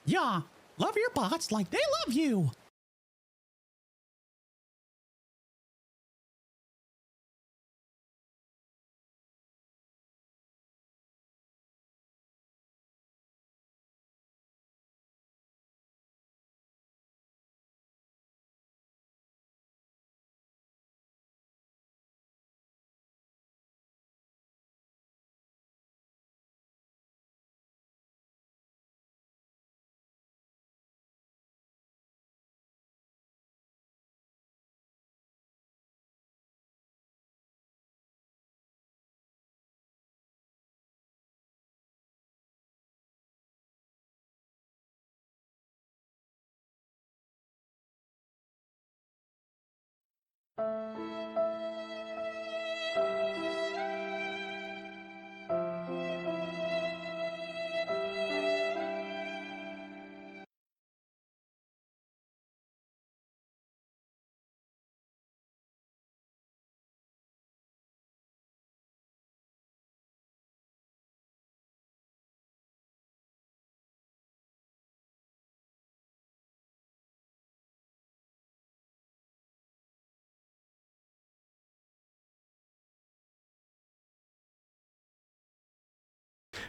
Yeah. Love your bots like they love you.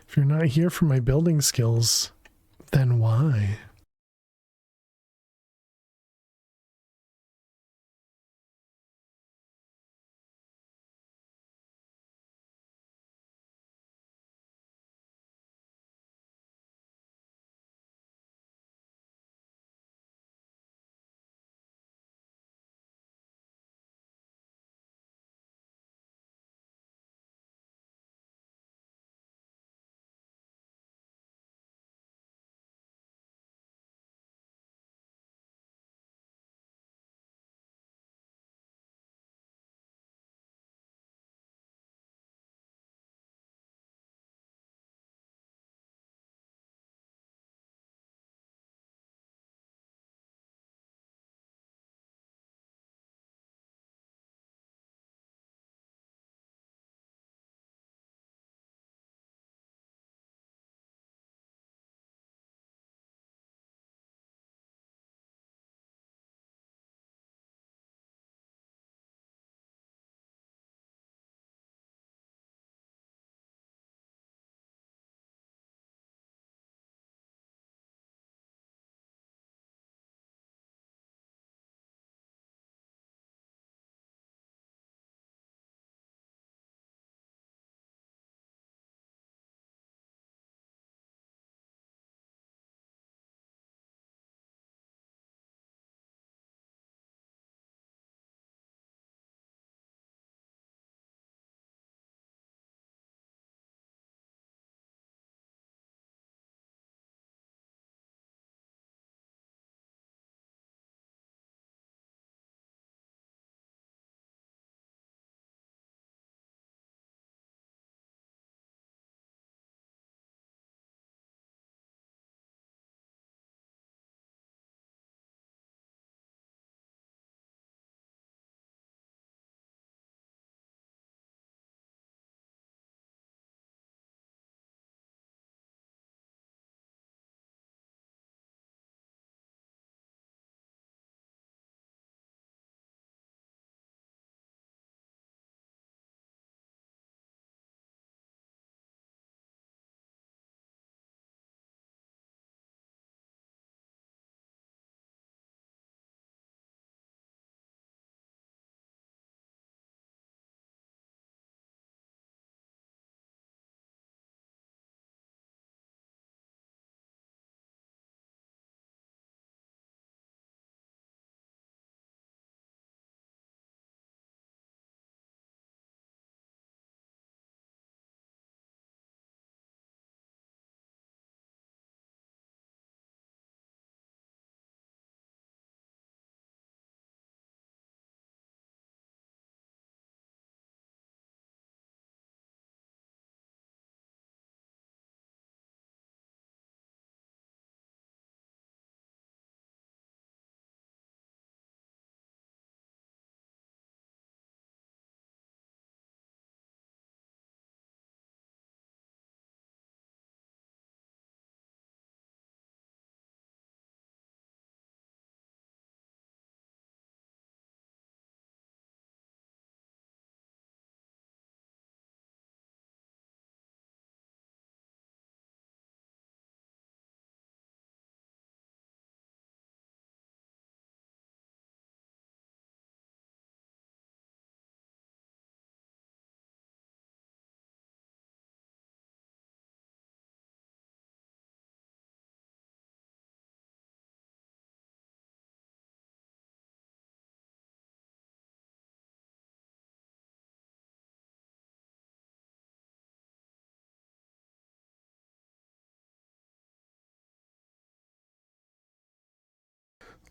If you're not here for my building skills, then why?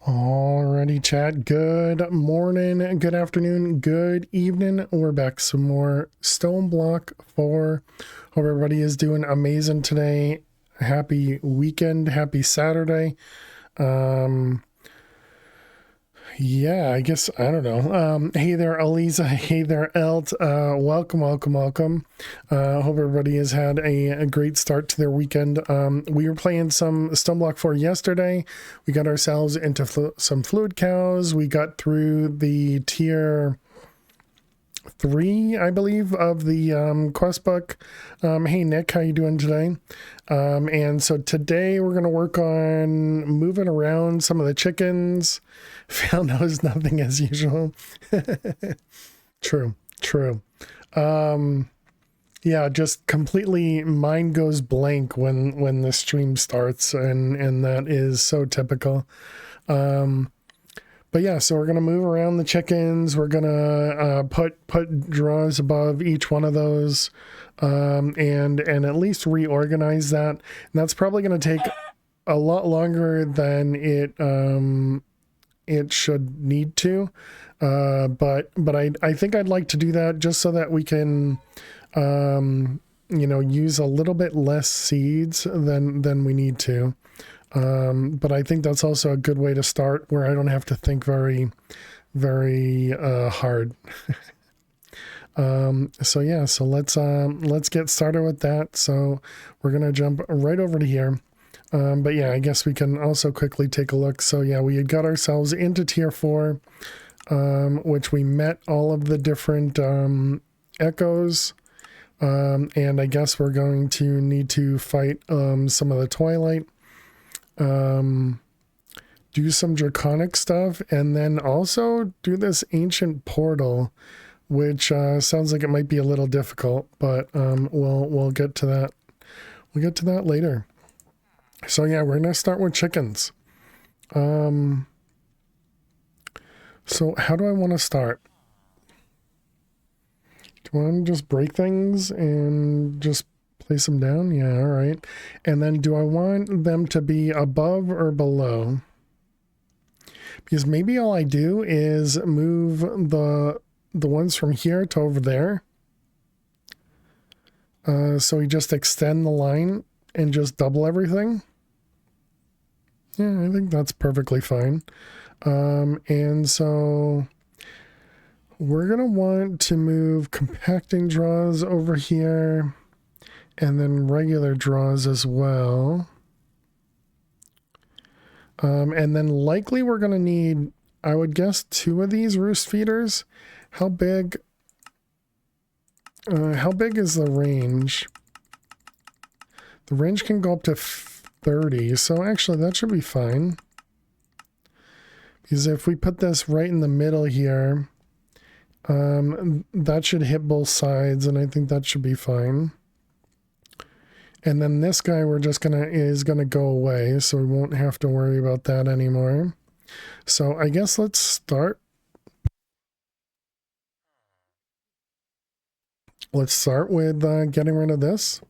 Alrighty, chat. Good morning, good afternoon, good evening. We're back some more Stoneblock 4. Hope everybody is doing amazing today. Happy weekend, happy Saturday. Yeah, I guess, I don't know. Hey there, Aliza. Hey there, Elt. Welcome. Hope everybody has had a great start to their weekend. We were playing some Stoneblock 4 yesterday. We got ourselves into some fluid cows. We got through the tier 3, I believe, of the quest book. Hey Nick, how you doing today? And so today we're going to work on moving around some of the chickens. Phil knows nothing as usual. True. Yeah, just completely mind goes blank when the stream starts, and that is so typical. But yeah, so we're going to move around the chickens. We're going to put draws above each one of those, and at least reorganize that. And that's probably going to take a lot longer than it should need to. But I think I'd like to do that just so that we can, use a little bit less seeds than we need to. But I think that's also a good way to start where I don't have to think very hard. So yeah, so let's get started with that. So we're going to jump right over to here. But yeah, I guess we can also quickly take a look. So yeah, we had got ourselves into tier 4, which we met all of the different, echoes. And I guess we're going to need to fight, some of the Twilight. Do some draconic stuff, and then also do this ancient portal, which sounds like it might be a little difficult, but we'll get to that. We'll get to that later. So yeah, we're gonna start with chickens. So how do I want to start? Do I want to just break things and just place them down? Yeah, all right. And then do I want them to be above or below? Because maybe all I do is move the ones from here to over there. So we just extend the line and just double everything. Yeah, I think that's perfectly fine. And so we're going to want to move compacting draws over here. And then regular draws as well. And then likely we're going to need, I would guess, 2 of these roost feeders. How big is the range? The range can go up to 30. So actually that should be fine. Because if we put this right in the middle here, that should hit both sides, and I think that should be fine. And then this guy is gonna go away, so we won't have to worry about that anymore. So I guess let's start. Let's start with getting rid of this.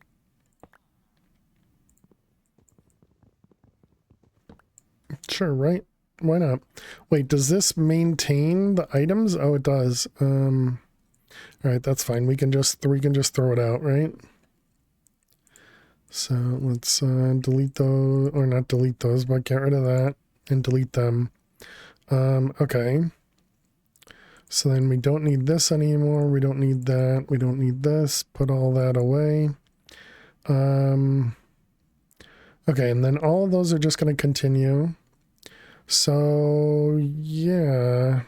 Sure, right? Why not? Wait, does this maintain the items? Oh, it does. All right, that's fine. We can just throw it out, right? So let's delete those, or not delete those, but get rid of that and delete them. Okay. So then we don't need this anymore. We don't need that. We don't need this. Put all that away. Okay, and then all of those are just going to continue. So yeah.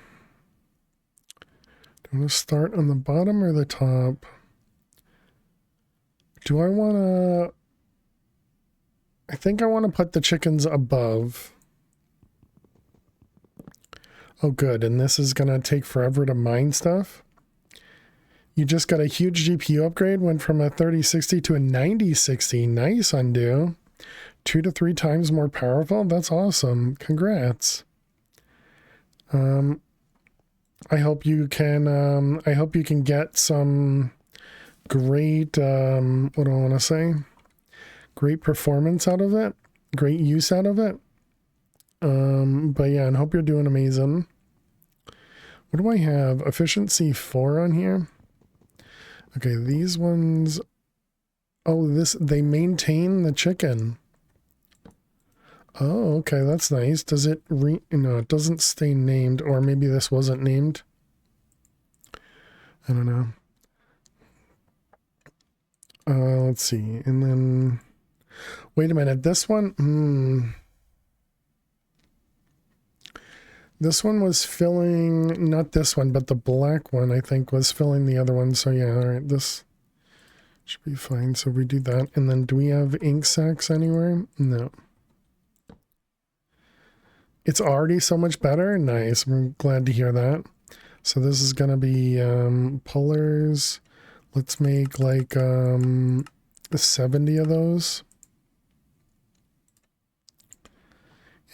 Do I want to start on the bottom or the top? Do I want to... I think I want to put the chickens above. Oh, good. And this is going to take forever to mine stuff. You just got a huge GPU upgrade. Went from a 3060 to a 9060. Nice, Undo. 2 to 3 times more powerful. That's awesome. Congrats. I hope you can get some great, what do I want to say? Great performance out of it. Great use out of it. But yeah, and hope you're doing amazing. What do I have? Efficiency 4 on here. Okay, these ones. Oh, they maintain the chicken. Oh, okay, that's nice. Does it no, it doesn't stay named, or maybe this wasn't named. I don't know. Let's see. And then wait a minute, this one, this one was filling, not this one, but the black one, I think, was filling the other one. So yeah, all right, this should be fine. So we do that. And then do we have ink sacs anywhere? No. It's already so much better. Nice. I'm glad to hear that. So this is going to be pullers. Let's make like 70 of those.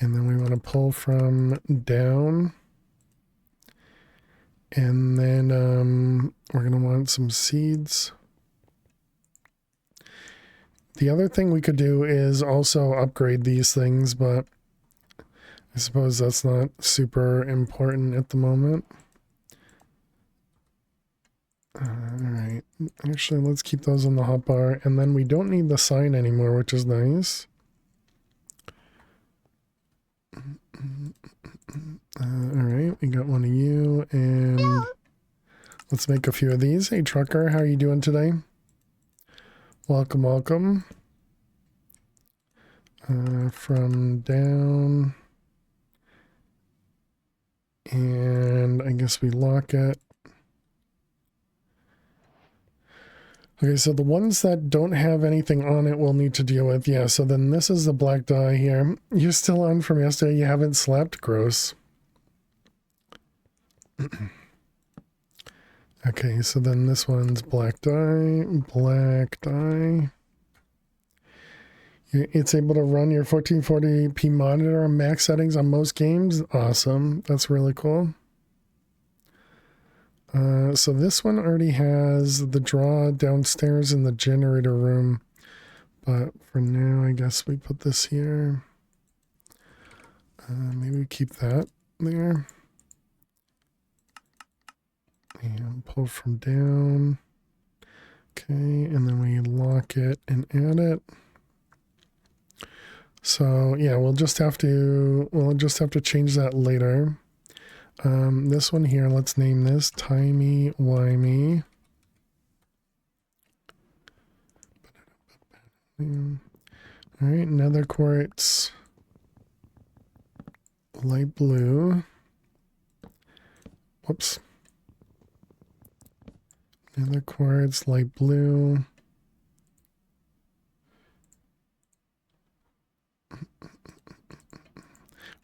And then we want to pull from down. And then we're going to want some seeds. The other thing we could do is also upgrade these things, but I suppose that's not super important at the moment. All right. Actually, let's keep those on the hotbar. And then we don't need the sign anymore, which is nice. All right, we got one of you, and let's make a few of these. Hey, trucker, how are you doing today? Welcome, welcome. From down, and I guess we lock it. Okay, so the ones that don't have anything on it we'll need to deal with. Yeah, so then this is the black dye here. You're still on from yesterday. You haven't slept? Gross. Okay, so then this one's black dye, black dye. It's able to run your 1440p monitor on max settings on most games. Awesome. That's really cool. So this one already has the draw downstairs in the generator room. But for now, I guess we put this here. Maybe we keep that there. And pull from down. Okay, and then we lock it and add it. So yeah, we'll just have to change that later. This one here, let's name this Timey Wimey. All right, nether quartz, light blue. Whoops. Nether quartz, light blue.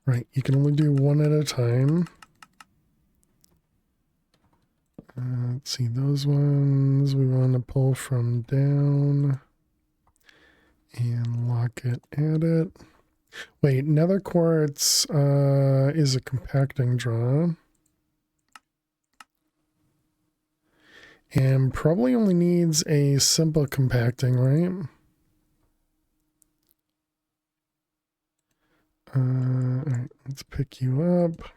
Right, you can only do one at a time. Let's see, those ones we want to pull from down and lock it, add it. Wait, nether quartz is a compacting draw. And probably only needs a simple compacting, right? All right, let's pick you up.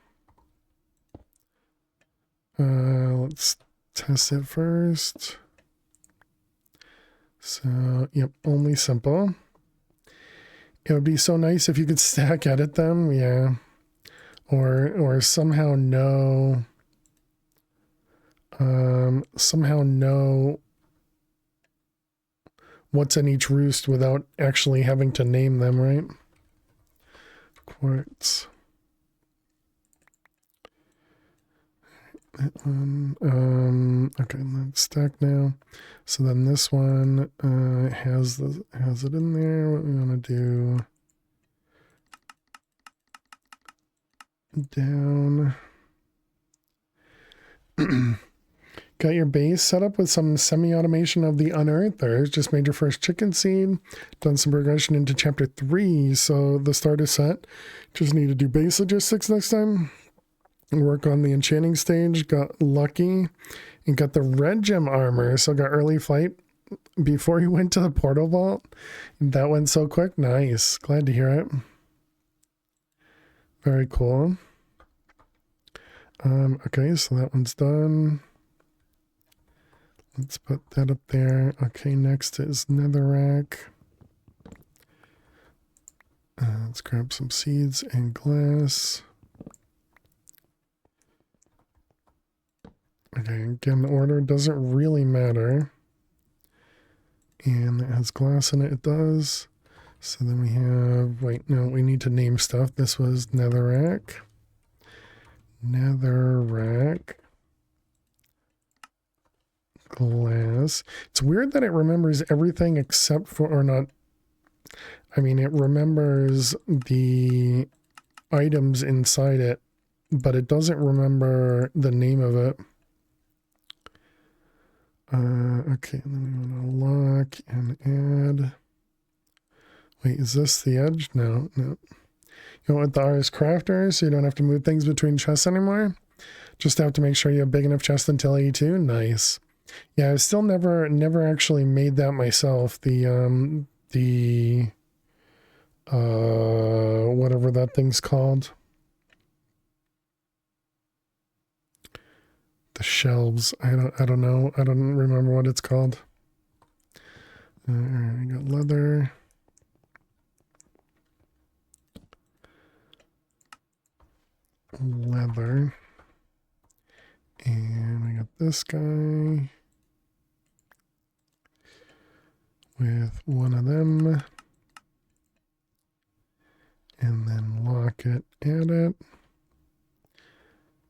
Let's test it first. So, yep, only simple. It would be so nice if you could stack edit them, yeah. Or somehow know what's in each roost without actually having to name them, right? Quartz. That one. Okay, let's stack now. So then this one has it in there. What we want to do? Down. Got your base set up with some semi-automation of the unearthers. Just made your first chicken seed. Done some progression into chapter 3. So the start is set. Just need to do base logistics next time. Work on the enchanting stage. Got lucky and got the red gem armor. So got early flight before you went to the portal vault. That went so quick. Nice. Glad to hear it. Very cool. Okay, so that one's done. Let's put that up there. Okay, next is netherrack. Let's grab some seeds and glass. Okay, again, the order doesn't really matter. And it has glass in it, it does. So then we have, wait, no, we need to name stuff. This was netherrack. Netherrack. Glass. It's weird that it remembers everything except for, or not, I mean, it remembers the items inside it, but it doesn't remember the name of it. Okay, then we want to lock and add. Wait, is this the edge? No, no. You want the RS crafter so you don't have to move things between chests anymore? Just have to make sure you have big enough chest until E2. Nice. Yeah, I've still never actually made that myself. The whatever that thing's called. The shelves. I don't know. I don't remember what it's called. Alright, we got leather. Leather. And we got this guy with one of them. And then lock it, add it.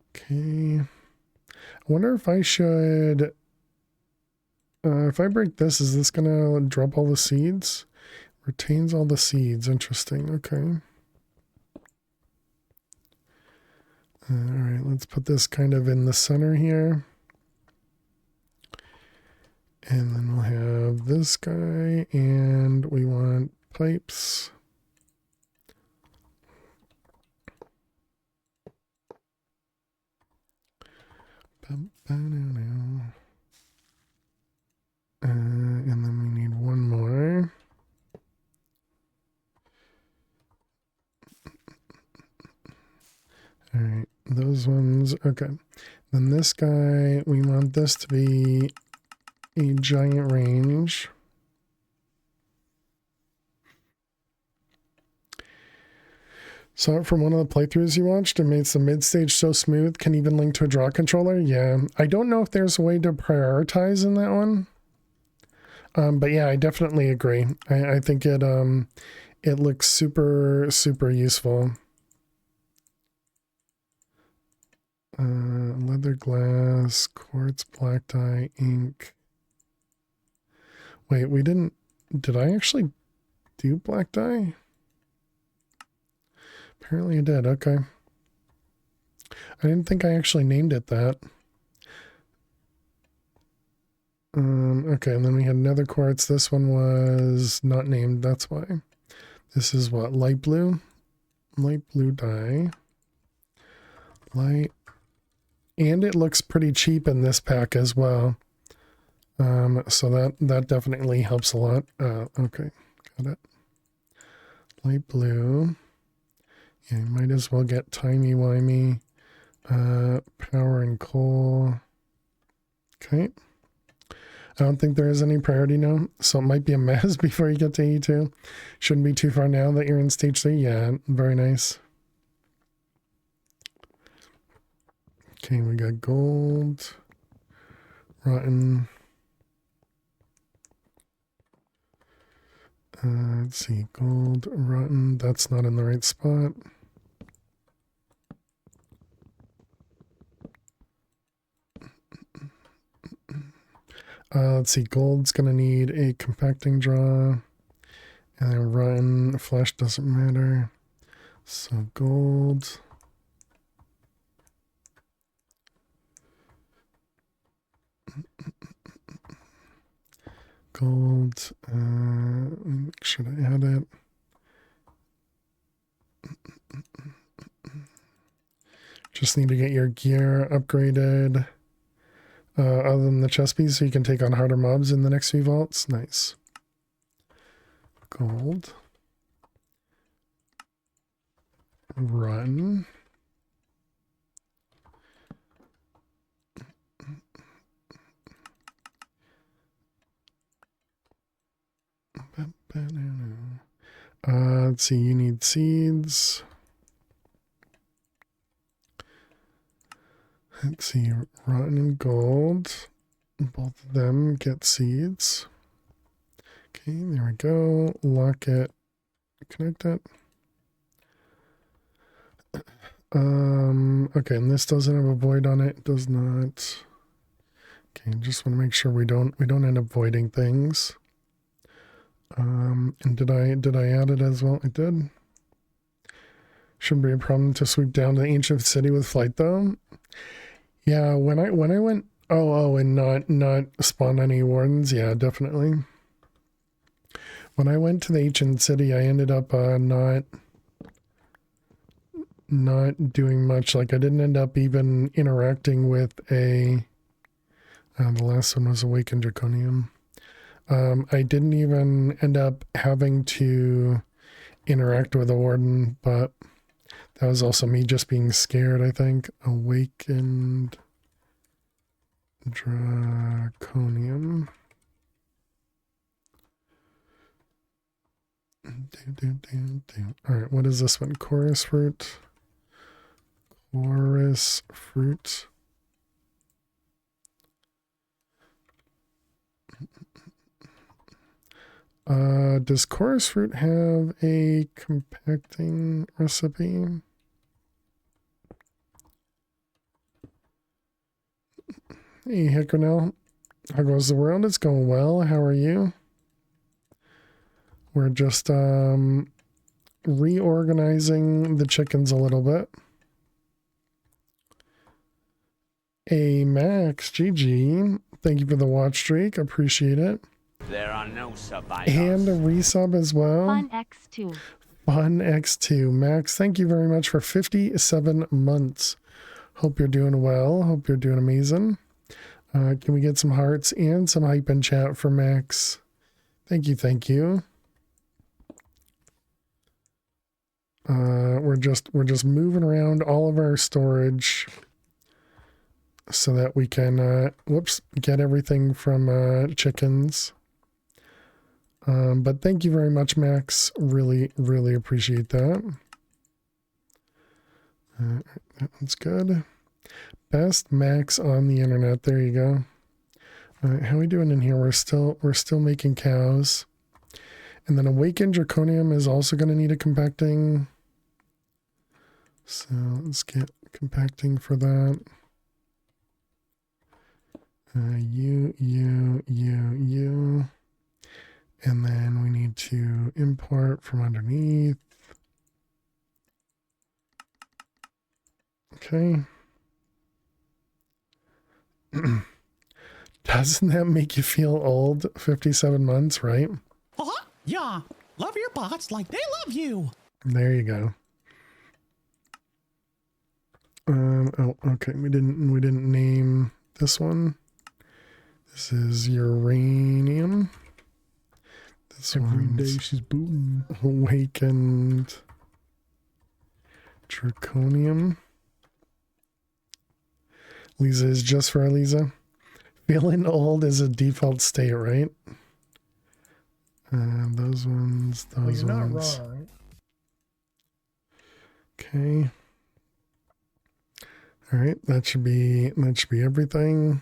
Okay. I wonder if I should, if I break this, is this gonna drop all the seeds? Retains all the seeds, interesting, okay. Alright, let's put this kind of in the center here. And then we'll have this guy, and we want pipes. And then we need one more. All right, those ones, okay. Then this guy, we want this to be a giant range. Saw it from one of the playthroughs you watched. It makes the mid-stage so smooth, can even link to a draw controller. Yeah, I don't know if there's a way to prioritize in that one. But yeah, I definitely agree. I think it looks super, super useful. Leather glass, quartz, black dye, ink. Wait, we didn't, did I actually do black dye? Apparently I did, okay. I didn't think I actually named it that. Okay, and then we had nether quartz. This one was not named, that's why. This is what, light blue? Light blue dye. Light. And it looks pretty cheap in this pack as well. So that definitely helps a lot. Okay, got it. Light blue. Yeah, you might as well get timey-wimey. Power and coal. Okay. I don't think there is any priority now, so it might be a mess before you get to E2. Shouldn't be too far now that you're in stage 3. Yeah, very nice. Okay, we got gold. Rotten. Let's see, gold, rotten. That's not in the right spot. Let's see, gold's gonna need a compacting draw. And then rotten, flesh doesn't matter. So gold. Gold. Make sure to add it. Just need to get your gear upgraded. Other than the chest piece, so you can take on harder mobs in the next few vaults. Nice. Gold. Run. Let's see, you need seeds. Let's see, rotten and gold. Both of them get seeds. Okay, there we go. Lock it. Connect it. Okay, and this doesn't have a void on it. It does not. Okay, just want to make sure we don't end up voiding things. And did I add it as well? I did. Shouldn't be a problem to sweep down the ancient city with flight though. Yeah, when I went and not spawn any wardens, yeah, definitely. When I went to the ancient city, I ended up not doing much. Like I didn't end up even interacting with the last one was Awakened Draconium. I didn't even end up having to interact with a warden, but that was also me just being scared, I think. Awakened Draconium. Alright, what is this one? Chorus fruit. Chorus fruit. Does chorus fruit have a compacting recipe? Hey, Hickornell. How goes the world? It's going well. How are you? We're just reorganizing the chickens a little bit. Hey, Max, GG. Thank you for the watch streak. Appreciate it. There are no survivors. And a resub as well. Fun X2. Fun X2. Max, thank you very much for 57 months. Hope you're doing well. Hope you're doing amazing. Can we get some hearts and some hype in chat for Max? Thank you, thank you. We're just moving around all of our storage so that we can get everything from chickens. But thank you very much, Max. Really, really appreciate that. That's good. Best Max on the internet. There you go. How are we doing in here? We're still making cows. And then Awakened Draconium is also going to need a compacting. So let's get compacting for that. You. And then we need to import from underneath. Okay. Doesn't that make you feel old? 57 months, right? Uh-huh. Yeah. Love your bots like they love you. There you go. Oh, okay. We didn't name this one. This is uranium. This Every day one's she's booting. Awakened Draconium. Lisa is just for Lisa. Feeling old is a default state, right? Those ones, Well, those you're not ones. wrong. Okay. All right, that should be everything.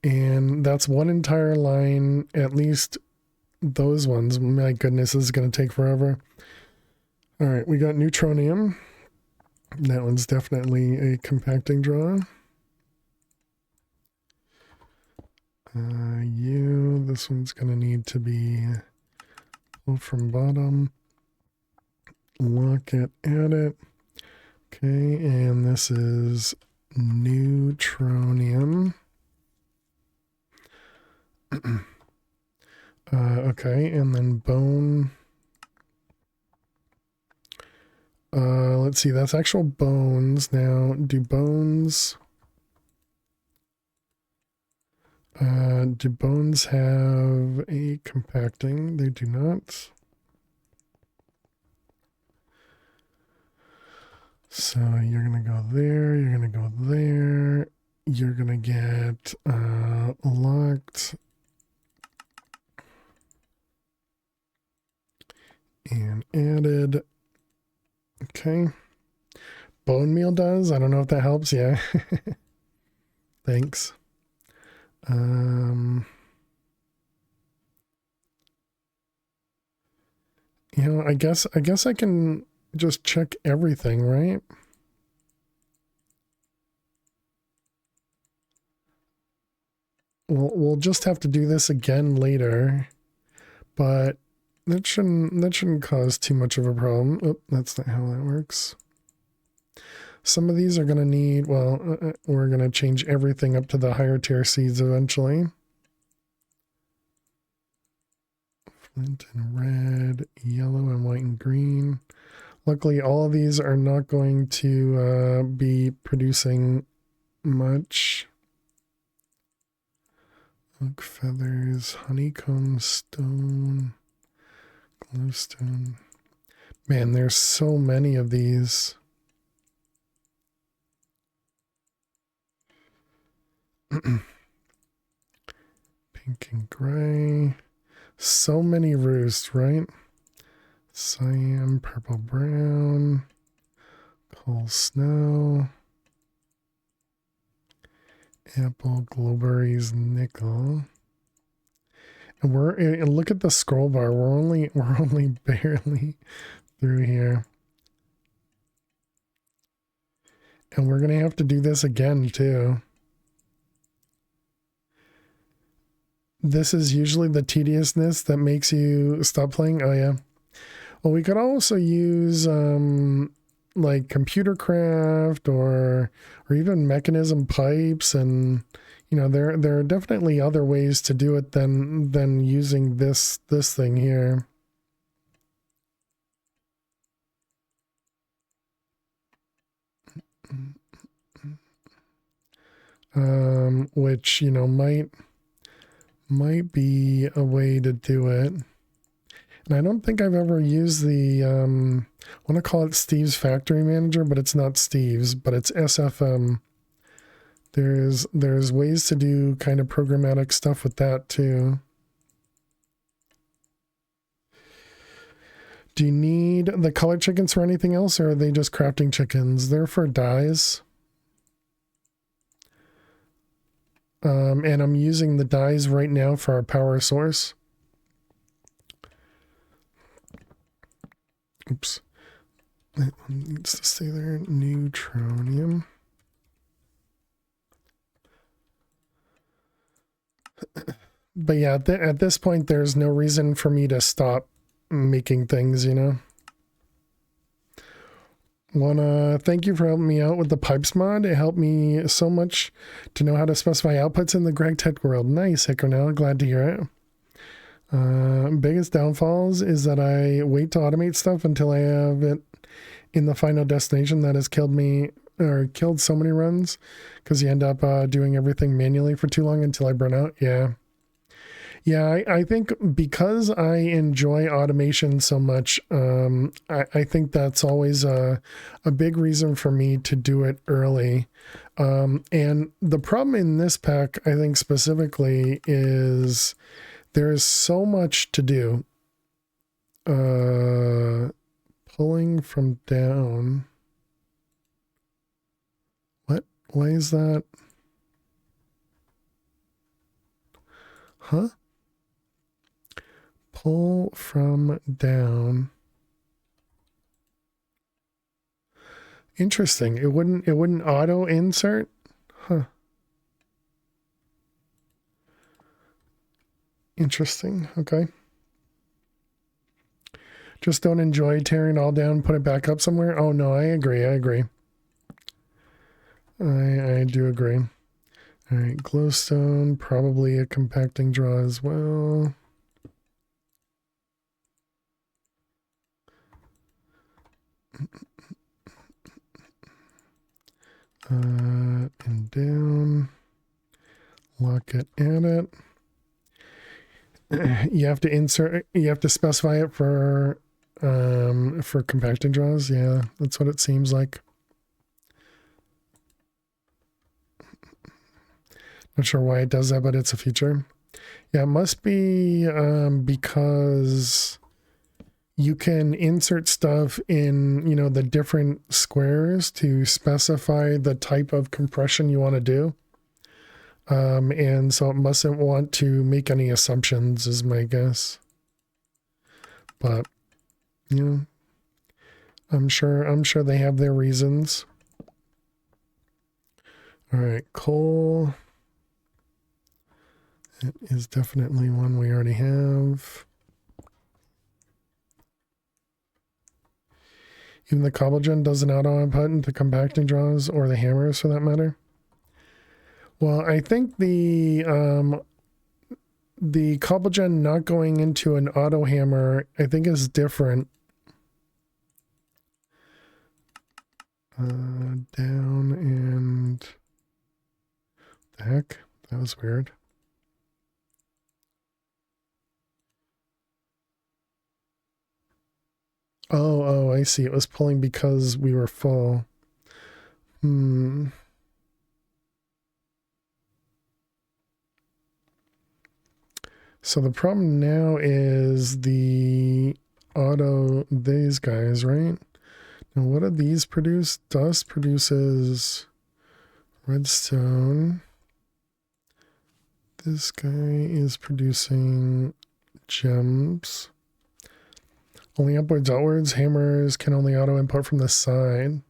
And that's one entire line, at least those ones. My goodness, this is going to take forever. All right, we got neutronium. That one's definitely a compacting draw. This one's going to need to be pulled from bottom. Lock it, add it. Okay, and this is neutronium. Okay, and then bone. Let's see, that's actual bones. Now, do bones have a compacting? They do not. So you're going to go there, you're going to go there, you're going to get locked and added. Okay. Bone meal does. I don't know if that helps. Yeah. Thanks. You know, I guess I can just check everything, right? We'll just have to do this again later, but that shouldn't cause too much of a problem. Oh, that's not how that works. Some of these are going to need, well, we're going to change everything up to the higher tier seeds eventually. Flint and red, yellow and white and green. Luckily, all of these are not going to be producing much. Oak feathers, honeycomb stone, glowstone. Man, there's so many of these. Pink and gray. So many roosts, right? Cyan, purple, brown, coal snow, apple, glowberries, nickel. And and look at the scroll bar. We're only barely through here. And we're gonna have to do this again too. This is usually the tediousness that makes you stop playing. Oh yeah. Well, we could also use like computer craft or even mechanism pipes, and you know there are definitely other ways to do it than using this thing here. Which you know might be a way to do it. And I don't think I've ever used the, I want to call it Steve's Factory Manager, but it's not Steve's, but it's SFM. There's ways to do kind of programmatic stuff with that too. Do you need the color chickens for anything else, or are they just crafting chickens? They're for dyes. And I'm using the dyes right now for our power source. Oops. That one needs to stay there. Neutronium. But yeah, at this point, there's no reason for me to stop making things, you know? Wanna thank you for helping me out with the pipes mod. It helped me so much to know how to specify outputs in the Greg Tech world. Nice, Hickornell. Glad to hear it. Biggest downfalls is that I wait to automate stuff until I have it in the final destination. That has killed me, or killed so many runs, because you end up doing everything manually for too long until I burn out. Yeah. I think because I enjoy automation so much, I think that's always a big reason for me to do it early. And the problem in this pack, I think specifically, is there's so much to do. Pulling from down. What? Why is that? Huh? Pull from down. Interesting. It wouldn't auto insert? Huh. Interesting. Okay. Just don't enjoy tearing it all down, put it back up somewhere. Oh no, I agree. I do agree. All right, glowstone, probably a compacting draw as well. And down. Lock it, add it. You have to insert, you have to specify it for compacting draws. Yeah, that's what it seems like. Not sure why it does that, but it's a feature. Yeah, it must be because you can insert stuff in, you know, the different squares to specify the type of compression you want to do. And so it mustn't want to make any assumptions is my guess. But, you know, I'm sure they have their reasons. All right, coal. It is definitely one we already have. Even the cobble gen does an auto input into compacting draws, or the hammers for that matter. Well, I think the cobble gen not going into an auto hammer, I think is different. Down and the heck, that was weird. Oh, I see. It was pulling because we were full. So the problem now is the auto, these guys, right? Now what do these produce? Dust produces redstone. This guy is producing gems. Only upwards, outwards. Hammers can only auto input from the side.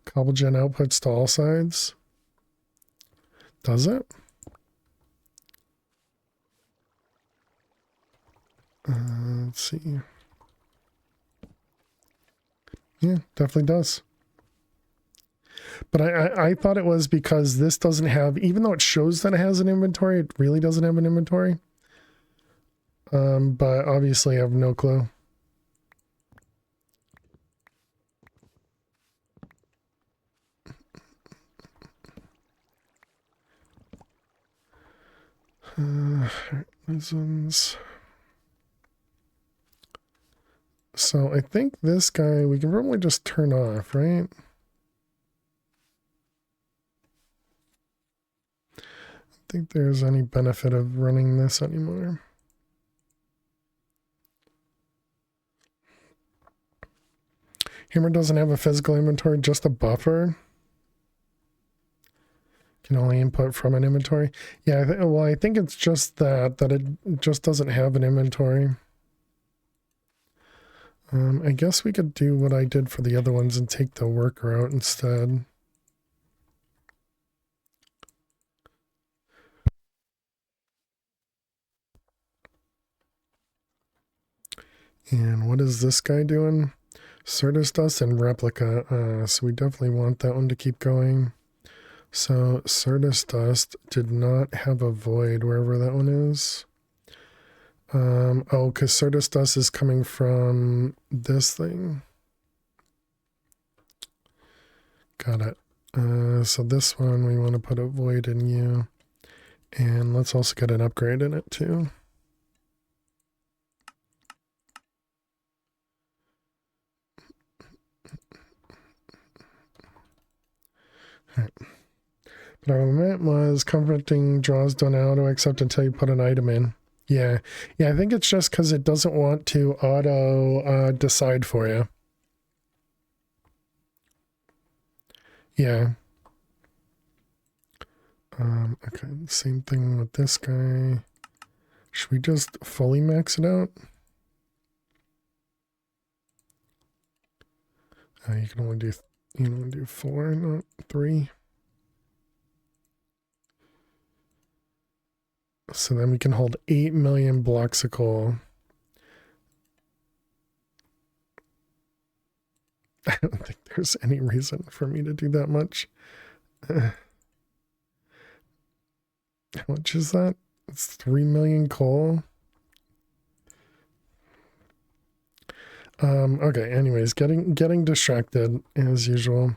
Cobble gen outputs to all sides. Does it? Let's see. Yeah, definitely does. But I thought it was because this doesn't have, even though it shows that it has an inventory, it really doesn't have an inventory. But obviously I have no clue. Reasons. So I think this guy we can probably just turn off, right? I don't think there's any benefit of running this anymore. Hammer doesn't have a physical inventory, just a buffer. Can only input from an inventory. Yeah, well, I think it's just that it just doesn't have an inventory. I guess we could do what I did for the other ones and take the worker out instead. And what is this guy doing? Certus dust and replica. So we definitely want that one to keep going. So Certus dust did not have a void wherever that one is. Oh, because Certus dust is coming from this thing. Got it. So this one we want to put a void in you. And let's also get an upgrade in it too. All right. But our limit was comforting draws don't auto accept until you put an item in. Yeah, I think it's just because it doesn't want to auto decide for you. Yeah. Okay, same thing with this guy. Should we just fully max it out? You can only do 4, not 3. So then we can hold 8 million blocks of coal. I don't think there's any reason for me to do that much. How much is that? It's 3 million coal. Okay, anyways, getting distracted as usual.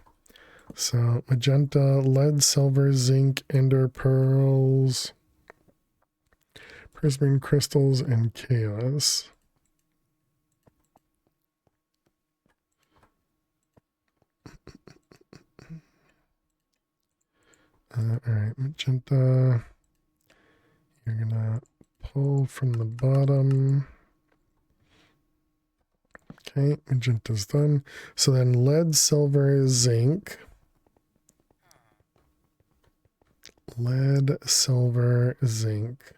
So magenta, lead, silver, zinc, ender pearls, prismarine crystals, and chaos. All right, magenta. You're gonna pull from the bottom. Okay, magenta's done. So then lead, silver, zinc. Lead, silver, zinc.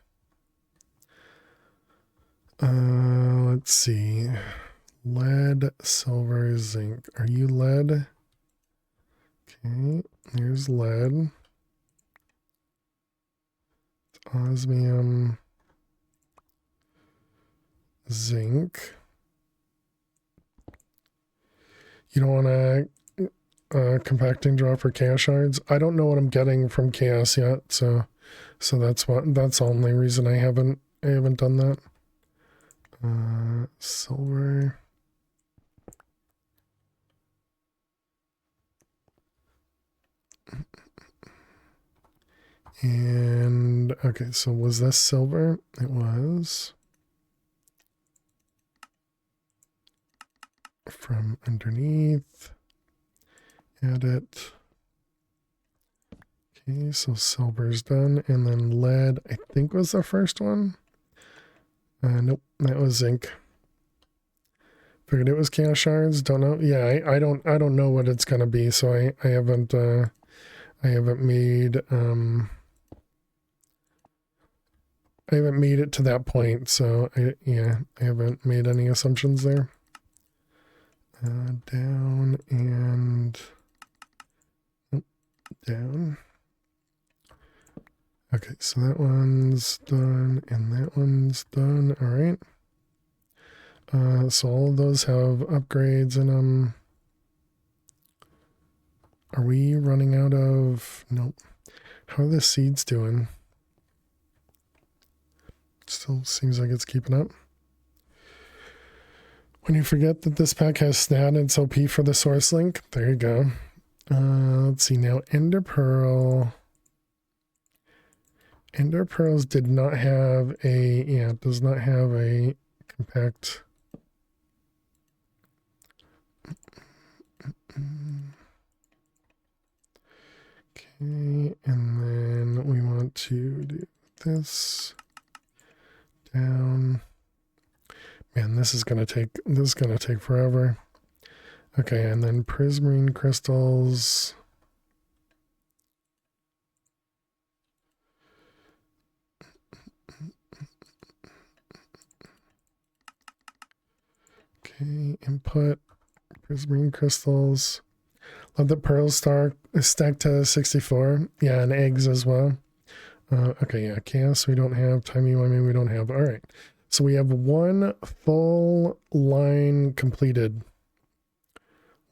Let's see. Lead, silver, zinc. Are you lead? Okay, there's lead. Osmium, zinc. You don't want to compacting draw for chaos shards. I don't know what I'm getting from chaos yet, so that's the only reason I haven't done that. Silver. And okay, so was this silver? It was. From underneath. Add it. Okay, so silver's done. And then lead, I think was the first one. Nope, that was zinc. Figured it was chaos shards. Don't know. Yeah, I don't know what it's gonna be, so I haven't made I haven't made it to that point, so I haven't made any assumptions there. Down and down. Okay, so that one's done and that one's done. All right. So all of those have upgrades in them. Are we running out of... Nope. How are the seeds doing? Still seems like it's keeping up. When you forget that this pack has SNAT, it's OP for the source link. There you go. Let's see now. Ender Pearl. Ender Pearls did not have a... Yeah, it does not have a compact... Okay, and then we want to do this down. Man, this is gonna take forever. Okay, and then prismarine crystals. Okay, input prismarine crystals. Love that pearls stacked to 64. Yeah, and eggs as well. Okay, yeah, chaos we don't have. Timey-wimey we don't have. All right. So we have one full line completed.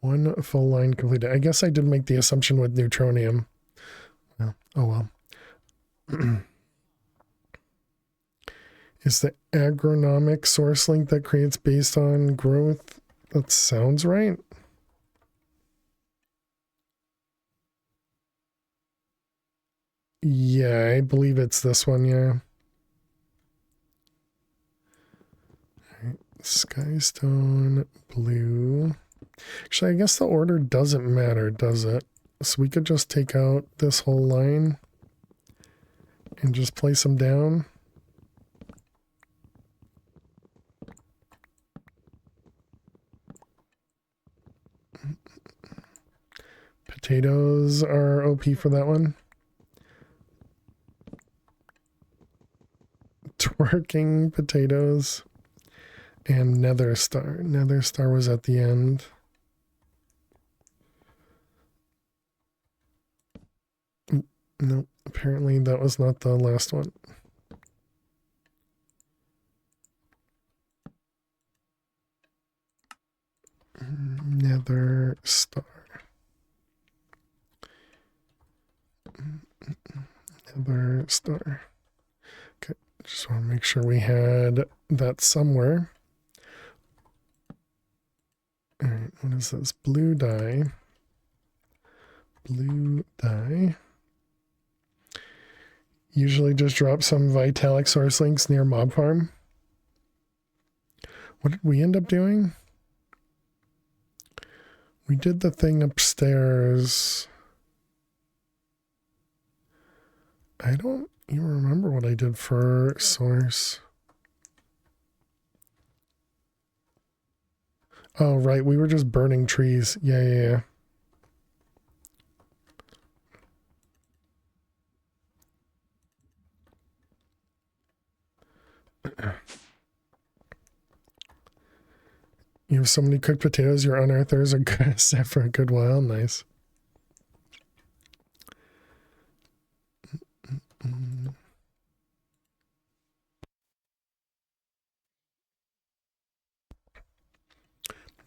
One full line completed. I guess I did make the assumption with neutronium. Well, oh well. Is the agronomic source link that creates based on growth? That sounds right. Yeah, I believe it's this one, yeah. Alright, Skystone, blue. Actually, I guess the order doesn't matter, does it? So we could just take out this whole line and just place them down. Potatoes are OP for that one. Twerking potatoes and Nether Star. Nether Star was at the end. Nope, apparently that was not the last one. Nether Star. Nether Star. Okay, just want to make sure we had that somewhere. All right, what is this? Blue dye. Blue dye. Usually just drop some Vitalik source links near Mob Farm. What did we end up doing? We did the thing upstairs. I don't even remember what I did for source. Oh, right. We were just burning trees. Yeah. You have so many cooked potatoes, your unearthers are set for a good while. Nice.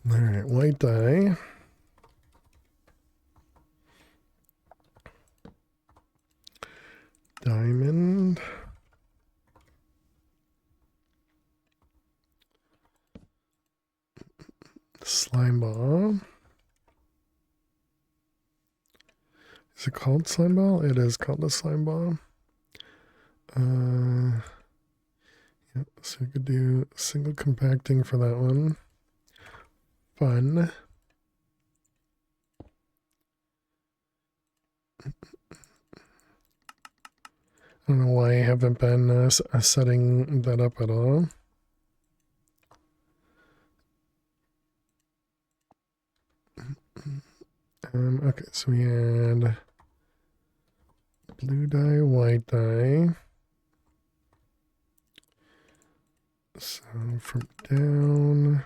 All right, white dye. Diamond. Slime ball. Is it called slime ball? It is called a slime ball. Yeah, so we could do single compacting for that one. Fun. I don't know why I haven't been setting that up at all. Okay, so we had blue dye, white dye. So from down,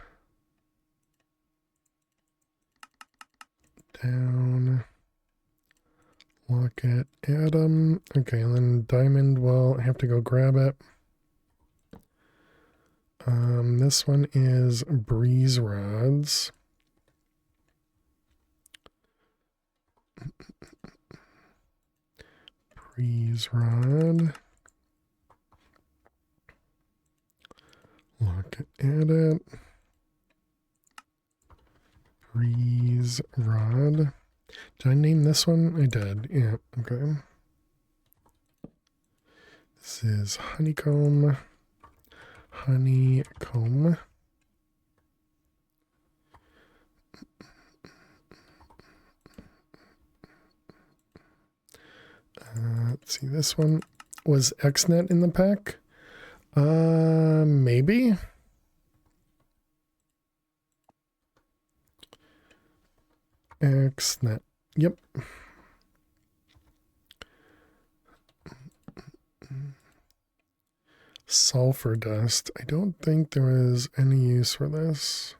lock it, Adam. Okay, and then diamond, well, I have to go grab it. This one is breeze rods. Breeze rod. Look at it. Breeze rod. Did I name this one? I did. Yeah, okay. This is honeycomb. Honeycomb. Let's see, this one was XNet in the pack. Maybe. XNet. Yep. Sulfur dust. I don't think there was any use for this.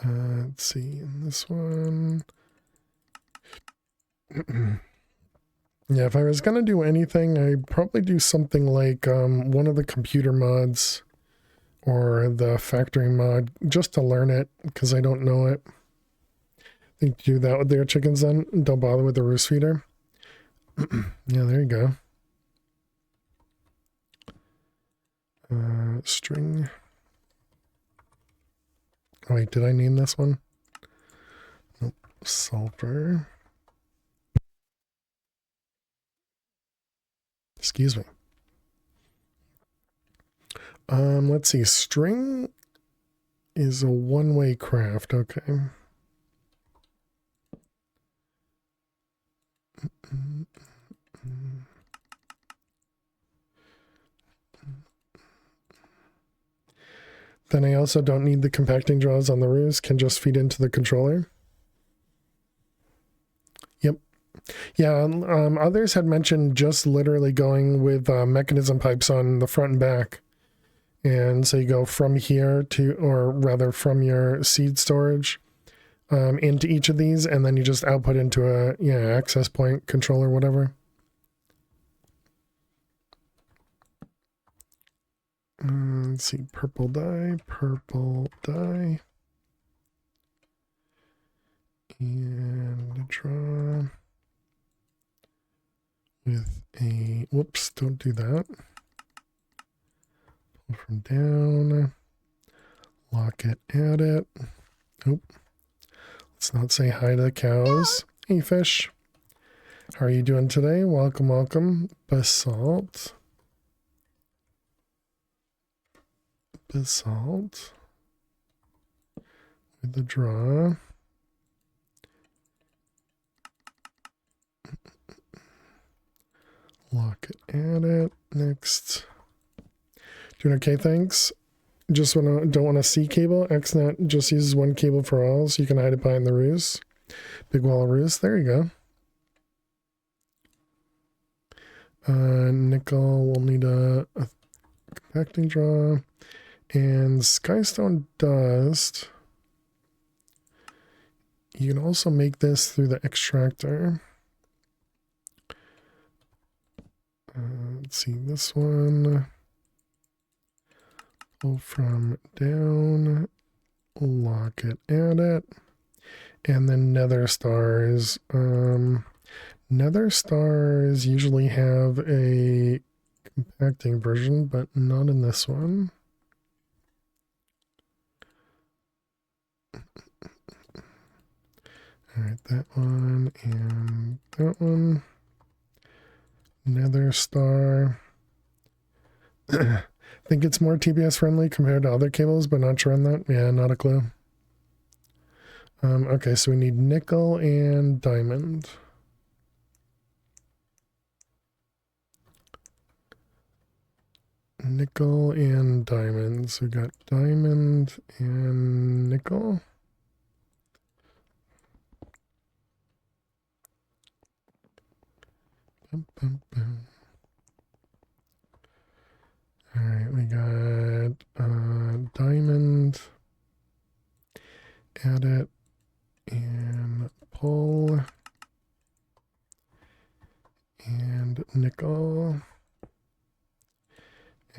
Let's see, in this one. Yeah, if I was going to do anything, I'd probably do something like one of the computer mods or the factory mod just to learn it because I don't know it. I think do that with their chickens then. Don't bother with the roost feeder. Yeah, there you go. String. Oh, wait, did I name this one? Nope. Sulfur. Excuse me. Let's see. String is a one-way craft. Okay. Then I also don't need the compacting jaws on the roofs, can just feed into the controller. Yep. Yeah, others had mentioned just literally going with mechanism pipes on the front and back. And so you go from here to, or rather from your seed storage into each of these, and then you just output into a access point controller, whatever. Let's see, purple dye, and draw with a, whoops, don't do that. Pull from down, lock it, add it. Oop. Let's not say hi to the cows. Hey, fish. How are you doing today? Welcome, welcome. Basalt. the draw. Lock it, add it. Next. Doing okay, thanks. Don't want a C cable. XNet just uses one cable for all, so you can hide it behind the ruse. Big wall of ruse. There you go. Nickel, we'll need a compacting draw. And Skystone Dust. You can also make this through the extractor. Let's see, this one. Pull from down. Lock it, add it. And then Nether Stars. Nether Stars usually have a compacting version, but not in this one. Alright, that one and that one. Nether Star. I think it's more TPS friendly compared to other cables, but not sure on that. Yeah, not a clue. Okay, so we need nickel and diamond. Nickel and diamonds. We got diamond and nickel. Bum, bum, bum. All right, we got diamond. Add it and pull and nickel.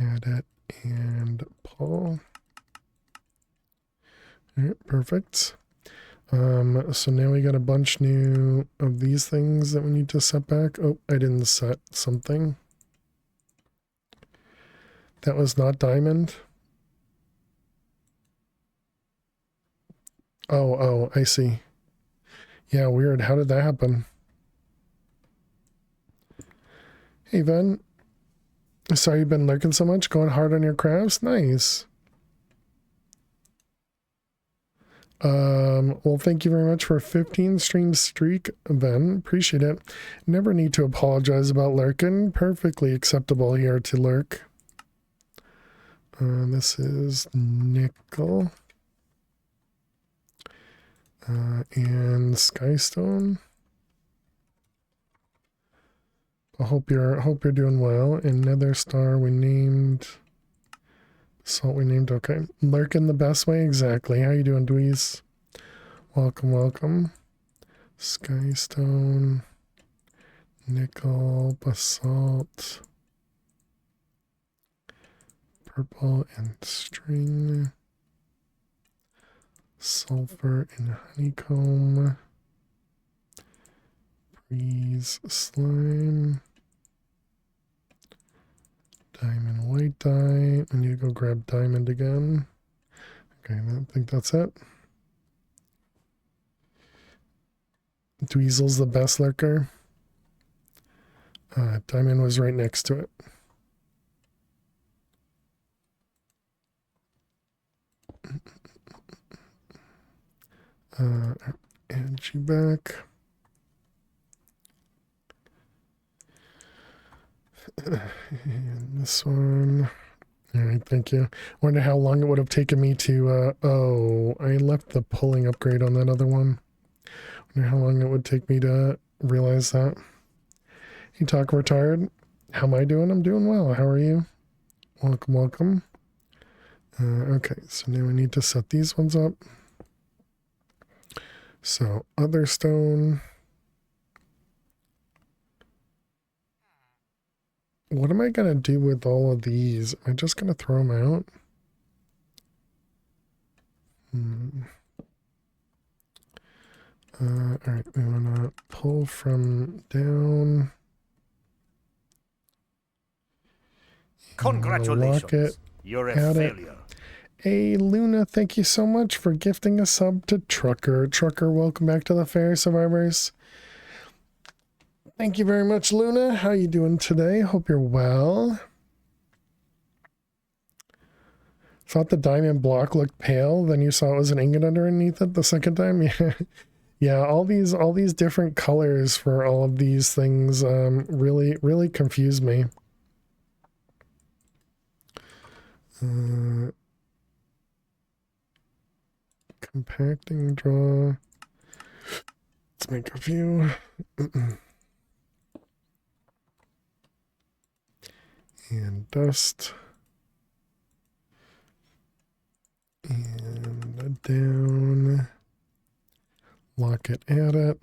Add it and pull. All right, perfect. So now we got a bunch new of these things that we need to set back. Oh, I didn't set something. That was not diamond. Oh, I see. Yeah, weird. How did that happen? Hey, Ven. Sorry you've been lurking so much, going hard on your crafts. Nice. Well, thank you very much for a 15 stream streak, Ben. Appreciate it. Never need to apologize about lurking. Perfectly acceptable here to lurk. This is nickel. And Skystone. I hope you're doing well. And Nether Star we named. Salt we named. Okay. Lurking the best way, exactly. How you doing, Dweez? Welcome, welcome. Skystone. Nickel, basalt. Purple and string. Sulfur and honeycomb. Breeze slime. Diamond white dye. I need to go grab diamond again. Okay, I think that's it. Dweezel's the best lurker. Diamond was right next to it. Add you back. And this one. All right, thank you. Wonder how long it would have taken me to, oh, I left the pulling upgrade on that other one. Wonder how long it would take me to realize that. Hey, Talk Retired. How am I doing? I'm doing well. How are you? Welcome, welcome. Okay, so now we need to set these ones up. So, other stone. What am I going to do with all of these? Am I just going to throw them out? All right, we want to pull from down. Congratulations. You're a failure. Hey, Luna, thank you so much for gifting a sub to Trucker. Trucker, welcome back to the Fair Survivors. Thank you very much, Luna. How you doing today? Hope you're well. Thought the diamond block looked pale, then you saw it was an ingot underneath it the second time. Yeah. Yeah, all these different colors for all of these things really confuse me. Compacting draw. Let's make a few. And dust. And down. Lock it, add it.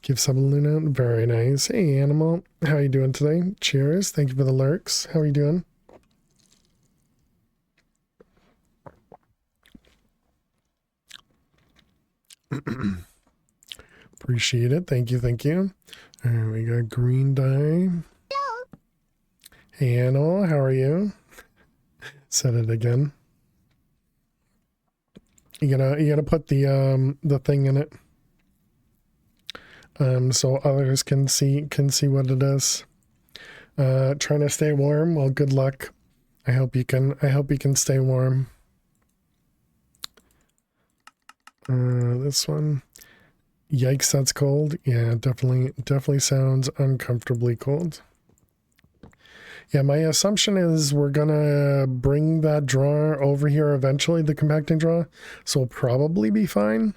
Give some Luna. Very nice. Hey, Animal. How you doing today? Cheers. Thank you for the lurks. How are you doing? Appreciate it. Thank you. Thank you. All right, we got green dye. Hello. Hey, Animal. How are you? Said it again. You gotta put the thing in it. So others can see what it is. Trying to stay warm. Well, good luck. I hope you can stay warm. This one. Yikes, that's cold. Yeah, definitely sounds uncomfortably cold. Yeah, my assumption is we're gonna bring that drawer over here eventually, the compacting drawer, so we'll probably be fine.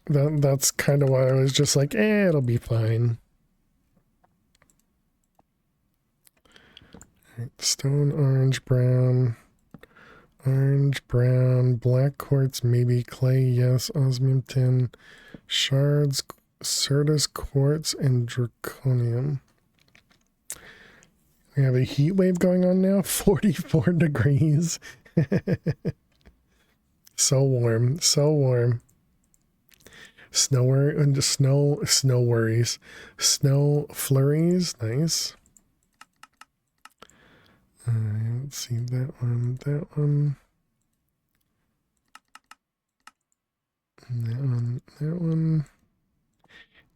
That's kind of why I was just like, it'll be fine. Right, stone, orange, brown, black quartz, maybe clay, yes, osmium tin, shards, Certus quartz, and zirconium. We have a heat wave going on now, 44 degrees. So warm, so warm. Snow worries. Snow flurries, nice. Let's see, that one, that one. That one.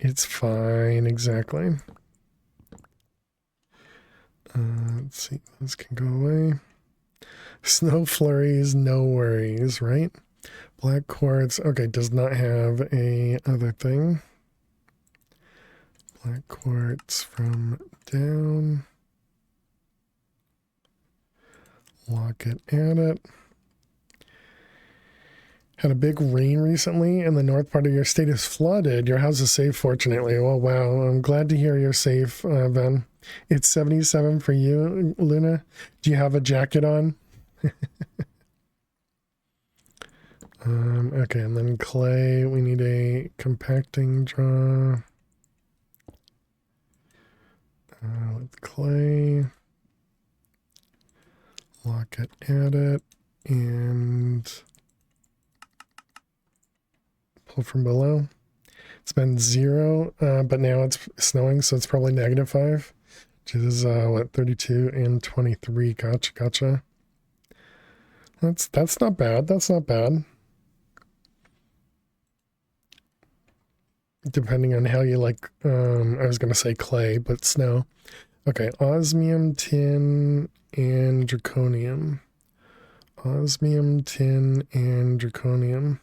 It's fine, exactly. Let's see, this can go away. Snow flurries, no worries, right? Black quartz, okay, does not have a other thing. Black quartz from down. Lock it, add it. Had a big rain recently, and the north part of your state is flooded. Your house is safe, fortunately. Oh, wow. I'm glad to hear you're safe, Ben. It's 77 for you, Luna. Do you have a jacket on? Okay, and then clay. We need a compacting draw. With clay. Lock it, add it, and pull from below. It's been 0, but now it's snowing, so it's probably -5, which is what, 32 and 23. Gotcha. That's not bad. That's not bad. Depending on how you like, I was gonna say clay, but snow. Okay, osmium, tin, and zirconium. Osmium, tin, and zirconium.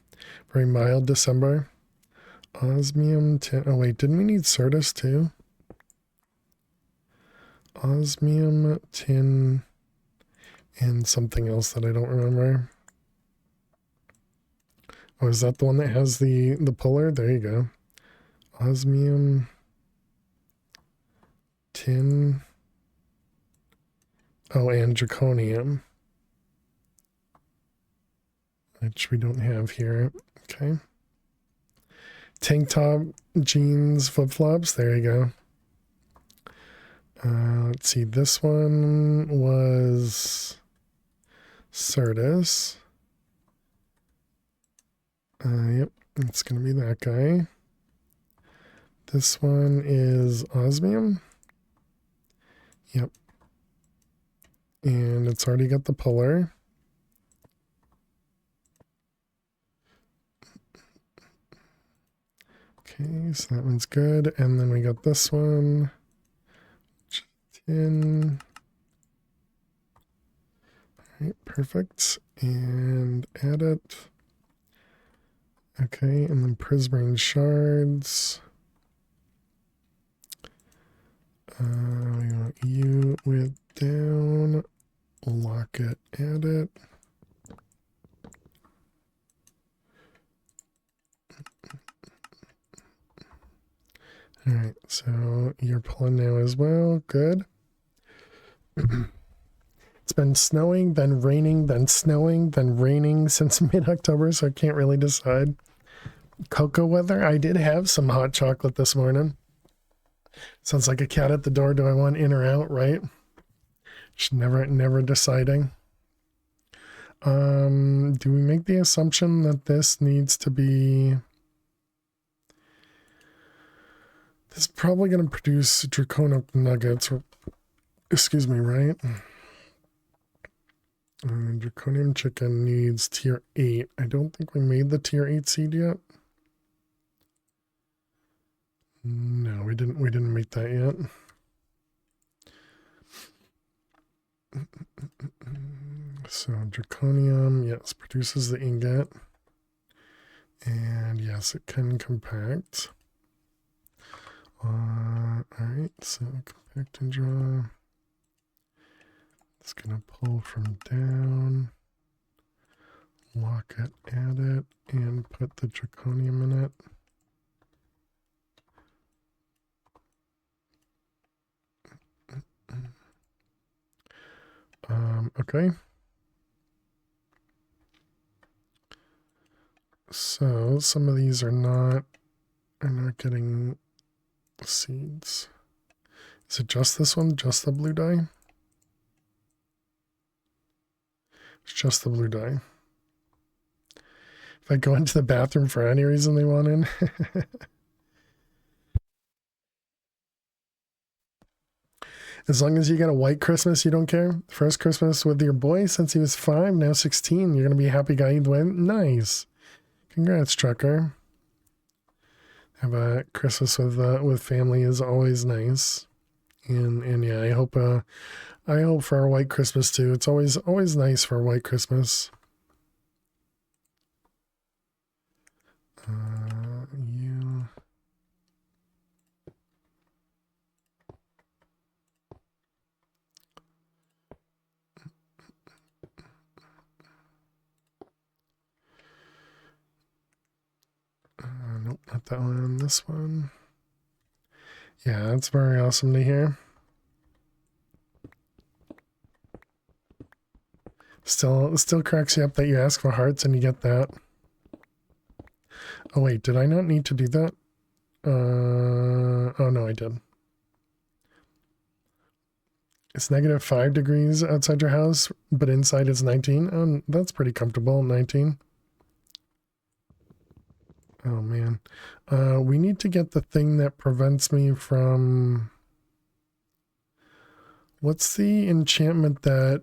Very mild December. Osmium, tin. Oh, wait, didn't we need Certus too? Osmium, tin, and something else that I don't remember. Oh, is that the one that has the puller? There you go. Osmium, tin. Oh, and zirconium, which we don't have here. Okay. Tank top, jeans, flip-flops. There you go. Let's see. This one was Certus. Yep, it's going to be that guy. This one is osmium. Yep. And it's already got the puller. Okay, so that one's good. And then we got this one. chicken. All right, perfect. And add it. Okay, and then prismarine shards. We want you with down. Lock it, add it. All right, so you're pulling now as well. Good. It's been snowing, then raining, then snowing, then raining since mid-October, so I can't really decide. Cocoa weather. I did have some hot chocolate this morning. Sounds like a cat at the door. Do I want in or out, right? Just never deciding. Do we make the assumption that this needs to be... This is probably going to produce draconic nuggets. Excuse me, right? Draconium chicken needs tier 8. I don't think we made the tier 8 seed yet. No, we didn't make that yet. So draconium, yes, produces the ingot. And yes, it can compact. Alright, so compact and draw. It's gonna pull from down, lock it, add it, and put the draconium in it. Okay. So some of these are not getting seeds. Is it just this one? Just the blue dye? It's just the blue dye. If I go into the bathroom for any reason they want in. As long as you get a white Christmas, you don't care. First Christmas with your boy since he was 5, now 16. You're going to be a happy guy. Nice. Congrats, Trucker. Have a Christmas with family is always nice. And yeah, I hope for our white Christmas too. It's always nice for a white Christmas. You. Nope, not that one. This one. Yeah, that's very awesome to hear. Still cracks you up that you ask for hearts and you get that. Oh wait, did I not need to do that? Oh no, I did. It's -5 degrees outside your house, but inside it's 19. That's pretty comfortable, 19. Oh man. We need to get the thing that prevents me from... What's the enchantment that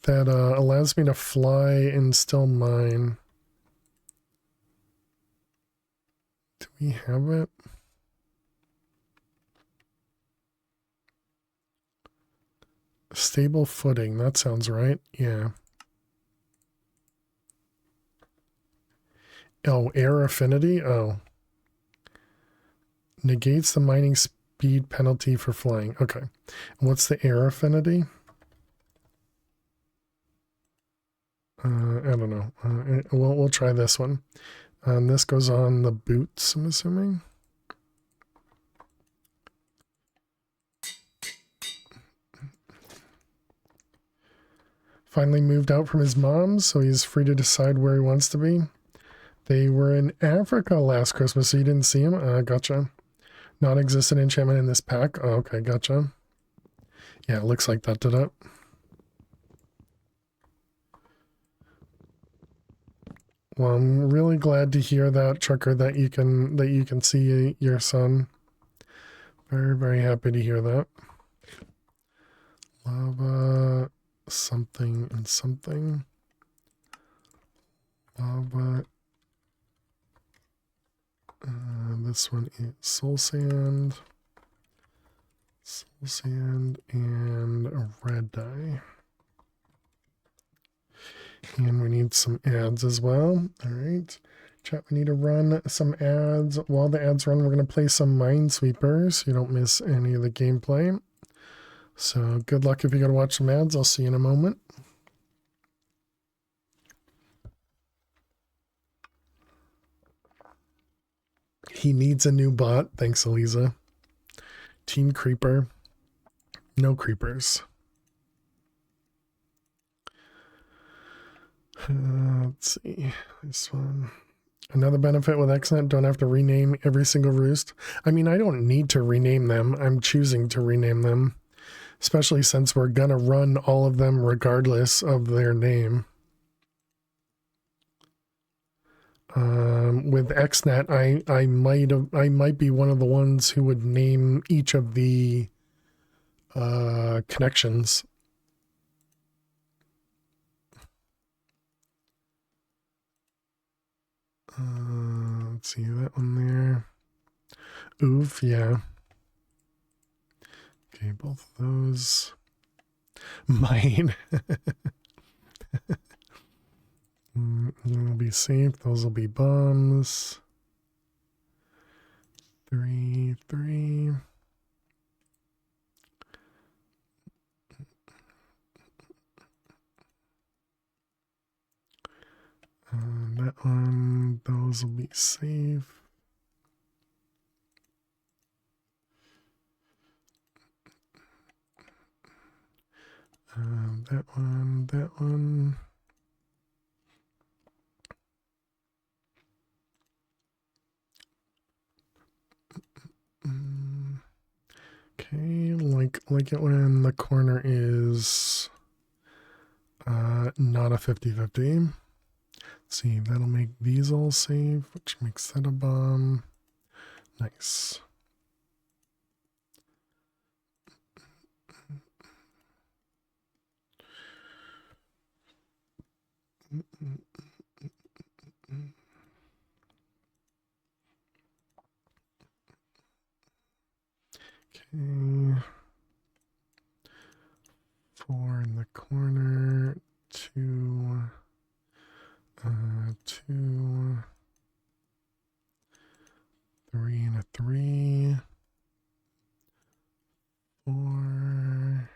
allows me to fly and still mine? Do we have it? Stable footing, that sounds right. Yeah. Oh, air affinity? Oh. Negates the mining speed penalty for flying. Okay. What's the air affinity? I don't know. We'll try this one. This goes on the boots, I'm assuming. Finally moved out from his mom, so he's free to decide where he wants to be. They were in Africa last Christmas, so you didn't see him? Gotcha. Non-existent enchantment in this pack. Oh, okay, gotcha. Yeah, it looks like that did it. Well, I'm really glad to hear that, Trucker, that you can see your son. Very, very happy to hear that. Lava, something and something. Lava. This one is soul sand. Soul sand and a red dye. And we need some ads as well. All right. Chat, we need to run some ads. While the ads run, we're going to play some Minesweeper so you don't miss any of the gameplay. So good luck if you got to watch some ads. I'll see you in a moment. He needs a new bot. Thanks, Eliza. Team Creeper. No creepers. Let's see. This one. Another benefit with XNet, don't have to rename every single roost. I mean, I don't need to rename them. I'm choosing to rename them, especially since we're going to run all of them regardless of their name. With XNet, I might be one of the ones who would name each of the connections. Let's see that one there. Oof, yeah. Okay, both of those. Mine. Will be safe. Those will be bombs. 3, 3. That one, those will be safe. That one, that one. Okay, like it when the corner is not a 50-50. Let's see, that'll make these all safe, which makes that a bomb. Nice. Okay. 4 in the corner, 2, 2, 3 and a 3, 4,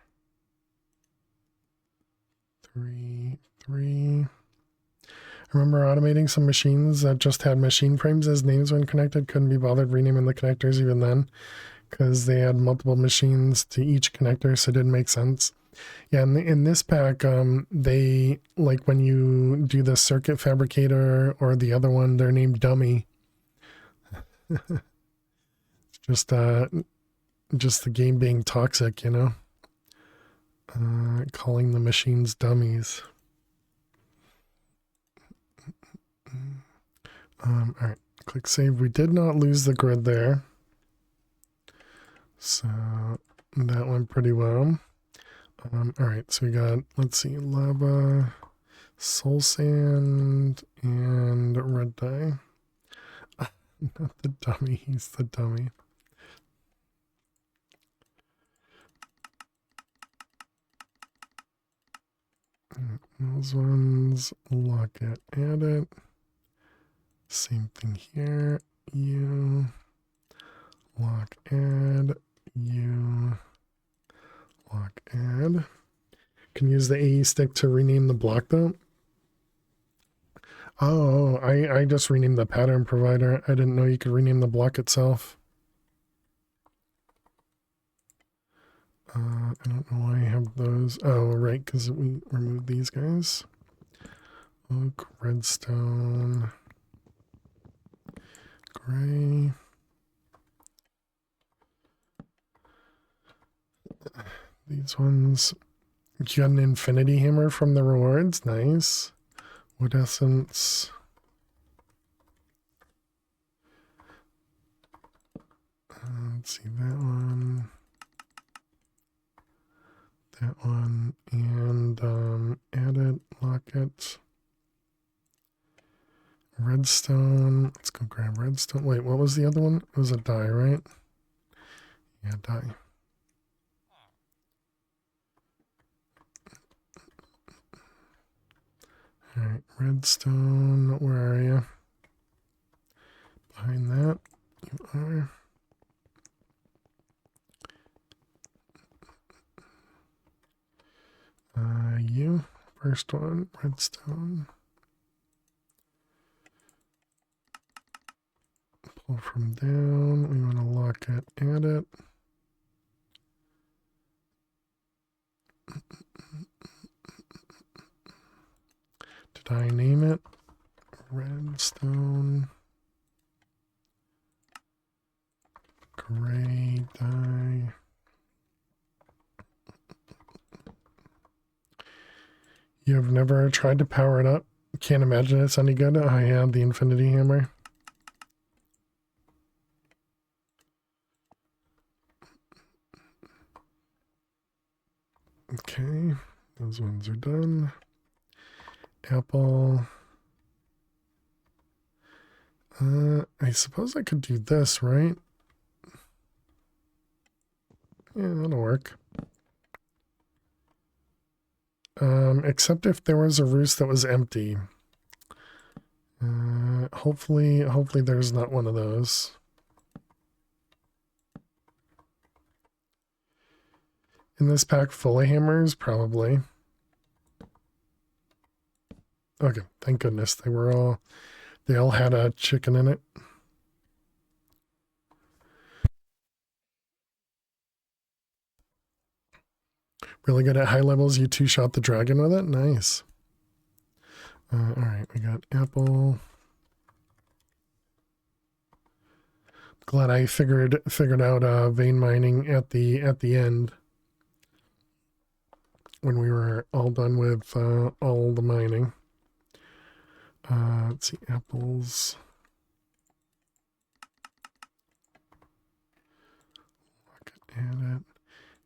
3, 3. I remember automating some machines that just had machine frames as names when connected. Couldn't be bothered renaming the connectors even then because they had multiple machines to each connector, so it didn't make sense. Yeah, in this pack, they, like when you do the circuit fabricator or the other one, they're named Dummy. Just the game being toxic, you know? Calling the machines dummies. All right, click save. We did not lose the grid there. So that went pretty well. All right, so we got, let's see, lava, soul sand, and red dye. Not the dummy, he's the dummy. Those ones, lock it, add it. Same thing here. You, lock, add, you, lock, add. Can use the AE stick to rename the block though. Oh, I just renamed the pattern provider. I didn't know you could rename the block itself. I don't know why I have those. Oh, right, because we removed these guys. Oak, redstone, gray. These ones. You got an infinity hammer from the rewards. Nice. Wood essence. Let's see that one. That one. And add it, lock it. Redstone. Let's go grab redstone. Wait, what was the other one? It was a dye, right? Yeah, dye. All right, redstone, where are you? Behind that, you are. You, first one, redstone. Pull from down, we want to lock it, add it. Did I name it? Redstone. Gray dye. You have never tried to power it up? Can't imagine it's any good. I had the infinity hammer. Okay, those ones are done. Apple. I suppose I could do this, right? Yeah, that'll work. Except if there was a roost that was empty. Hopefully there's not one of those. In this pack full of hammers, probably. Okay, thank goodness. They all had a chicken in it. Really good at high levels. You two-shot the dragon with it? Nice. Alright, we got apple. Glad I figured out vein mining at the end. When we were all done with all the mining. Let's see, apples. Lock it, add it.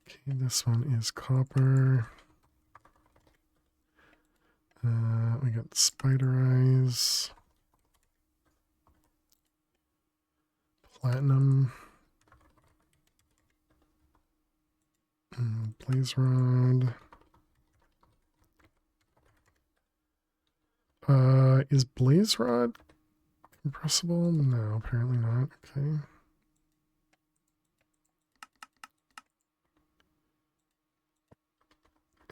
Okay, this one is copper. We got spider eyes. Platinum. Blaze rod. Is blaze rod compressible? No, apparently not. Okay.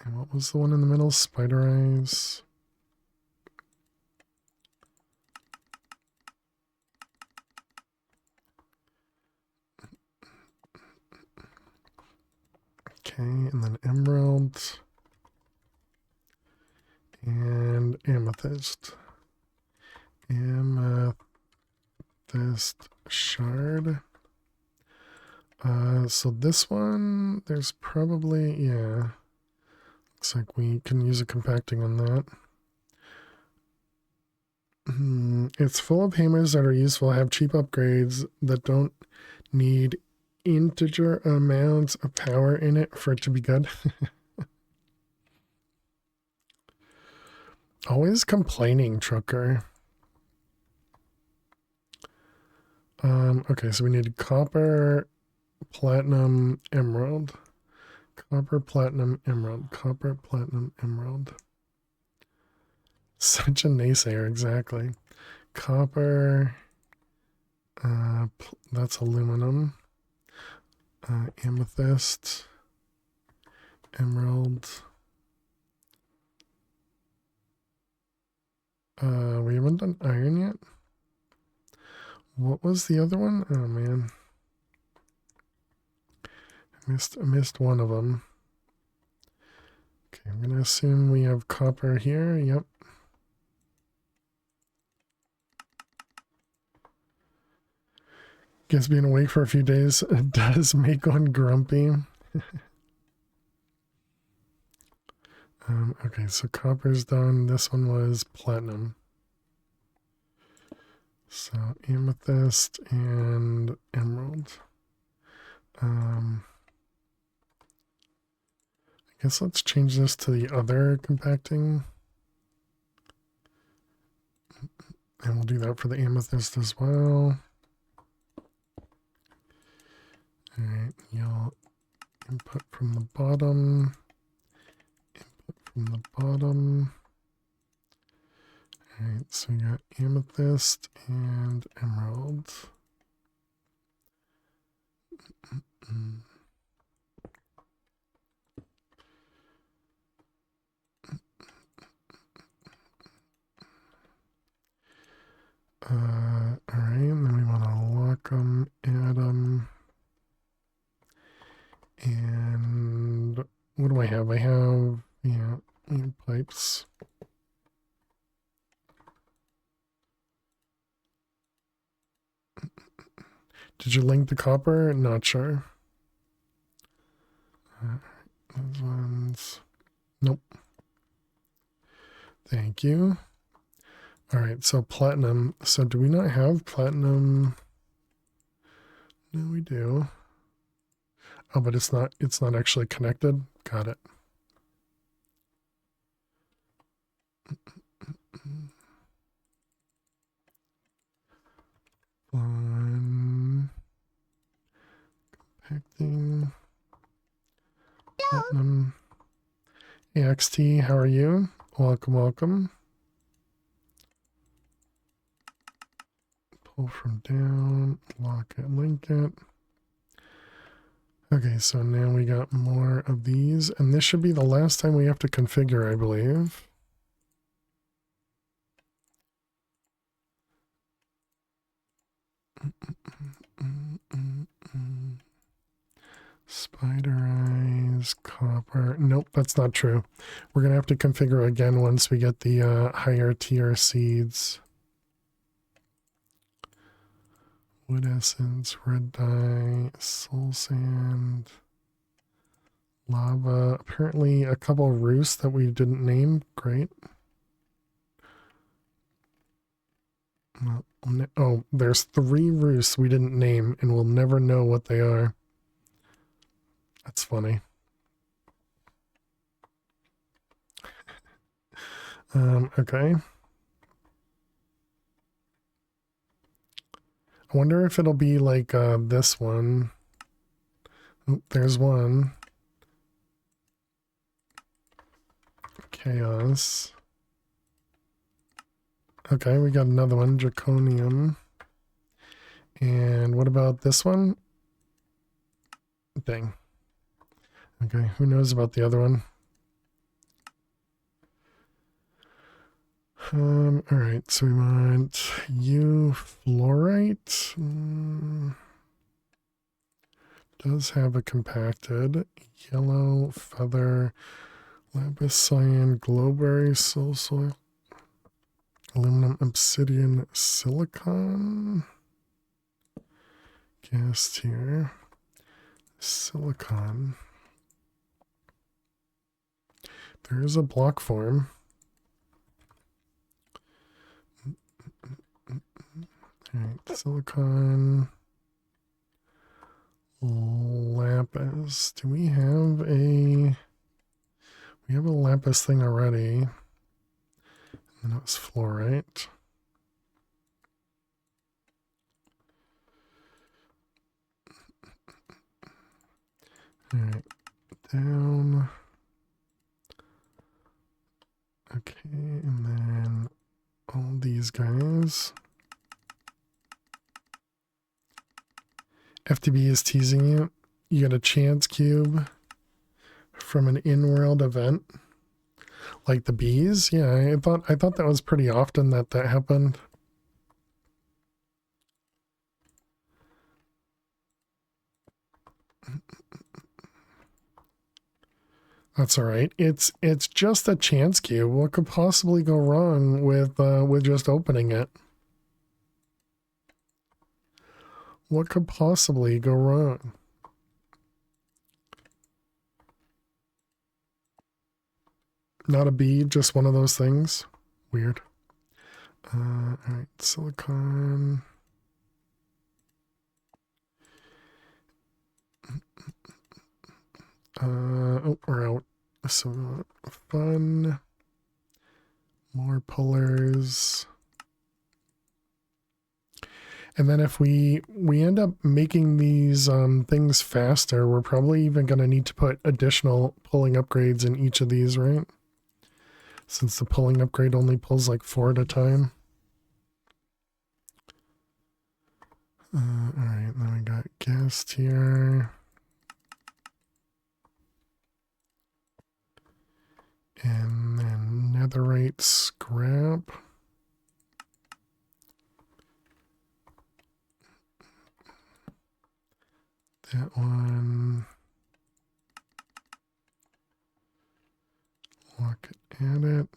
And what was the one in the middle? Spider eyes. Okay, and then emerald. And amethyst. Amethyst shard. So this one, there's probably, yeah. Looks like we can use a compacting on that. It's full of hammers that are useful, have cheap upgrades that don't need integer amounts of power in it for it to be good. Always complaining, trucker. Okay, so we need copper, platinum, emerald. Copper, platinum, emerald. Copper, platinum, emerald. Such a naysayer, exactly. Copper, that's aluminum. Amethyst, emerald. We haven't done iron yet. What was the other one? Oh man, I missed one of them. Okay, I'm gonna assume we have copper here. Yep. Guess being awake for a few days does make one grumpy. Okay, so copper's done. This one was platinum. So amethyst and emerald. I guess let's change this to the other compacting. And we'll do that for the amethyst as well. Alright, you'll input from the bottom. Input from the bottom. Alright, so we got amethyst and emerald. Alright, and then we want to lock them, add them. And what do I have? I have, yeah, pipes. Did you link the copper? Not sure. Those ones. Nope. Thank you. All right, so platinum. So do we not have platinum? No, we do. Oh, but it's not actually connected. Got it. Fun. Compacting. Platinum. AXT, how are you? Welcome, welcome. Pull from down, lock it, link it. Okay, so now we got more of these, and this should be the last time we have to configure, I believe. Spider eyes, copper. Nope, that's not true. We're going to have to configure again once we get the higher tier seeds. Wood essence, red dye, soul sand, lava. Apparently a couple of roosts that we didn't name. Great. Oh, there's 3 roosts we didn't name, and we'll never know what they are. That's funny. Okay. I wonder if it'll be like this one. Oh, there's one. Chaos. Okay, we got another one, Draconium. And what about this one? Dang. Okay, who knows about the other one? Alright, so we want you fluorite. Does have a compacted. Yellow, feather, lapis cyan, glowberry, soul soil, aluminum, obsidian, silicon. Gas tier. Silicon. There is a block form. Alright, silicon. Lapis. Do we have a... We have a lapis thing already. And that was fluorite. Alright, down. Okay, and then all these guys. FTB is teasing you. You get a chance cube from an in-world event, like the bees. Yeah, I thought that was pretty often that happened. That's all right. It's just a chance cube. What could possibly go wrong with just opening it? What could possibly go wrong? Not a bead, just one of those things. Weird. All right, silicon. Oh, we're out. So fun. More pullers. And then if we end up making these things faster, we're probably even going to need to put additional pulling upgrades in each of these, right? since the pulling upgrade only pulls like 4 at a time. Alright, then we got guest here. And then netherite scrap. That one. Look at it.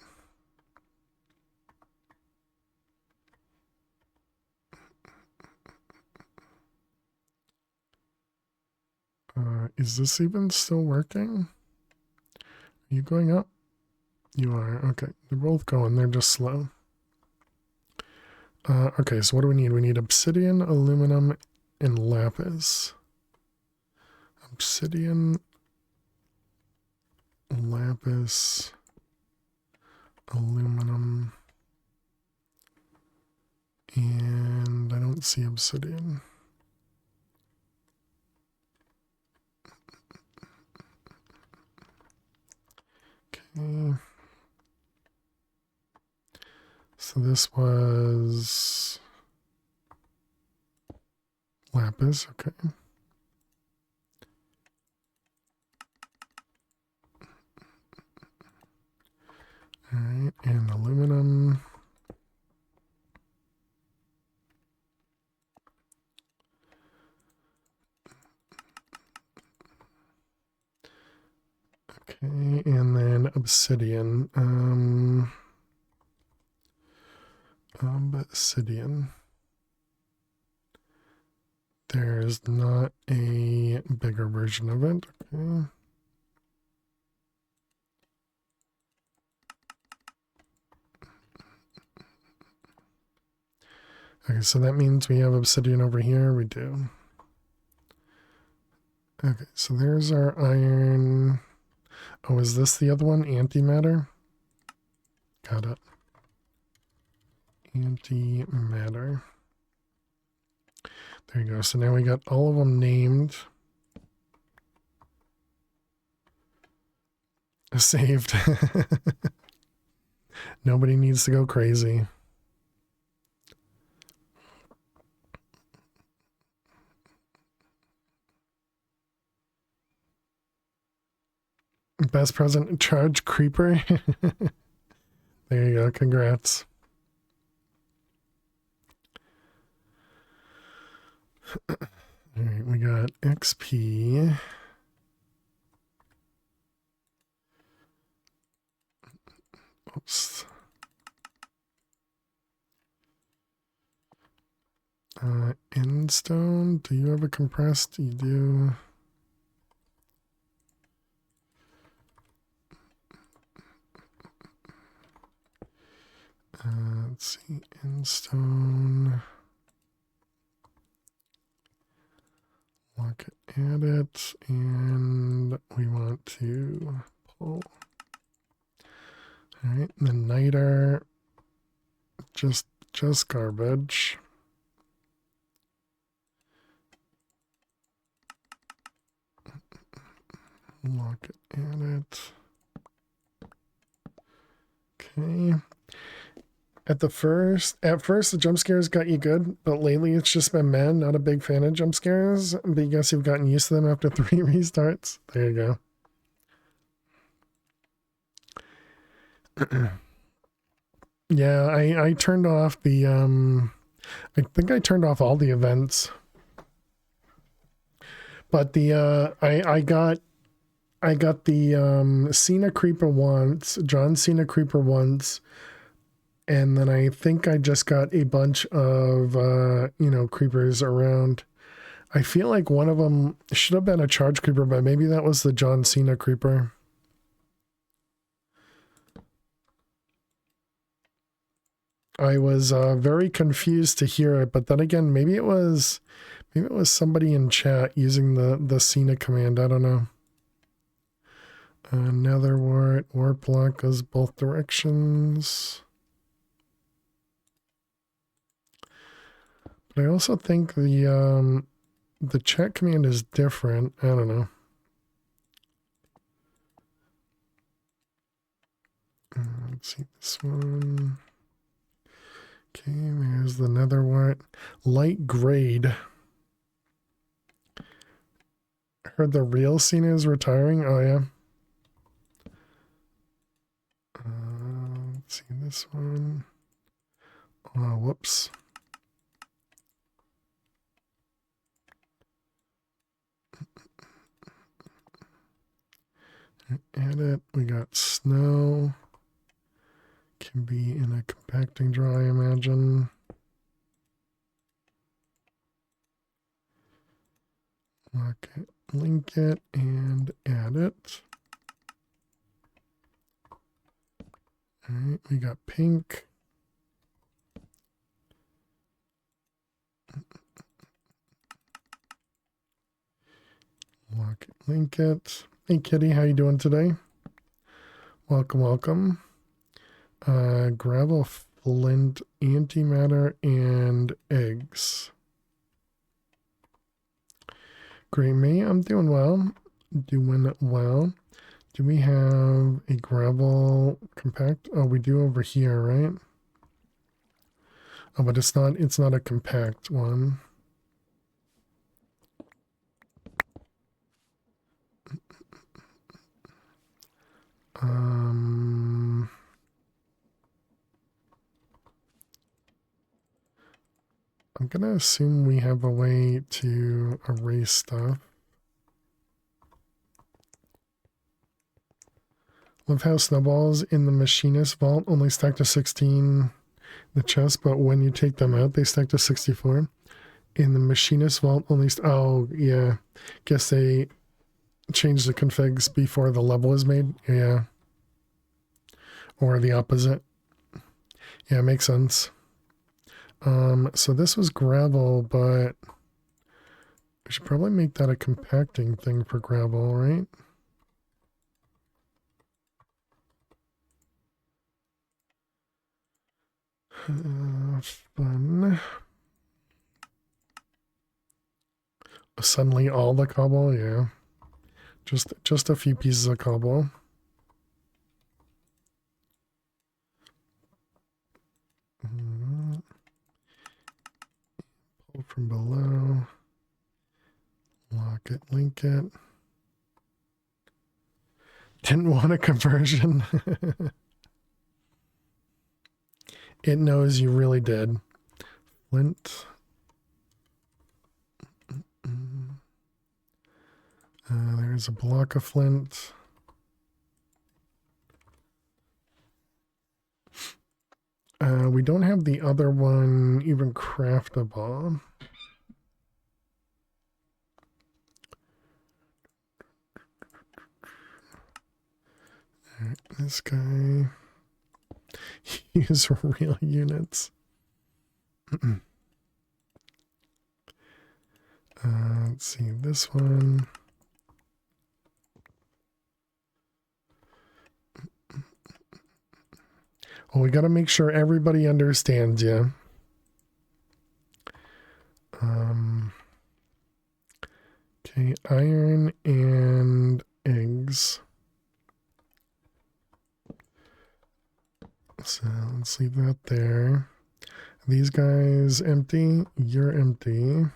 Is this even still working? Are you going up? You are. Okay. They're both going. They're just slow. Okay, so what do we need? We need obsidian, aluminum, and lapis. Obsidian, lapis, aluminum, and I don't see obsidian. Okay. So this was lapis, okay. All right, and aluminum. Okay, and then obsidian. Obsidian. There's not a bigger version of it. Okay. Okay, so that means we have obsidian over here. We do. Okay, so there's our iron. Oh, is this the other one? Antimatter? Got it. Antimatter. There you go. So now we got all of them named. Saved. Nobody needs to go crazy. Best present charge creeper. There you go. Congrats. All right, we got XP. Oops. Endstone. Do you have a compressed? You do. Let's see. Endstone. Look at it, and we want to pull. All right, the niter, just garbage. Look at it. Okay. At first, the jump scares got you good, but lately it's just been meh. Not a big fan of jump scares, but you guess you've gotten used to them after 3 restarts. There you go. Yeah, I turned off the, I think I turned off all the events. But the, I got the, Cena Creeper once, John Cena Creeper once, and then I think I just got a bunch of, creepers around. I feel like one of them should have been a charge creeper, but maybe that was the John Cena creeper. I was very confused to hear it, but then again, maybe it was somebody in chat using the Cena command. I don't know. Nether wart, warp block goes both directions. But I also think the chat command is different. I don't know. Let's see this one. Okay, there's the nether one. Light grade. Heard the real scene is retiring. Oh, yeah. Let's see this one. Oh, whoops. Edit. We got snow. Can be in a compacting draw, I imagine. Lock it, link it, and add it. All right, we got pink. Lock it, link it. Hey Kitty, how you doing today? Welcome, welcome. Gravel, flint, antimatter, and eggs. Great, me. I'm doing well. Doing well. Do we have a gravel compact? Oh, we do over here, right? Oh, but it's not a compact one. I'm gonna assume we have a way to erase stuff. Love how snowballs in the machinist vault only stack to 16 the chest, but when you take them out, they stack to 64. In the machinist vault only, oh yeah, guess they changed the configs before the level is made. Yeah, or the opposite. Yeah, makes sense. So this was gravel, but we should probably make that a compacting thing for gravel, right? Fun. Suddenly all the cobble, yeah. Just a few pieces of cobble. Pull from below. Lock it, link it. Didn't want a conversion. It knows you really did. Flint. There's a block of flint. We don't have the other one even craftable. All right, this guy. Use real units. Let's see this one. Well, we got to make sure everybody understands, yeah. Okay, iron and eggs. So let's leave that there. These guys empty, you're empty.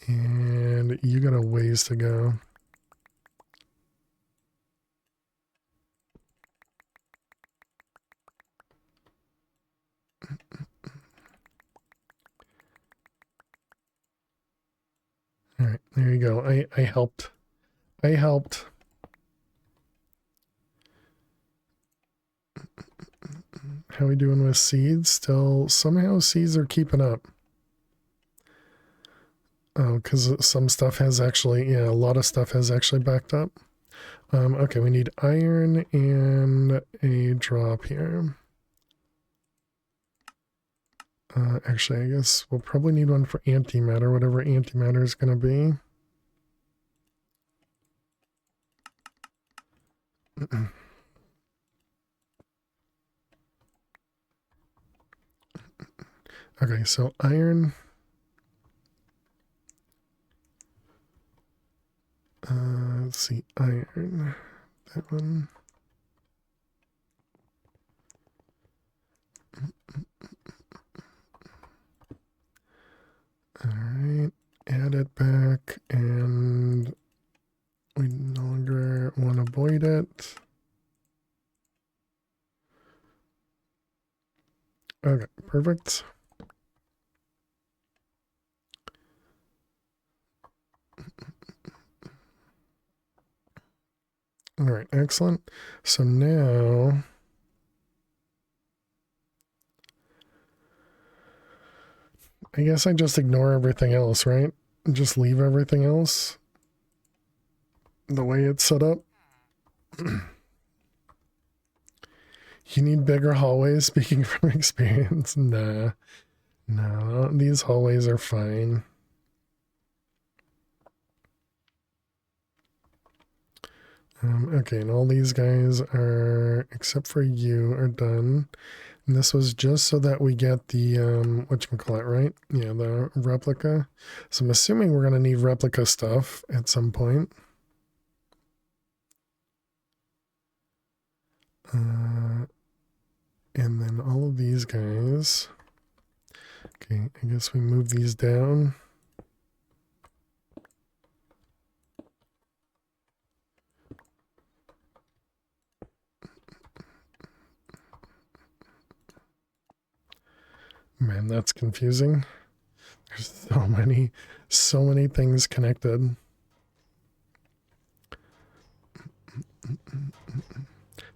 And you got a ways to go. All right, there you go. I helped. I helped. How we doing with seeds? Still, somehow seeds are keeping up. Oh, because some stuff has actually, yeah, a lot of stuff has actually backed up. Okay, we need iron and a drop here. Actually, I guess we'll probably need one for antimatter, whatever antimatter is going to be. Okay, so iron. Let's see, iron. That one. add it back, and we no longer want to void it. Okay, perfect. All right, excellent. So now I guess I just ignore everything else, right? Just leave everything else the way it's set up. You need bigger hallways, speaking from experience. Nah, no, these hallways are fine. Okay, and all these guys are, except for you, are done. And this was just so that we get the, whatchamacallit, right? Yeah, the replica. So I'm assuming we're going to need replica stuff at some point. And then all of these guys. Okay, I guess we move these down. Man, that's confusing. There's so many things connected.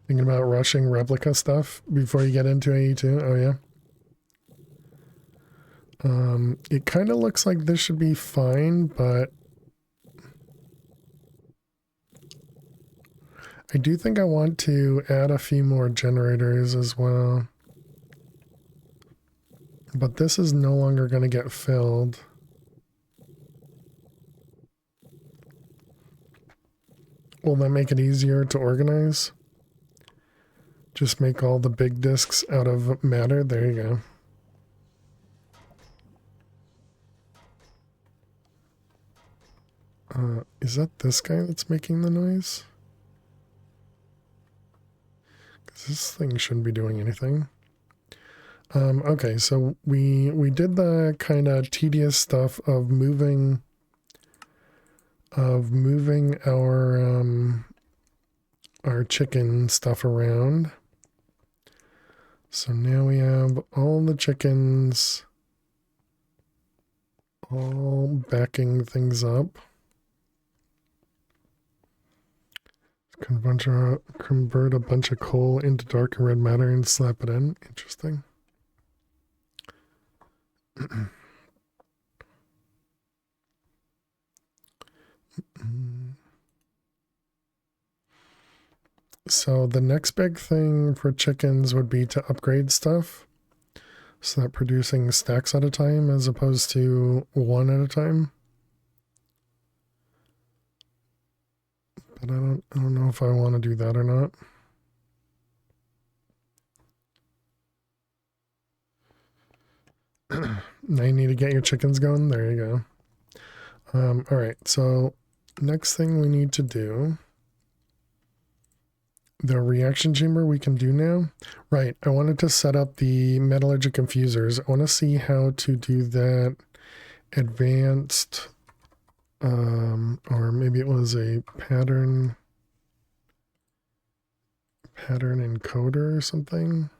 Thinking about rushing replica stuff before you get into AE2. Oh yeah. It kind of looks like this should be fine, but I do think I want to add a few more generators as well. But this is no longer going to get filled. Will that make it easier to organize? Just make all the big disks out of matter. There you go. Is that this guy that's making the noise? Because this thing shouldn't be doing anything. Okay, so we did the kind of tedious stuff of moving our chicken stuff around. So now we have all the chickens all backing things up. Convert a bunch of coal into dark and red matter and slap it in. Interesting. So the next big thing for chickens would be to upgrade stuff. So that producing stacks at a time as opposed to one at a time. But I don't know if I want to do that or not. Now you need to get your chickens going. There you go. All right, so next thing we need to do, the reaction chamber we can do now. Right, I wanted to set up the metallurgic infusers. I want to see how to do that advanced, or maybe it was a pattern encoder or something.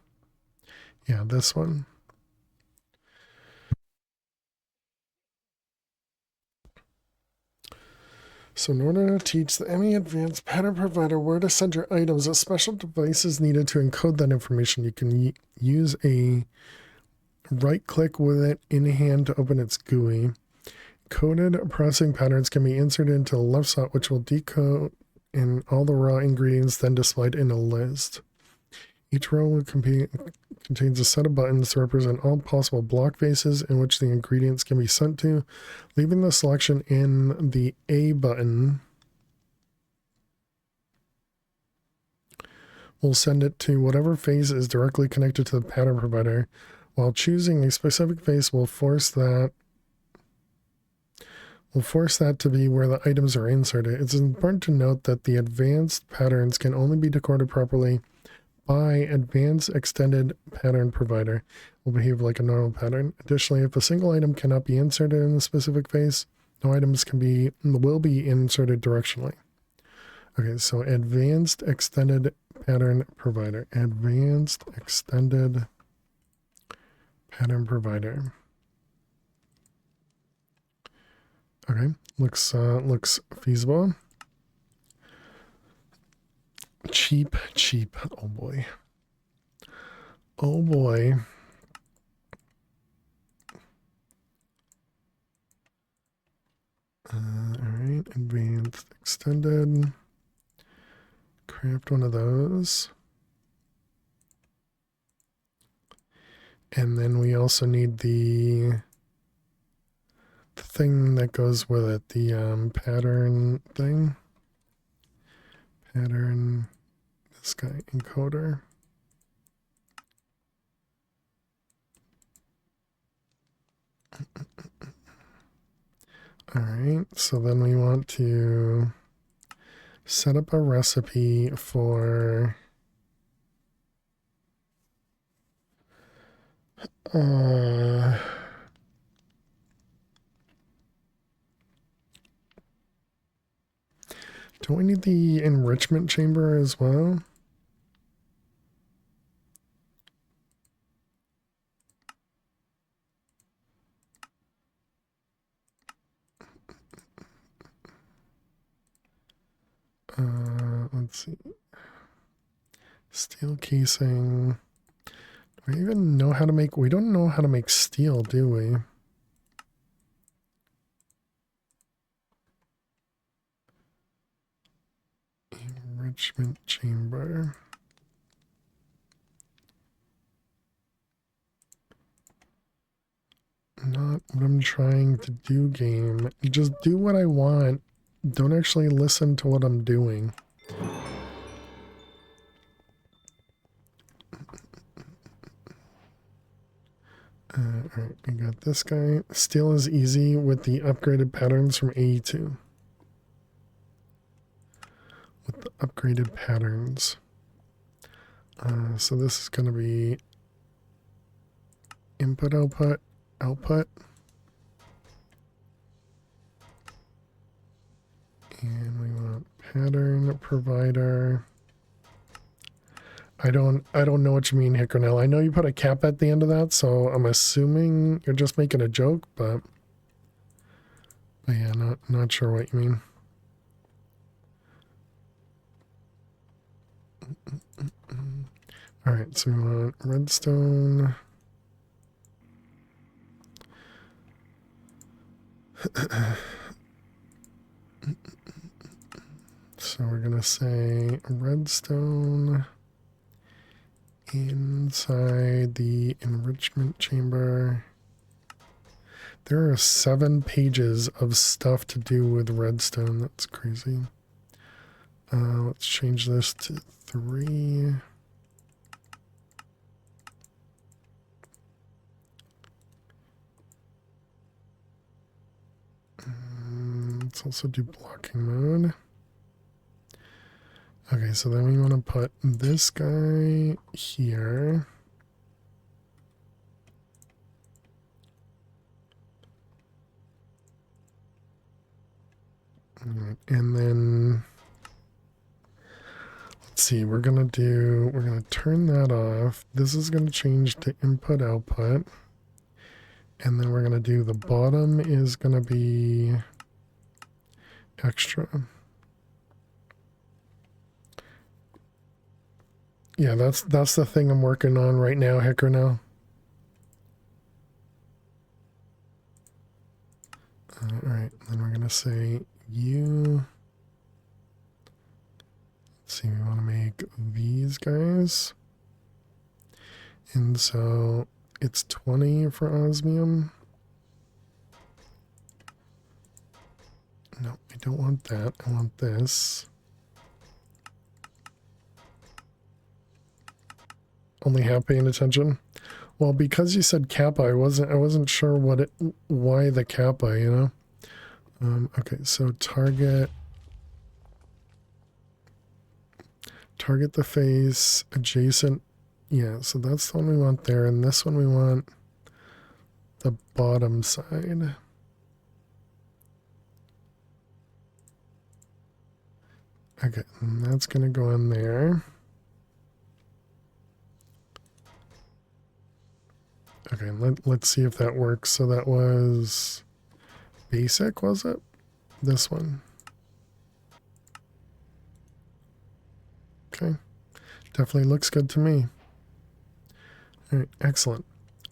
Yeah, this one. So in order to teach the ME Advanced Pattern Provider where to send your items, a special device is needed to encode that information. You can use a right-click with it in hand to open its GUI. Coded processing patterns can be inserted into the left slot, which will decode in all the raw ingredients, then displayed in a list. Each row will contains a set of buttons to represent all possible block faces in which the ingredients can be sent to, leaving the selection in the A button. We'll send it to whatever face is directly connected to the pattern provider. While choosing a specific face will force that to be where the items are inserted. It's important to note that the advanced patterns can only be decoded properly by Advanced Extended Pattern Provider. Will behave like a normal pattern. Additionally, if a single item cannot be inserted in a specific face, No items will be inserted directionally. Okay, so advanced extended pattern provider. Advanced extended pattern provider. Okay, looks feasible. Cheap. Oh boy. Oh boy. Alright, advanced extended. Craft one of those. And then we also need the thing that goes with it, the pattern thing. Pattern, this guy, encoder. All right, so then we want to set up a recipe for don't we need the enrichment chamber as well? Let's see. Steel casing. Do we even know how to make... We don't know how to make steel, do we? Enrichment chamber. Not what I'm trying to do, game. Just do what I want. Don't actually listen to what I'm doing. Alright, we got this guy. Steel is easy with the upgraded patterns from AE2. With the upgraded patterns. So this is going to be input, output, output. And we want pattern provider. I don't know what you mean, Hickornell. I know you put a cap at the end of that, so I'm assuming you're just making a joke, but yeah, not sure what you mean. All right, so we want redstone. So we're gonna say redstone inside the enrichment chamber. There are 7 pages of stuff to do with redstone. That's crazy. Let's change this to 3. Let's also do blocking mode. Okay, so then we want to put this guy here. And then let's see, we're gonna turn that off. This is gonna change to input output. And then we're gonna do the bottom is gonna be extra. Yeah, that's the thing I'm working on right now, Hicker now. Alright, then we're gonna say you. Let's see, we want to make these guys. And so it's 20 for osmium. No, I don't want that. I want this. Only half paying attention. Well, because you said kappa, I wasn't sure why the kappa, you know? Okay, so target the face, adjacent. Yeah, so that's the one we want there, and this one we want the bottom side. Okay, and that's going to go in there. Okay, let's see if that works. So that was basic, was it? This one. Okay, definitely looks good to me. All right, excellent.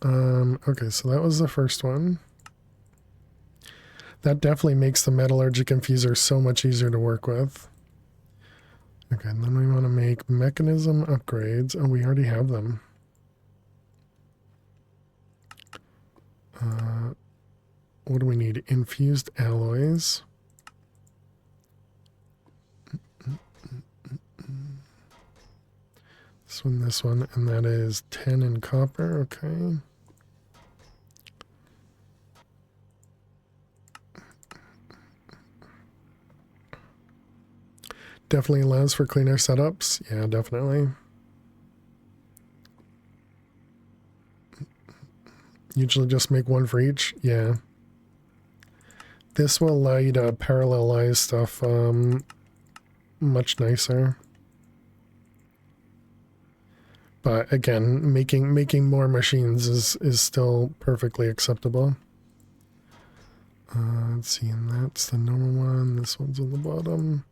Okay, so that was the first one. That definitely makes the metallurgic infuser so much easier to work with. Okay, and then we want to make mechanism upgrades. Oh, we already have them. What do we need? Infused alloys. This one, and that is 10 in copper. Okay. Definitely allows for cleaner setups. Yeah, definitely. Usually just make one for each. Yeah. This will allow you to parallelize stuff much nicer. But again, making more machines is still perfectly acceptable. Let's see, and that's the normal one. This one's on the bottom.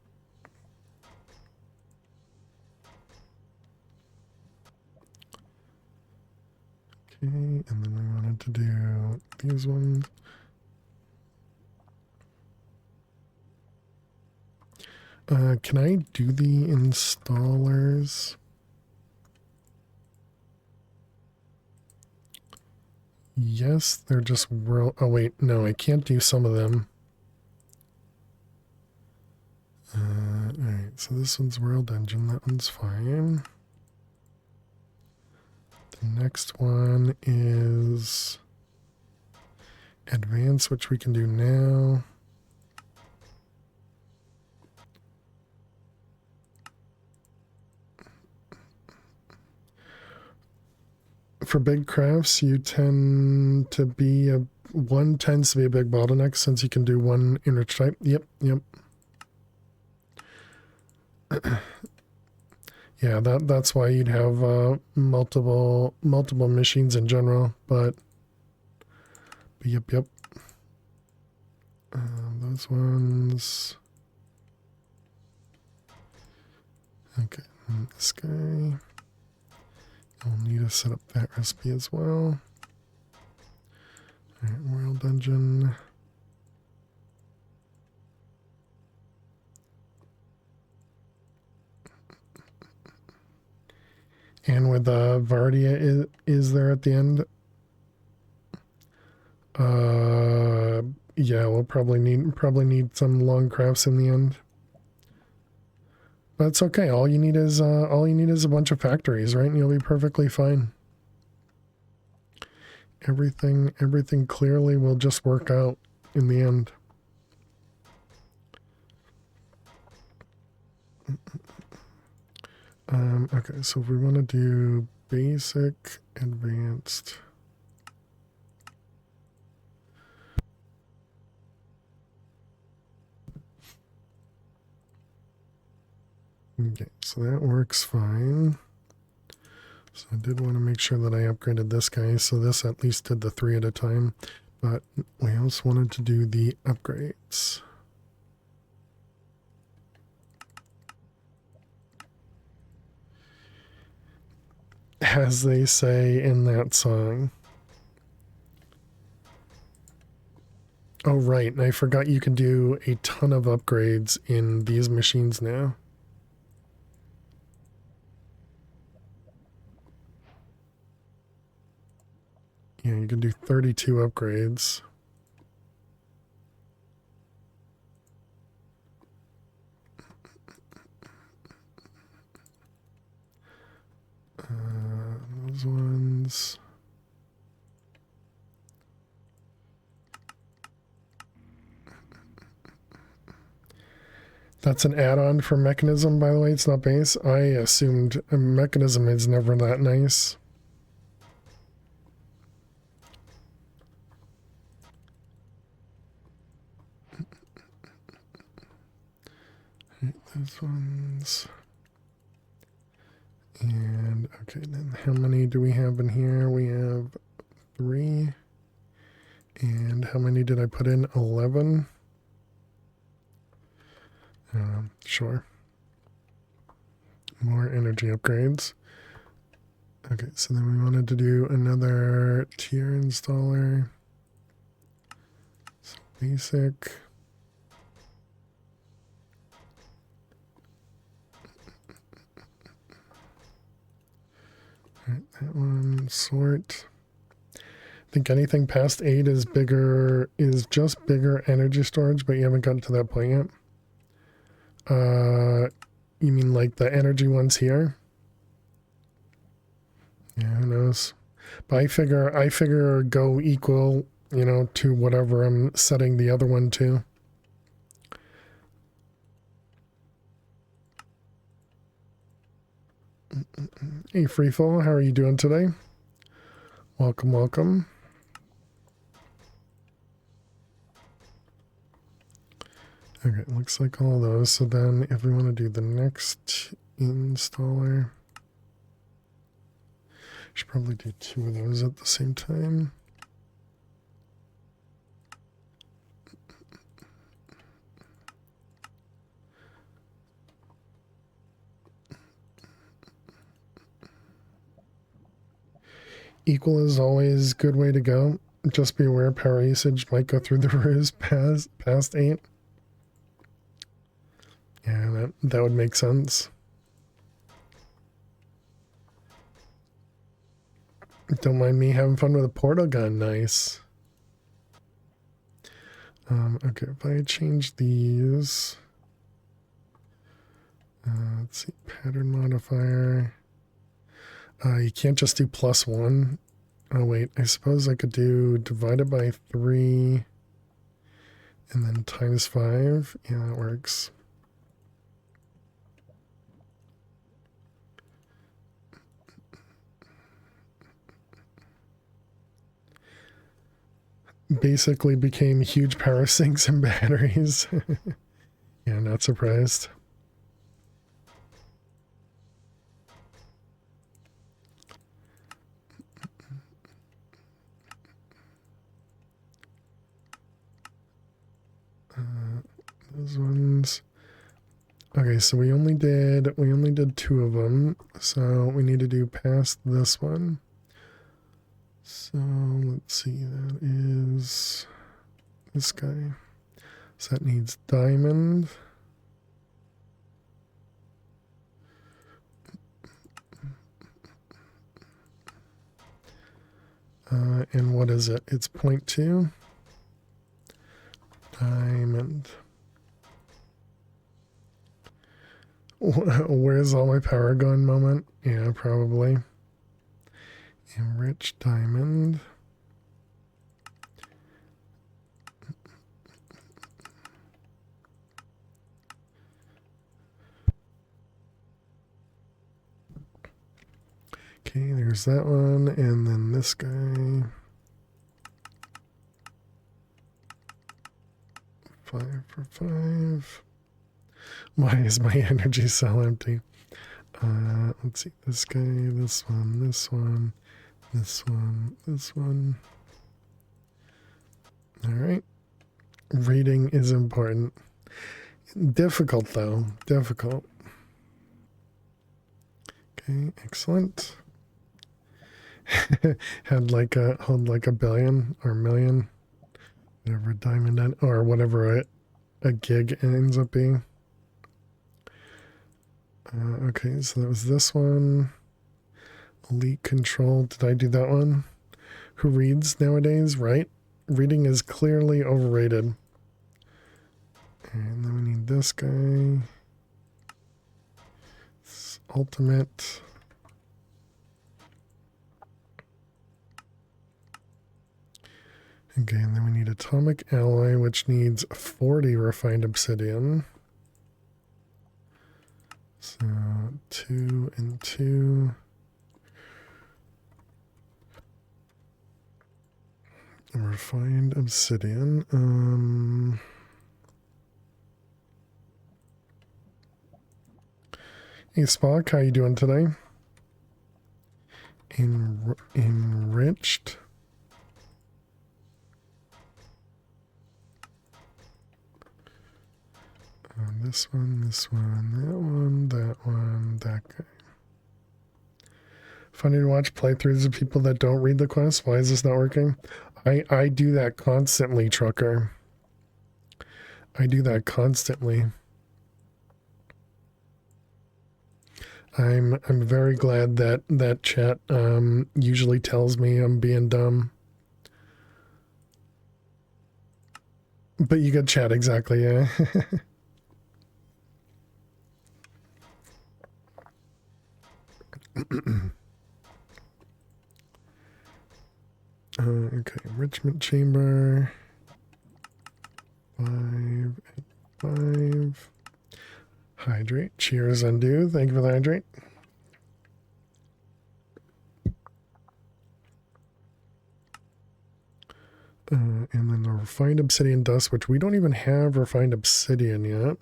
Okay, and then we wanted to do these ones. Can I do the installers? Yes, they're just world. Oh wait, no, I can't do some of them. Alright, so this one's World Engine, that one's fine. The next one is Advanced, which we can do now. For big crafts, you tend to be one tends to be a big bottleneck since you can do one enrich type. Yep. Yeah, that's why you'd have multiple machines in general, but yep. Those ones. Okay, and this guy. I'll need to set up that recipe as well. Alright, World Dungeon. And with Vardia is there at the end? Yeah, we'll probably need some long crafts in the end. But it's okay. All you need is a bunch of factories, right? And you'll be perfectly fine. Everything clearly will just work out in the end. Okay, so if we want to do basic, advanced. Okay, so that works fine. So I did want to make sure that I upgraded this guy, so this at least did the 3 at a time, but we also wanted to do the upgrades. As they say in that song. Oh, right, and I forgot you can do a ton of upgrades in these machines now. Yeah, you can do 32 upgrades. Those ones. That's an add-on for Mechanism, by the way. It's not base. I assumed a Mechanism is never that nice. Right, those ones. And okay, then how many do we have in here? We have 3. And how many did I put in? 11. Sure. More energy upgrades. Okay, so then we wanted to do another tier installer. So basic. Alright, that one, sort. I think anything past 8 is bigger, is just bigger energy storage, but you haven't gotten to that point yet. You mean like the energy ones here? Yeah, who knows? But I figure go equal, you know, to whatever I'm setting the other one to. Hey, Freefall, how are you doing today? Welcome, welcome. Okay, looks like all those. So then if we want to do the next installer, should probably do 2 of those at the same time. Equal is always a good way to go. Just be aware power usage might go through the roof past 8. Yeah, that would make sense. Don't mind me having fun with a portal gun. Nice. Okay, if I change these, let's see, pattern modifier. You can't just do +1. Oh wait, I suppose I could do divided by 3 and then times 5. Yeah, that works. Basically became huge power sinks and batteries. Yeah, not surprised. Those ones. Okay, so we only did 2 of them. So we need to do past this one. So let's see, that is this guy. So that needs diamond. And what is it? It's 0.2. Diamond. Where's all my power going moment? Yeah, probably. Enrich diamond. Okay, there's that one, and then this guy. 5 for 5. Why is my energy cell empty? Let's see, this guy, this one, this one, this one, this one. All right. Reading is important. Difficult though, difficult. Okay, excellent. Hold like a billion or million, whatever diamond or whatever a gig ends up being. Okay, so that was this one. Elite control. Did I do that one? Who reads nowadays, right? Reading is clearly overrated. And then we need this guy. It's ultimate. Okay, and then we need atomic alloy, which needs 40 refined obsidian. So 2 and 2. Refined obsidian. Hey Spock, how you doing today? Enriched. This one, that one, that guy. Funny to watch playthroughs of people that don't read the quest. Why is this not working? I do that constantly, Trucker. I do that constantly. I'm very glad that that chat usually tells me I'm being dumb. But you got chat, exactly, yeah. Okay, enrichment chamber. 5, 5. Hydrate. Cheers, undo. Thank you for the hydrate. And then the refined obsidian dust, which we don't even have refined obsidian yet.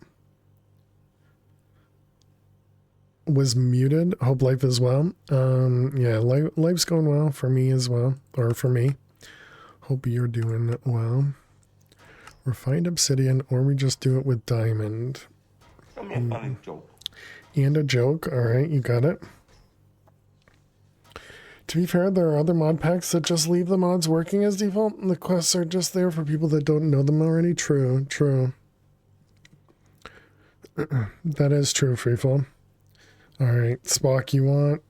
Was muted. Hope life is well. Yeah, life's going well for me as well. Or for me. Hope you're doing well. Refined obsidian, or we just do it with diamond. And a joke. Alright, you got it. To be fair, there are other mod packs that just leave the mods working as default, and the quests are just there for people that don't know them already. True, true. That is true, Freefall. Alright, Spock, you want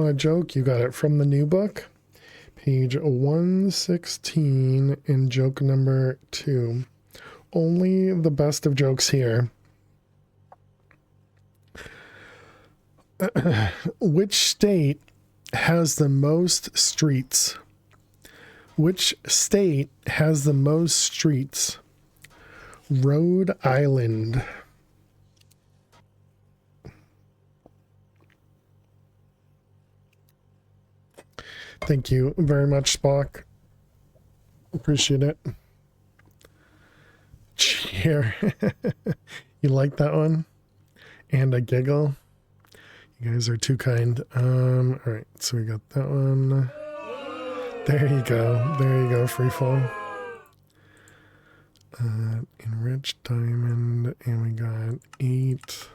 a joke? You got it from the new book. Page 116 in joke number 2. Only the best of jokes here. Which state has the most streets? Which state has the most streets? Rhode Island. Thank you very much, Spock. Appreciate it. Cheer. You like that one? And a giggle. You guys are too kind. All right, so we got that one. There you go. There you go, Freefall. Enriched diamond, and we got 8.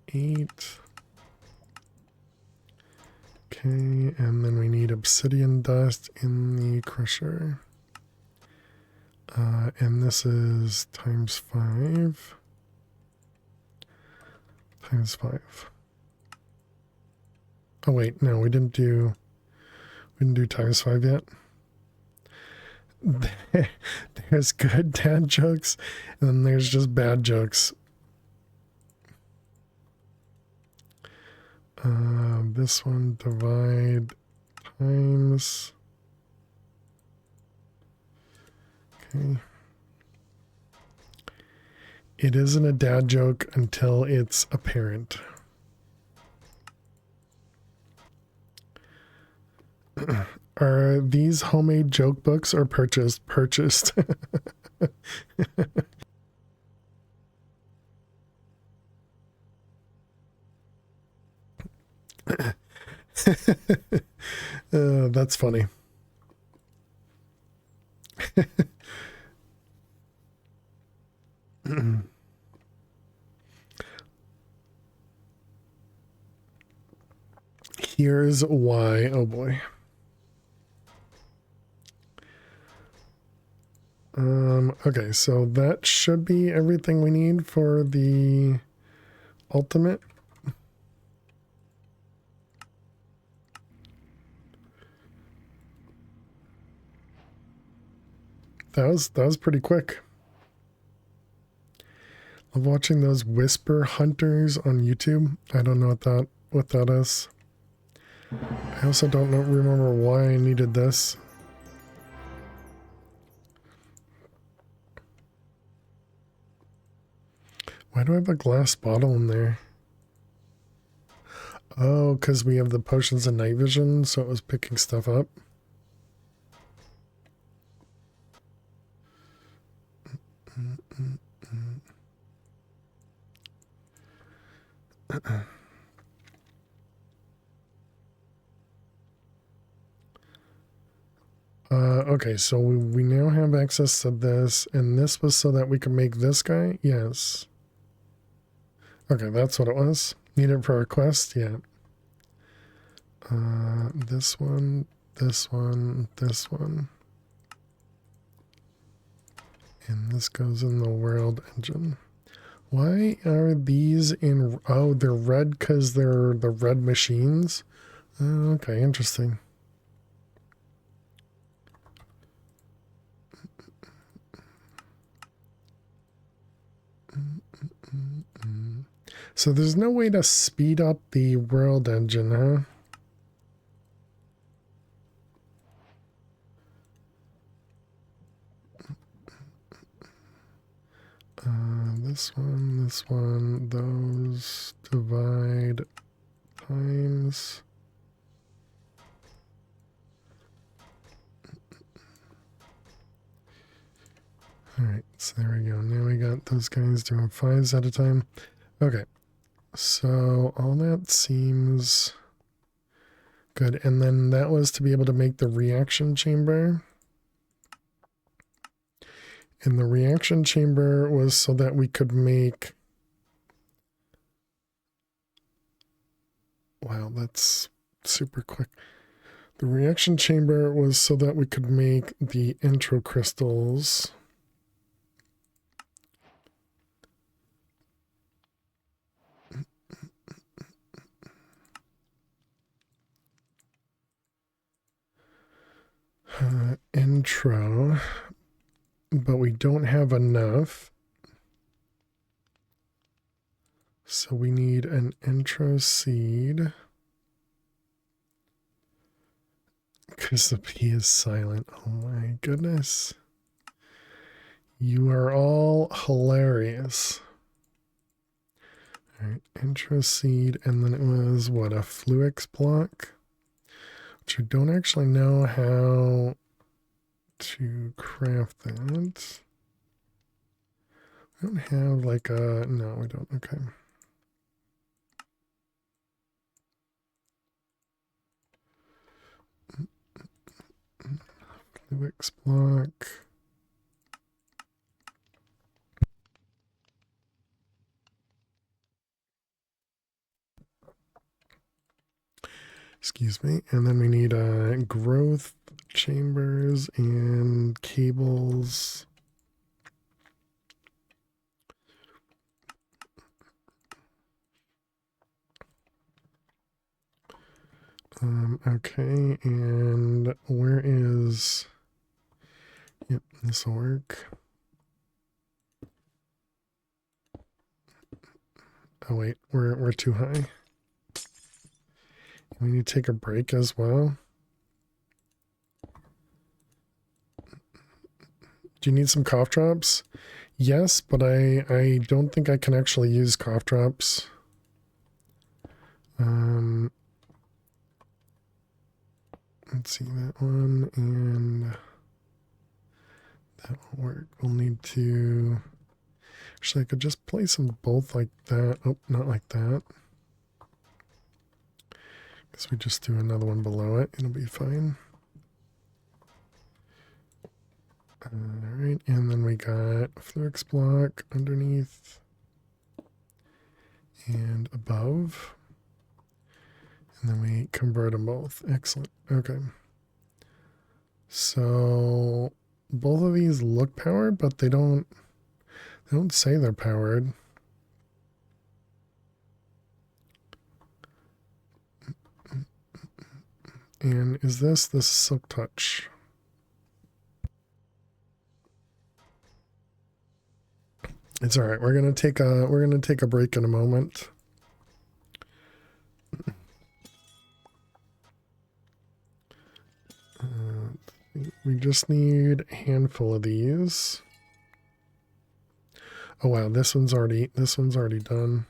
8. Okay, and then we need obsidian dust in the crusher. And this is times 5. Times 5. Oh wait, no, we didn't do times 5 yet. There's good dad jokes, and then there's just bad jokes. This one, divide times. Okay. It isn't a dad joke until it's apparent. Are these homemade joke books or purchased? Purchased. That's funny. Here's why. Oh boy. Okay, so that should be everything we need for the ultimate. That was pretty quick. Love watching those whisper hunters on YouTube. I don't know what that is. I also don't remember why I needed this. Why do I have a glass bottle in there? Oh, because we have the potions of night vision, so it was picking stuff up. Okay, so we now have access to this, and this was so that we could make this guy? Yes. Okay, that's what it was. Needed for a quest? Yeah. This one, this one, this one. And this goes in the world engine. Why are these in... Oh, they're red because they're the red machines? Okay, interesting. So there's no way to speed up the world engine, huh? This one, those, divide, times. Alright, so there we go. Now we got those guys doing 5s at a time. Okay, so all that seems good. And then that was to be able to make the reaction chamber. And the reaction chamber was so that we could make... Wow, that's super quick. The reaction chamber was so that we could make the intro crystals. Intro, but we don't have enough. So we need an intro seed. Because the P is silent. Oh my goodness. You are all hilarious. Alright, intro seed, and then it was what, a Fluix block? Which I don't actually know how to craft that. I don't have like a... No, we don't. Okay. Fluix block. Excuse me. And then we need growth chambers and cables. Okay, and where is... Yep, this will work. Oh wait, we're too high. We need to take a break as well. Do you need some cough drops? Yes, but I don't think I can actually use cough drops. Let's see, that one, and that won't work. We'll need to... Actually, I could just place them both like that. Oh, not like that. Guess we just do another one below it. It'll be fine. Alright, and then we got Fluix block underneath and above. And then we convert them both. Excellent. Okay. So both of these look powered, but they don't say they're powered. And is this Silk Touch? It's all right. We're gonna take a break in a moment. We just need a handful of these. Oh wow, this one's already done.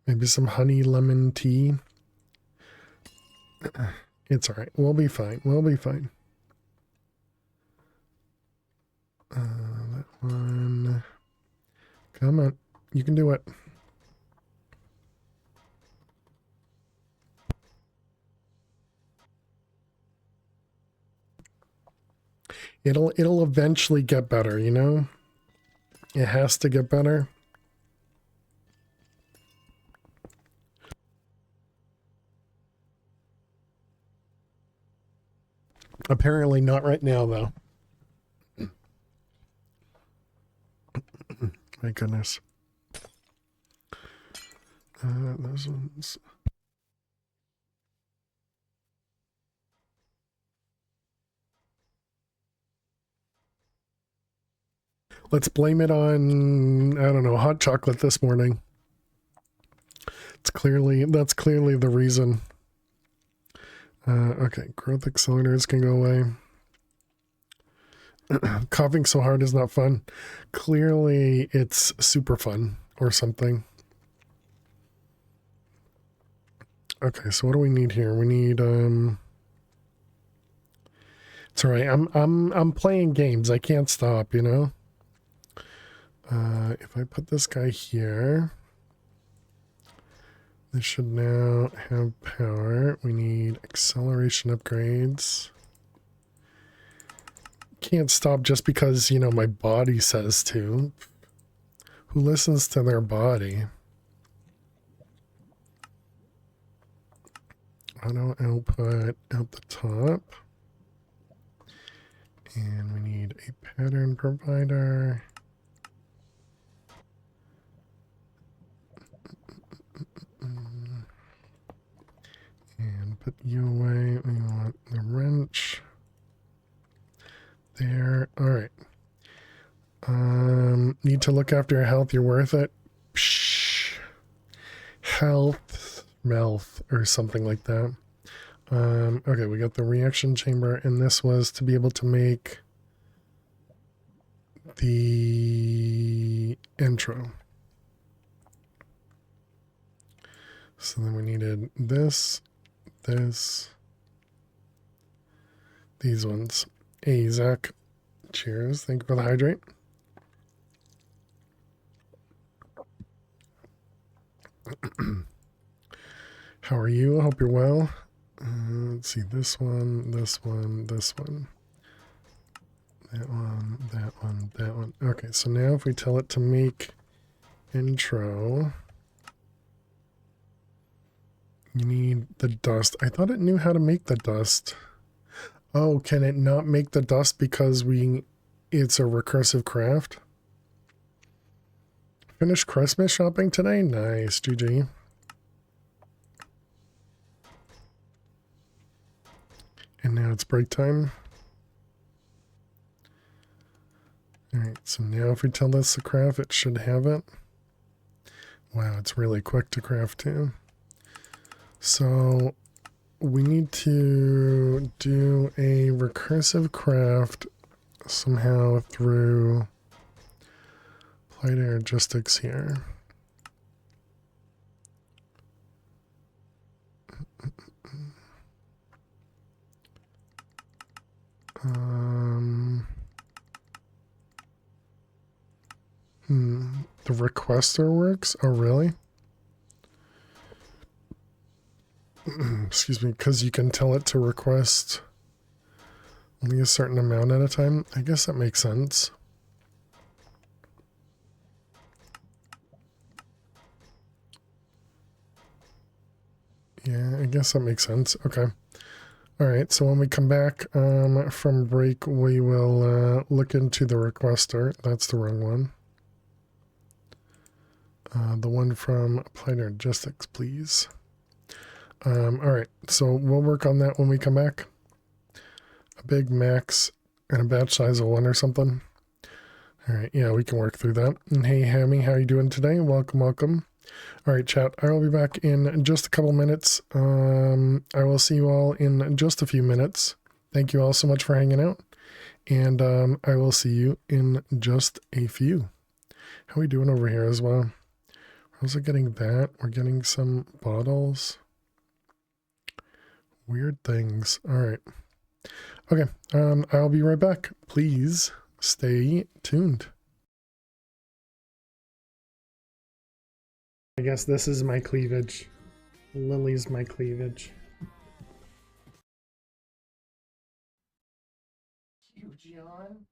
Maybe some honey lemon tea. It's all right. We'll be fine. We'll be fine. That one. Come on. You can do it. It'll eventually get better, you know? It has to get better. Apparently not right now, though. My goodness. Those ones. Let's blame it on, I don't know, hot chocolate this morning. That's clearly the reason. Okay, growth accelerators can go away. Coughing so hard is not fun. Clearly it's super fun or something. Okay, so what do we need here? We need it's all right. I'm playing games. I can't stop, you know? If I put this guy here, this should now have power. We need acceleration upgrades. Can't stop just because, you know, my body says to. Who listens to their body? Auto output out the top. And we need a pattern provider. And put you away. We want the wrench. There. All right. Need to look after your health. You're worth it. Psh. Health, mouth, or something like that. Okay, we got the reaction chamber, and this was to be able to make the intro. So then we needed this, these ones. Hey, Zach. Cheers. Thank you for the hydrate. How are you? I hope you're well. Let's see. This one, this one, this one. That one, that one, that one. Okay, so now if we tell it to make intro, you need the dust. I thought it knew how to make the dust. Oh, can it not make the dust because it's a recursive craft? Finished Christmas shopping today? Nice, GG. And now it's break time. Alright, so now if we tell this to craft, it should have it. Wow, it's really quick to craft too. So we need to do a recursive craft somehow through applied logistics here. The requester works? Oh, really? Excuse me, because you can tell it to request only a certain amount at a time. I guess that makes sense. Yeah, I guess that makes sense. Okay. All right, so when we come back from break, we will look into the requester. That's the wrong one. The one from Applied Logistics, please. All right, so we'll work on that when we come back. A big max and a batch size of 1 or something. All right, yeah, we can work through that. And hey, Hammy, how you doing today? Welcome, welcome. All right, chat, I will be back in just a couple minutes. I will see you all in just a few minutes. Thank you all so much for hanging out. And I will see you in just a few. How are we doing over here as well? We're also getting that. We're getting some bottles. Weird things. All right. Okay. I'll be right back. Please stay tuned. I guess this is my cleavage. Lily's my cleavage. You, John.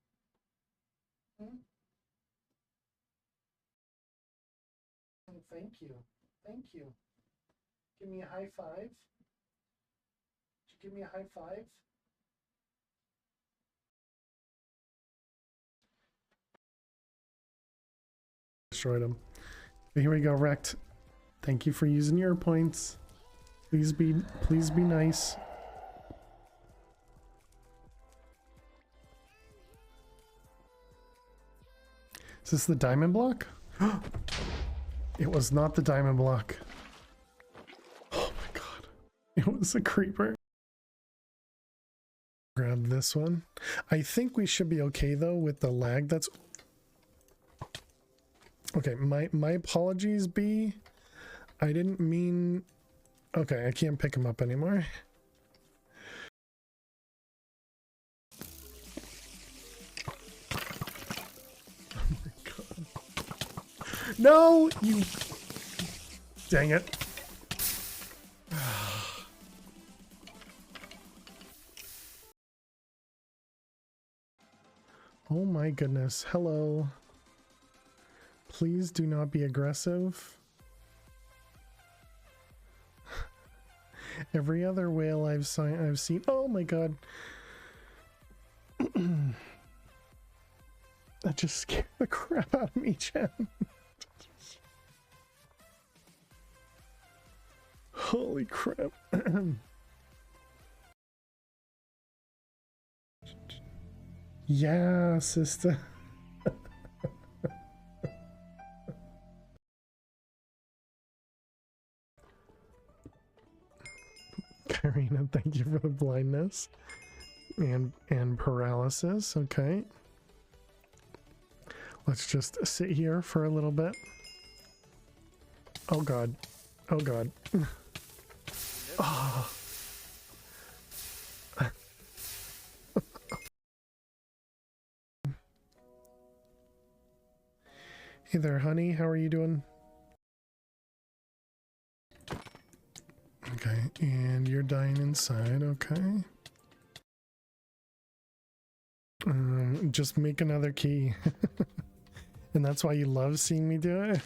Thank you. Thank you. Give me a high five. Did you give me a high five? Destroyed him. But here we go, Wrecked. Thank you for using your points. Please be nice. Is this the diamond block? It was not the diamond block. Oh my god. It was a creeper. Grab this one. I think we should be okay though with the lag that's... Okay, my apologies, B. I didn't mean... Okay, I can't pick him up anymore. Oh my god. No! You... Dang it. Oh my goodness. Hello. Please do not be aggressive. Every other whale I've seen. Oh my god. That just scared the crap out of me, Jen. Holy crap. Yeah, sister. Karina, thank you for the blindness and paralysis. Okay, let's just sit here for a little bit. Oh god. Oh god. Oh. Hey there, honey. How are you doing? Okay, and you're dying inside, okay. Just make another key. And that's why you love seeing me do it?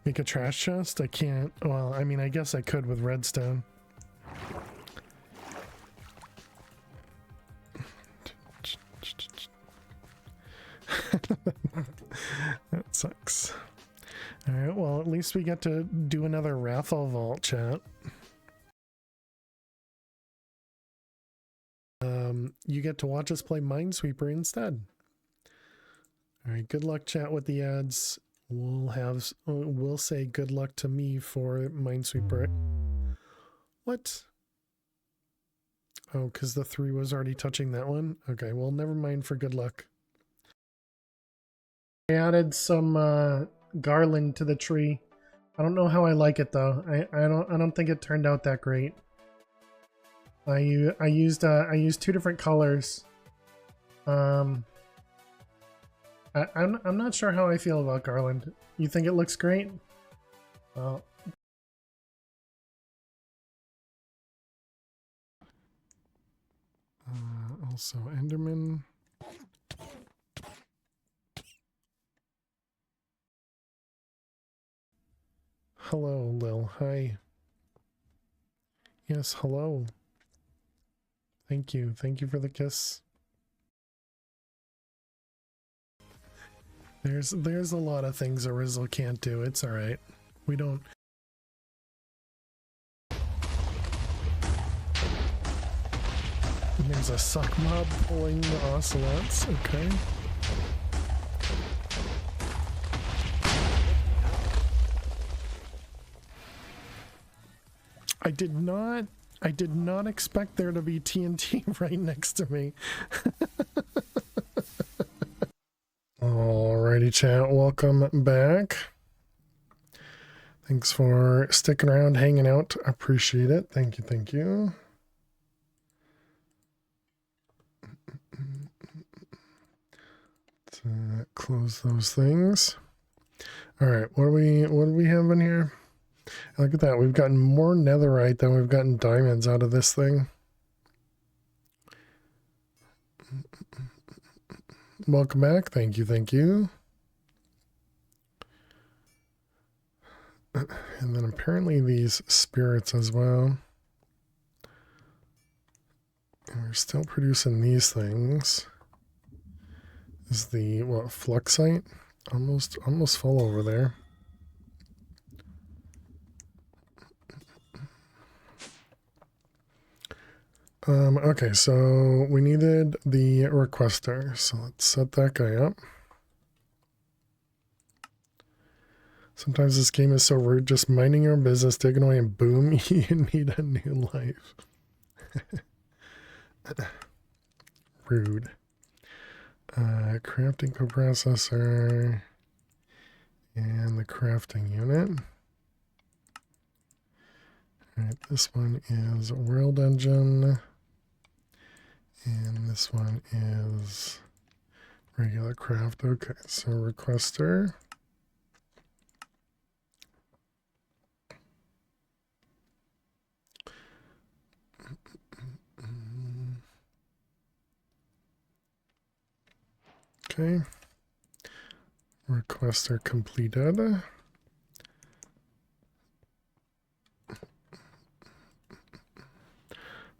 Make a trash chest? I can't. Well, I mean, I guess I could with redstone. That sucks. Alright, well, at least we get to do another Raffle Vault chat. You get to watch us play Minesweeper instead. Alright, good luck chat with the ads. We'll say good luck to me for Minesweeper. What? Oh, because the 3 was already touching that one? Okay, well, never mind for good luck. I added some garland to the tree. I don't know how I like it though. I don't think it turned out that great. I used 2 different colors. I'm not sure how I feel about garland. You think it looks great? Well, also Enderman. Hello, Lil. Hi. Yes, hello. Thank you. Thank you for the kiss. There's a lot of things a Rizzle can't do. It's alright. We don't... And there's a suck mob pulling the ocelots. Okay. I did not expect there to be TNT right next to me. Alrighty, chat, welcome back. Thanks for sticking around, hanging out. Appreciate it. Thank you. Thank you. Let's close those things. All right, what do we have in here? Look at that. We've gotten more netherite than we've gotten diamonds out of this thing. Welcome back. Thank you. Thank you. And then apparently these spirits as well. And we're still producing these things. This is the, what, fluxite? Almost full over there. Okay, so we needed the requester. So let's set that guy up. Sometimes this game is so rude, just minding your own business, digging away, and boom, you need a new life. Rude. Crafting coprocessor and the crafting unit. Alright, this one is world engine, and this one is regular craft. Okay, so requester. Okay. Requester completed.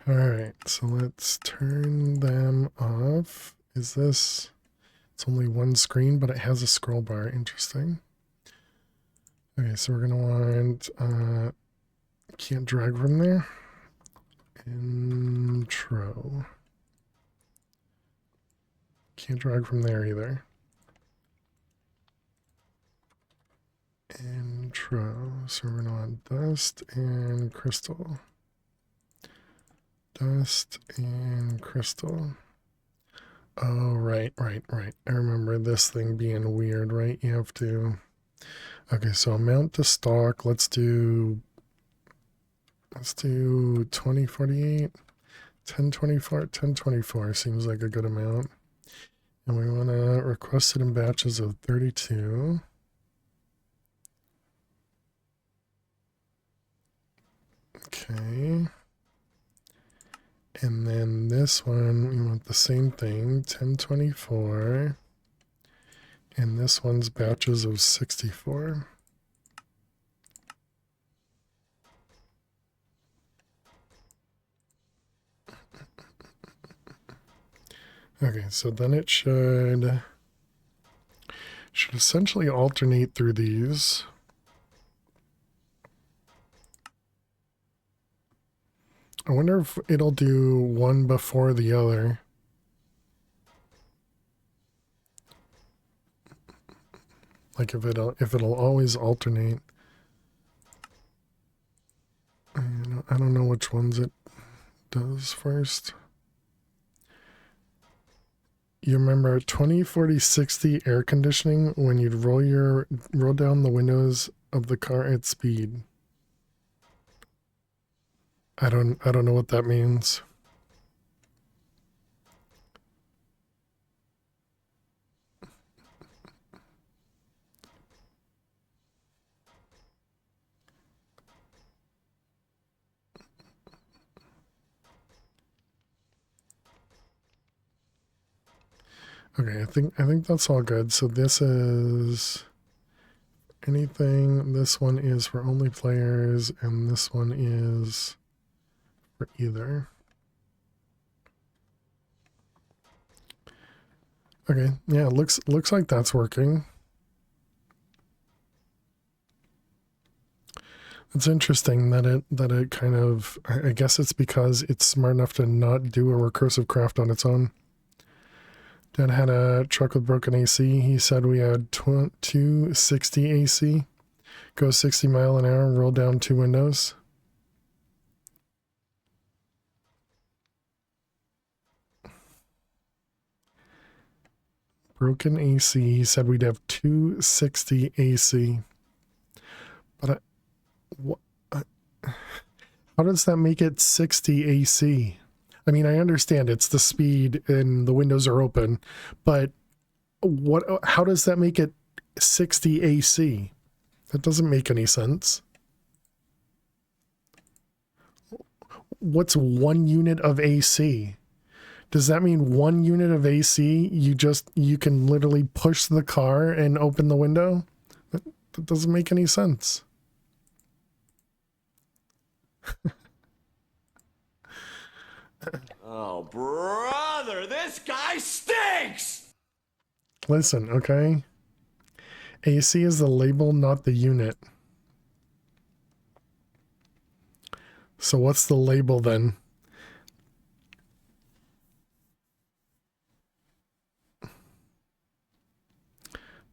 All right, so let's turn them off. Is this, it's only one screen, but it has a scroll bar. Interesting. Okay, so we're gonna want, can't drag from there. Intro. Can't drag from there either. Intro. So we're gonna want dust and crystal. Dust and crystal. Oh, right. I remember this thing being weird, right? You have to... Okay, so amount to stock. Let's do 2048. 1024. 1024 seems like a good amount. And we want to request it in batches of 32. Okay. And then this one, we want the same thing, 1024. And this one's batches of 64. Okay, so then it should essentially alternate through these. I wonder if it'll do one before the other. Like if it'll always alternate. I don't know which ones it does first. You remember 20, 40, 60 air conditioning when you'd roll down the windows of the car at speed. I don't know what that means. Okay, I think that's all good. So this is anything. This one is for only players, and this one is for either. Okay, yeah, looks like that's working. It's interesting that it kind of, I guess it's because it's smart enough to not do a recursive craft on its own. Dad had a truck with broken AC. He said we had 260 AC. Go 60 mile an hour, roll down 2 windows. Broken AC. He said we'd have 260 AC. But What, how does that make it 60 AC? I mean, I understand it's the speed and the windows are open, but how does that make it 60 AC? That doesn't make any sense. What's 1 unit of AC? Does that mean 1 unit of AC, you can literally push the car and open the window? That doesn't make any sense. Oh, brother, this guy stinks! Listen, okay? AC is the label, not the unit. So what's the label then?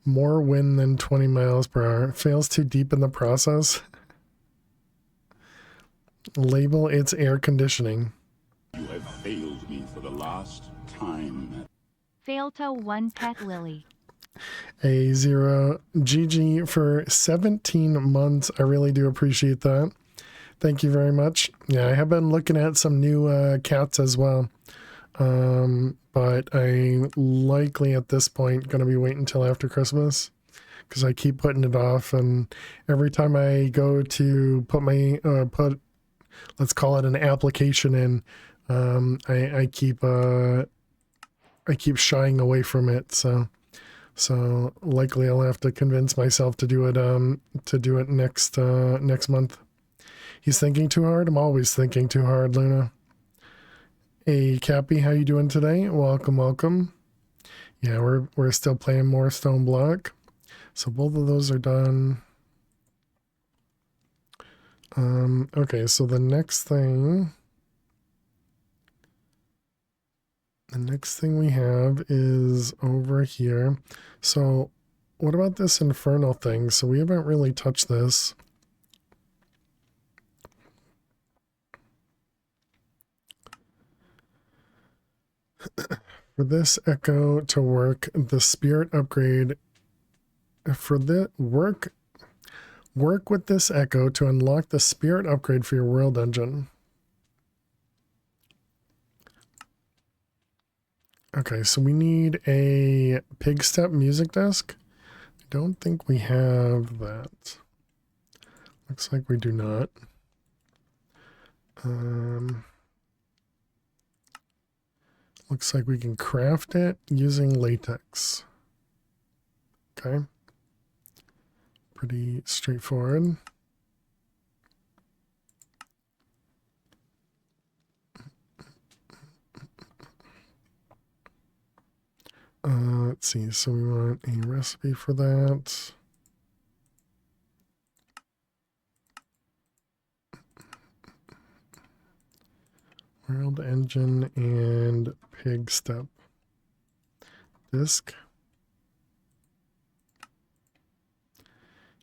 More wind than 20 miles per hour. Fails too deep in the process. Label its air conditioning. You have failed me for the last time. Fail to 1 pet lily. A0 GG for 17 months. I really do appreciate that. Thank you very much. Yeah, I have been looking at some new cats as well. But I likely at this point going to be waiting until after Christmas because I keep putting it off. And every time I go to put my, let's call it an application in, I keep shying away from it. So likely I'll have to convince myself to do it next month. He's thinking too hard. I'm always thinking too hard, Luna. Hey, Cappy, how you doing today? Welcome, welcome. Yeah, we're still playing more Stoneblock. So both of those are done. Okay, so the next thing we have is over here. So what about this infernal thing? So we haven't really touched this. For this echo to work, the spirit upgrade for the work with this echo to unlock the spirit upgrade for your world engine. Okay, so we need a pig step music disc. I don't think we have that. Looks like we do not. Looks like we can craft it using latex. Okay. Pretty straightforward. Let's see. So we want a recipe for that. World engine and pig step disc.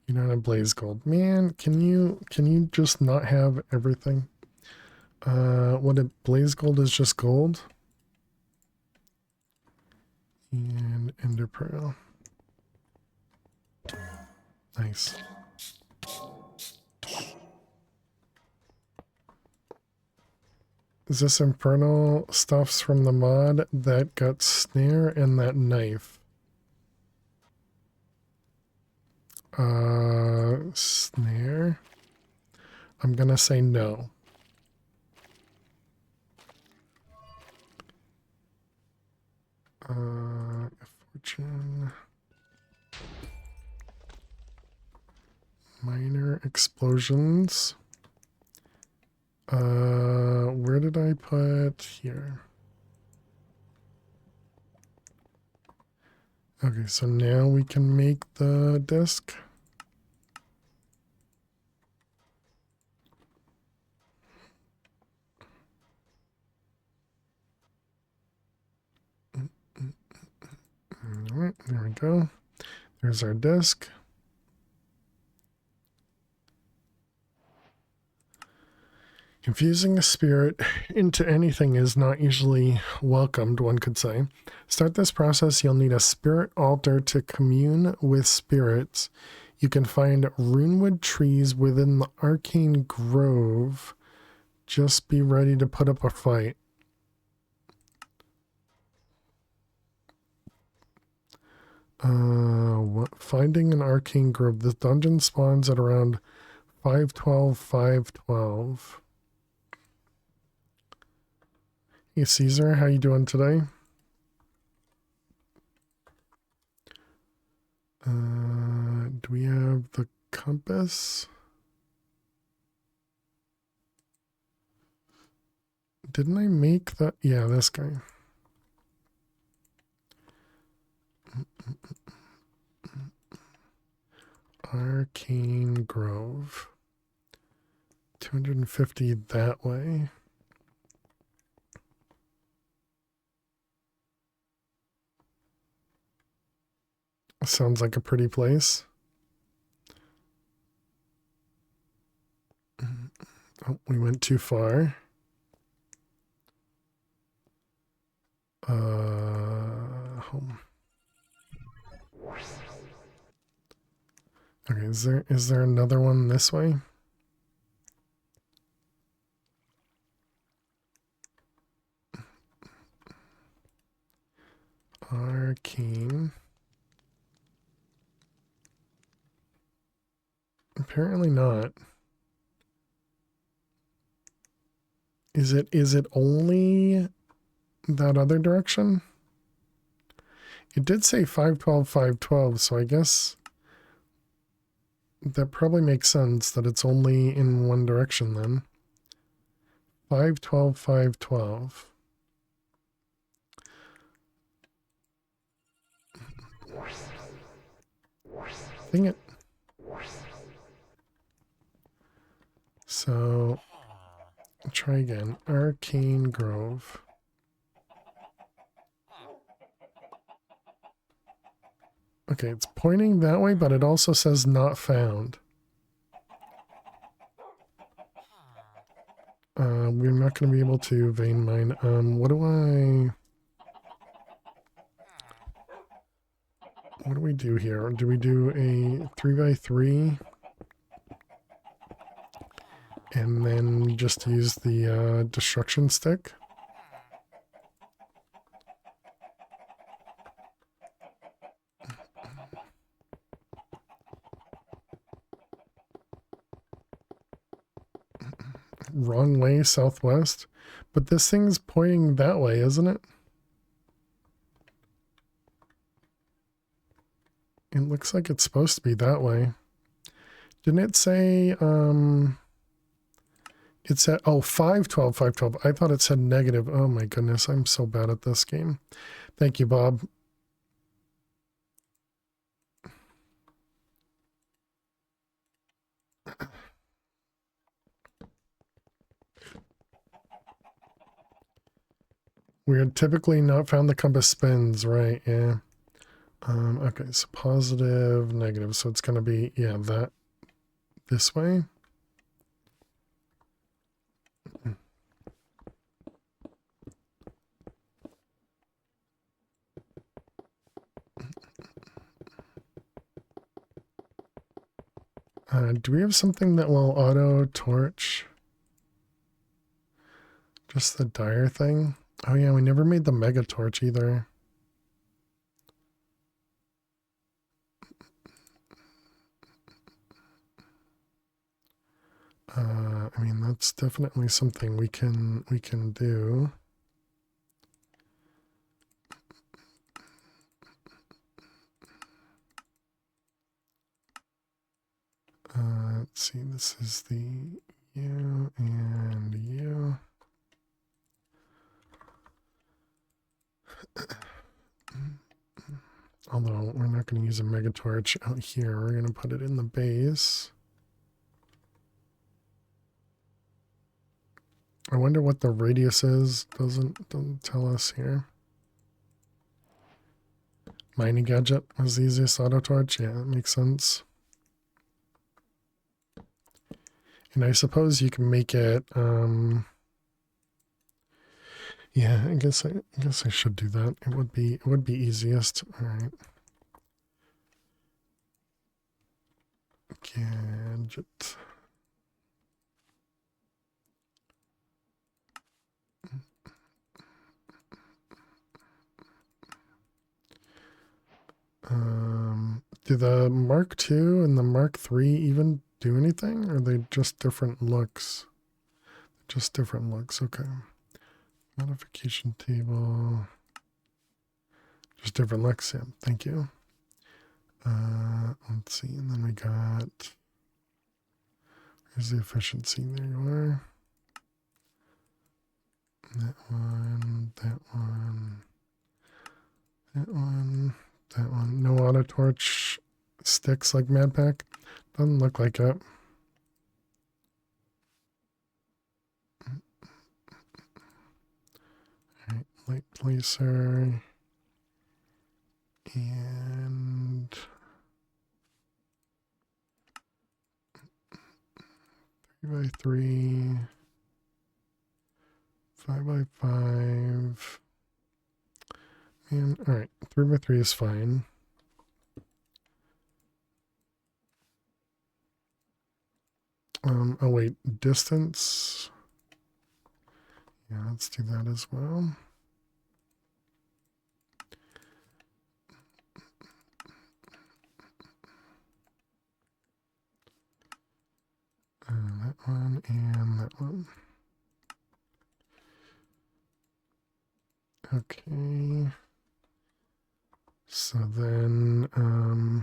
You don't have blaze gold. Man, can you just not have everything? What if blaze gold is just gold? And ender pearl. Nice. Is this infernal stuffs from the mod that got snare and that knife? Snare? I'm gonna say no. Fortune. Minor explosions. Where did I put here? Okay, so now we can make the disc. All right, there we go. There's our disc. Infusing a spirit into anything is not usually welcomed, one could say. Start this process, you'll need a spirit altar to commune with spirits. You can find runewood trees within the arcane grove. Just be ready to put up a fight. Finding an arcane grove. This dungeon spawns at around 512, 512. Hey Caesar, how you doing today? Do we have the compass? Didn't I make that? Yeah, this guy. Arcane Grove. 250 that way. Sounds like a pretty place. Oh, we went too far. Home. Okay, is there another one this way? Arcane. Apparently not. Is it only that other direction? It did say 512, 512, so I guess that probably makes sense that it's only in one direction then. 512, 512. Dang it. So, try again. Arcane Grove. Okay, it's pointing that way, but it also says not found. We're not going to be able to vein mine. What do we do here? Do we do a 3x3? And then just use the destruction stick? Wrong way, southwest. But this thing's pointing that way, isn't it? It looks like it's supposed to be that way. Didn't it say, it said, oh, 512, 512. I thought it said negative. Oh my goodness, I'm so bad at this game. Thank you, Bob. We had typically not found the compass spins, right? Yeah. Okay, so positive, negative. So it's going to be, yeah, that this way. Do we have something that will auto torch? Just the dire thing? Oh yeah, we never made the mega torch either. I mean, that's definitely something we can do. Let's see, this is the you and you. Although we're not going to use a mega torch out here, we're going to put it in the base. I wonder what the radius is. Doesn't tell us here. Mining gadget was the easiest auto torch. Yeah, that makes sense. And I suppose you can make it. Yeah, I guess I should do that. It would be easiest. All right. Gadget. Do the Mark II and the Mark III even do anything? Or are they just different looks? Just different looks, okay. Modification table. Just different looks, yeah. Thank you. Let's see, and then we got, here's the efficiency, there you are. That one, that one, that one, that one. No auto torch sticks like Mad Pack. Doesn't look like it. Alright, light placer. And 3x3, 5x5. And all right, 3x3 is fine. Oh wait, distance. Yeah, let's do that as well. That one and that one. Okay. So then, I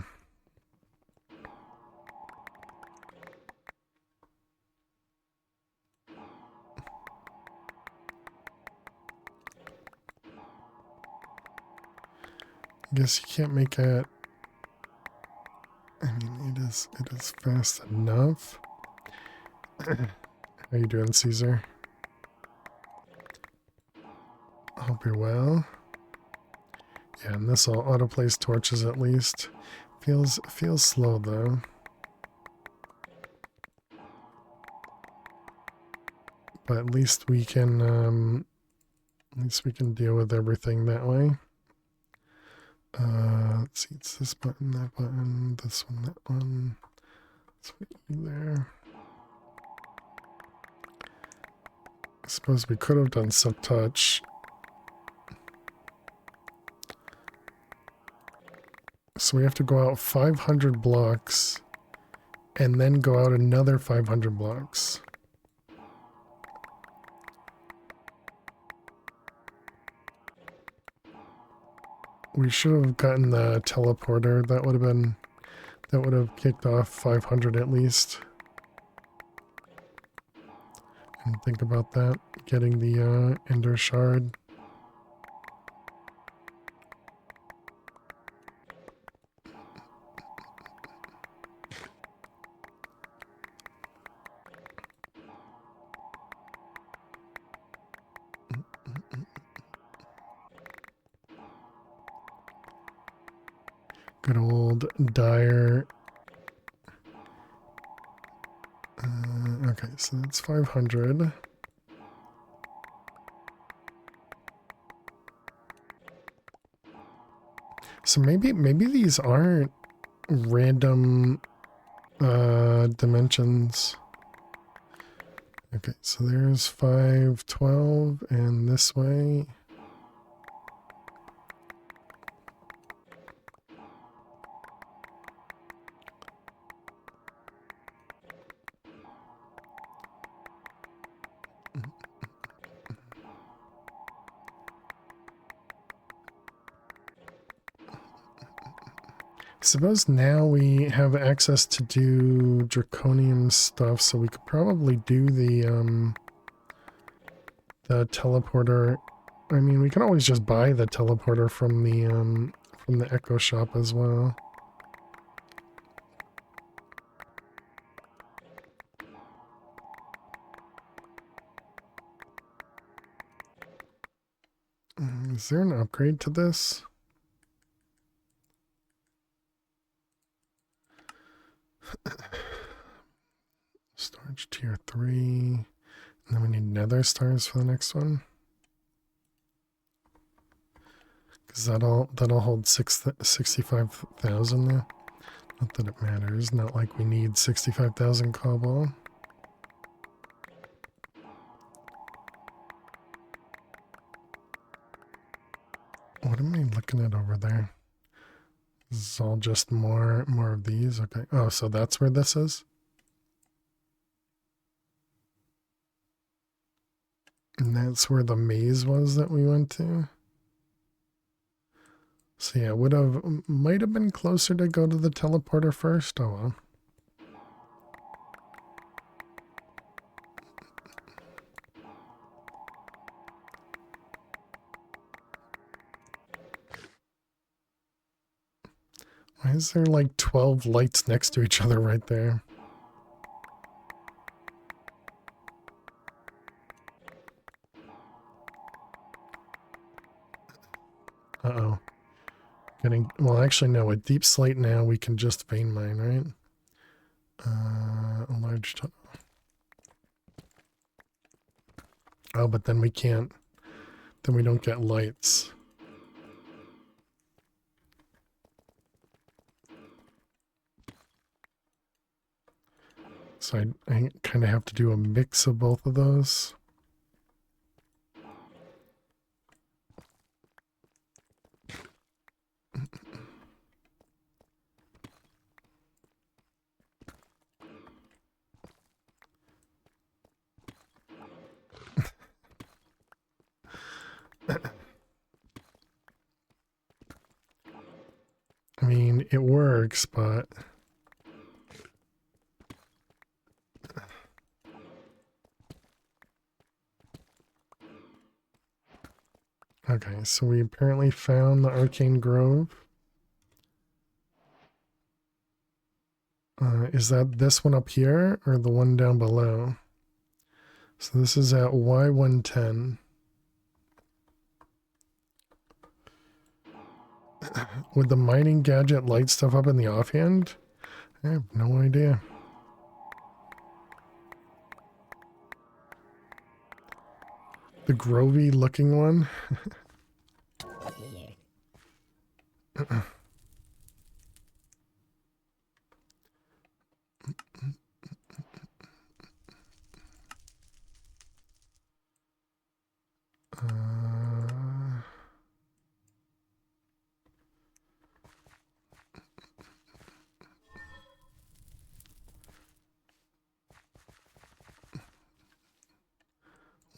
guess you can't make it. I mean, it is fast enough. How you doing, Caesar? Hope you're well. Yeah, and this will auto-place torches at least. Feels slow though. But at least we can deal with everything that way. Let's see, it's this button, that button, this one, that one. Let's put you there. I suppose we could have done Silk Touch. So we have to go out 500 blocks and then go out another 500 blocks. We should have gotten the teleporter. That would have kicked off 500 at least. And think about that, getting the Ender Shard. Good old Dire. Okay, so that's 500. So maybe these aren't random dimensions. Okay, so there's 512 and this way. Suppose now we have access to do draconium stuff, so we could probably do the teleporter. I mean, we can always just buy the teleporter from the Echo Shop as well. Is there an upgrade to this? Storage tier 3. And then we need nether stars for the next one. Because that'll hold 65,000 now. Not that it matters, not like we need 65,000 cobble. What am I looking at over there? This is all just more of these. Okay. Oh, so that's where this is? And that's where the maze was that we went to? So yeah, might have been closer to go to the teleporter first. Oh well. Why is there like 12 lights next to each other right there? Uh-oh. Well, actually, no. With deep slate now, we can just vein mine, right? A large tunnel. Oh, but then we can't. Then we don't get lights. So I kind of have to do a mix of both of those. I mean, it works, but... Okay, so we apparently found the Arcane Grove. Is that this one up here or the one down below? So this is at Y110. Would the mining gadget light stuff up in the offhand? I have no idea. The Grovey looking one?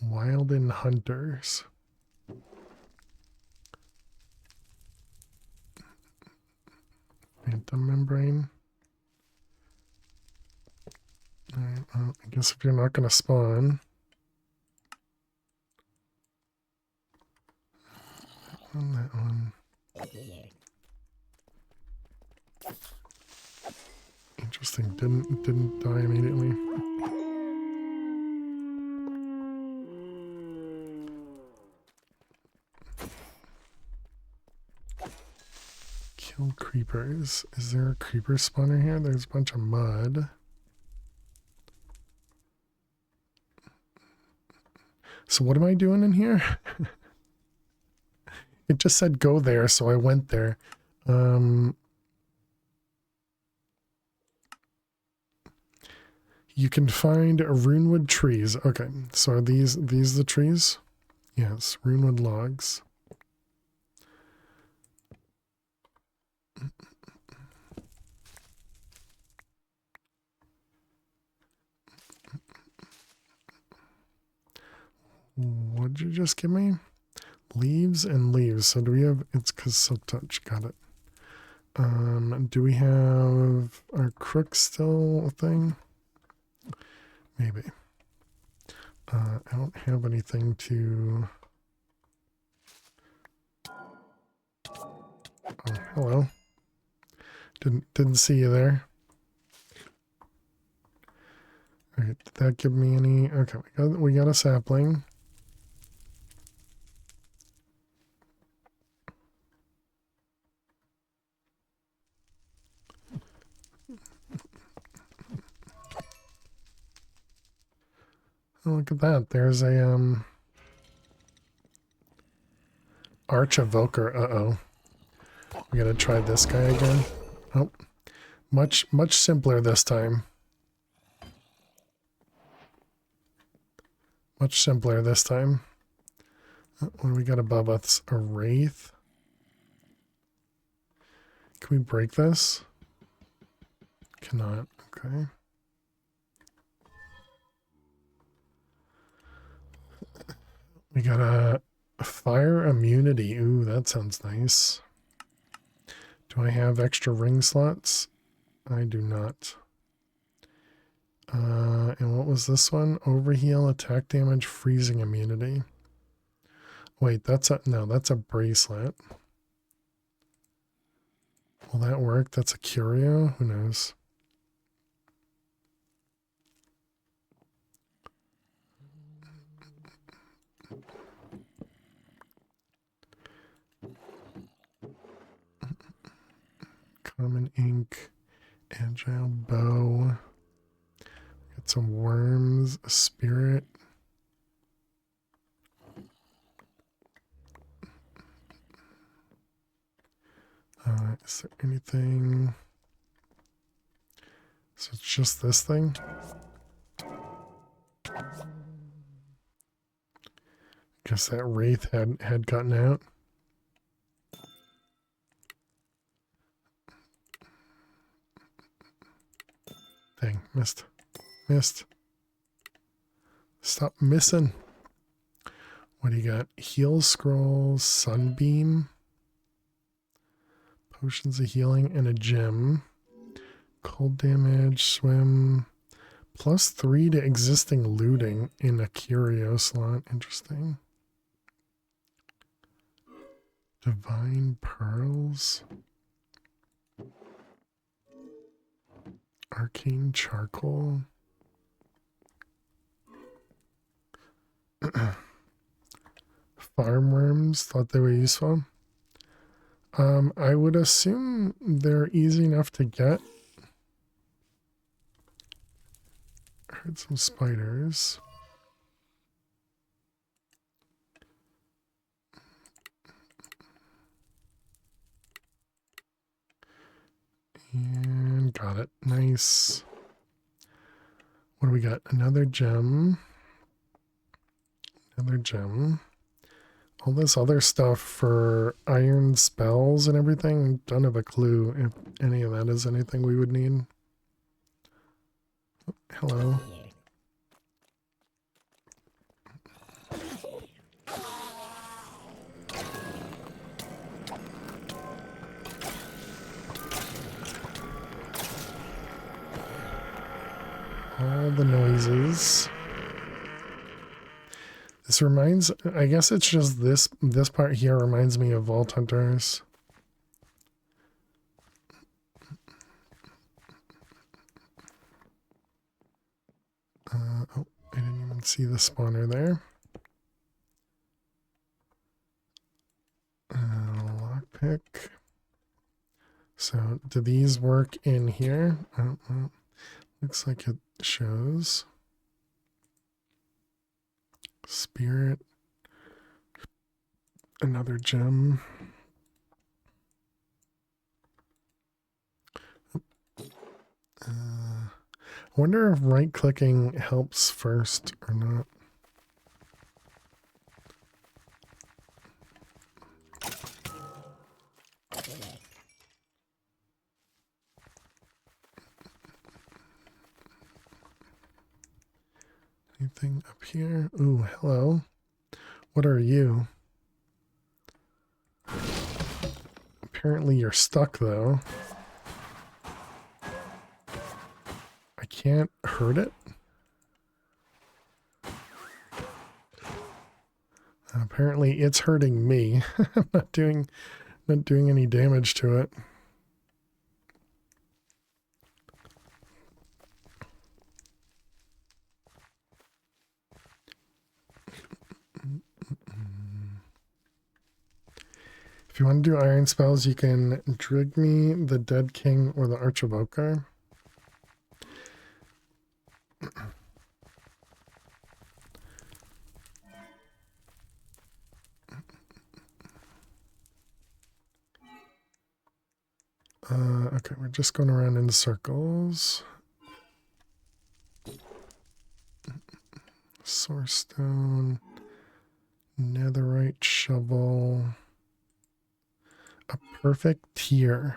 Wilden Hunters. Phantom membrane. Alright, well, I guess if you're not going to spawn. On that one. Interesting, didn't die immediately. Kill creepers. Is there a creeper spawner here? There's a bunch of mud. So what am I doing in here? It just said go there, so I went there. You can find runewood trees. Okay, so are these the trees? Yes, runewood logs. What did you just give me? Leaves and leaves. So do we have, it's because subtouch, got it. Do we have our crook still a thing? Maybe. I don't have anything to... Oh, hello. Didn't see you there. Alright, did that give me any... Okay, we got a sapling. Oh, look at that. There's a Arch of Volker. Uh-oh. We gotta try this guy again. Oh. Much simpler this time. Much simpler this time. What do we got above us? A wraith. Can we break this? Cannot. Okay. We got a fire immunity. Ooh, that sounds nice. Do I have extra ring slots? I do not. And what was this one? Overheal, attack damage, freezing immunity. Wait, that's a bracelet. Will that work? That's a curio? Who knows? Common ink, agile bow. Got some worms, a spirit. Is there anything? So it's just this thing? Guess that wraith had gotten out. Dang, missed. Stop missing. What do you got? Heal scroll, sunbeam, potions of healing, and a gem. Cold damage, swim, +3 to existing looting in a curio slot. Interesting. Divine pearls. Arcane charcoal. Farm worms, thought they were useful. I would assume they're easy enough to get. Heard some spiders. And got it. Nice. What do we got? Another gem. Another gem. All this other stuff for iron spells and everything. Don't have a clue if any of that is anything we would need. Oh, hello. All the noises. This reminds, I guess it's just this part here reminds me of Vault Hunters. Oh, I didn't even see the spawner there. Lockpick. So, do these work in here? Oh, well, looks like it shows. Spirit. Another gem. I wonder if right-clicking helps first or not. Anything up here? Ooh, hello. What are you? Apparently you're stuck, though. I can't hurt it? Apparently it's hurting me. I'm not doing any damage to it. If you want to do iron spells, you can Drig Me, the Dead King, or the Archivoker. Okay, we're just going around in circles. Source stone, netherite shovel, a perfect tier.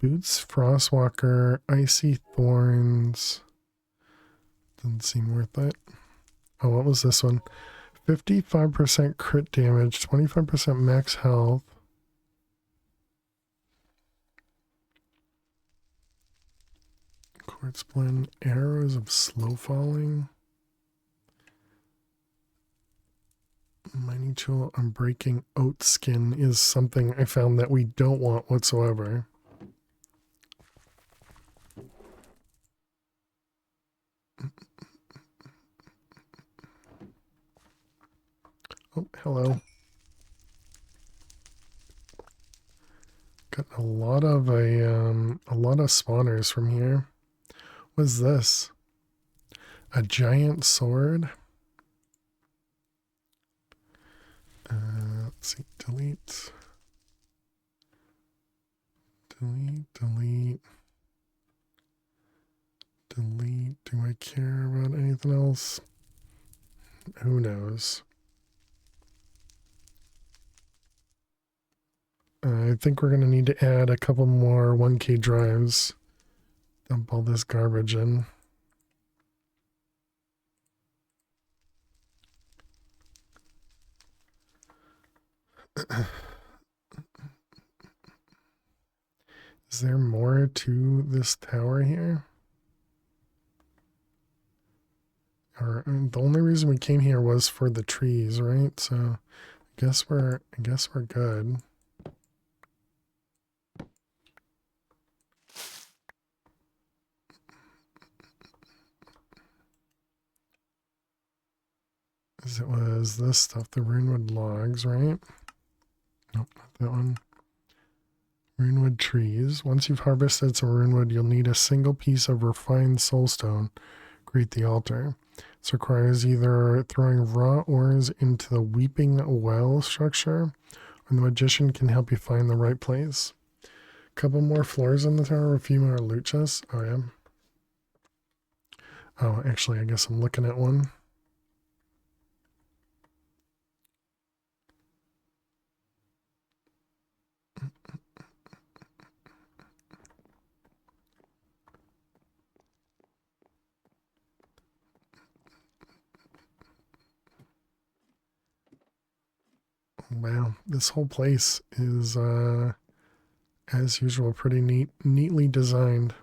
Boots, frostwalker, icy thorns. Doesn't seem worth it. Oh, what was this one? 55% crit damage, 25% max health. Quartz blend, arrows of slow falling. Mining tool, unbreaking oat skin is something I found that we don't want whatsoever. Oh, hello. Got a lot of spawners from here. What's this? A giant sword. Let's see. Delete. Delete. Delete. Delete. Do I care about anything else? Who knows? I think we're going to need to add a couple more 1K drives. Dump all this garbage in. Is there more to this tower here? Or the only reason we came here was for the trees, right? So I guess we're good. As it was this stuff, the runewood logs, right? Nope, not that one. Runewood trees. Once you've harvested some runewood, you'll need a single piece of refined soulstone. Create the altar. This requires either throwing raw ores into the weeping well structure, or the magician can help you find the right place. A couple more floors in the tower, a few more loot chests. Oh yeah. Oh, actually, I guess I'm looking at one. Wow, this whole place is, as usual, pretty neatly designed.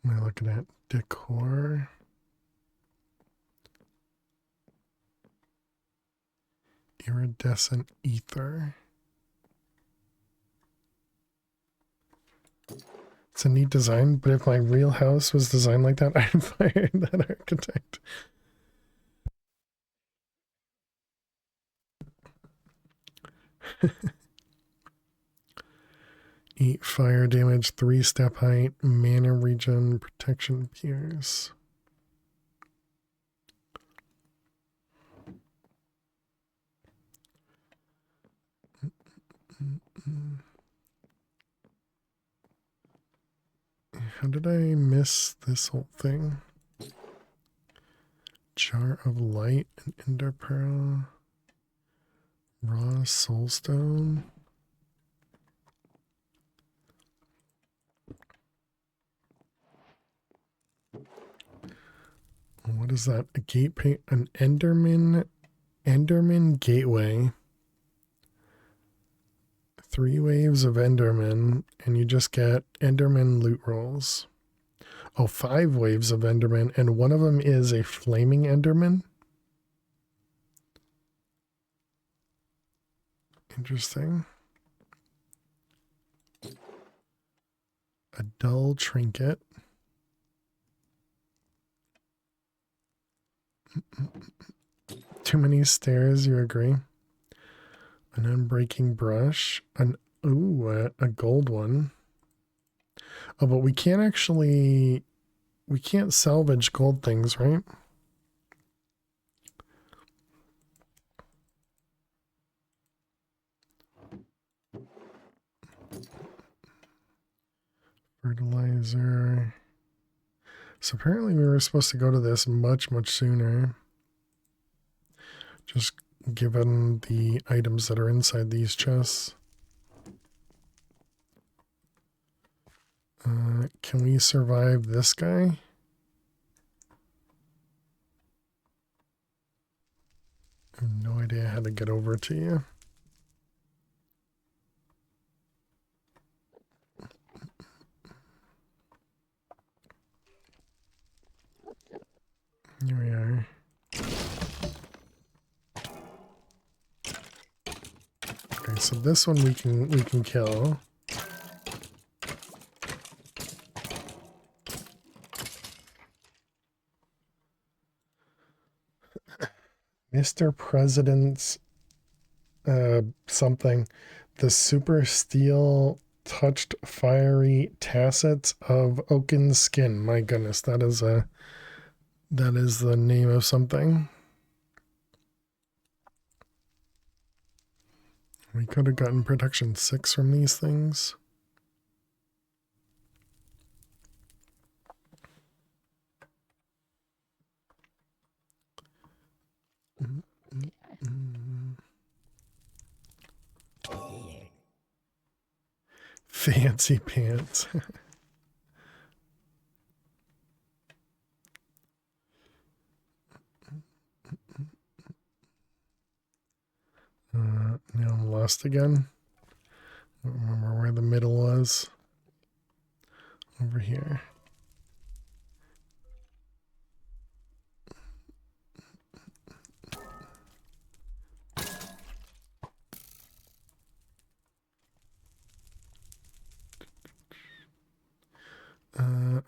Am I looking at decor? Iridescent ether. It's a neat design, but if my real house was designed like that, I'd fire that architect. Eat fire damage, 3-step height, mana regen, protection pierce. How did I miss this whole thing? Jar of light and ender pearl. Raw soulstone. What is that? A gate paint, an Enderman gateway. 3 waves of Enderman, and you just get Enderman loot rolls. Oh, 5 waves of Enderman, and one of them is a flaming Enderman. Interesting. A dull trinket. Too many stairs, you agree? An unbreaking brush. A gold one. Oh, but we can't actually... We can't salvage gold things, right? Fertilizer. So apparently we were supposed to go to this much, much sooner. Just given the items that are inside these chests. Can we survive this guy? I have no idea how to get over to you. Here we are. Okay, so this one we can kill. Mr. President's something. The super steel touched fiery tassets of oaken skin. My goodness, that is the name of something. We could have gotten protection 6 from these things. Fancy pants. Now I'm lost again. I don't remember where the middle was. Over here.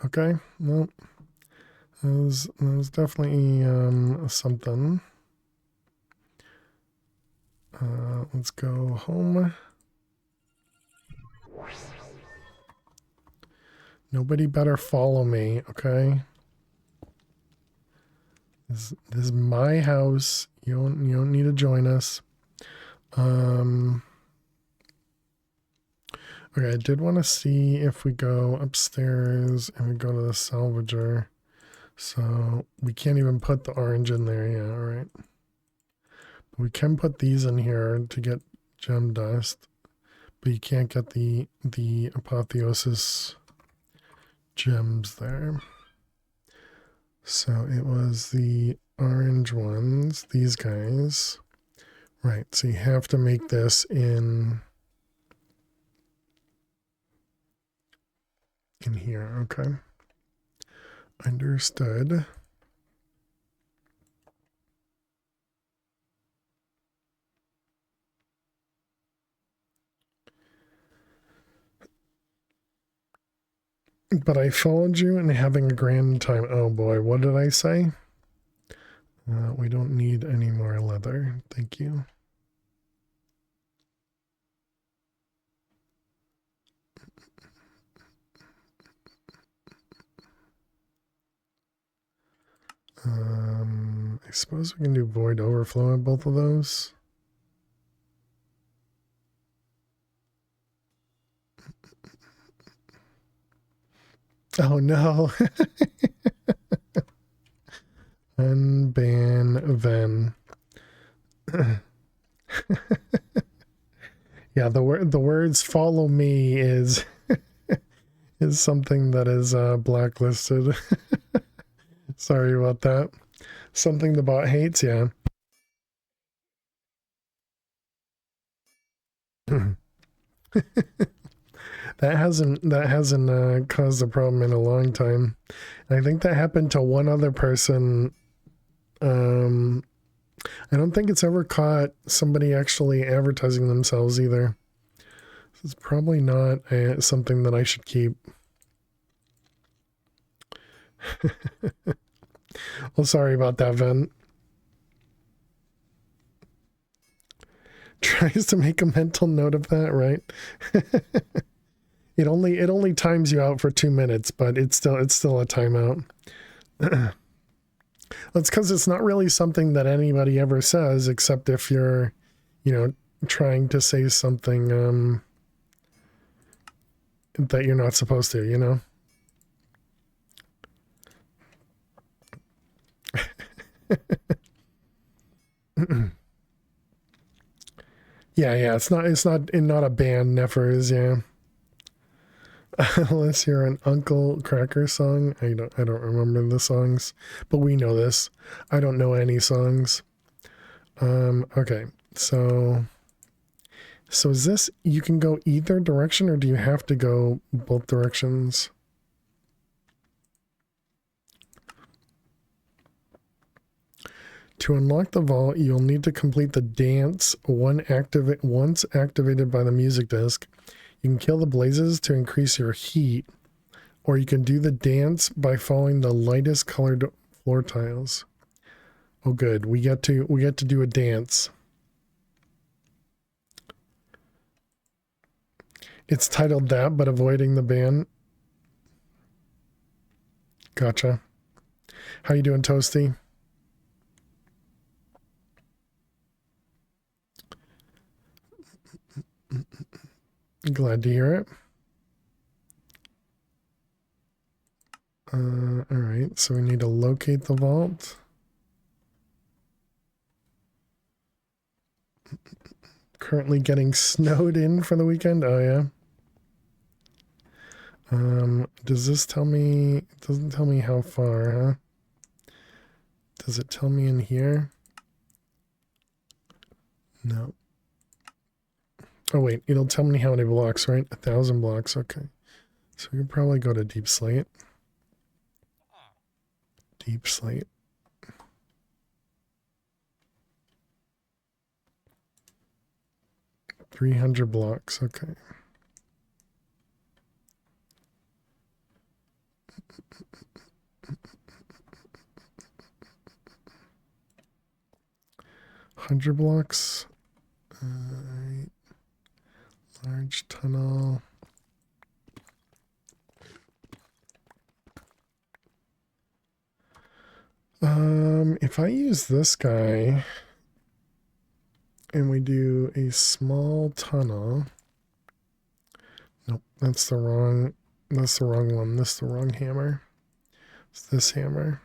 Okay, well, that was definitely something. Let's go home. Nobody better follow me, okay? This is my house. You don't need to join us. Okay, I did want to see if we go upstairs and we go to the salvager. So we can't even put the orange in there. Yeah, all right. We can put these in here to get gem dust, but you can't get the apotheosis gems there. So it was the orange ones, these guys. Right, so you have to make this in here, okay. Understood. But I followed you and having a grand time. Oh boy, what did I say? We don't need any more leather. Thank you. I suppose we can do void overflow on both of those. Oh no. Unban Ven. Yeah, the words follow me is is something that is blacklisted. Sorry about that. Something the bot hates, yeah. That hasn't caused a problem in a long time. And I think that happened to one other person. I don't think it's ever caught somebody actually advertising themselves either. It's probably not something that I should keep. Well, sorry about that, Ven. Tries to make a mental note of that, right? It only times you out for 2 minutes, but it's still a timeout. That's because it's not really something that anybody ever says, except if you're, trying to say something that you're not supposed to, Yeah, it's not a band, never is, yeah. Unless you're an Uncle Cracker song. I don't remember the songs, but we know this. I don't know any songs. Okay. So is this, you can go either direction, or do you have to go both directions? To unlock the vault, you'll need to complete the dance once activated by the music disc. You can kill the blazes to increase your heat, or you can do the dance by following the lightest colored floor tiles. Oh good, we get to do a dance. It's titled that, but avoiding the ban. Gotcha. How you doing, Toasty? Glad to hear it. All right, so we need to locate the vault. Currently getting snowed in for the weekend. Oh yeah. Does this tell me? It doesn't tell me how far, huh? Does it tell me in here? No. Oh wait, it'll tell me how many blocks, right? 1,000 blocks, okay. So we can probably go to Deep Slate. Deep Slate. $300 blocks, okay. $100 blocks. Alright. Large tunnel. If I use this guy and we do a small tunnel. Nope, that's the wrong one. That's the wrong hammer. It's this hammer.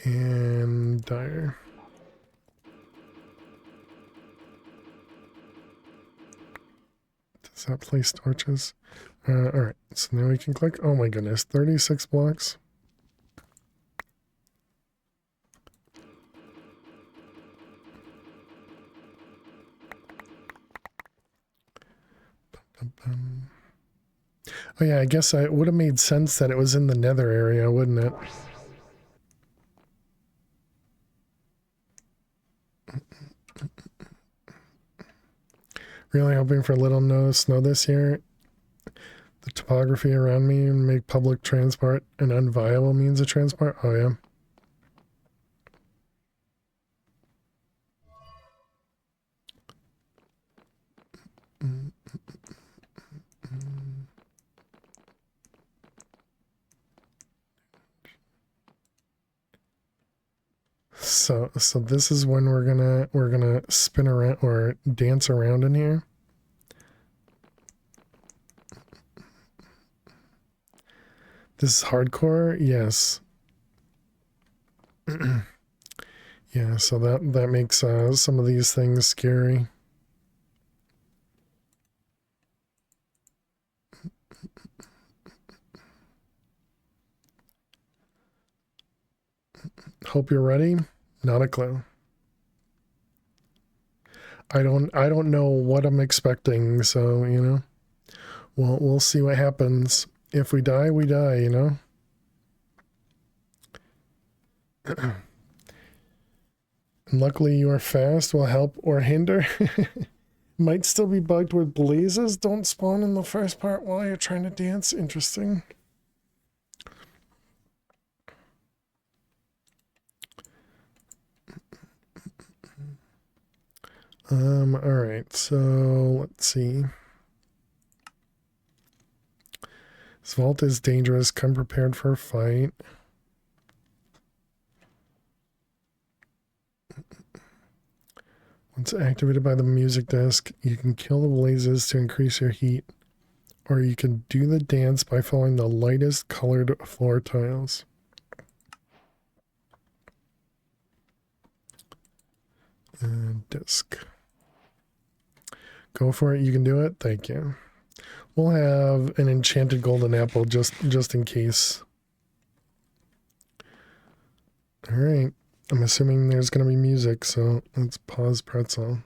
And dire. Does that place torches? Alright, so now we can click. Oh my goodness, 36 blocks. Oh yeah, I guess it would have made sense that it was in the nether area, wouldn't it? Really hoping for a little no snow this year. The topography around me and make public transport an unviable means of transport. Oh yeah. So this is when we're gonna spin around or dance around in here. This is hardcore, yes. Yeah, so that makes some of these things scary. Hope you're ready. Not a clue. I don't know what I'm expecting, so you know. We'll see what happens. If we die, we die, you know. And luckily you are fast, will help or hinder. Might still be bugged with blazes. Don't spawn in the first part while you're trying to dance. Interesting. All right, so let's see. This vault is dangerous. Come prepared for a fight. Once activated by the music disc, you can kill the blazes to increase your heat, or you can do the dance by following the lightest colored floor tiles. Disc. Go for it. You can do it. Thank you. We'll have an enchanted golden apple just in case. All right. I'm assuming there's going to be music, so let's pause pretzel.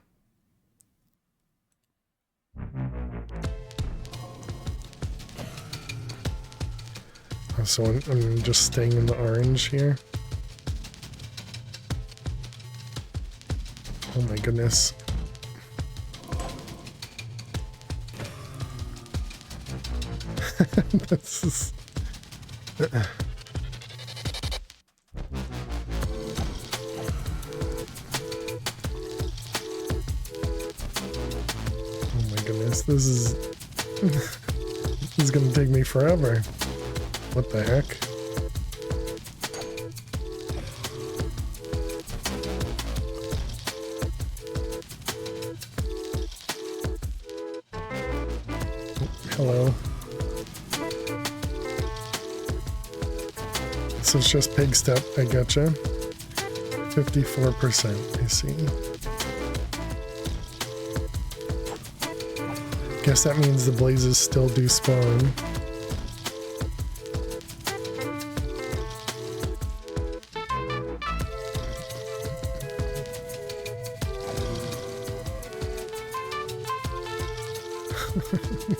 So I'm just staying in the orange here. Oh my goodness. This is... Oh my goodness, this is... This is gonna take me forever. What the heck? Hello. So it's just pig step, I gotcha. 54%, I see. Guess that means the blazes still do spawn.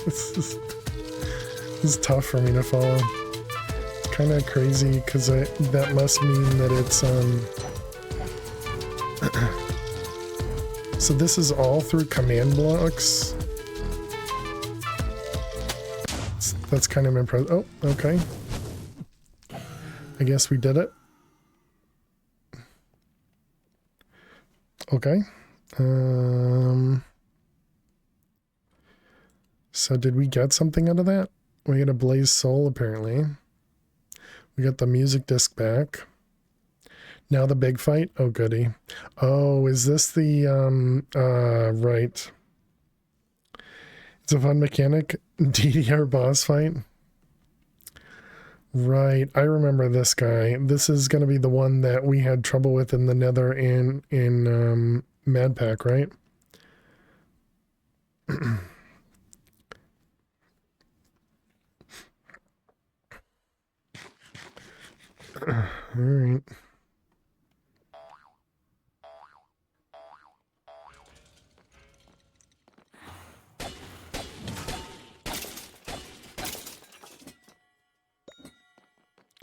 This is tough for me to follow. It's kind of crazy because that must mean that it's so this is all through command blocks. That's kind of impressive. Oh, okay. I guess we did it. Okay. So did we get something out of that? We got a blaze soul apparently. We got the music disc back. Now the big fight. Oh goody. Oh, is this the right. It's a fun mechanic. DDR boss fight. Right. I remember this guy. This is gonna be the one that we had trouble with in the Nether in Mad Pack, right? All right.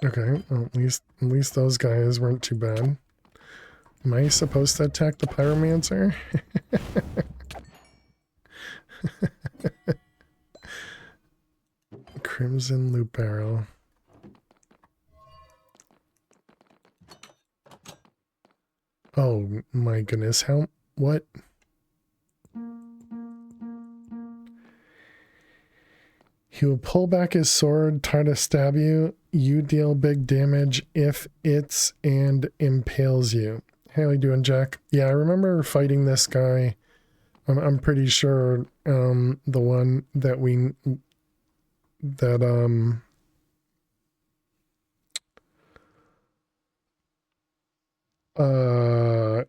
Okay, well, at least those guys weren't too bad. Am I supposed to attack the pyromancer? Crimson loop barrel. Oh my goodness, what? He will pull back his sword, try to stab you. You deal big damage if it's and impales you. How you doing, Jack? Yeah, I remember fighting this guy. I'm pretty sure the one that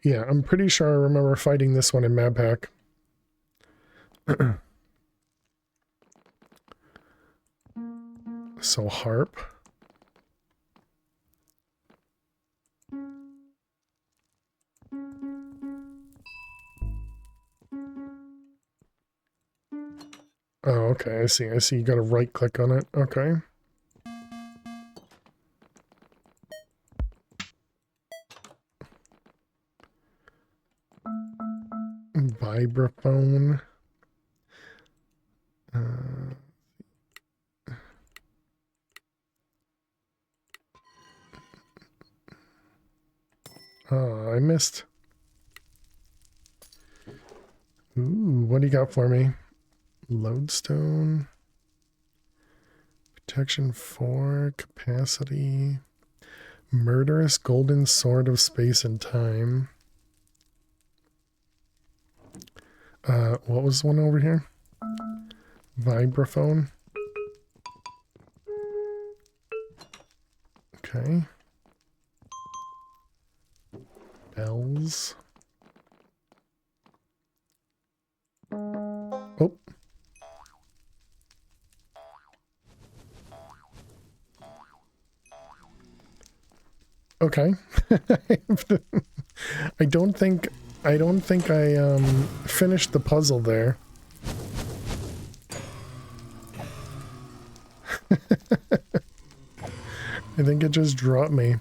yeah, I'm pretty sure I remember fighting this one in Mad Pack. So harp. Oh, okay, I see. You gotta right click on it. Okay. Vibraphone. Oh, I missed. Ooh, what do you got for me? Lodestone. Protection 4, capacity. Murderous golden sword of space and time. What was the one over here? Vibraphone. Okay. Bells. Oh. Okay. I don't think I finished the puzzle there. I think it just dropped me.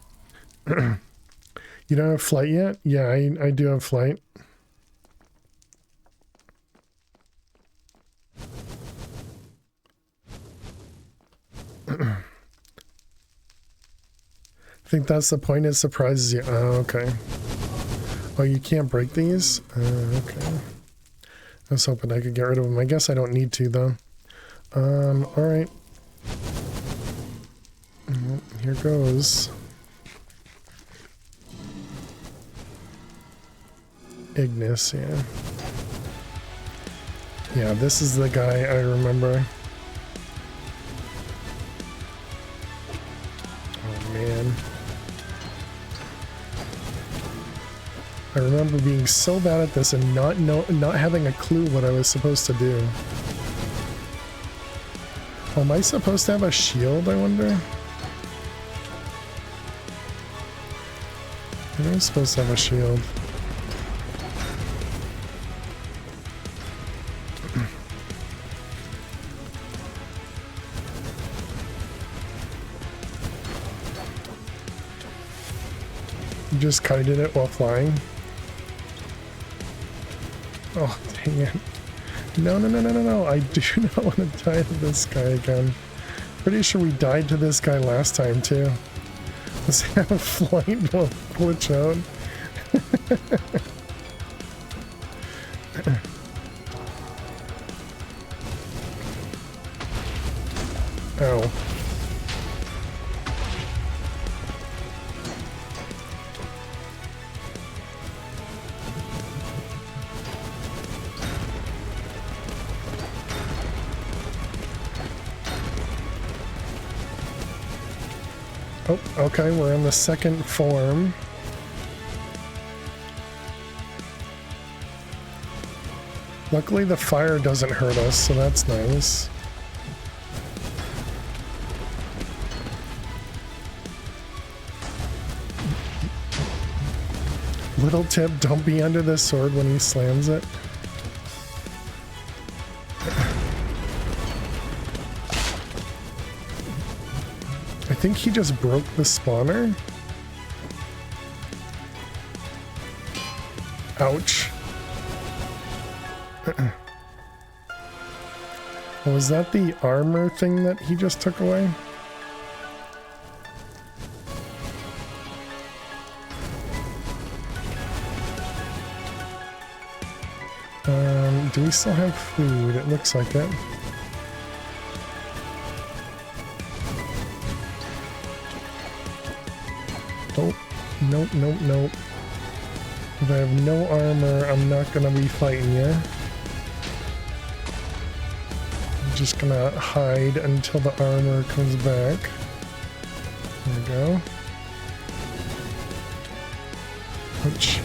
You don't have flight yet? Yeah, I do have flight. I think that's the point, it surprises you. Oh, okay. Oh, you can't break these? Okay. I was hoping I could get rid of them. I guess I don't need to, though. Alright. Here goes. Ignis, yeah. Yeah, this is the guy I remember. Oh, man. I remember being so bad at this and not having a clue what I was supposed to do. Oh, am I supposed to have a shield, I wonder? I'm supposed to have a shield. You just kited it while flying? Oh, dang it. No, I do not want to die to this guy again. Pretty sure we died to this guy last time, too. Let's have a flight will glitch out. Ow. Oh, okay, we're on the second form. Luckily the fire doesn't hurt us, so that's nice. Little tip, don't be under the sword when he slams it. I think he just broke the spawner. Ouch. Was that the armor thing that he just took away? Do we still have food? It looks like it. Oh, nope. If I have no armor, I'm not gonna be fighting you. I'm just gonna hide until the armor comes back. There we go. Ouch.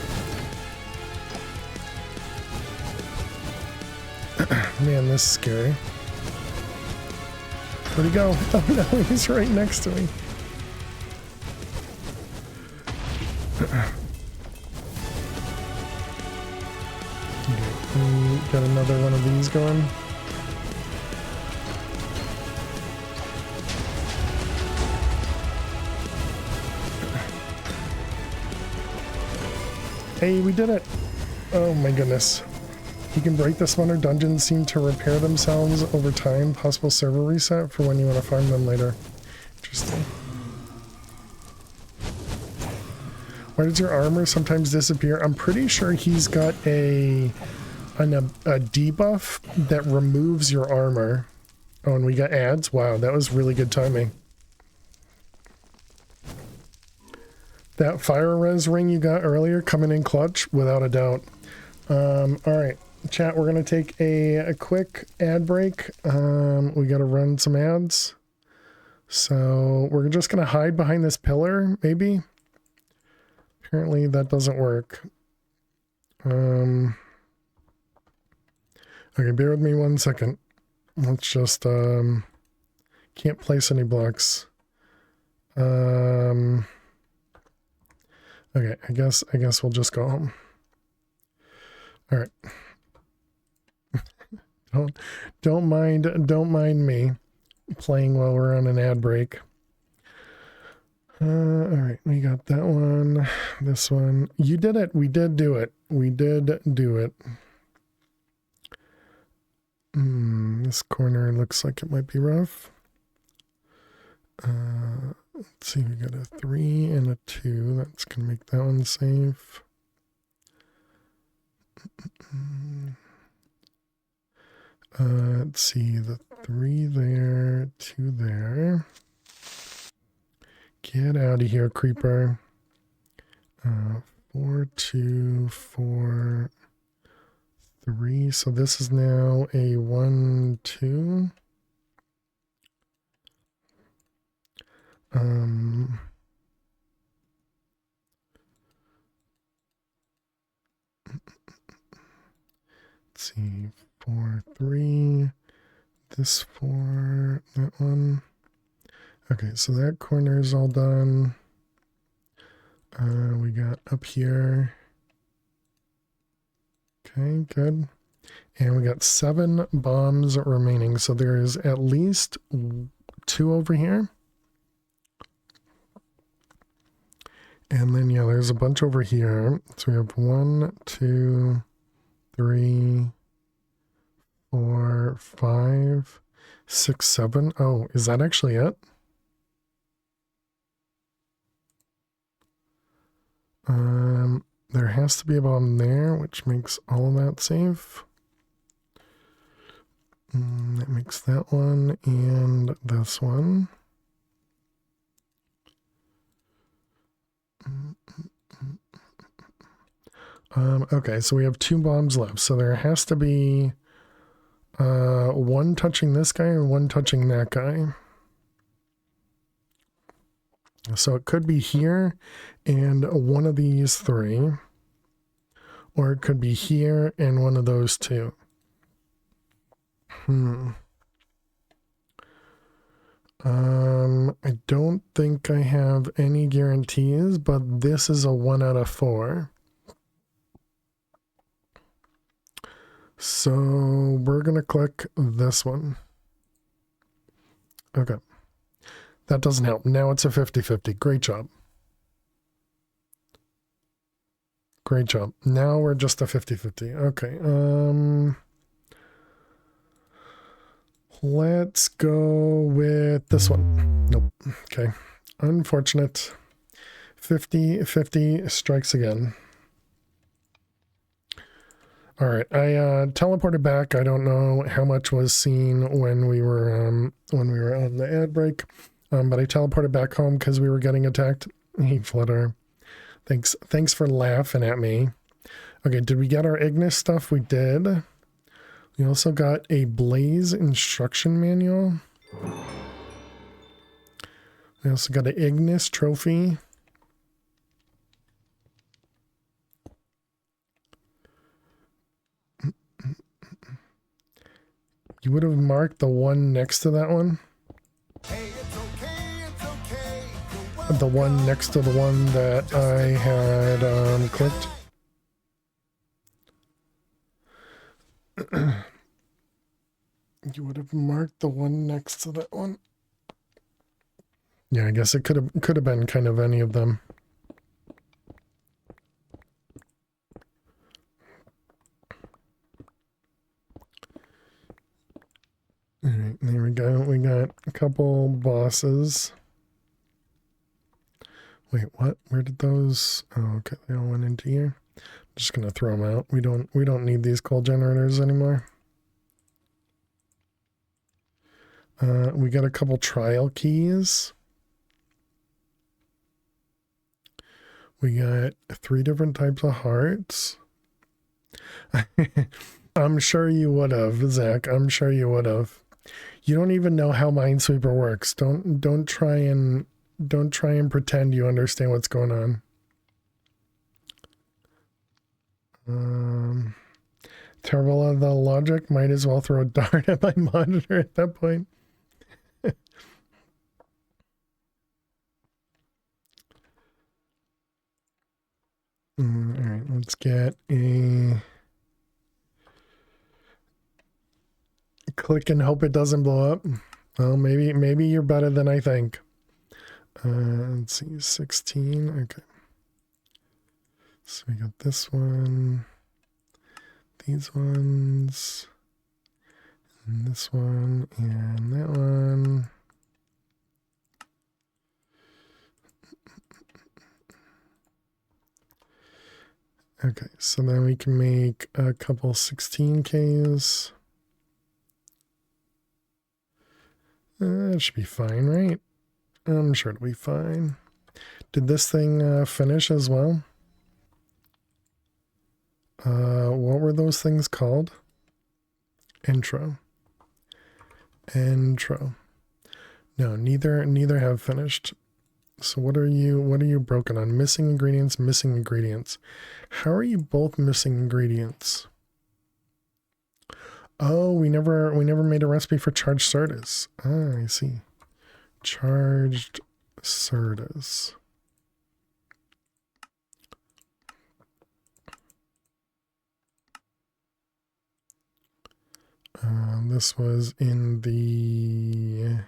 Man, this is scary. Where'd he go? Oh no, he's right next to me. Got another one of these going. Hey, we did it! Oh my goodness. You can break the spawner. Dungeons seem to repair themselves over time. Possible server reset for when you want to farm them later. Interesting. Why does your armor sometimes disappear? I'm pretty sure he's got a a debuff that removes your armor. Oh, and we got ads. Wow, that was really good timing. That fire res ring you got earlier coming in clutch, without a doubt. All right, chat, we're going to take a quick ad break. We got to run some ads. So we're just going to hide behind this pillar, maybe. Apparently that doesn't work. Okay, bear with me 1 second. Let's just, can't place any blocks. Okay, I guess we'll just go home. All right. don't mind me playing while we're on an ad break. All right, we got that one, this one. You did it. We did do it. We did do it. This corner looks like it might be rough. Let's see, we got a 3 and a 2. That's gonna make that one safe. Let's see, the 3 there, 2 there. Get out of here, creeper. 4, 2, 4, 3. So this is now a 1, 2. Let's see, 4, 3. This 4, that one. Okay, so that corner is all done. We got up here. Okay, good. And we got 7 bombs remaining. So there is at least 2 over here. And then, yeah, there's a bunch over here. So we have 1, 2, 3, 4, 5, 6, 7. Oh, is that actually it? There has to be a bomb there, which makes all of that safe. That makes that one and this one. Okay, so we have 2 bombs left. So there has to be 1 touching this guy and 1 touching that guy. So it could be here and one of these 3. Or it could be here and one of those 2. I don't think I have any guarantees, but this is a 1 out of 4. So we're going to click this one. Okay. That doesn't help. Now it's a 50-50. Great job. Great job. Now we're just a 50-50. Okay. Let's go with this one. Nope. Okay. Unfortunate. 50-50 strikes again. All right. I teleported back. I don't know how much was seen when we were on the ad break. But I teleported back home because we were getting attacked. Hey, Flutter. Thanks for laughing at me. Okay, did we get our Ignis stuff? We did. We also got a Blaze instruction manual. We also got an Ignis trophy. You would have marked the one next to that one. The one next to the one that I had clicked. You would have marked the one next to that one. Yeah, I guess it could have been kind of any of them. All right, there we go. We got a couple bosses. Wait, what? Where did those... Oh, okay, they all went into here. Just gonna throw them out. We don't need these coal generators anymore. We got a couple trial keys. We got 3 different types of hearts. I'm sure you would have, Zach. I'm sure you would have. You don't even know how Minesweeper works. Don't try and pretend you understand what's going on. Terrible the logic. Might as well throw a dart at my monitor at that point. All right, let's get a click and hope it doesn't blow up. Well, maybe you're better than I think. Let's see, 16. Okay. So we got this one, these ones, and this one, and that one. Okay, so then we can make a couple 16Ks. That should be fine, right? I'm sure it'll be fine. Did this thing finish as well? What were those things called? Intro. No, neither have finished. So what are you broken on? Missing ingredients. How are you both missing ingredients? Oh, we never made a recipe for charged sodas. Ah, I see. Charged sodas. This was in the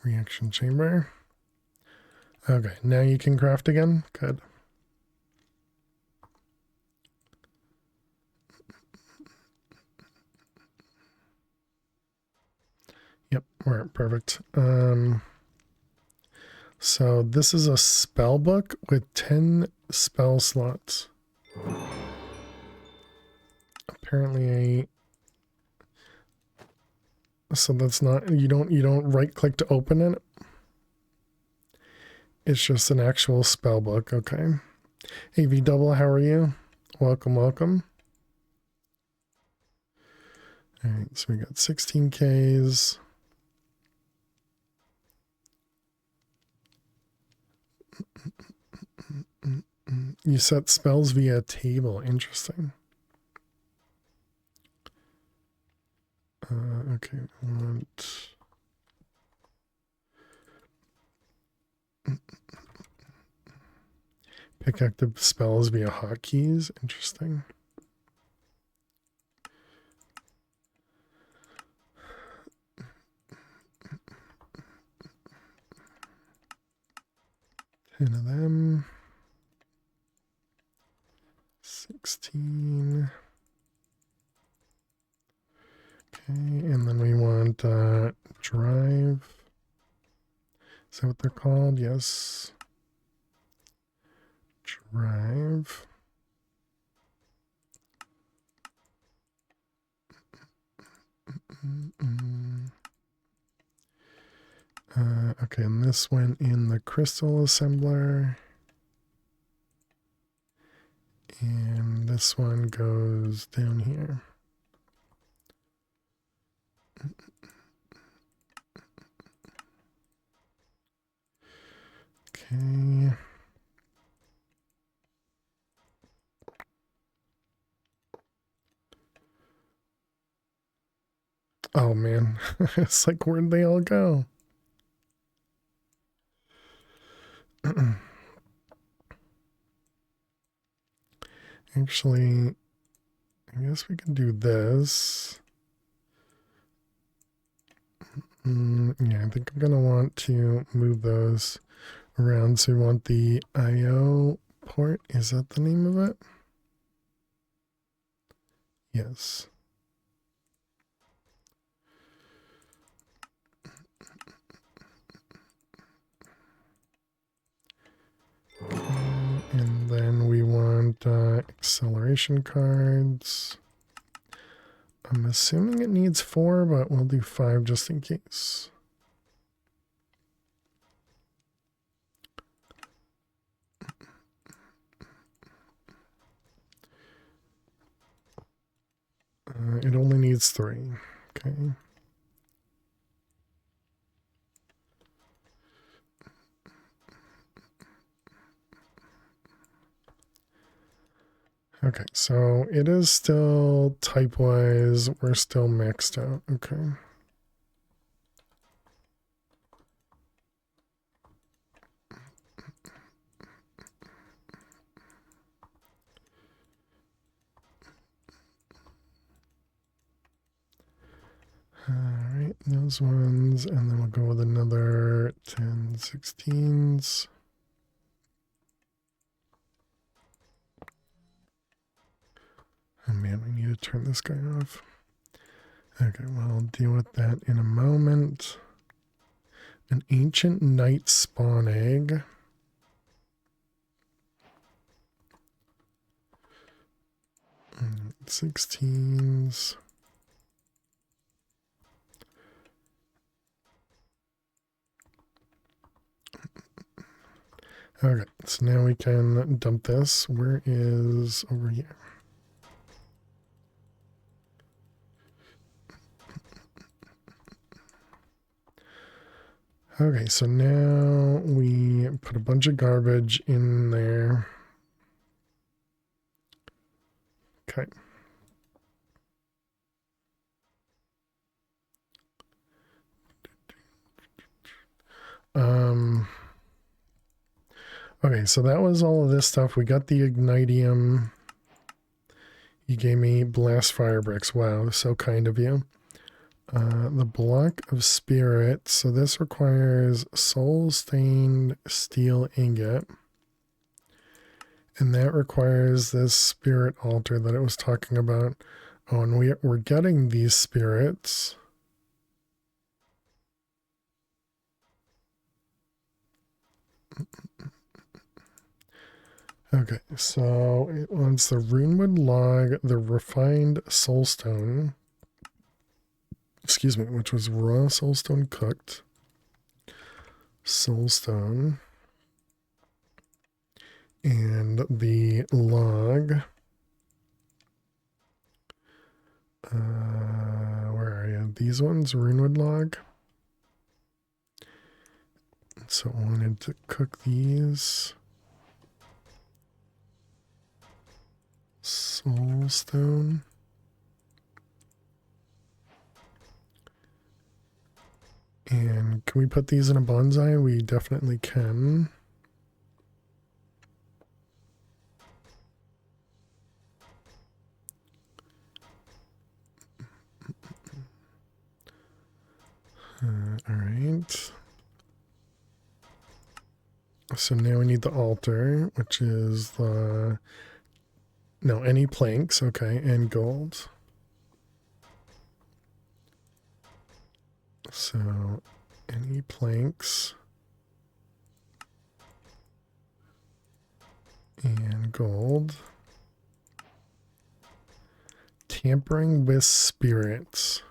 reaction chamber. Okay, now you can craft again. Good. Yep, we're perfect. So this is a spell book with 10 spell slots. Apparently so that's not, you don't right click to open it. It's just an actual spell book. Okay. Hey V Double, how are you? Welcome. All right, so we got 16Ks. You set spells via table. Interesting. Okay, I want... Pick active spells via hotkeys. Interesting. Ten of them. 16. Okay, and then we want drive. Is that what they're called? Yes. Drive. Okay, and this went in the crystal assembler. And this one goes down here. Okay. Oh man, it's like, where'd they all go? Actually, I guess we can do this. Yeah, I think I'm gonna want to move those around. So we want the IO port. Is that the name of it? Yes. Okay, and then we want acceleration cards. I'm assuming it needs 4, but we'll do 5 just in case. It only needs 3. Okay. Okay, so it is still type-wise, we're still maxed out. Okay. Alright, those ones, and then we'll go with another 10, 16s. Oh man, we need to turn this guy off. Okay, well, I'll deal with that in a moment. An ancient knight spawn egg. Mm, 16s. Okay, so now we can dump this. Where is over here? Okay, so now we put a bunch of garbage in there. Okay. Okay, so that was all of this stuff. We got the ignitium. You gave me blast fire bricks. Wow, so kind of you. The block of spirit. So this requires soul stained steel ingot. And that requires this spirit altar that it was talking about. Oh, and we're getting these spirits. Okay, so it wants the runewood log, the refined soulstone. Excuse me, which was raw soulstone cooked. Soulstone. And the log. Where are you? These ones, runewood log. So I wanted to cook these. Soulstone. And can we put these in a bonsai? We definitely can. All right. So now we need the altar, which is the... No, any planks, okay, and gold. So, any planks and gold. Tampering with spirits.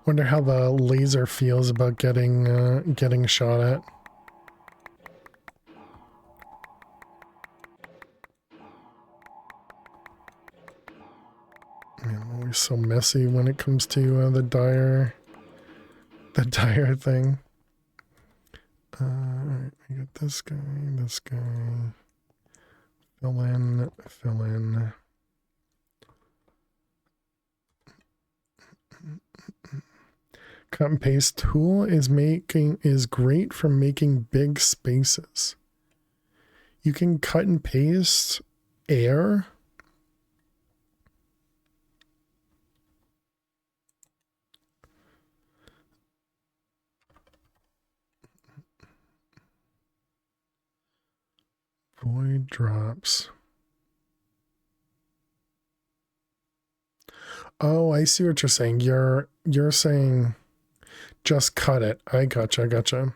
Wonder how the laser feels about getting shot at. Man, always so messy when it comes to the dire thing. Alright, we got this guy. Fill in. Cut and paste tool is great for making big spaces. You can cut and paste air. Void drops. Oh, I see what you're saying. You're saying just cut it. I gotcha.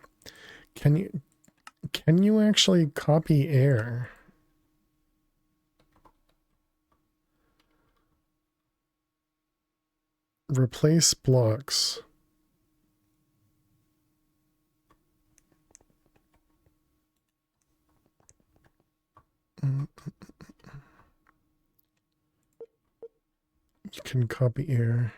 Can you actually copy air? Replace blocks. You can copy air.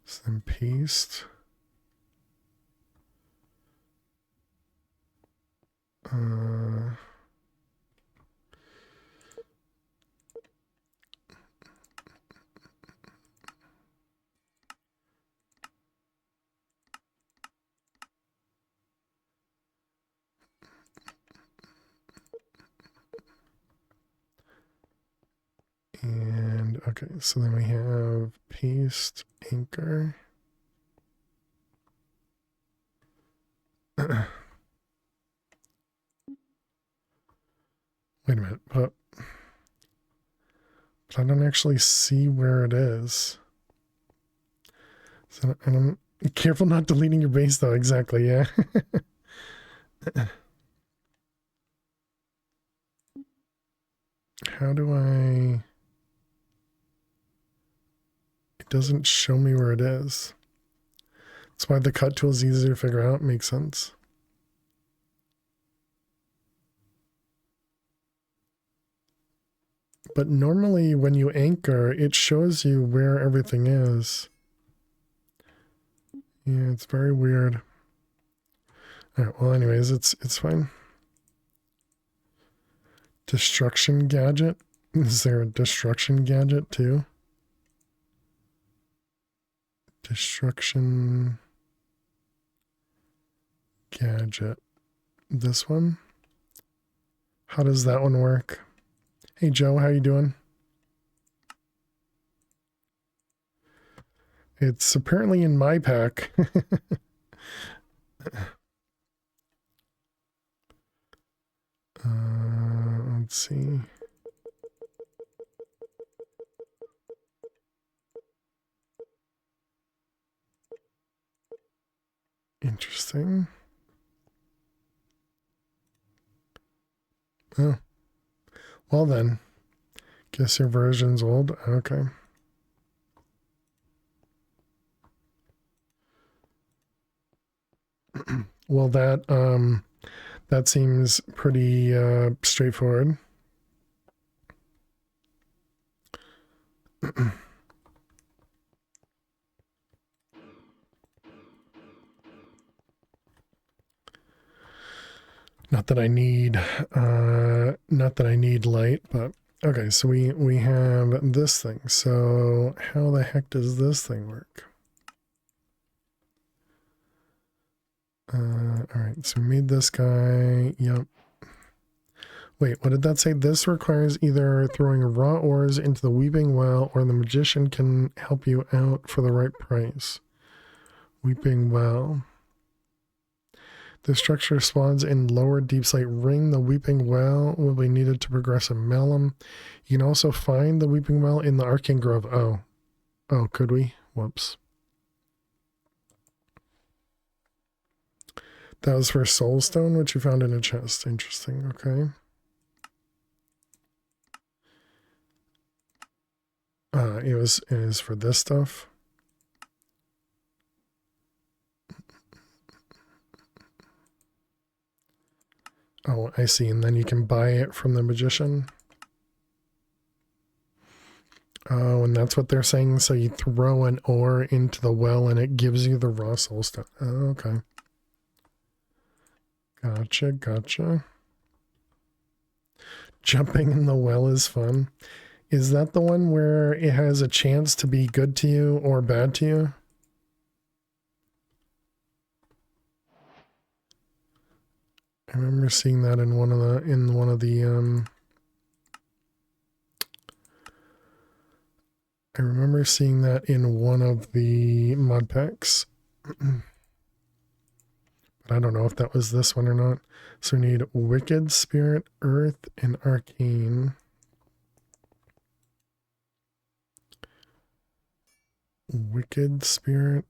So then paste. And okay, so then we have paste anchor. Wait a minute, but I don't actually see where it is. So, and I'm careful not deleting your base though, exactly, yeah. How do I... It doesn't show me where it is. That's why the cut tool is easy to figure out. Makes sense. But normally when you anchor, it shows you where everything is. Yeah, it's very weird. All right, well, anyways, it's fine. Destruction gadget? Is there a destruction gadget too? Destruction gadget. This one? How does that one work? Hey Joe, how you doing? It's apparently in my pack. Let's see. Interesting. Oh. Well then. Guess your version's old. Okay. Well, that seems pretty straightforward. Not that I need light, but okay, so we have this thing. So how the heck does this thing work? All right, so we made this guy. Yep. Wait, what did that say? This requires either throwing raw ores into the weeping well, or the magician can help you out for the right price. Weeping well. The structure spawns in lower deep slate ring. The weeping well will be needed to progress a melon. You can also find the weeping well in the arcane grove. Oh, could we? Whoops. That was for soulstone, which you found in a chest. Interesting. Okay. It is for this stuff. Oh, I see. And then you can buy it from the magician. Oh, and that's what they're saying. So you throw an ore into the well and it gives you the raw soulstone. Oh, okay. Gotcha. Jumping in the well is fun. Is that the one where it has a chance to be good to you or bad to you? I remember seeing that in one of the I remember seeing that in one of the mod packs. But I don't know if that was this one or not. So we need Wicked, Spirit, Earth, and Arcane. Wicked, Spirit,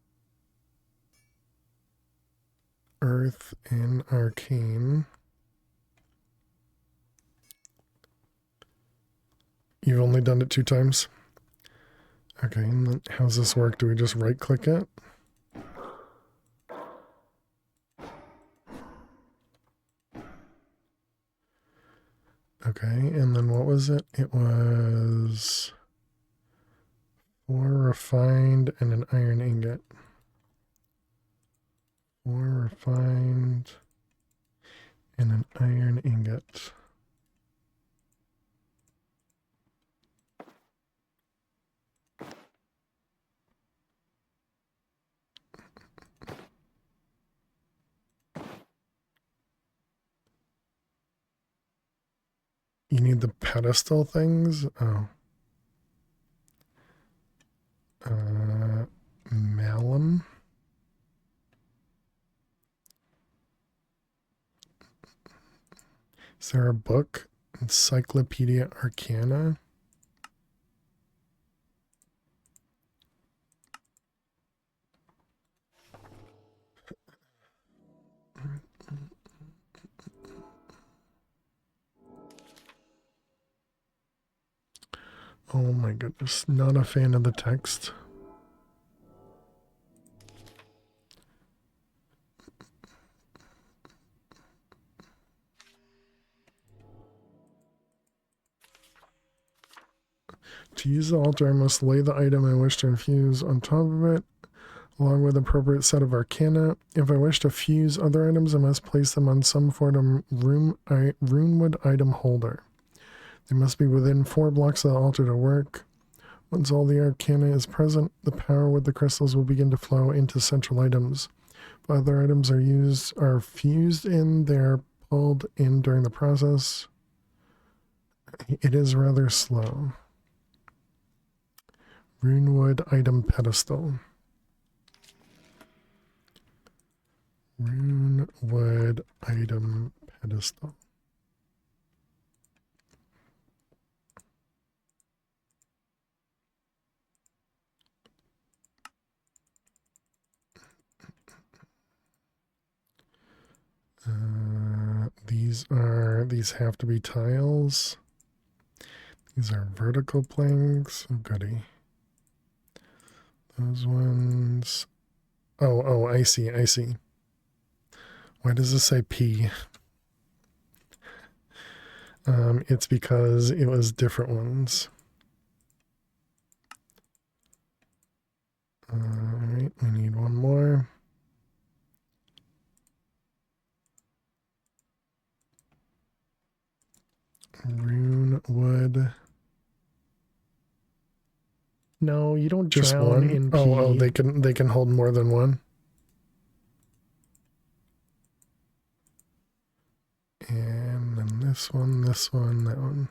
Earth, and Arcane. You've only done it 2 times? Okay, and then how's this work? Do we just right click it? Okay, and then what was it? It was 4 refined and an iron ingot. 4 refined and an iron ingot. You need the pedestal things? Oh. Malum. Is there a book? Encyclopedia Arcana? Oh my goodness, not a fan of the text. To use the altar, I must lay the item I wish to infuse on top of it, along with appropriate set of arcana. If I wish to fuse other items, I must place them on some form of runewood item holder. They must be within 4 blocks of the altar to work. Once all the arcana is present, the power with the crystals will begin to flow into central items. If other items are fused in, they're pulled in during the process. It is rather slow. Runewood item pedestal. Runewood item pedestal. These have to be tiles. These are vertical planks. Oh, goody. Those ones. Oh, I see. Why does this say P? It's because it was different ones. Alright, we need one more. Runewood. No, you don't Just drown one? in P. Oh, they can hold more than one. And then this one, that one.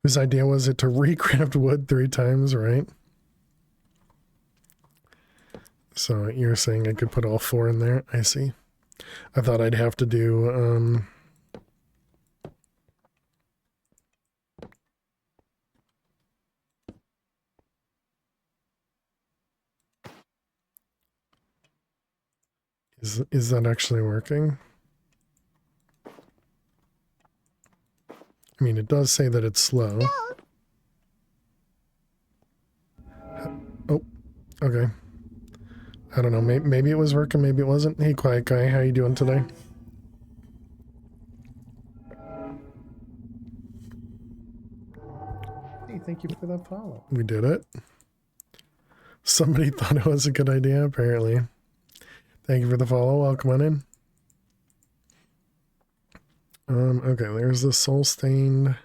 His idea was it to recraft wood 3 times, right? So you're saying I could put all 4 in there? I see. I thought I'd have to do Is that actually working? I mean, it does say that it's slow. Oh, okay. I don't know. Maybe it was working. Maybe it wasn't. Hey, Quiet Guy, how you doing today? Hey, thank you for that follow. We did it. Somebody thought it was a good idea, apparently. Thank you for the follow. Welcome on in. Okay, there's the soul stained.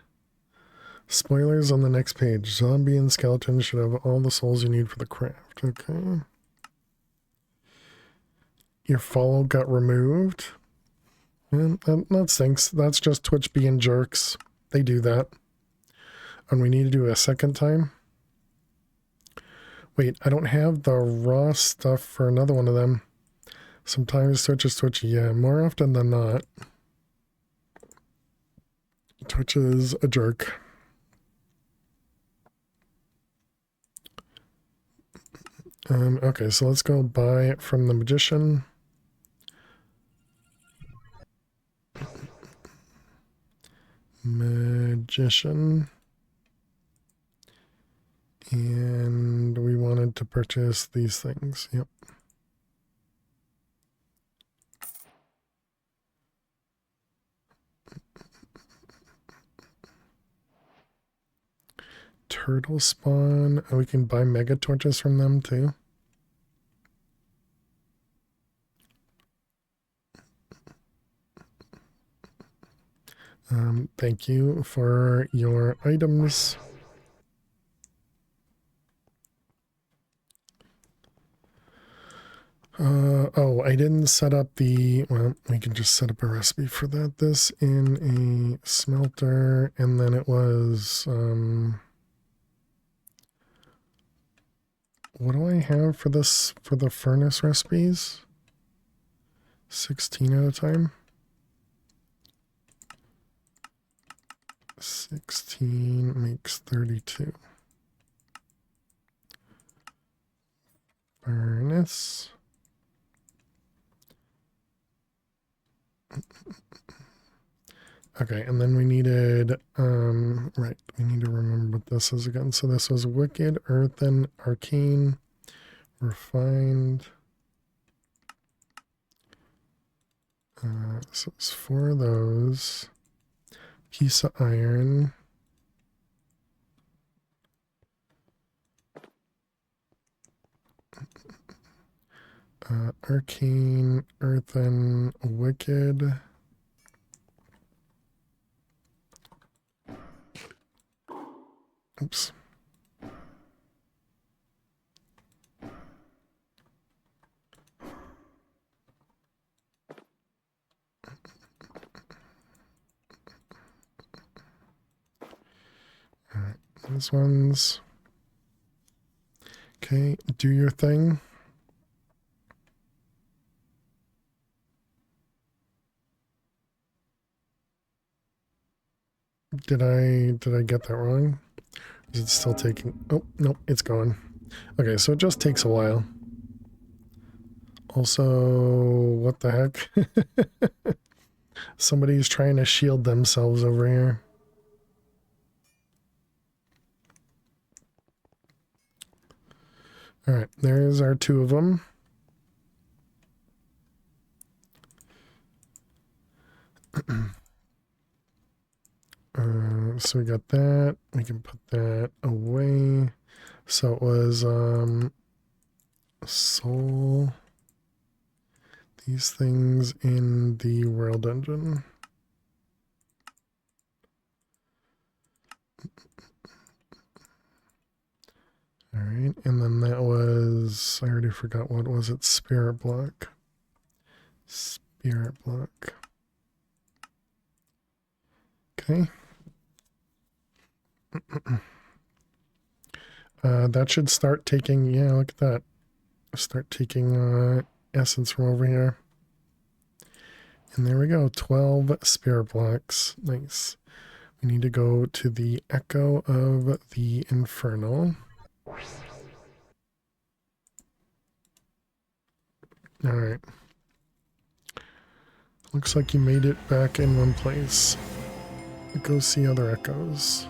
Spoilers on the next page. Zombie and skeleton should have all the souls you need for the craft. Okay. Your follow got removed. And that stinks. That's just Twitch being jerks. They do that. And we need to do a second time. Wait, I don't have the raw stuff for another one of them. Sometimes Twitch is twitchy. Yeah, more often than not. Twitch is a jerk. Okay, so let's go buy it from the magician. Magician. And we wanted to purchase these things. Yep. Turtle spawn. Oh, we can buy mega torches from them too. Thank you for your items. Oh, I didn't set up the, well, we can just set up a recipe for that. This in a smelter, and then it was, what do I have for this, for the furnace recipes? 16 at a time. 16 makes 32. Furnace. Okay, and then we needed, right, we need to remember what this is again. So this was wicked, earthen, arcane, refined. So it's 4 of those. Piece of iron. Arcane, earthen, wicked. Oops. All right, these ones. Okay, do your thing. Did I get that wrong? Is it still taking? Oh, nope, it's gone. Okay, so it just takes a while. Also, what the heck? Somebody's trying to shield themselves over here. All right, there's our 2 of them. So we got that. We can put that away. So it was soul. These things in the world engine. All right, and then that was, I already forgot what was it, spirit block. Spirit block. Okay. That should start taking, yeah, look at that. Start taking essence from over here. And there we go, 12 spirit blocks. Nice. We need to go to the Echo of the Infernal. Alright. Looks like you made it back in one place. Go see other echoes.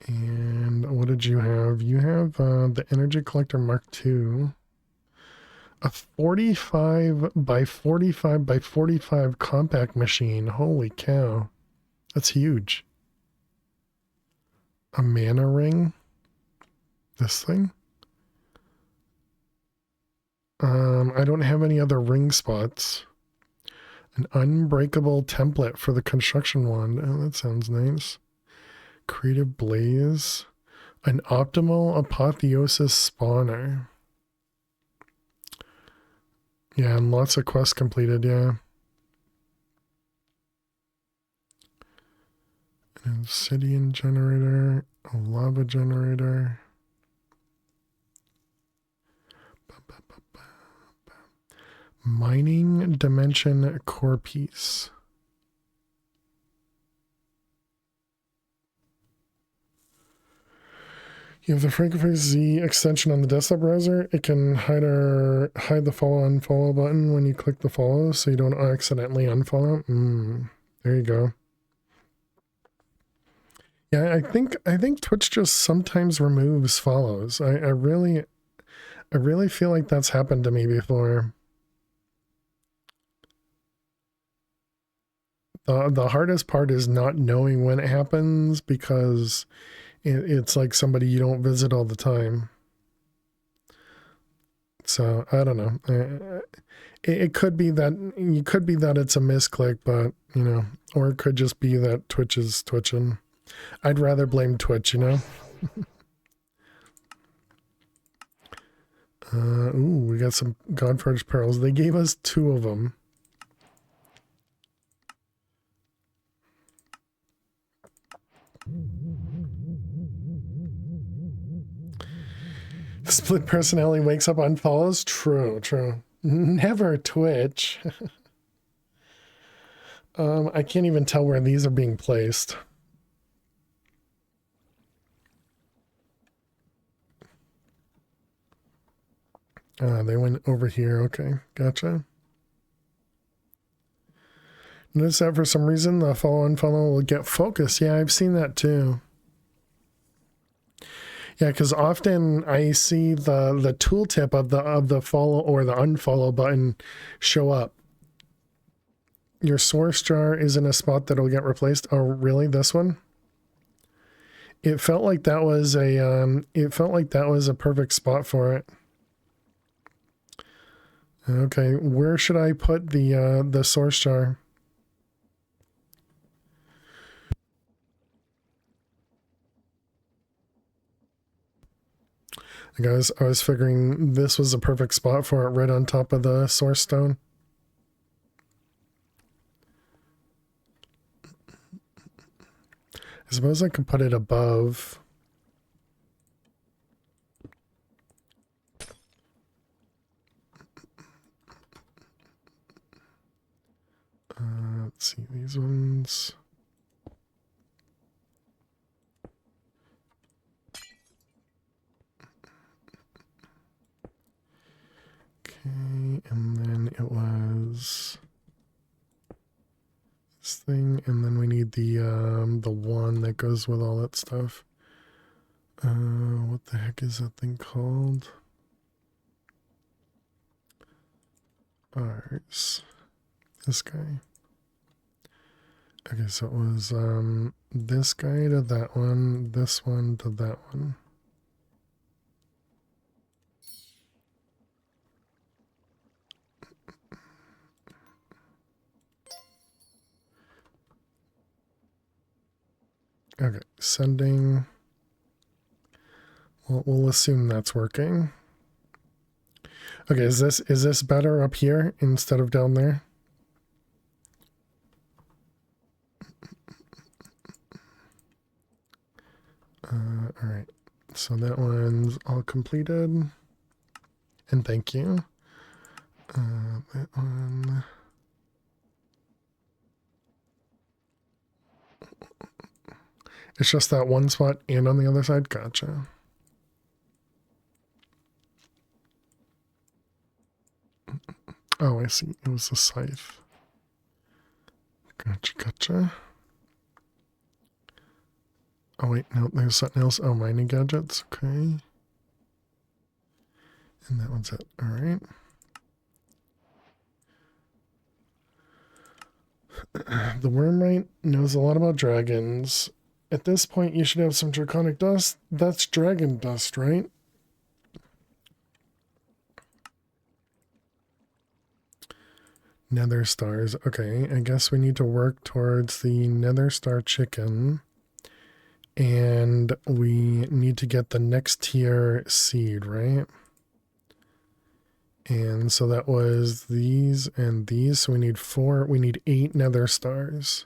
And what did you have? You have the Energy Collector Mark II. A 45 by 45 by 45 compact machine. Holy cow. That's huge. A mana ring. This thing. I don't have any other ring spots. An unbreakable template for the construction wand. Oh, that sounds nice. Creative blaze. An optimal apotheosis spawner. Yeah, and lots of quests completed, yeah. An obsidian generator, a lava generator. Mining dimension core piece. You have the Francophone Z extension on the desktop browser. It can hide the follow unfollow button when you click the follow, so you don't accidentally unfollow. There you go. Yeah, I think Twitch just sometimes removes follows. I really feel like that's happened to me before. The hardest part is not knowing when it happens, because it's like somebody you don't visit all the time. So I don't know. It could be that it's a misclick, but you know, or it could just be that Twitch is twitching. I'd rather blame Twitch, you know. Ooh, we got some Godforged pearls. They gave us 2 of them. Split personality wakes up on follows. True. Never Twitch. I can't even tell where these are being placed. They went over here. Okay, gotcha. Notice that for some reason the follow unfollow will get focus. Yeah, I've seen that too. Yeah, because often I see the tooltip of the follow or the unfollow button show up. Your source jar is in a spot that'll get replaced. Oh, really? This one? It felt like that was a perfect spot for it. Okay, where should I put the source jar? Guys, I was figuring this was a perfect spot for it, right on top of the source stone. I suppose I could put it above. Let's see, these ones. Okay, and then it was this thing, and then we need the one that goes with all that stuff. What the heck is that thing called? Ours. This guy. Okay, so it was this guy to that one, this one to that one. Okay, sending. Well, we'll assume that's working. Okay, is this better up here instead of down there? All right, so that one's all completed, and thank you. That one. It's just that one spot and on the other side? Gotcha. Oh, I see. It was a scythe. Gotcha. Oh, wait. No, there's something else. Oh, mining gadgets. Okay. And that one's it. All right. The Wormrite knows a lot about dragons. At this point, you should have some draconic dust. That's dragon dust, right? Nether stars. Okay, I guess we need to work towards the nether star chicken. And we need to get the next tier seed, right? And so that was these and these. So we need 4. We need 8 nether stars.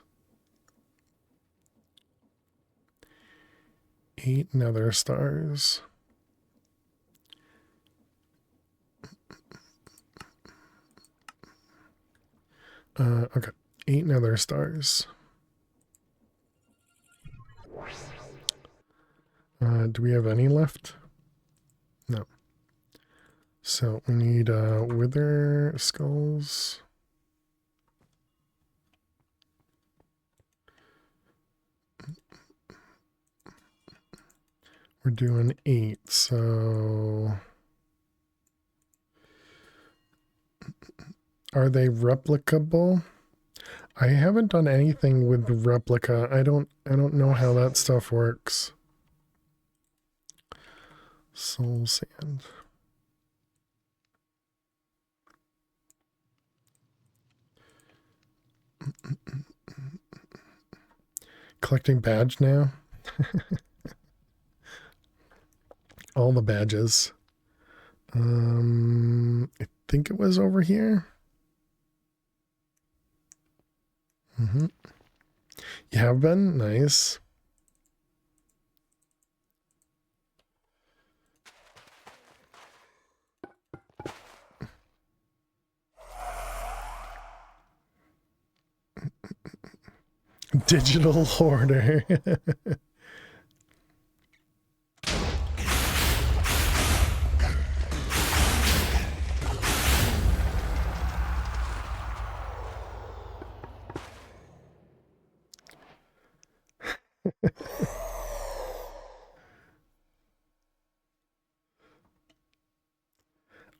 8 nether stars. Okay. 8 nether stars. Do we have any left? No. So we need wither skulls. We're doing 8, so are they replicable? I haven't done anything with replica. I don't know how that stuff works. Soul sand. Collecting badge now. All the badges. I think it was over here. You have been? Nice. Digital hoarder.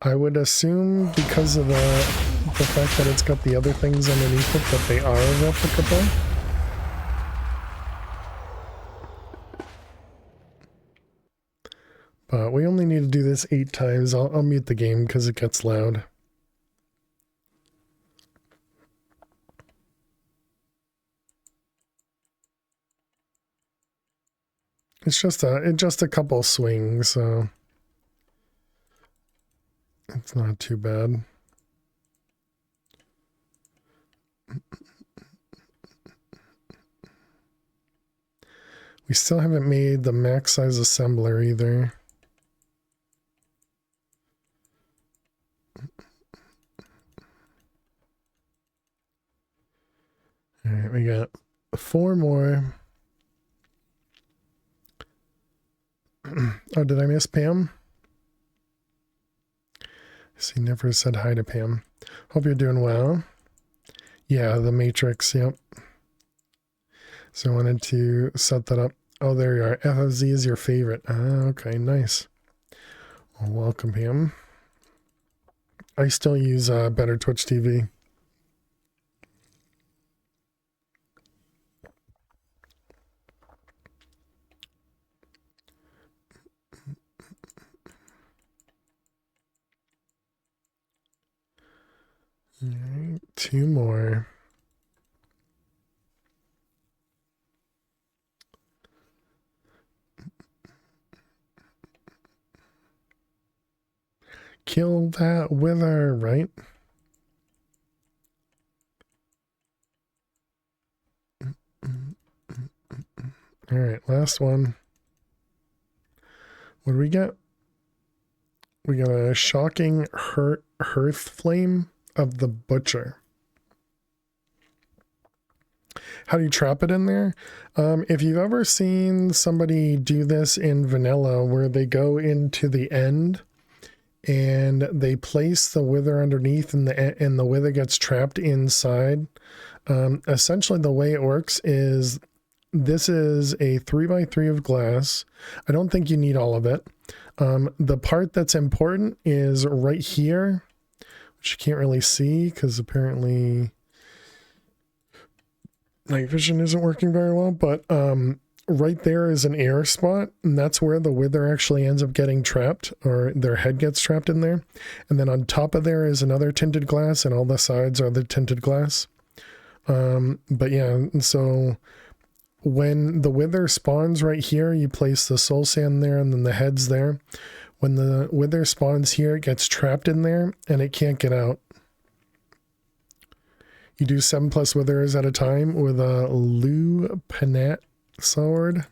I would assume because of the fact that it's got the other things underneath it that they are replicable. But we only need to do this 8 times. I'll mute the game because it gets loud. It's just a couple swings, so it's not too bad. We still haven't made the max size assembler either. All right, we got 4 more. Oh, did I miss Pam? She never said hi to Pam. Hope you're doing well. Yeah, the Matrix, yep. So I wanted to set that up. Oh, there you are. FFZ is your favorite. Ah, okay, nice. Well, welcome, Pam. I still use Better Twitch TV. All right, 2 more. Kill that wither, right? All right, last one. What do we get? We got a shocking hearth flame of the butcher. How do you trap it in there? If you've ever seen somebody do this in vanilla where they go into the end and they place the wither underneath and the wither gets trapped inside, essentially the way it works is this is a 3x3 of glass. I don't think you need all of it. The part that's important is right here, which you can't really see because apparently night vision isn't working very well, but right there is an air spot, and that's where the wither actually ends up getting trapped, or their head gets trapped in there. And then on top of there is another tinted glass, and all the sides are the tinted glass. But yeah, so when the wither spawns right here, you place the soul sand there, and then the head's there. When the wither spawns here, it gets trapped in there, and it can't get out. You do 7+ withers at a time with a Lupanat sword.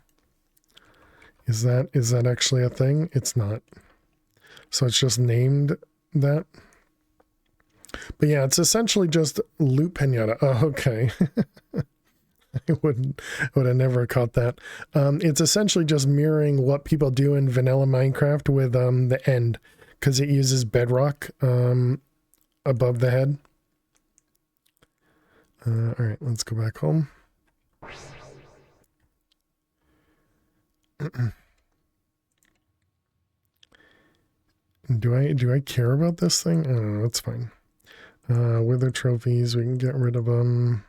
Is that actually a thing? It's not. So it's just named that. But yeah, it's essentially just loot pinata. Oh, okay. I would have never caught that. It's essentially just mirroring what people do in vanilla Minecraft with the end, because it uses bedrock above the head. All right, let's go back home. Do I care about this thing? I don't know. It's fine. Wither trophies, we can get rid of them.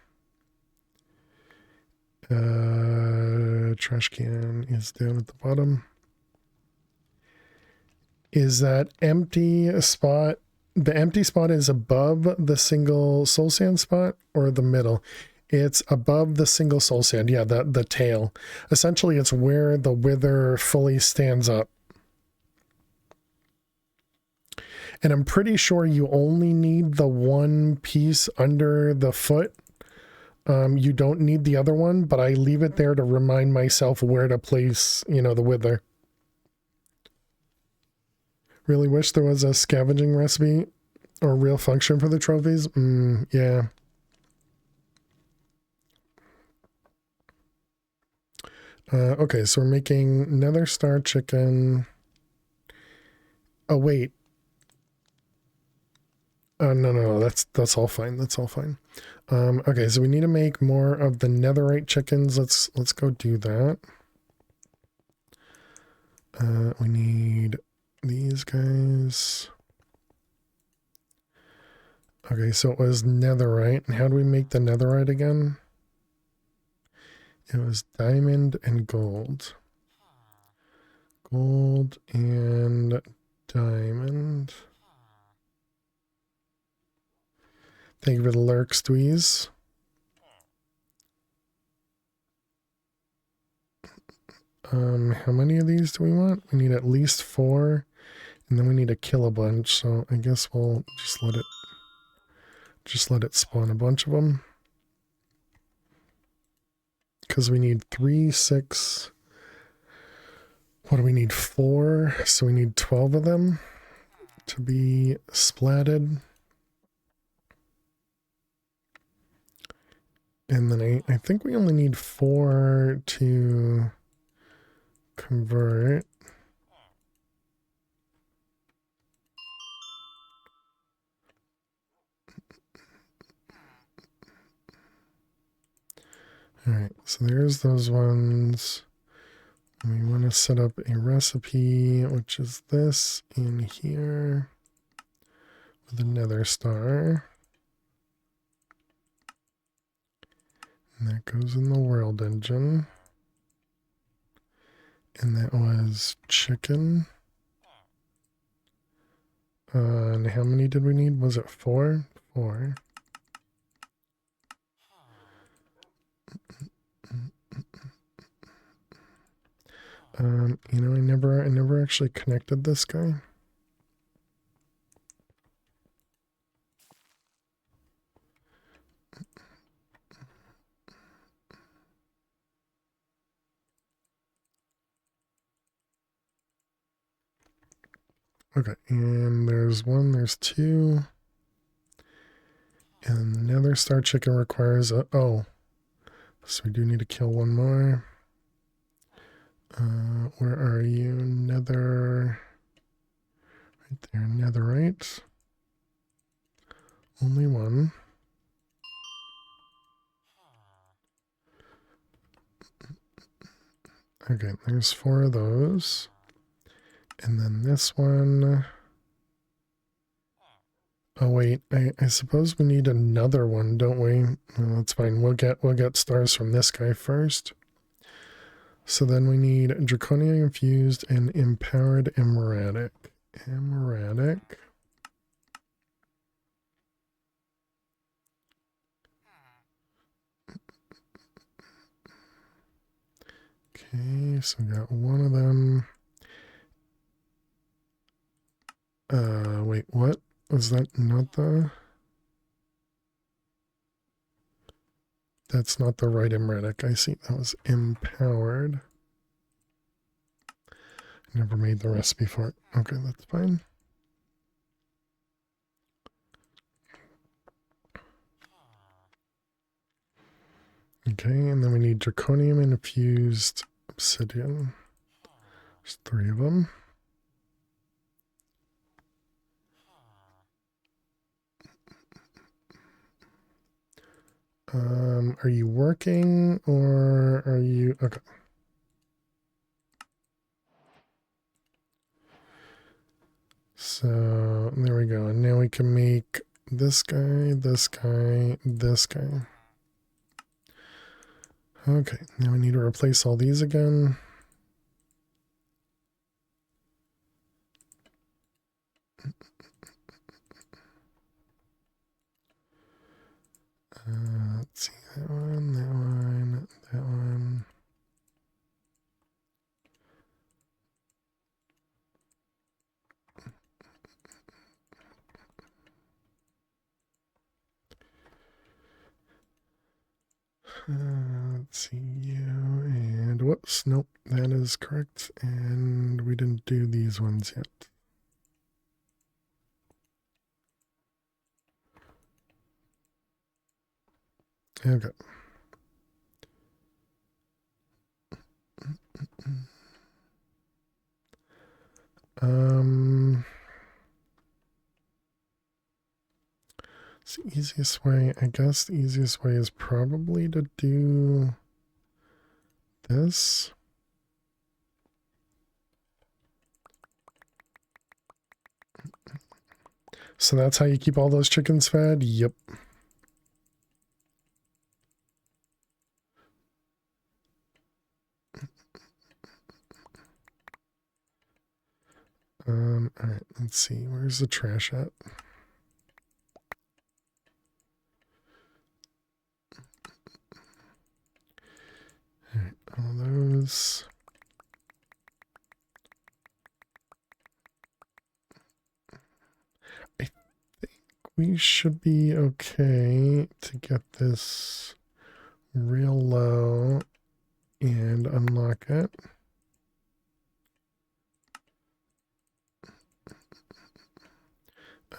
Trash can is down at the bottom. Is that empty spot? The empty spot is above the single soul sand spot or the middle? It's above the single soul sand. Yeah, the tail. Essentially, it's where the wither fully stands up. And I'm pretty sure you only need the one piece under the foot. You don't need the other one, but I leave it there to remind myself where to place, the wither. Really wish there was a scavenging recipe or real function for the trophies. Yeah. Okay, so we're making nether star chicken. Oh, wait. No, that's all fine. That's all fine. Okay, so we need to make more of the netherite chickens. Let's go do that. We need these guys. Okay, so it was netherite. And how do we make the netherite again? It was diamond and gold. Gold and diamond. Thank you for the lurk, Dweez. How many of these do we want? We need at least 4, and then we need to kill a bunch. So I guess we'll just let it spawn a bunch of them. Because we need 3, 6. What do we need? 4. So we need 12 of them to be splatted. And then I think we only need 4 to convert. All right, so there's those ones. We want to set up a recipe, which is this in here with a nether star. And that goes in the world engine. And that was chicken. And how many did we need? Was it 4? 4. I never actually connected this guy. Okay, and there's 1, there's 2. And another star chicken requires a, oh. So we do need to kill 1 more. Where are you? Nether. Right there, netherite. Only 1. Okay, there's 4 of those. And then this one. Oh wait, I suppose we need another one, don't we? Oh, that's fine. We'll get stars from this guy first. So then we need draconium infused and empowered emeradic. Emeradic. Okay, so we got one of them. Wait, what? Was that not the... That's not the right emeretic. I see. That was empowered. Never made the recipe for it. Okay, that's fine. Okay, and then we need draconium infused obsidian. There's 3 of them. Are you working or are you... Okay. So there we go. And now we can make this guy, this guy, this guy. Okay, now we need to replace all these again. Let's see, that one, that one, that one. Let's see, you, and whoops, nope, that is correct. And we didn't do these ones yet. Okay. It's the easiest way, I guess the easiest way is probably to do this. So that's how you keep all those chickens fed? Yep. All right, let's see. Where's the trash at? All right, all those. I think we should be okay to get this real low and unlock it.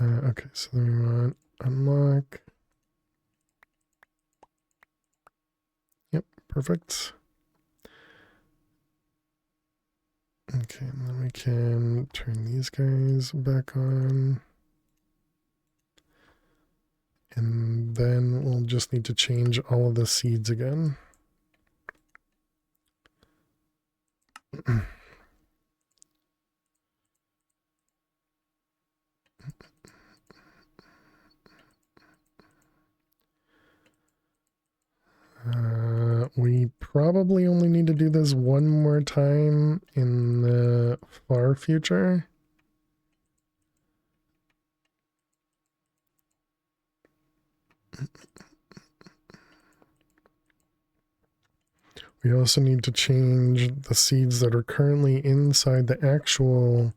Okay, so then we want unlock. Yep, perfect. Okay, and then we can turn these guys back on. And then we'll just need to change all of the seeds again. We probably only need to do this one more time in the far future. We also need to change the seeds that are currently inside the actual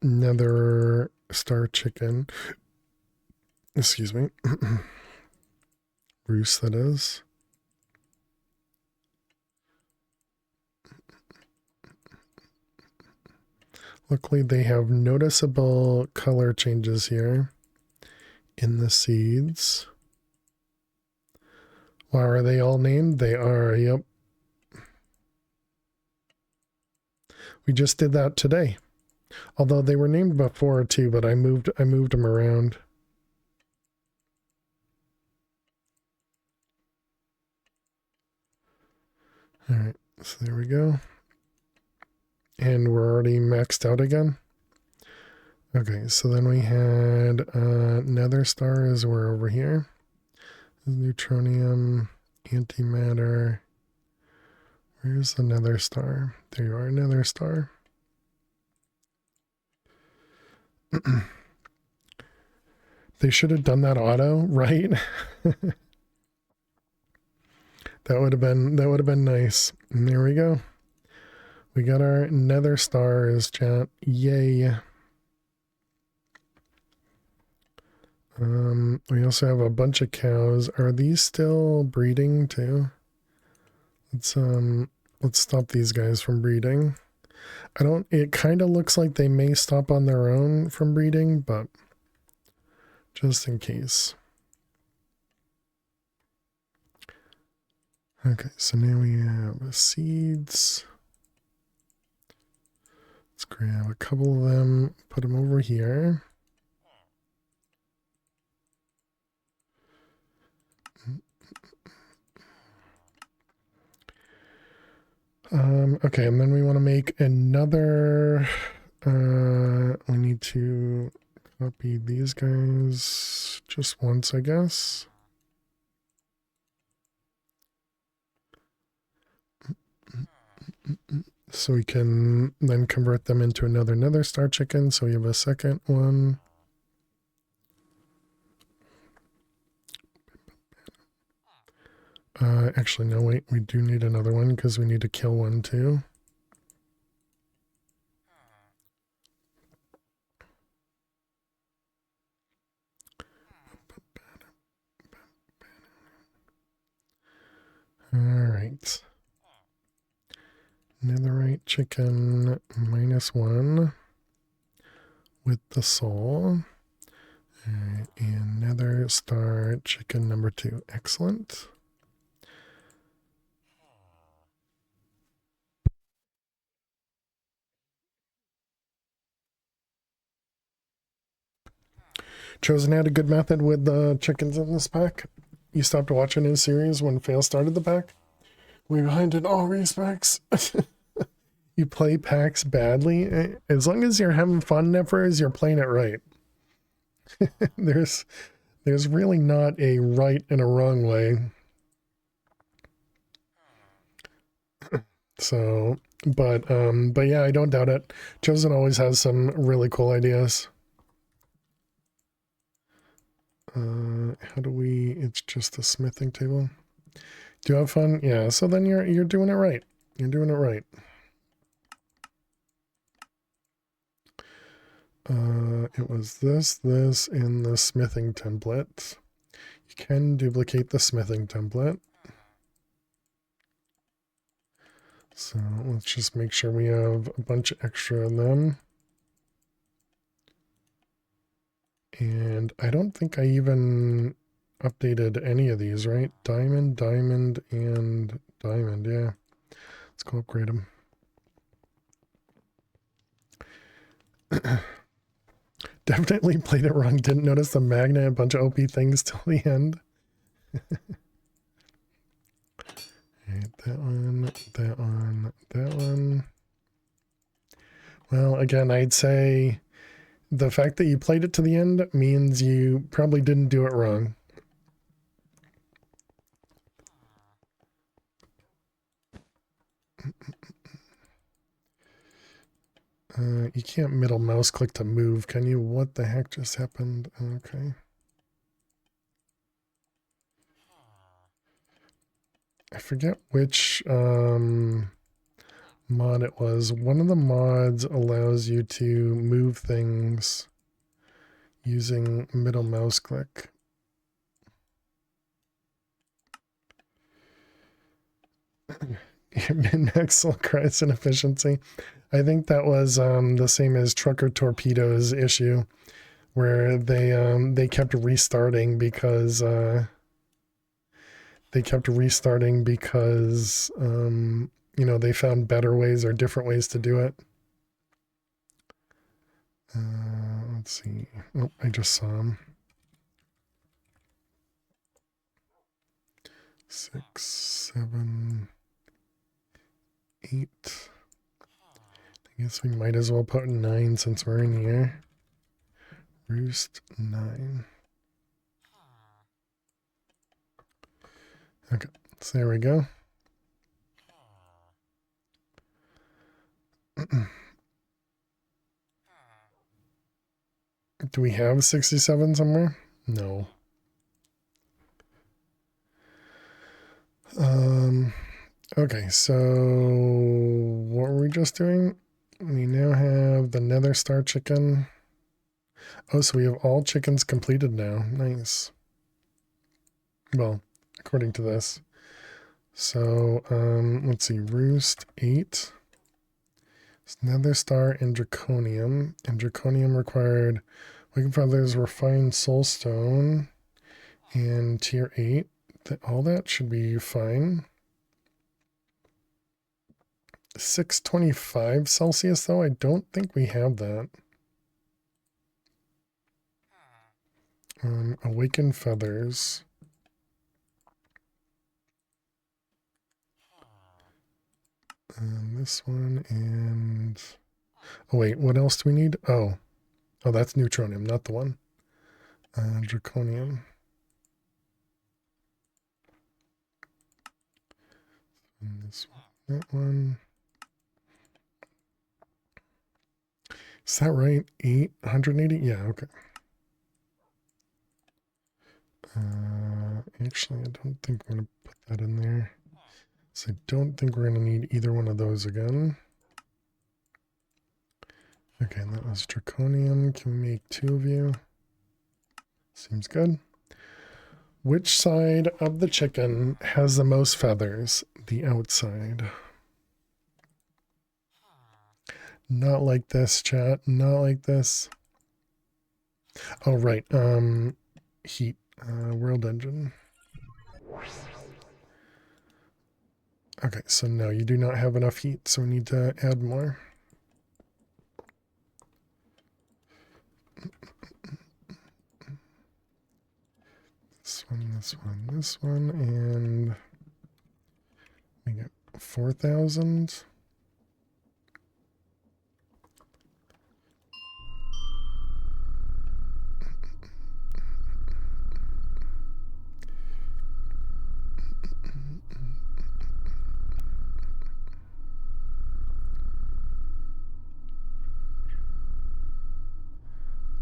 nether star chicken. Excuse me. Roost, that is. Luckily, they have noticeable color changes here in the seeds. Wow, are they all named? They are, yep. We just did that today. Although they were named before too, but I moved them around. All right, so there we go. And we're already maxed out again. Okay, so then we had nether stars were over here. Neutronium, antimatter, Where's the nether star? There you are, nether star. They should have done that auto, right? That would have been nice. And there we go. We got our nether stars, chat. Yay. We also have a bunch of cows. Are these still breeding too? Let's stop these guys from breeding. It kind of looks like they may stop on their own from breeding, but just in case. Okay, so now we have seeds. Let's grab a couple of them, put them over here. Okay, and then we want to make another, we need to copy these guys just once, I guess. So we can then convert them into another nether star chicken. So we have a second one. Actually, no, wait, we do need another one because we need to kill one too. All right. Netherite chicken -1 with the soul. All right, and nether star chicken number 2. Excellent. Chosen had a good method with the chickens in this pack. You stopped watching his series when Fail started the pack. We're behind in all respects. You play packs badly. As long as you're having fun, Neffers, you're playing it right. There's really not a right and a wrong way. So, but yeah, I don't doubt it. Chosen always has some really cool ideas. How do we? It's just a smithing table. Do you have fun? Yeah. So then you're doing it right. You're doing it right. It was this, and the smithing template. You can duplicate the smithing template. So let's just make sure we have a bunch extra of them. And I don't think I even updated any of these, right? Diamond, diamond, and diamond. Yeah. Let's go upgrade them. Definitely played it wrong. Didn't notice the magnet, a bunch of OP things till the end. Right, that one, that one, that one. Well, again, I'd say the fact that you played it to the end means you probably didn't do it wrong. You can't middle mouse click to move, can you? What the heck just happened? Okay. I forget which mod it was. One of the mods allows you to move things using middle mouse click. Min-max cries inefficiency. I think that was the same as Trucker Torpedo's issue, where they kept restarting because you know, they found better ways or different ways to do it. Let's see. Oh, I just saw him. 6, 7, 8. I guess we might as well put 9 since we're in here. Roost 9. Okay, so there we go. Do we have 67 somewhere? No. Okay, so what were we just doing? We now have the Nether Star chicken. Oh, so we have all chickens completed now. Nice. Well, according to this. So, let's see, Roost 8. Nether Star and Draconium. And Draconium required Waking Feathers, Refined Soulstone, and Tier 8. All that should be fine. 625 Celsius, though, I don't think we have that. Awakened Feathers. This one and... Oh, wait, what else do we need? Oh, that's Neutronium, not the one. Draconium. And this one, that one. Is that right? 880? Yeah, okay. Actually, I don't think I'm going to put that in there. So I don't think we're going to need either one of those again. Okay, and that was Draconium. Can we make 2 of you? Seems good. Which side of the chicken has the most feathers? The outside. Not like this, chat. Not like this. Oh, right. Heat. World engine. Okay, so no, you do not have enough heat, so we need to add more. This one, this one, this one, and we get 4,000.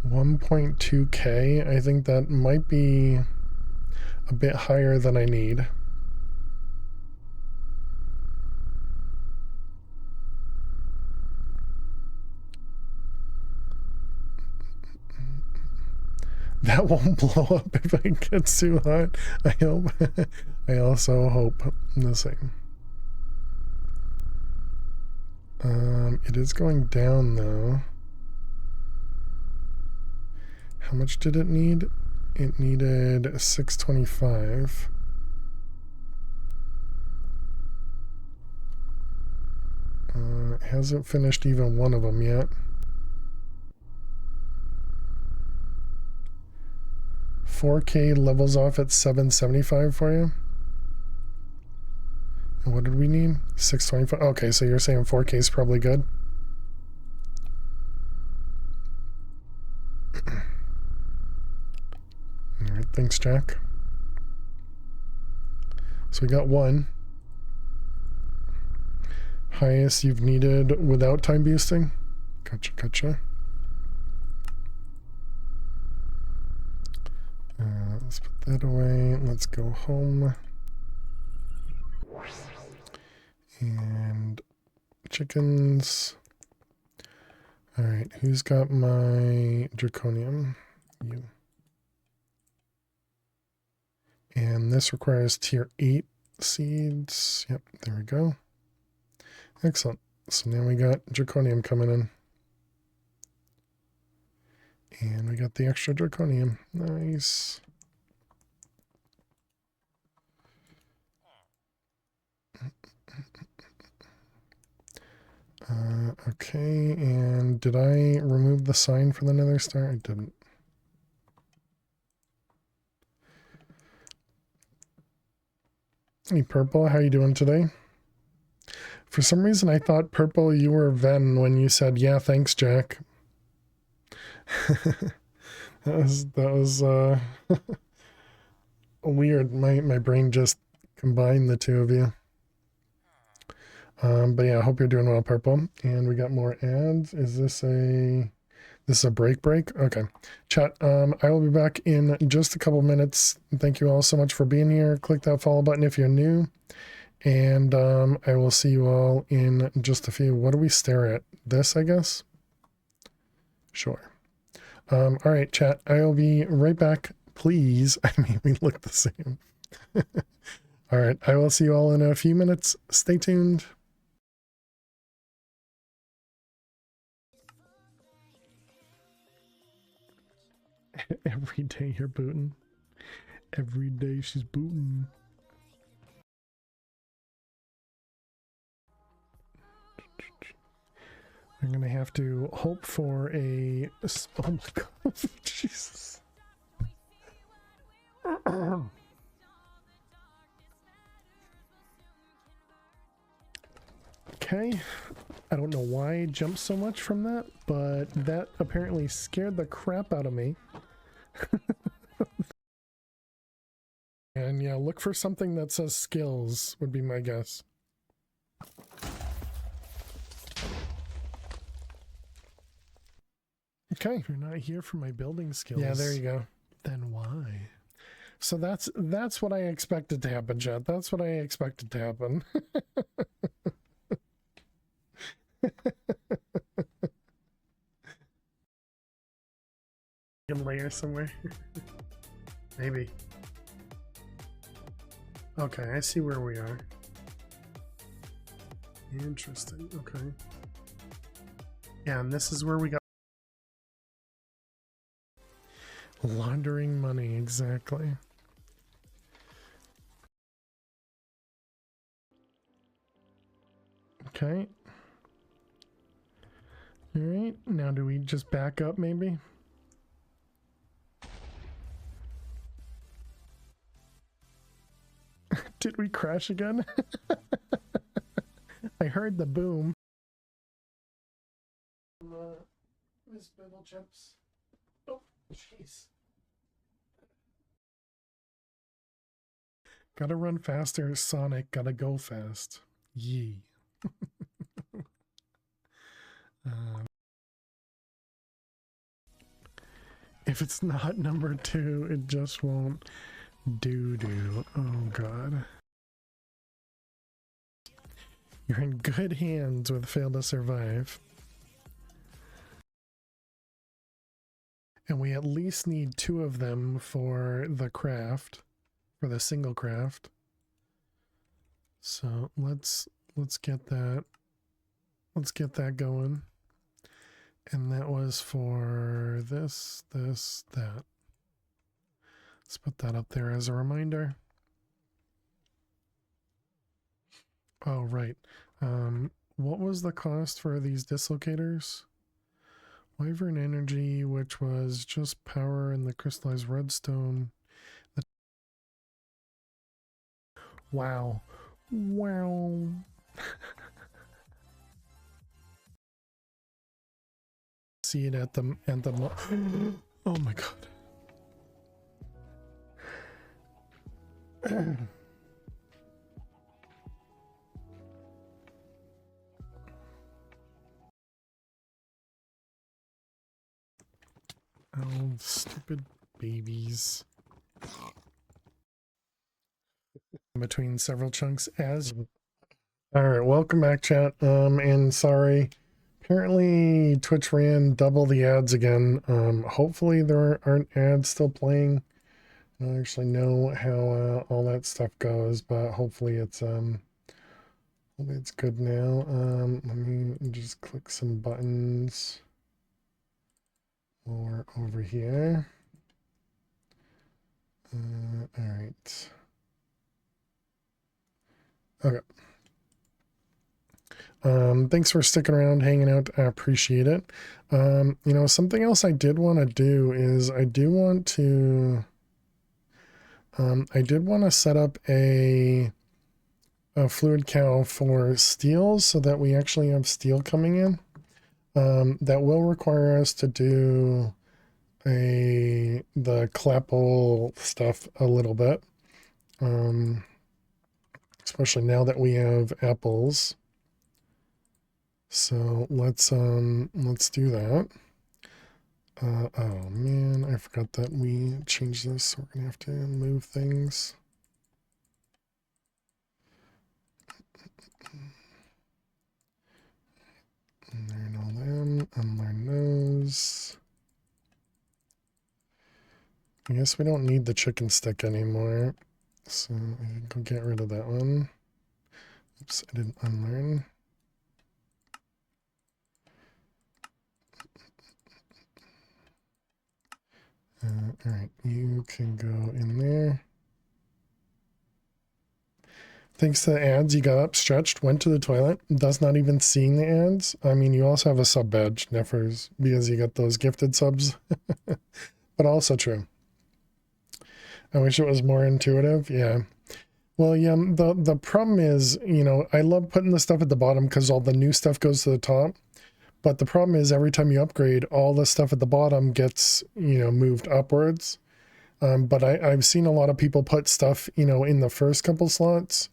$1.2K. I think that might be a bit higher than I need. That won't blow up if it gets too hot. I hope. I also hope the same. It is going down though. How much did it need? It needed 625. It hasn't finished even one of them yet. 4K levels off at 775 for you. And what did we need? 625. Okay, so you're saying 4K is probably good. All right, thanks, Jack. So we got one. Highest you've needed without time boosting. Gotcha, gotcha. Let's put that away. Let's go home. And chickens. All right, who's got my Draconium? You. And this requires tier 8 seeds. Yep, there we go. Excellent. So now we got Draconium coming in. And we got the extra Draconium. Nice. Okay, and did I remove the sign for the Nether Star? I didn't. Hey, Purple, how you doing today? For some reason, I thought, Purple, you were Ven when you said, yeah, thanks, Jack. that was weird. My brain just combined the two of you. But yeah, I hope you're doing well, Purple. And we got more ads. Is this a... This is a break. Okay. Chat, I will be back in just a couple minutes. Thank you all so much for being here. Click that follow button if you're new. And I will see you all in just a few. What do we stare at? This, I guess? Sure. All right, chat. I'll be right back. Please. I mean, we look the same. All right. I will see you all in a few minutes. Stay tuned. Every day you're booting. Every day she's booting. I'm gonna have to hope for a. Oh my god, Jesus. Okay, I don't know why I jumped so much from that, but that apparently scared the crap out of me. And yeah, look for something that says skills would be my guess. Okay, if you're not here for my building skills. Yeah, there you go. Then why? So that's what I expected to happen, chat. That's what I expected to happen. In layer somewhere. Maybe. Okay, I see where we are. Interesting. Okay. Yeah, and this is where we got laundering money, exactly. Okay. All right, now do we just back up maybe? Did we crash again? I heard the boom. Miss Bibble Chips. Oh, jeez. Gotta run faster, Sonic. Gotta go fast. Yee. If it's not number 2, it just won't do. Oh god. You're in good hands with Fail to Survive. And we at least need 2 of them for the craft, for the single craft. So let's get that. Let's get that going. And that was for this, that. Let's put that up there as a reminder. Oh, right. What was the cost for these dislocators? Wyvern energy, which was just power and the crystallized redstone. Wow. Wow. See it at the oh my god. Oh, stupid babies. Between several chunks as. All right, welcome back, chat. And sorry. Apparently, Twitch ran double the ads again. Hopefully there aren't ads still playing. I don't actually know how all that stuff goes, but hopefully it's good now. Let me just click some buttons. Or over here. All right. Okay. Thanks for sticking around, hanging out. I appreciate it. You know, something else I did want to do is I did want to set up a fluid cow for steel so that we actually have steel coming in. That will require us to do the clapple stuff a little bit. Especially now that we have apples. So let's do that. Oh man, I forgot that we changed this, so we're gonna have to move things. Unlearn all them, unlearn those. I guess we don't need the chicken stick anymore, so I can go get rid of that one. Oops, I didn't unlearn. Alright, you can go in there. Thanks to the ads, you got up, stretched, went to the toilet, thus not even seeing the ads. I mean, you also have a sub badge, Neffers, because you got those gifted subs. But also true. I wish it was more intuitive. Yeah. Well, yeah, the problem is, you know, I love putting the stuff at the bottom because all the new stuff goes to the top. But the problem is every time you upgrade, all the stuff at the bottom gets, you know, moved upwards. But I've seen a lot of people put stuff, you know, in the first couple slots.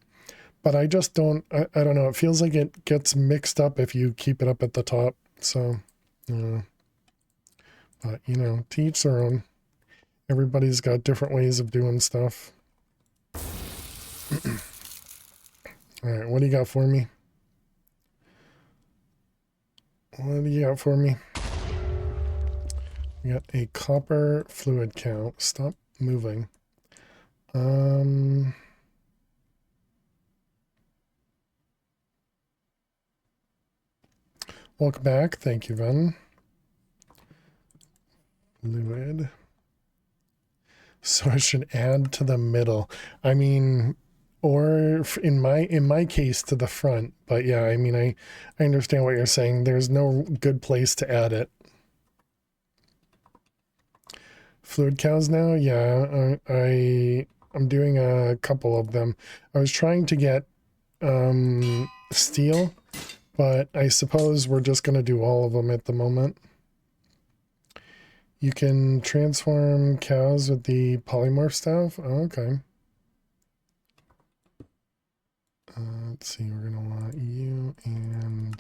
But I just don't, I don't know. It feels like it gets mixed up if you keep it up at the top. So, but, you know, to each their own. Everybody's got different ways of doing stuff. All right, what do you got for me? What do you got for me? We got a copper fluid count. Stop moving. Welcome back. Thank you, Ven. Fluid. So I should add to the middle. I mean, or in my case to the front. But yeah, I mean, I understand what you're saying. There's no good place to add it. Fluid cows now? Yeah, I'm doing a couple of them. I was trying to get steel, but I suppose we're just going to do all of them at the moment. You can transform cows with the polymorph stuff? Oh, okay. Let's see, we're going to want you and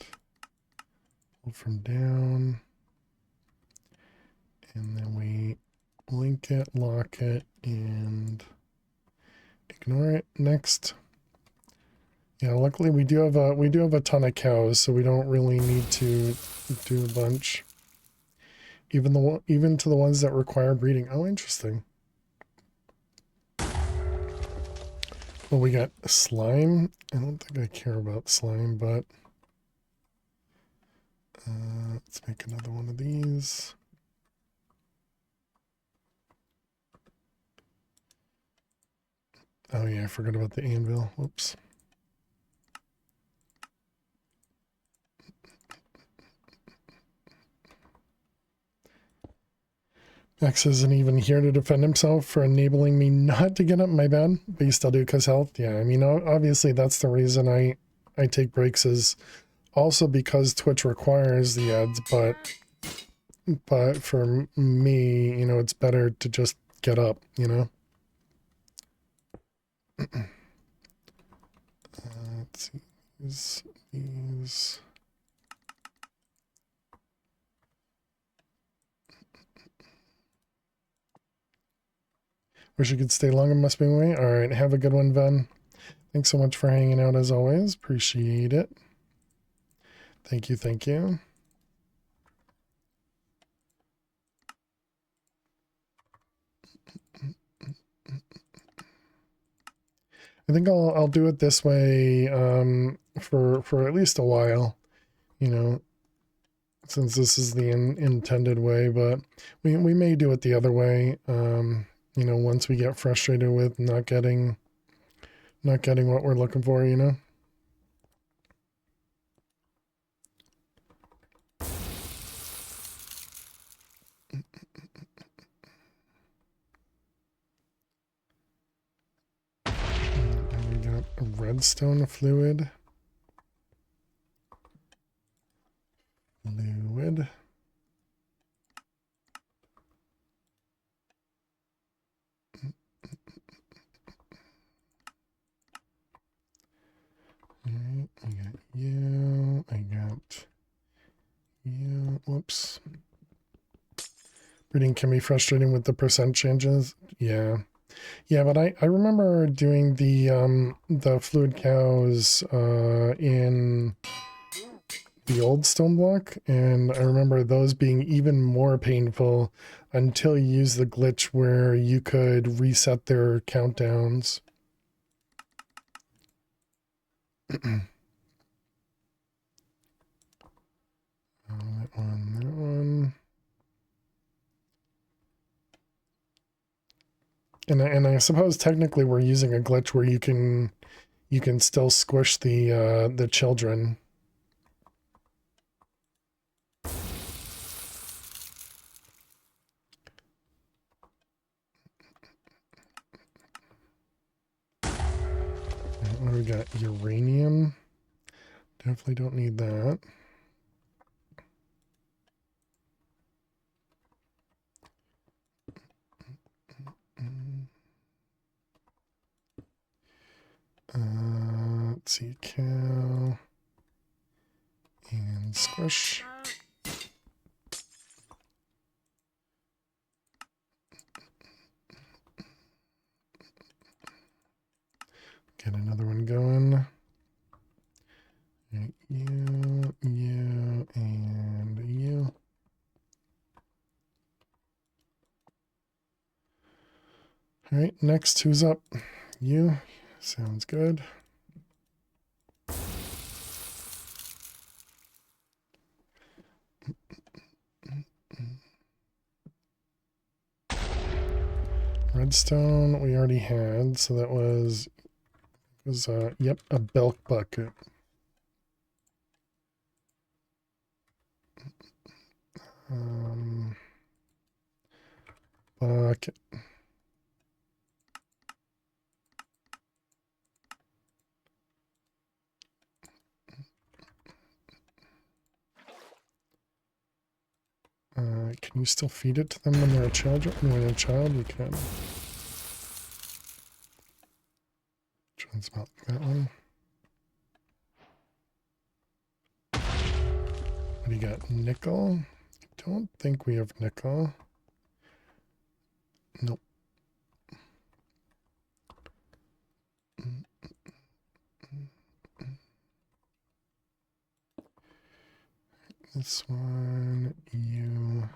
pull from down. And then we link it, lock it, and ignore it. Next. Yeah, luckily we do have a ton of cows, so we don't really need to do a bunch. Even to the ones that require breeding. Oh, interesting. Well, we got slime. I don't think I care about slime, but let's make another one of these. Oh yeah, I forgot about the anvil. Whoops. X isn't even here to defend himself for enabling me not to get up. My bad, but you still do because health. Yeah, I mean, obviously that's the reason I take breaks, is also because Twitch requires the ads, but for me, you know, it's better to just get up, you know. Let's see, these. Wish you could stay longer, must be way. All right, have a good one, Ven. Thanks so much for hanging out as always. Appreciate it. Thank you, thank you. I think I'll do it this way for at least a while, you know, since this is the intended way, but we may do it the other way, you know, once we get frustrated with not getting what we're looking for, you know. And we got a redstone fluid. Fluid. Alright, I got you. I got you. Whoops. Reading can be frustrating with the percent changes. Yeah. Yeah, but I remember doing the fluid cows in the old Stoneblock, and I remember those being even more painful until you use the glitch where you could reset their countdowns. That one. And I suppose technically we're using a glitch where you can still squish the children. What do we got? Uranium. Definitely don't need that. Let's see, cow and squish. Get another one going. Right, you, and you. All right, next, who's up? You. Sounds good. Redstone we already had, so that was yep, a bulk bucket. Bucket. Can you still feed it to them when they're a child? When you're a child, you can. Which one's about that one? What do you got? Nickel? I don't think we have nickel. Nope. This one, you.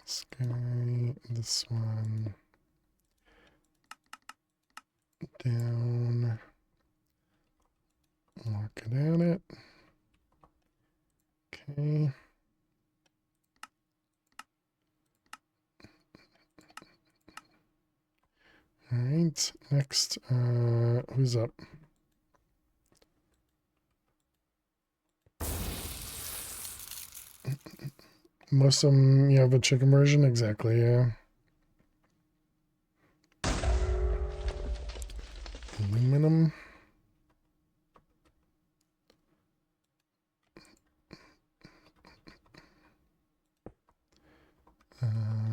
This guy, this one. Down. Lock it at it. Okay. All right, next, who's up? Most of them, you have a chicken version? Exactly, yeah. Aluminum.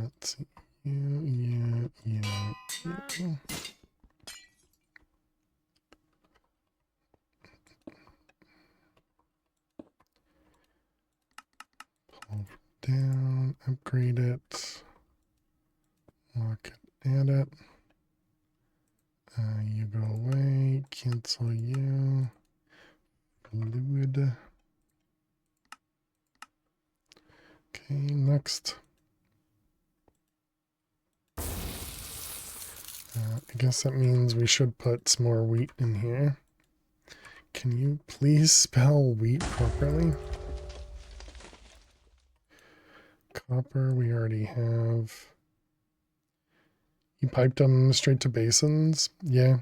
Let's see. You. Pull down, upgrade it, lock it, add it. You go away, cancel you, fluid. Okay, next. I guess that means we should put some more wheat in here. Can you please spell wheat properly? Copper, we already have. You piped them straight to basins? Yeah.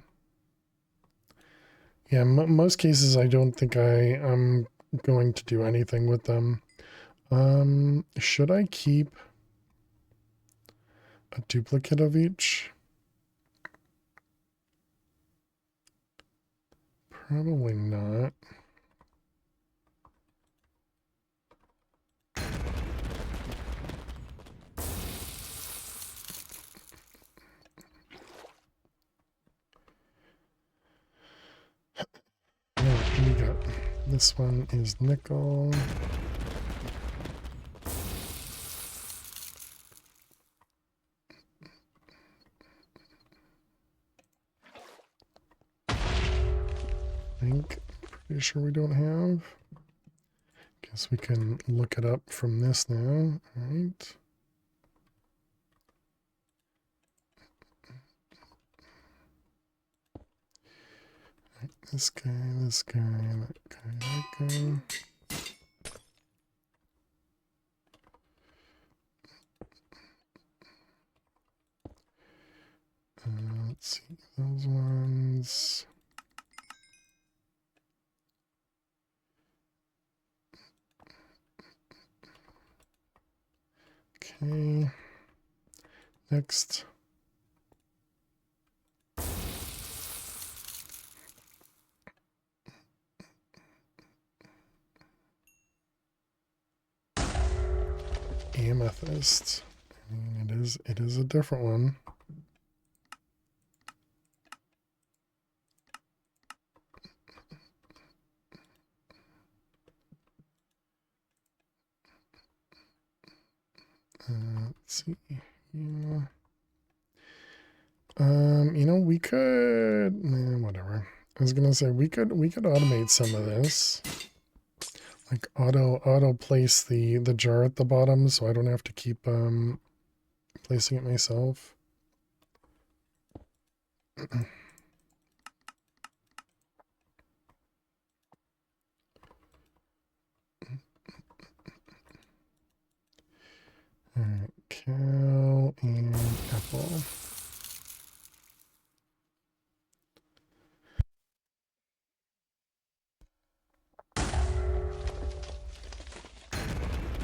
Yeah, most cases I don't think I am going to do anything with them. Should I keep a duplicate of each? Probably not. This one is nickel. Pretty sure we don't have. Guess we can look it up from this now. All right. This guy, that guy, that guy. Let's see, those ones. Okay. Next. Amethyst. I mean, it is a different one. Let's see. Yeah. You know, we could, whatever. I was gonna say we could automate some of this. Like auto place the jar at the bottom, so I don't have to keep placing it myself. Alright, cow and apple.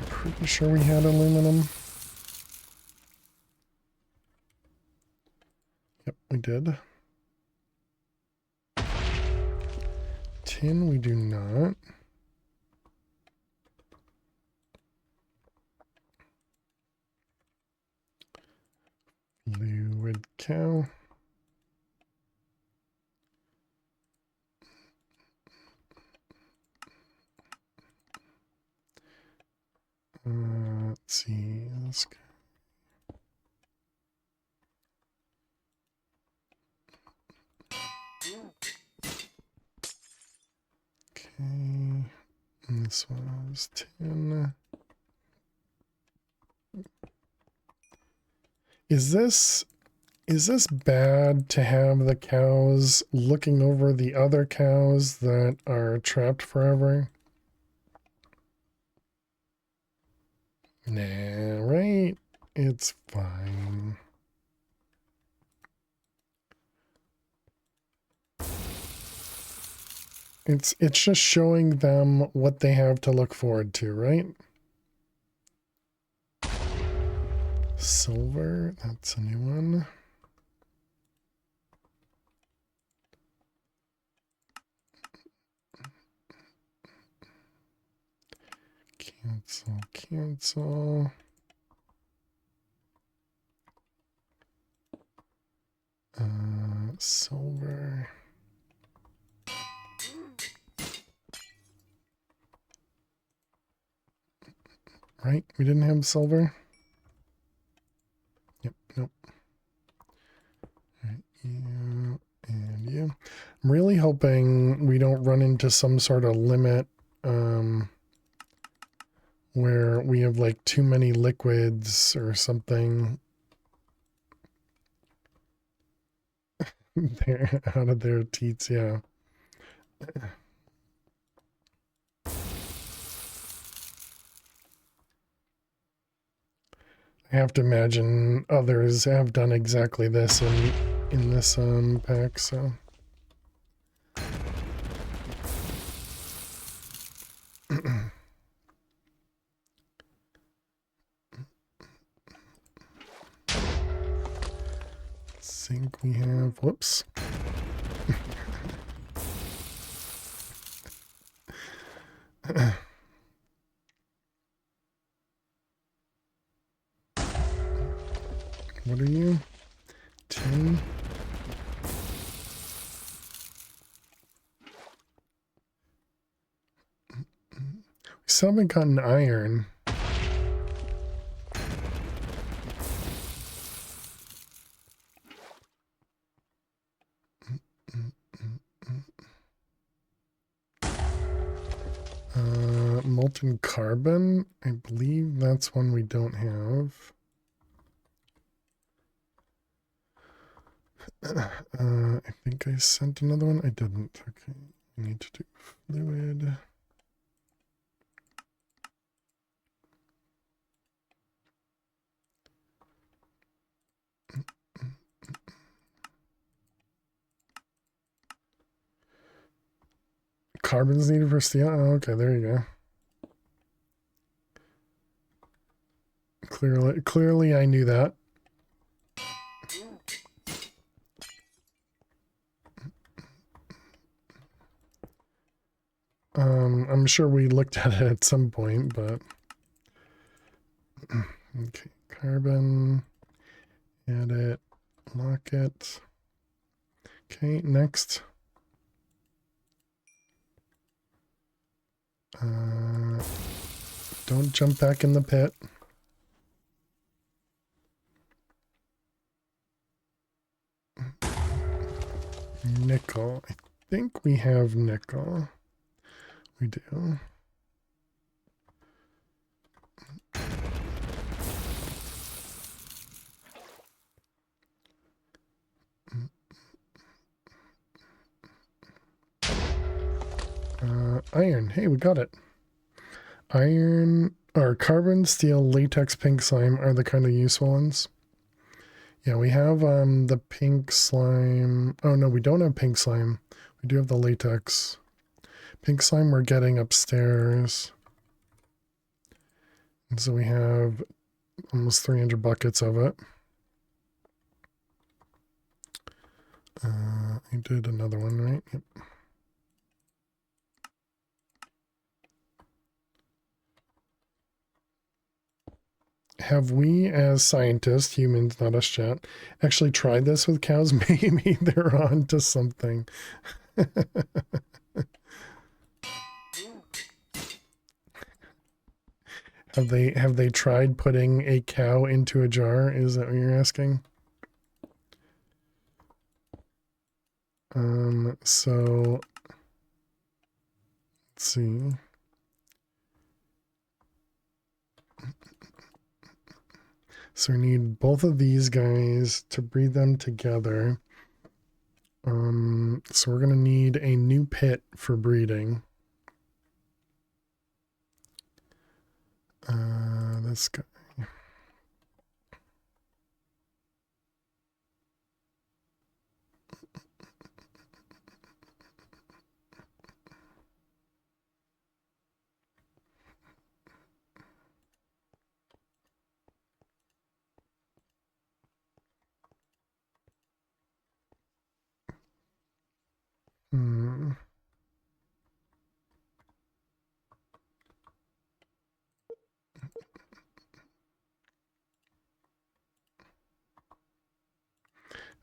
Pretty sure we had aluminum. Yep, we did. Tin, we do not. Fluid cow. Let's see. Let's go. Okay. And this was 10. Is this bad to have the cows looking over the other cows that are trapped forever? Nah, right? It's fine. It's just showing them what they have to look forward to, right? Silver, that's a new one. Cancel. Silver. Right, we didn't have silver. Yep, nope. All right, you and you. I'm really hoping we don't run into some sort of limit where we have like too many liquids or something. They're out of their teats, yeah. I have to imagine others have done exactly this in this pack, so. Think we have, whoops. What are you? 10? still haven't gotten iron. Molten carbon, I believe that's one we don't have. I think I sent another one. I didn't. Okay, I need to do fluid. Carbon's needed for steel. Oh, okay, there you go. Clearly, I knew that. I'm sure we looked at it at some point, but okay, carbon, edit, lock it. Okay, next. Don't jump back in the pit. Nickel. I think we have nickel. We do. Iron. Hey, we got it. Iron or carbon, steel, latex, pink slime are the kind of useful ones. Yeah, we have the pink slime. Oh no, we don't have pink slime. We do have the latex. Pink slime we're getting upstairs. And so we have almost 300 buckets of it. I did another one, right? Yep. Have we, as scientists, humans, not us chat, actually tried this with cows? Maybe they're on to something. Have they tried putting a cow into a jar? Is that what you're asking? So let's see. So we need both of these guys to breed them together. So we're gonna need a new pit for breeding. This guy.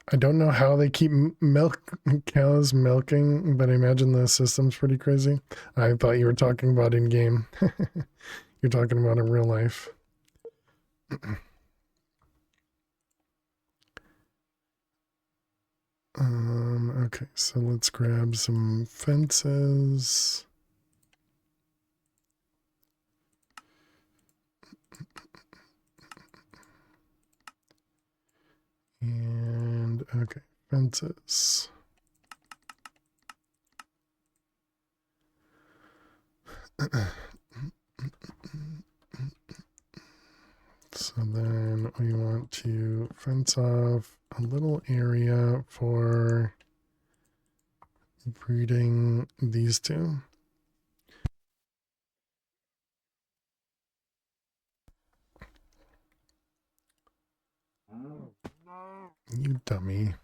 I don't know how they keep cows milking, but I imagine the system's pretty crazy. I thought you were talking about in game. You're talking about in real life. Okay, so let's grab some fences. And okay, fences. So then we want to fence off a little area for breeding these two. You dummy.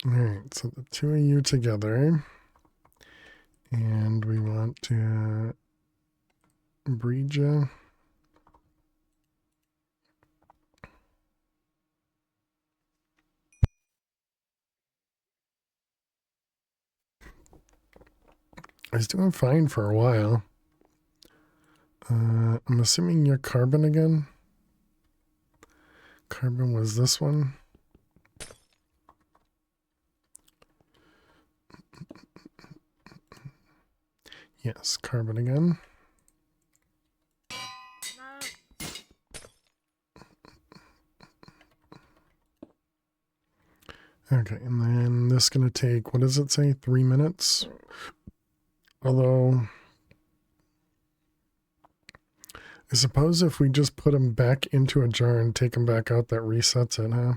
All right, so the two of you together, and we want to breed you. I was doing fine for a while. I'm assuming you're carbon again. Carbon was this one. Yes, carbon again. Okay, and then this is going to take, what does it say, 3 minutes? Although, I suppose if we just put them back into a jar and take them back out, that resets it, huh?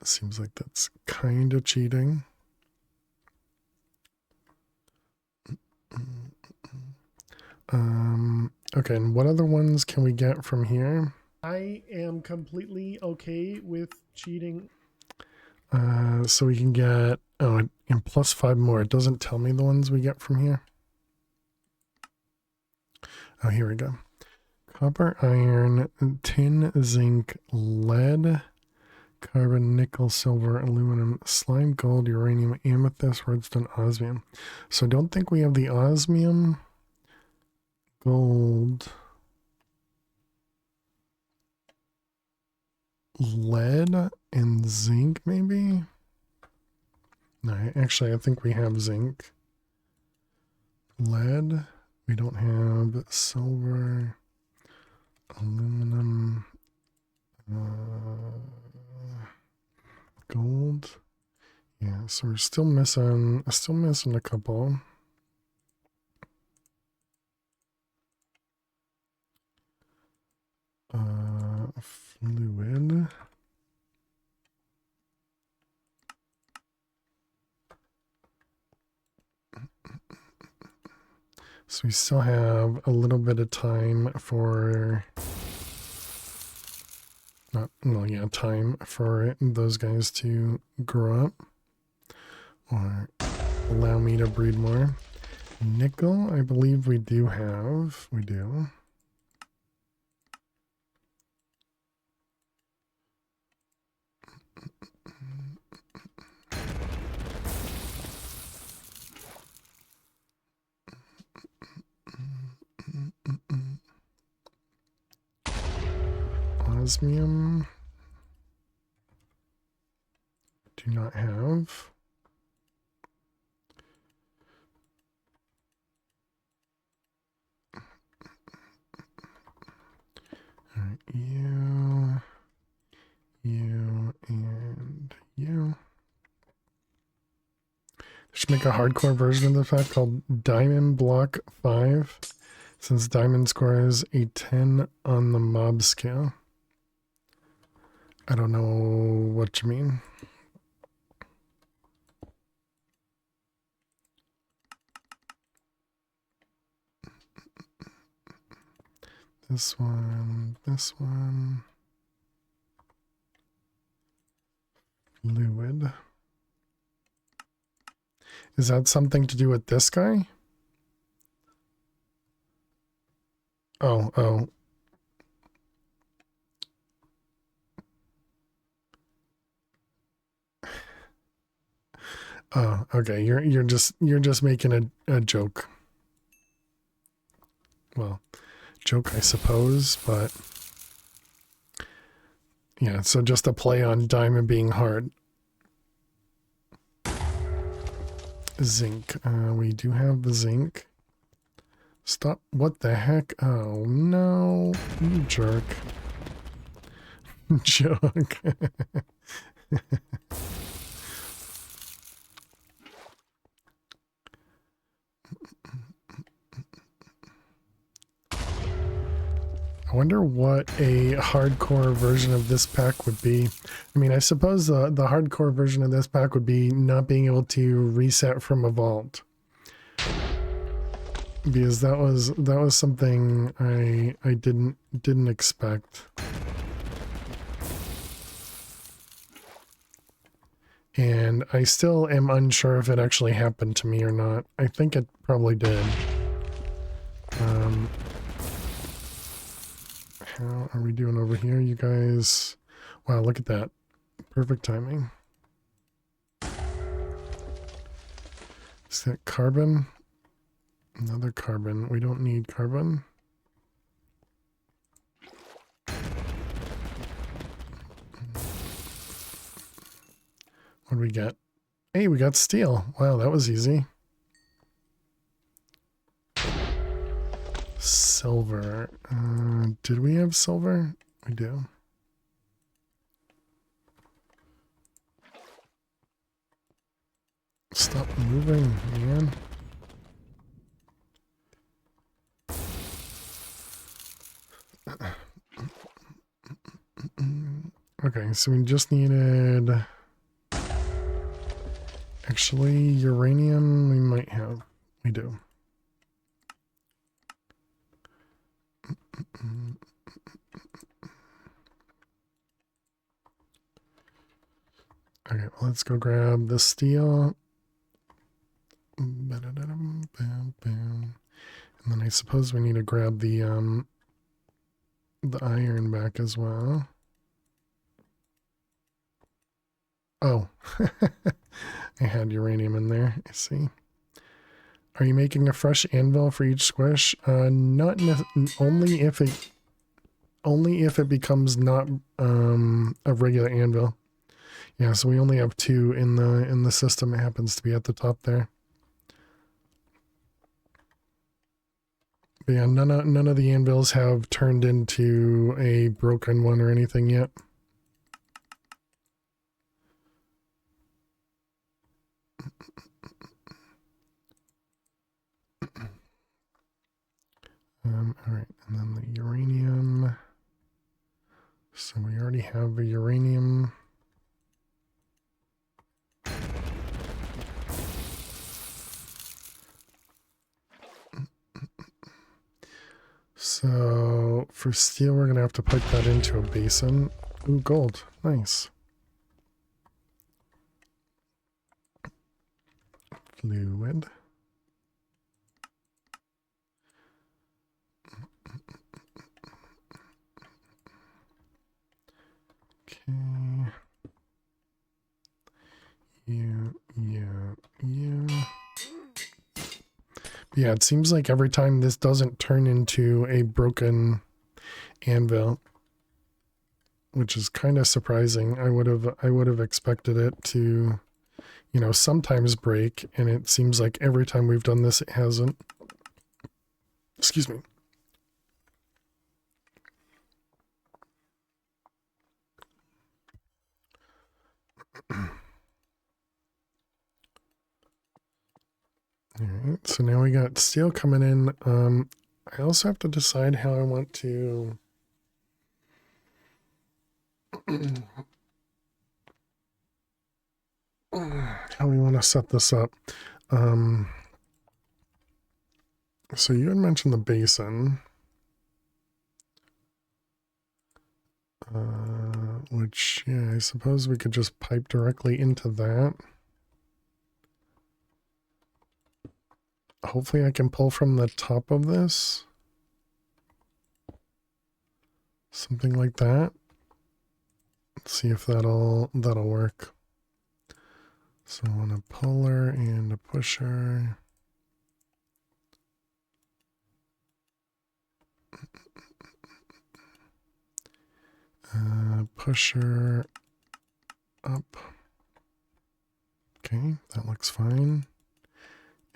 Seems like that's kind of cheating. Okay, and what other ones can we get from here? I am completely okay with cheating. So we can get, oh, and plus 5 more. It doesn't tell me the ones we get from here. Oh, here we go. Copper, iron, tin, zinc, lead, carbon, nickel, silver, aluminum, slime, gold, uranium, amethyst, redstone, osmium. So I don't think we have the osmium, gold, lead, and zinc, maybe? No, actually, I think we have zinc. Lead. We don't have silver, aluminum, gold. Yeah, so we're still missing a couple. Fluid. So we still have a little bit of time for, time for those guys to grow up or allow me to breed more. Nickel, I believe we do have. We do. Osmium. Do not have. All right, you, and you. Should make a hardcore version of the fact called Diamond Block 5, since Diamond scores a 10 on the mob scale. I don't know what you mean. This one, this one. Fluid. Is that something to do with this guy? Oh. Oh, okay. You're just making a joke. Well, joke I suppose, but yeah, so just a play on diamond being hard. Zinc. We do have the zinc. Stop. What the heck? Oh no, you jerk. Joke. I wonder what a hardcore version of this pack would be. I mean, I suppose the hardcore version of this pack would be not being able to reset from a vault. Because that was something I didn't expect. And I still am unsure if it actually happened to me or not. I think it probably did. How are we doing over here, you guys? Wow, look at that. Perfect timing. Is that carbon? Another carbon. We don't need carbon. What do we get? Hey, we got steel. Wow, that was easy. Silver. Did we have silver? We do. Stop moving, man. Okay, so we just needed... Actually, uranium we might have. We do. Okay, well, let's go grab the steel. And then I suppose we need to grab the iron back as well. Oh, I had uranium in there. I see. Are you making a fresh anvil for each squish? Not only if it becomes not a regular anvil. Yeah, so we only have 2 in the system. It happens to be at the top there. But yeah, none of the anvils have turned into a broken one or anything yet. All right, and then the uranium. So we already have a uranium. So for steel, we're gonna have to pipe that into a basin. Ooh, gold, nice. Fluid. Okay. Yeah, it seems like every time this doesn't turn into a broken anvil, which is kind of surprising. I would have expected it to, you know, sometimes break, and it seems like every time we've done this, it hasn't. Excuse me. Alright, so now we got steel coming in. I also have to decide how I want to how we want to set this up. So you had mentioned the basin, which, yeah, I suppose we could just pipe directly into that. Hopefully I can pull from the top of this. Something like that. Let's see if that'll work. So I want a puller and a pusher. Pusher up. Okay, that looks fine.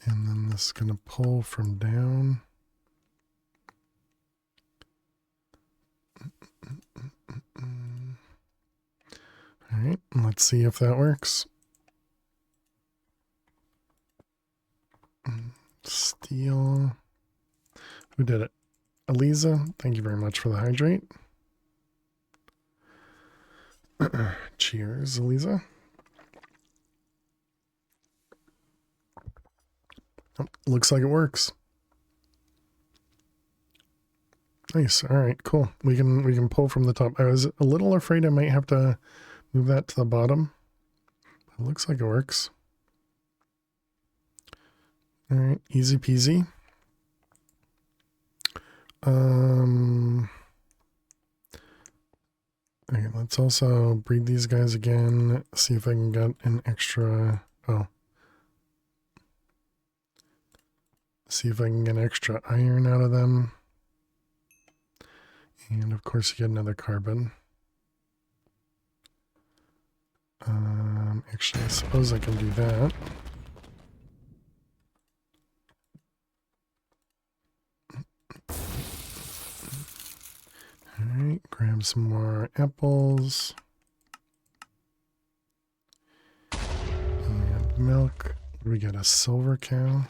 And then this is going to pull from down. All right, let's see if that works. Steel. Who did it? Eliza, thank you very much for the hydrate. Cheers, Eliza. Oh, looks like it works. Nice. All right, cool. We can pull from the top. I was a little afraid I might have to move that to the bottom. It looks like it works. All right, easy peasy. Okay, let's also breed these guys again. See if I can get an extra. Oh. See if I can get extra iron out of them. And of course you get another carbon. Actually, I suppose I can do that. Alright, grab some more apples. And milk. We get a silver cow.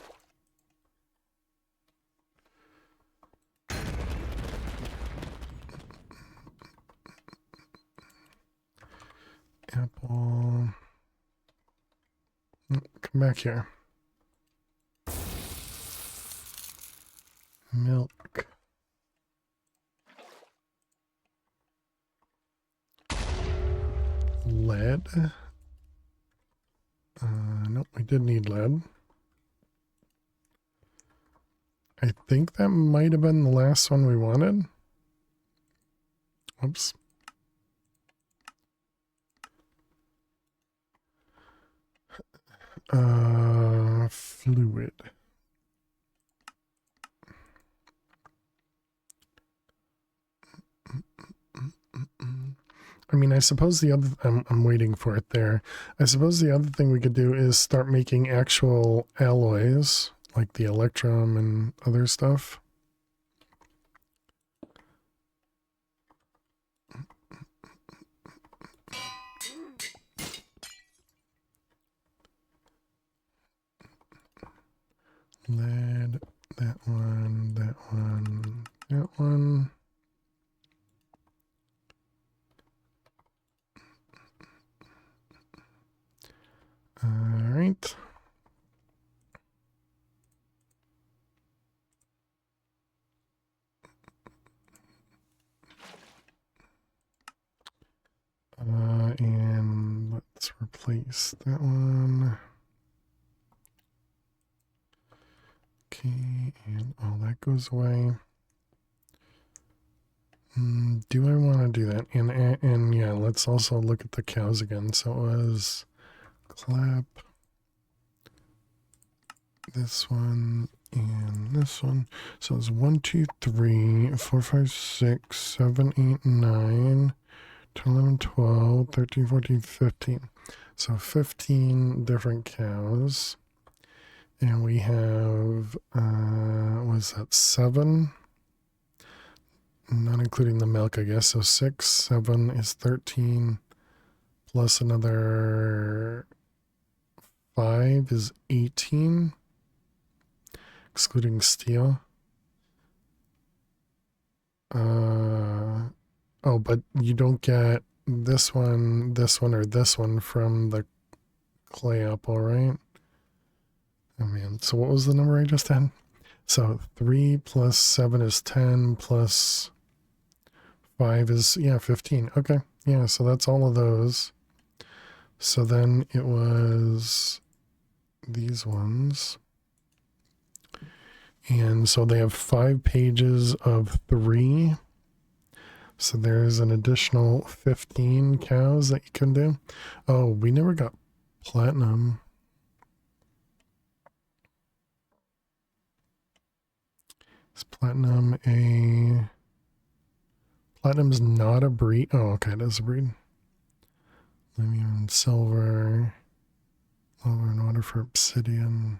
Apple. Come back here. Milk. Lead. Nope, we did need lead. I think that might have been the last one we wanted. Oops. Fluid. I mean, I suppose the other, I'm waiting for it there. I suppose the other thing we could do is start making actual alloys, like the electrum and other stuff. Lead, that one, that one, that one. All right. And let's replace that one. Okay, and all that goes away. Do I want to do that? And yeah, let's also look at the cows again. So it was clap, this one, and this one. So it's 1, 2, 3, 4, 5, 6, 7, 8, 9, 10, 11, 12, 13, 14, 15. So 15 different cows. And we have, was that 7? Not including the milk, I guess. So 6, 7 is 13, plus another 5 is 18, excluding steel. Oh, but you don't get this one, or this one from the clay apple, right? Oh man, so what was the number I just had? So 3 plus 7 is 10, plus 5 is, yeah, 15. Okay, yeah, so that's all of those. So then it was these ones. And so they have 5 pages of 3. So there's an additional 15 cows that you can do. Oh, we never got platinum. Is platinum a... Platinum's not a breed. Oh, okay, it is a breed. Lemon, silver. Silver in order for obsidian.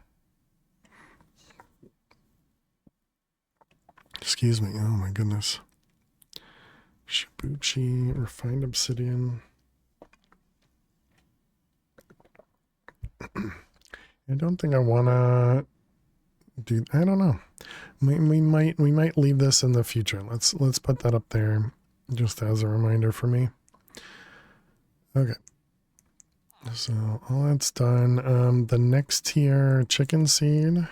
Excuse me. Oh my goodness. Shibuchi, refined obsidian. I don't think I want to do, I don't know. We might leave this in the future. Let's put that up there just as a reminder for me. Okay. So all that's done. The next tier, chicken seed.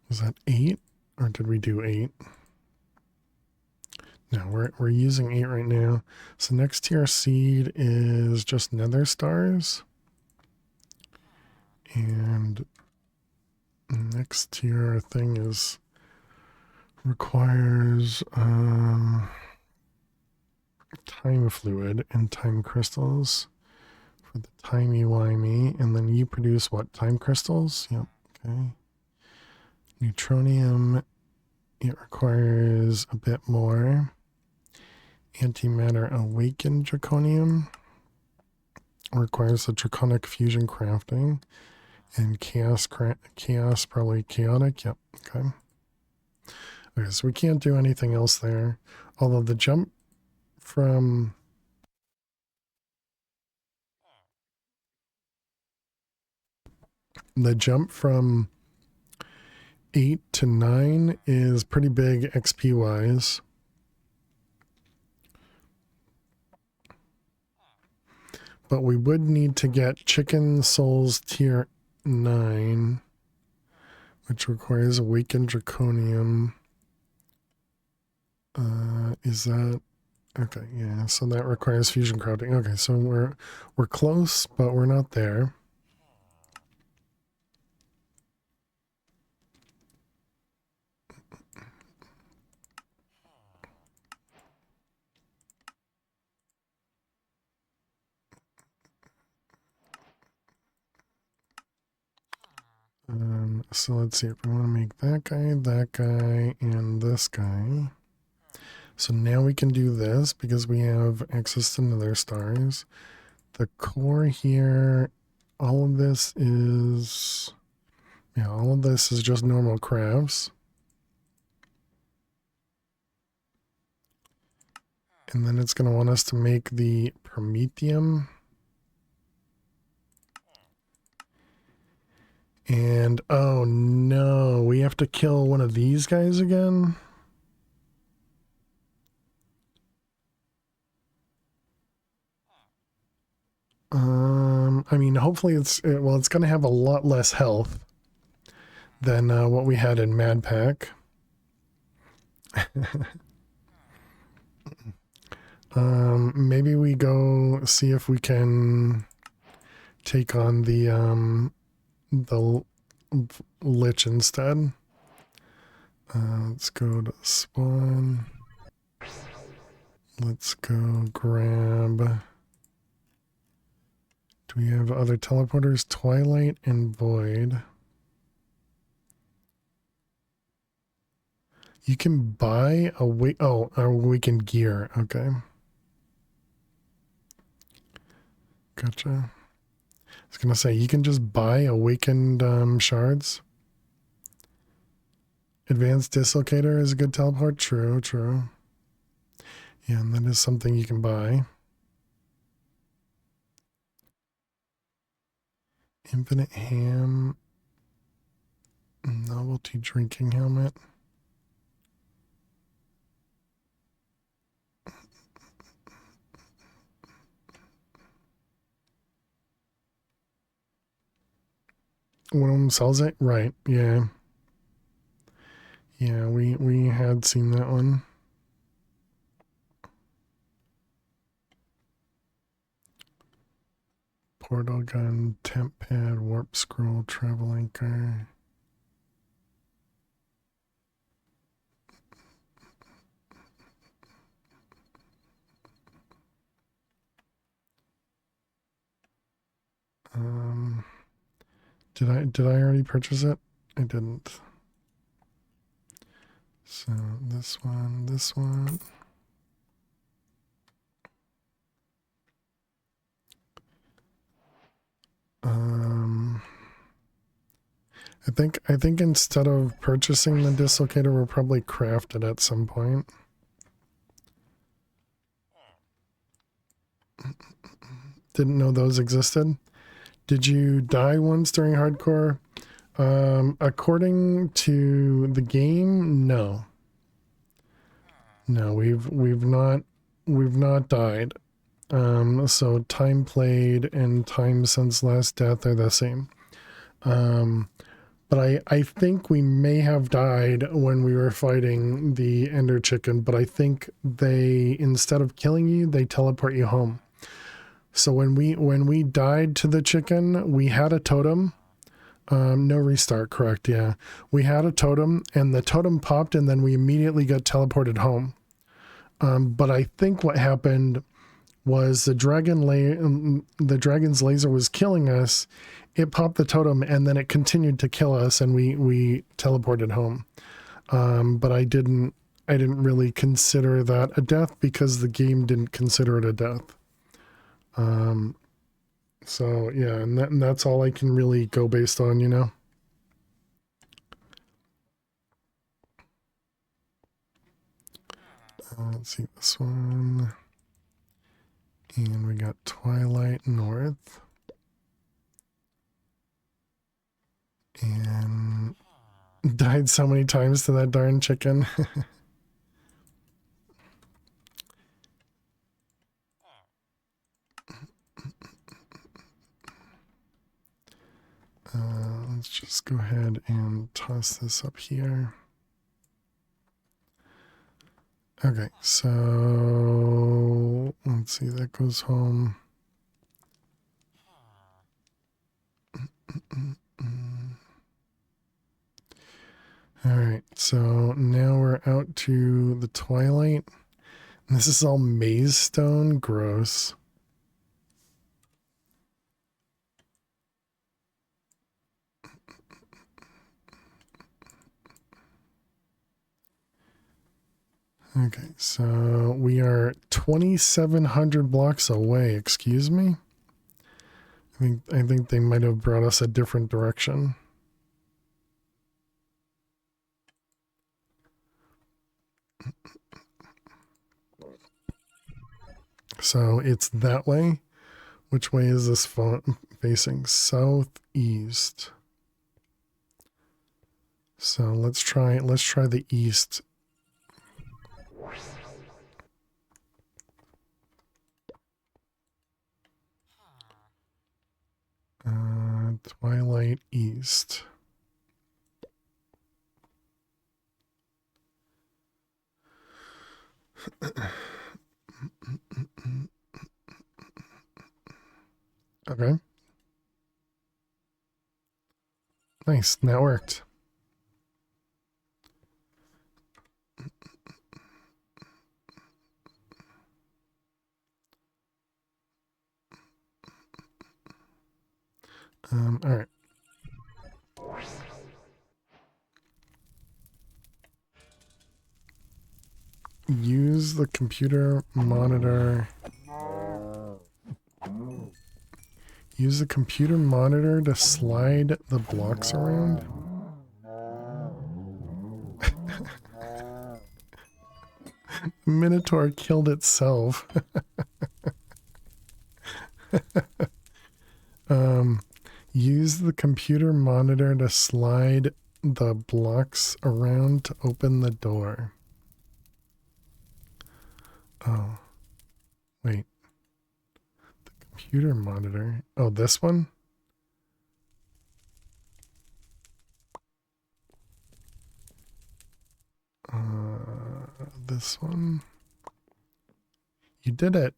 Was that 8? Or did we do 8? No, we're using 8 right now. So next tier seed is just nether stars. And next tier thing is requires time fluid and time crystals for the timey-wimey. And then you produce what? Time crystals? Yep, Okay. Neutronium, it requires a bit more. Antimatter awakened draconium requires the draconic fusion crafting. And chaos probably chaotic. Yep. Okay. Okay, so we can't do anything else there. Although the jump from the jump from 8 to 9 is pretty big XP wise. But we would need to get Chicken Souls tier 9, which requires Awakened Draconium. Is that okay? Yeah, so that requires fusion crafting. Okay, so we're close, but we're not there. So let's see if we want to make that guy, and this guy. So now we can do this because we have access to nether stars. The core here, all of this is just normal crafts. And then it's going to want us to make the Promethium. And oh no, we have to kill one of these guys again. I mean, hopefully it's going to have a lot less health than what we had in Mad Pack. Maybe we go see if we can take on the Lich instead. Let's go to spawn. Let's go grab. Do we have other teleporters? Twilight and Void. You can buy a awakened gear. Okay. Gotcha. I was gonna say you can just buy awakened shards. Advanced dislocator is a good teleport. True. Yeah, and that is something you can buy. Infinite ham. Novelty drinking helmet. One of them sells it? Right, yeah. Yeah, we had seen that one. Portal gun, temp pad, warp scroll, travel anchor. Did I already purchase it? I didn't. So this one. I think instead of purchasing the dislocator, we'll probably craft it at some point. Didn't know those existed. Did you die once during hardcore? According to the game, no. No, we've not died. So time played and time since last death are the same. But I think we may have died when we were fighting the Ender Chicken, but I think they, instead of killing you, they teleport you home. So when we died to the chicken, we had a totem. No restart, correct, yeah. We had a totem, and the totem popped, and then we immediately got teleported home. But I think what happened was the dragon's laser was killing us. It popped the totem and then it continued to kill us, and we teleported home. But I didn't really consider that a death because the game didn't consider it a death. So yeah, and that's all I can really go based on, you know. Let's see this one. And we got Twilight North. And died so many times to that darn chicken. Let's just go ahead and toss this up here. Okay, so let's see, that goes home. All right, so now we're out to the Twilight. This is all maze stone, gross. Okay, so we are 2,700 blocks away. Excuse me? I think they might have brought us a different direction. So it's that way. Which way is this facing? Southeast. So let's try the east. Twilight East. Okay. Nice, that worked. All right. Use the computer monitor. Use the computer monitor to slide the blocks around. Minotaur killed itself. Use the computer monitor to slide the blocks around to open the door. Oh, wait. The computer monitor. Oh, this one? This one? You did it.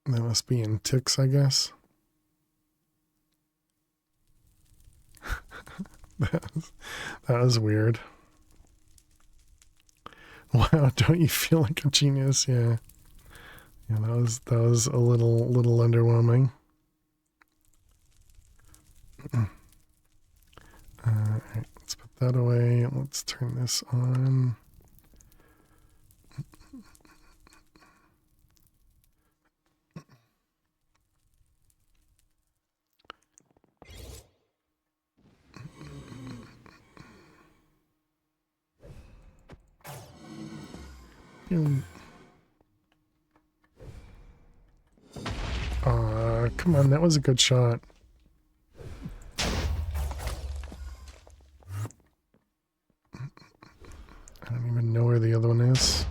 That must be in ticks, I guess. that was weird. Wow, don't you feel like a genius? Yeah. Yeah, that was a little underwhelming. Alright, let's put that away. Let's turn this on. Come on, that was a good shot. I don't even know where the other one is.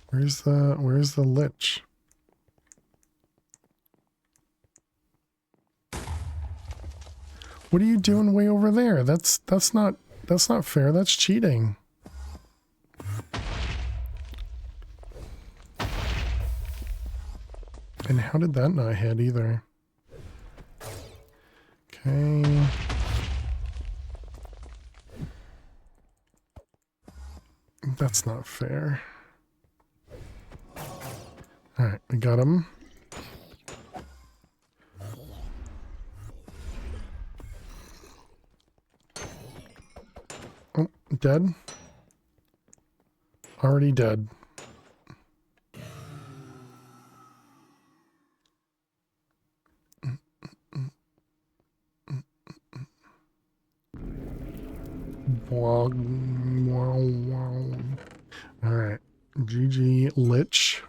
Where's the lich? What are you doing way over there? That's not fair. That's cheating. And how did that not hit either? Okay. That's not fair. Alright, we got him. Oh, dead? Already dead. Wow, wow, wow. Alright. GG Lich.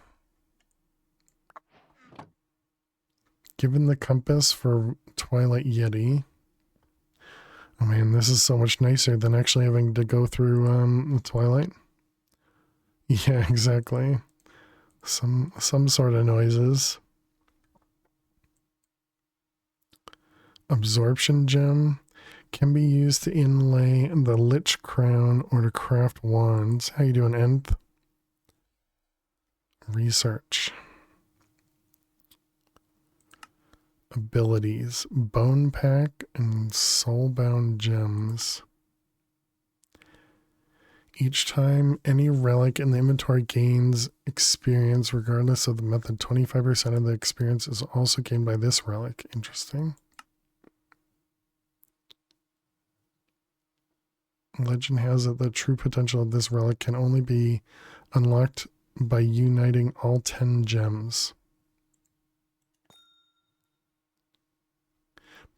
Given the compass for Twilight Yeti. Oh man, this is so much nicer than actually having to go through the Twilight. Yeah, exactly. Some sort of noises. Absorption gem can be used to inlay the Lich crown or to craft wands. How you doing, Nth? Research. Abilities. Bone pack and soulbound gems. Each time any relic in the inventory gains experience, regardless of the method, 25% of the experience is also gained by this relic. Interesting. Legend has it the true potential of this relic can only be unlocked by uniting all 10 gems.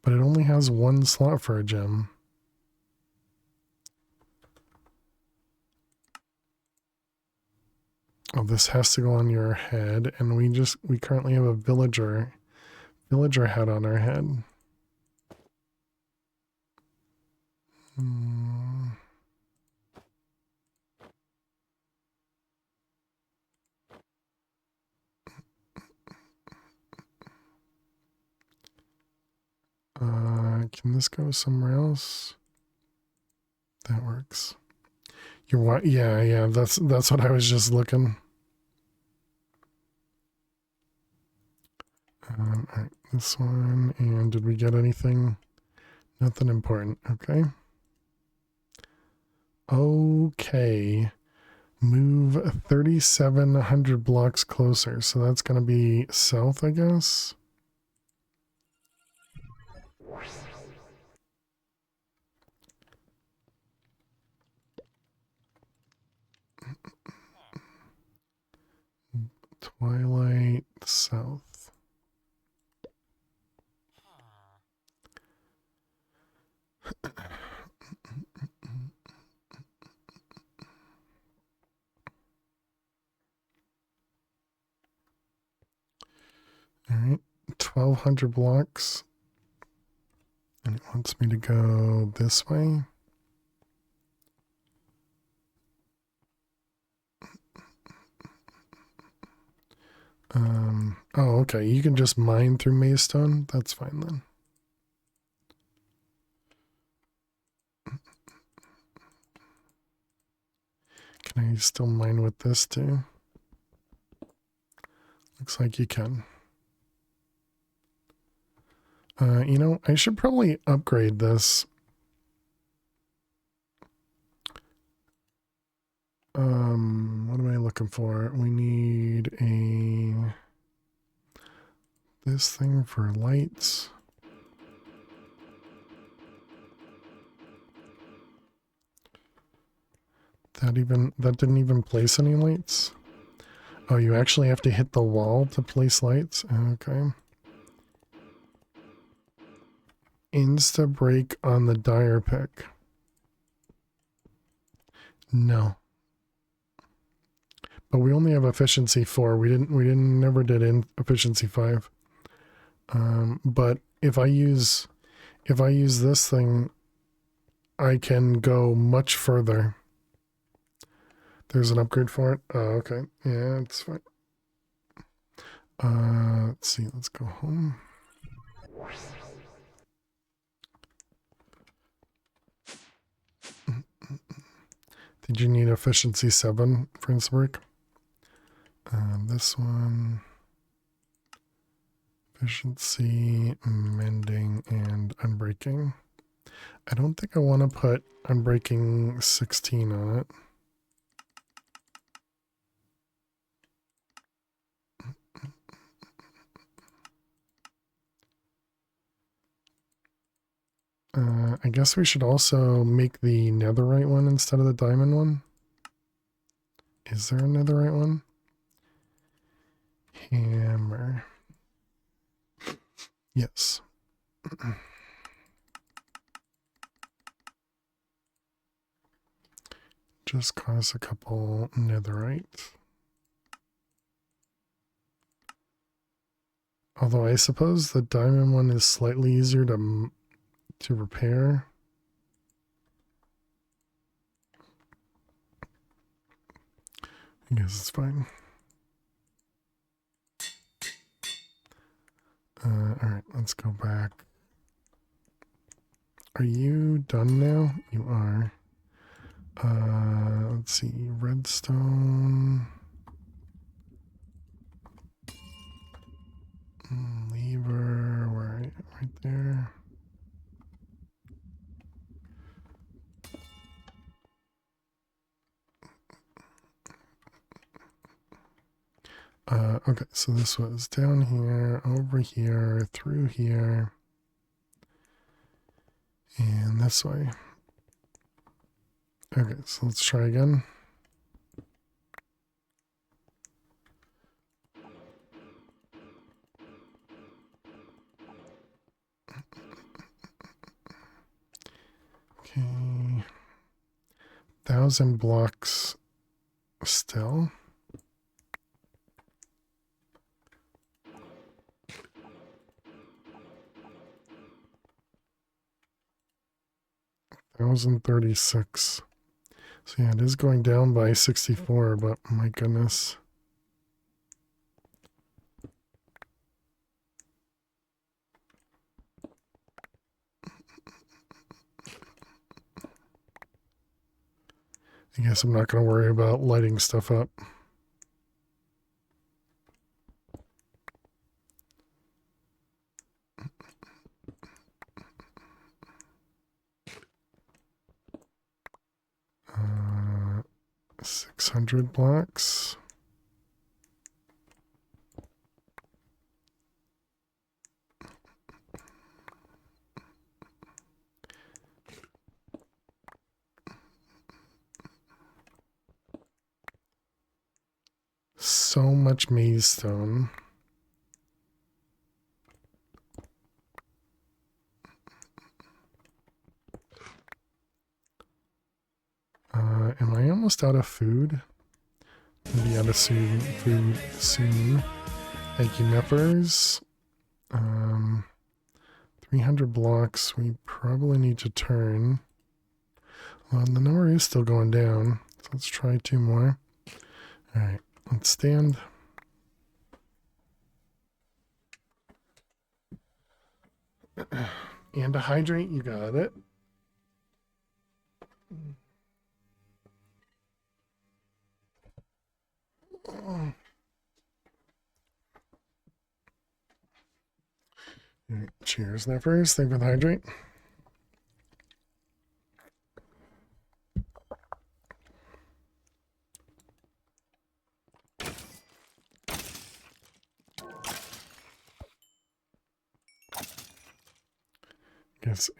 But it only has one slot for a gem. Oh, this has to go on your head, and we currently have a villager hat on our head. Can this go somewhere else? That works. You're what? Yeah, that's what I was just looking. All right, this one, and did we get anything? Nothing important. Okay. Okay. Move 3,700 blocks closer. So that's going to be south, I guess. Twilight south. All right, 1,200 blocks. And it wants me to go this way. Oh, okay. You can just mine through Maystone. That's fine then. Can I still mine with this too? Looks like you can. You know, I should probably upgrade this. What am I looking for? We need this thing for lights. That didn't even place any lights. Oh, you actually have to hit the wall to place lights? Okay. Insta break on the dire pick. No. But we only have efficiency 4. We never did efficiency 5. But if I use this thing, I can go much further. There's an upgrade for it. Oh, okay. Yeah, it's fine. Let's see. Let's go home. Did you need efficiency 7 for Innsbruck? This one. Efficiency, mending, and unbreaking. I don't think I want to put unbreaking 16 on it. I guess we should also make the netherite one instead of the diamond one. Is there a netherite one? Hammer. Yes. Just cost a couple netherite. Although I suppose the diamond one is slightly easier to repair. I guess it's fine. Alright, let's go back. Are you done now? You are. Let's see, redstone. Lever, right there. Okay, so this was down here, over here, through here, and this way. Okay, so let's try again. Okay. 1,000 blocks still. $1,036. So yeah, it is going down by 64, but my goodness. I guess I'm not going to worry about lighting stuff up. Uh, 600 blocks. So much maze stone. Am I almost out of food? I'll be out of food soon. Thank you, Neppers. 300 blocks. We probably need to turn. Well, the number is still going down. So let's try 2 more. Alright, let's stand. And to hydrate, you got it. Cheers, Neppers. Thank you for the hydrate.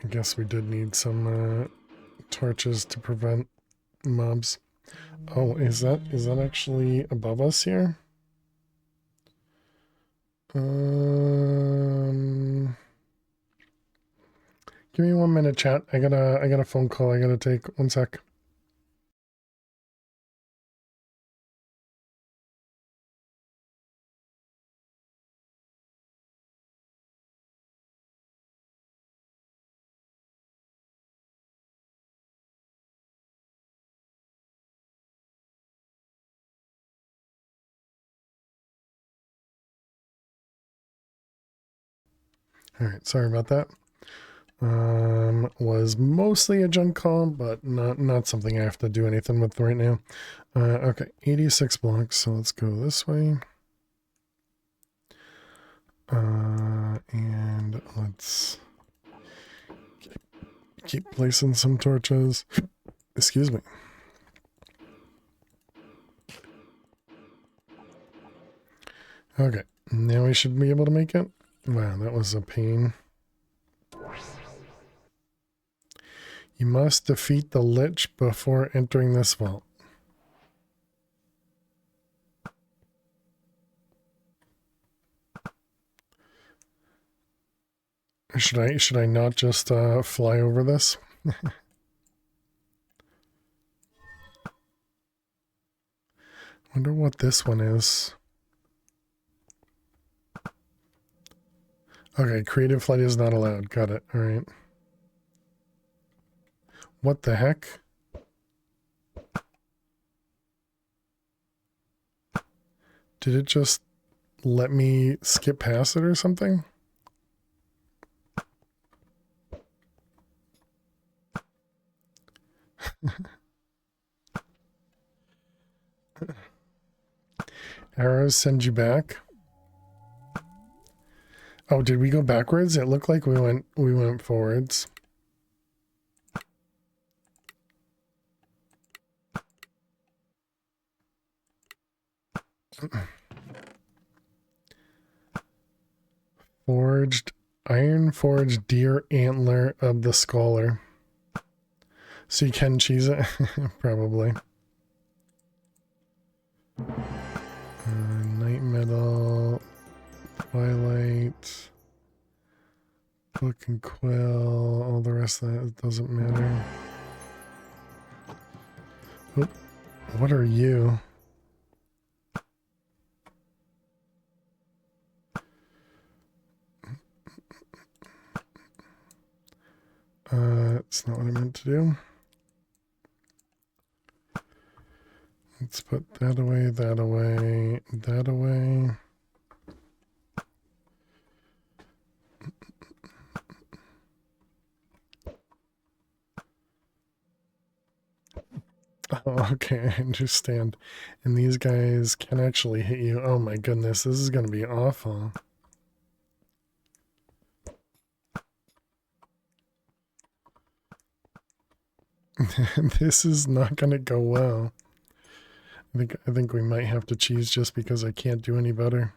I guess we did need some torches to prevent mobs. Oh, is that actually above us here? Give me 1 minute, chat. I got a phone call I gotta take. 1 sec. Alright, sorry about that. Was mostly a junk call, but not something I have to do anything with right now. Okay, 86 blocks, so let's go this way. And let's keep placing some torches. Excuse me. Okay, now we should be able to make it. Wow, that was a pain. You must defeat the Lich before entering this vault. Should I not just fly over this? Wonder what this one is. Okay, creative flight is not allowed. Got it. All right. What the heck? Did it just let me skip past it or something? Arrows send you back. Oh, did we go backwards? It looked like we went forwards. Iron forged deer antler of the scholar. So you can cheese it? Probably. Night metal, twilight, book and quill, all the rest of that doesn't matter. Oh, what are you? It's not what I meant to do. Let's put that away, that away, that away. Oh, okay, I understand. And these guys can actually hit you. Oh my goodness, this is going to be awful. This is not going to go well. I think we might have to cheese just because I can't do any better.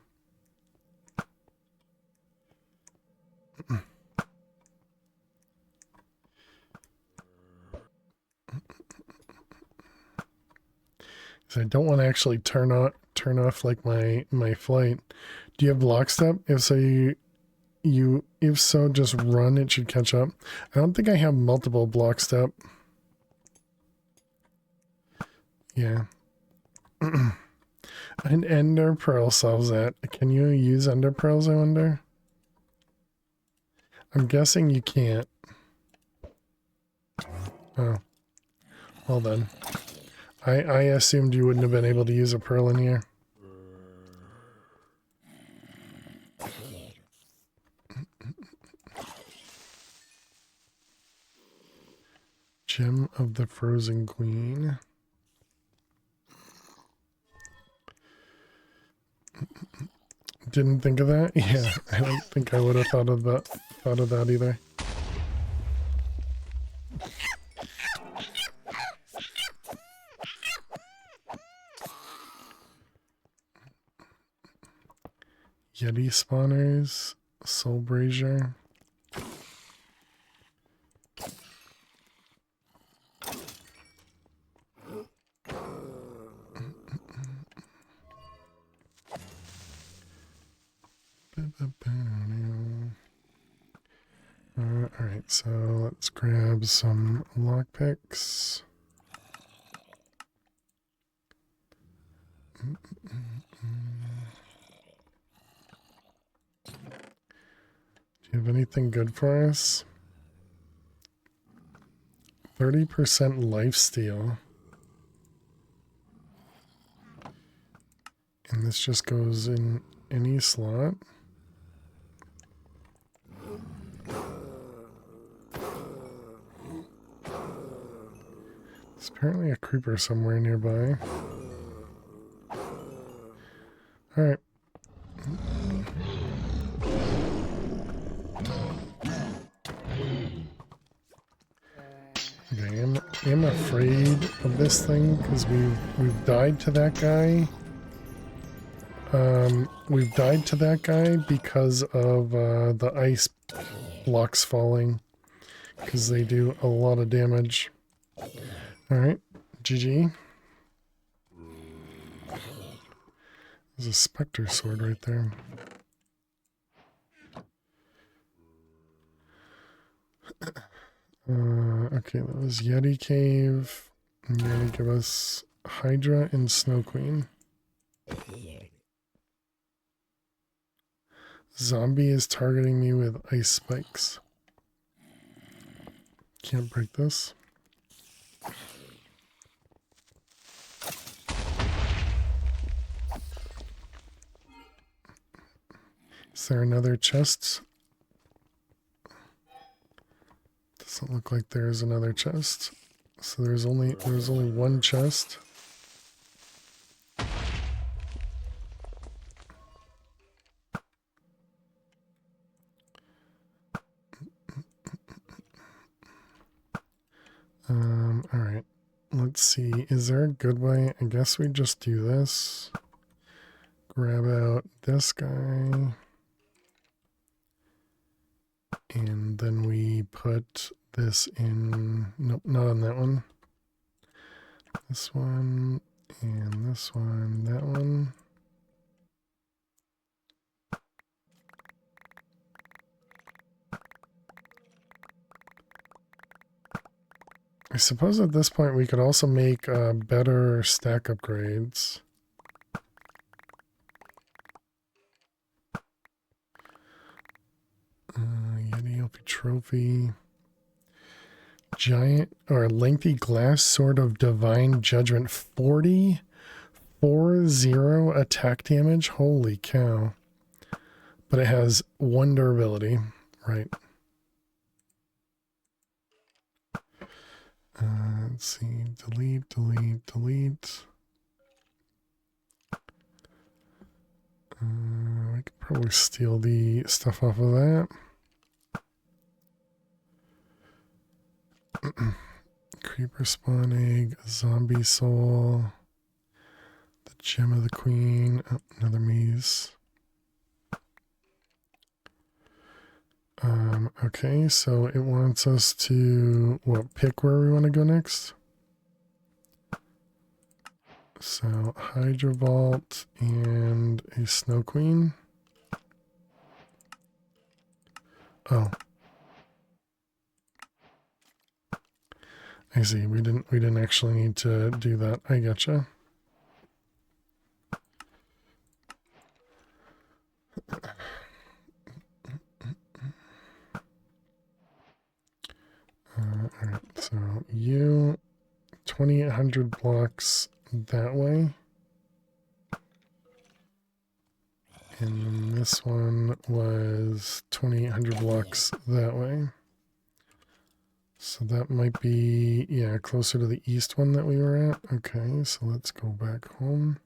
So I don't want to actually turn off like my flight. Do you have lockstep? If so, just run. It should catch up. I don't think I have multiple blockstep. Yeah. An ender pearl solves that. Can you use ender pearls, I wonder? I'm guessing you can't. Oh. Well then. I assumed you wouldn't have been able to use a pearl in here. Gem of the Frozen Queen. Didn't think of that? Yeah, I don't think I would have thought of that either. Yeti spawners, soul brazier. Alright, so let's grab some lockpicks. Do you have anything good for us? 30% lifesteal. And this just goes in any slot. There's apparently a creeper somewhere nearby. Alright. Okay, I'm afraid of this thing because we've died to that guy. We've died to that guy because of the ice blocks falling. because they do a lot of damage. Alright, GG. There's a Spectre sword right there. Okay, that was Yeti Cave. Yeti give us Hydra and Snow Queen. Zombie is targeting me with ice spikes. Can't break this. Is there another chest? Doesn't look like there's another chest. So there's only one chest. All right. Let's see. Is there a good way? I guess we just do this. Grab out this guy. And then we put this in. Nope, not on that one. This one. And this one. That one. I suppose at this point we could also make better stack upgrades. Yeti LP trophy. Giant or lengthy glass sword of divine judgment. 40 attack damage. Holy cow. But it has 1 durability. Right. Let's see. Delete, delete, delete. We could probably steal the stuff off of that. Creeper spawn egg, zombie soul, the gem of the queen, oh, another maze. Okay, so it wants us to, pick where we want to go next? So, Hydra Vault and a Snow Queen. Oh. I see, we didn't actually need to do that. I gotcha. Alright, so you 2,800 blocks that way. And then this one was 2,800 blocks that way. So that might be, yeah, closer to the east one that we were at. Okay, so let's go back home.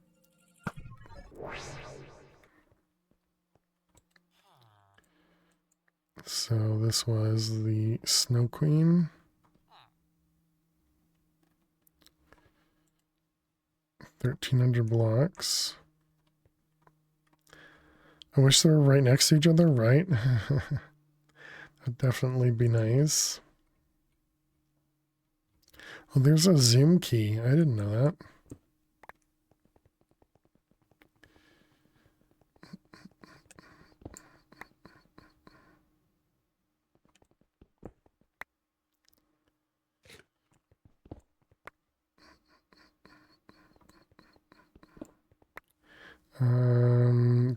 So this was the Snow Queen. 1,300 blocks. I wish they were right next to each other, right? That'd definitely be nice. Oh, there's a zoom key. I didn't know that.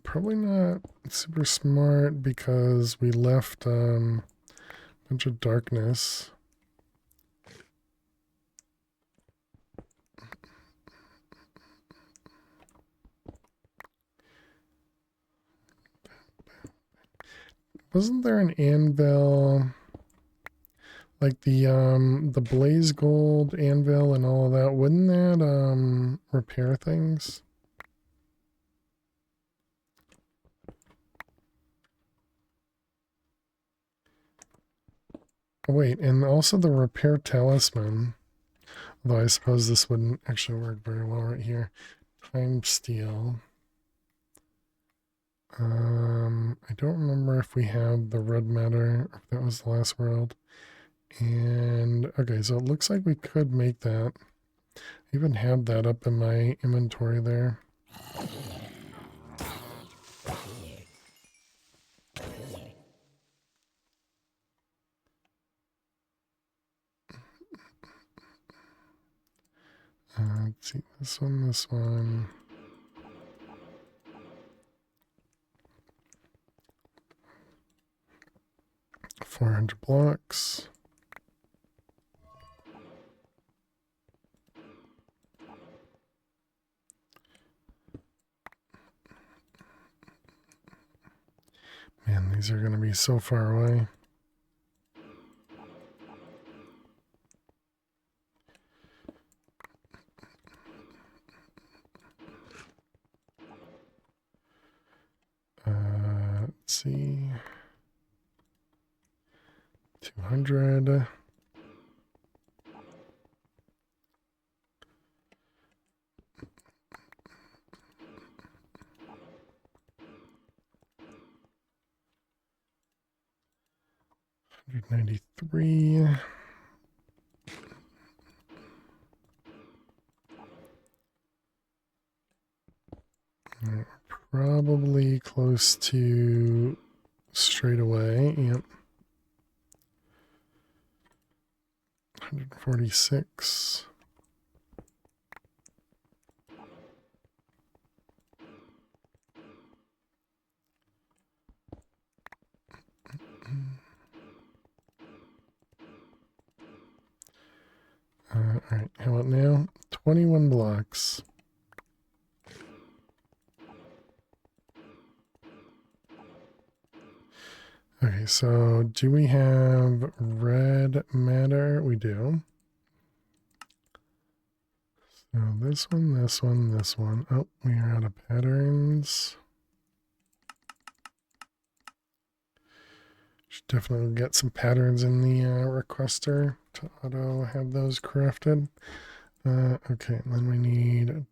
Probably not super smart because we left a bunch of darkness. Wasn't there an anvil, like the blaze gold anvil and all of that? Wouldn't that repair things? Oh, wait, and also the repair talisman. Although I suppose this wouldn't actually work very well right here. Time steal. I don't remember if we had the red matter, or if that was the last world. And okay, so it looks like we could make that. I even had that up in my inventory there. Let's see, this one, this one. $400 blocks. Man, these are going to be so far away. Let's see. 200. $193. Probably close to straight away. Yep. 146. All right, how about now? 21 blocks. Okay, so do we have red matter? We do. So this one, this one, this one. Oh, we are out of patterns. Should definitely get some patterns in the requester to auto have those crafted. Okay, and then we need,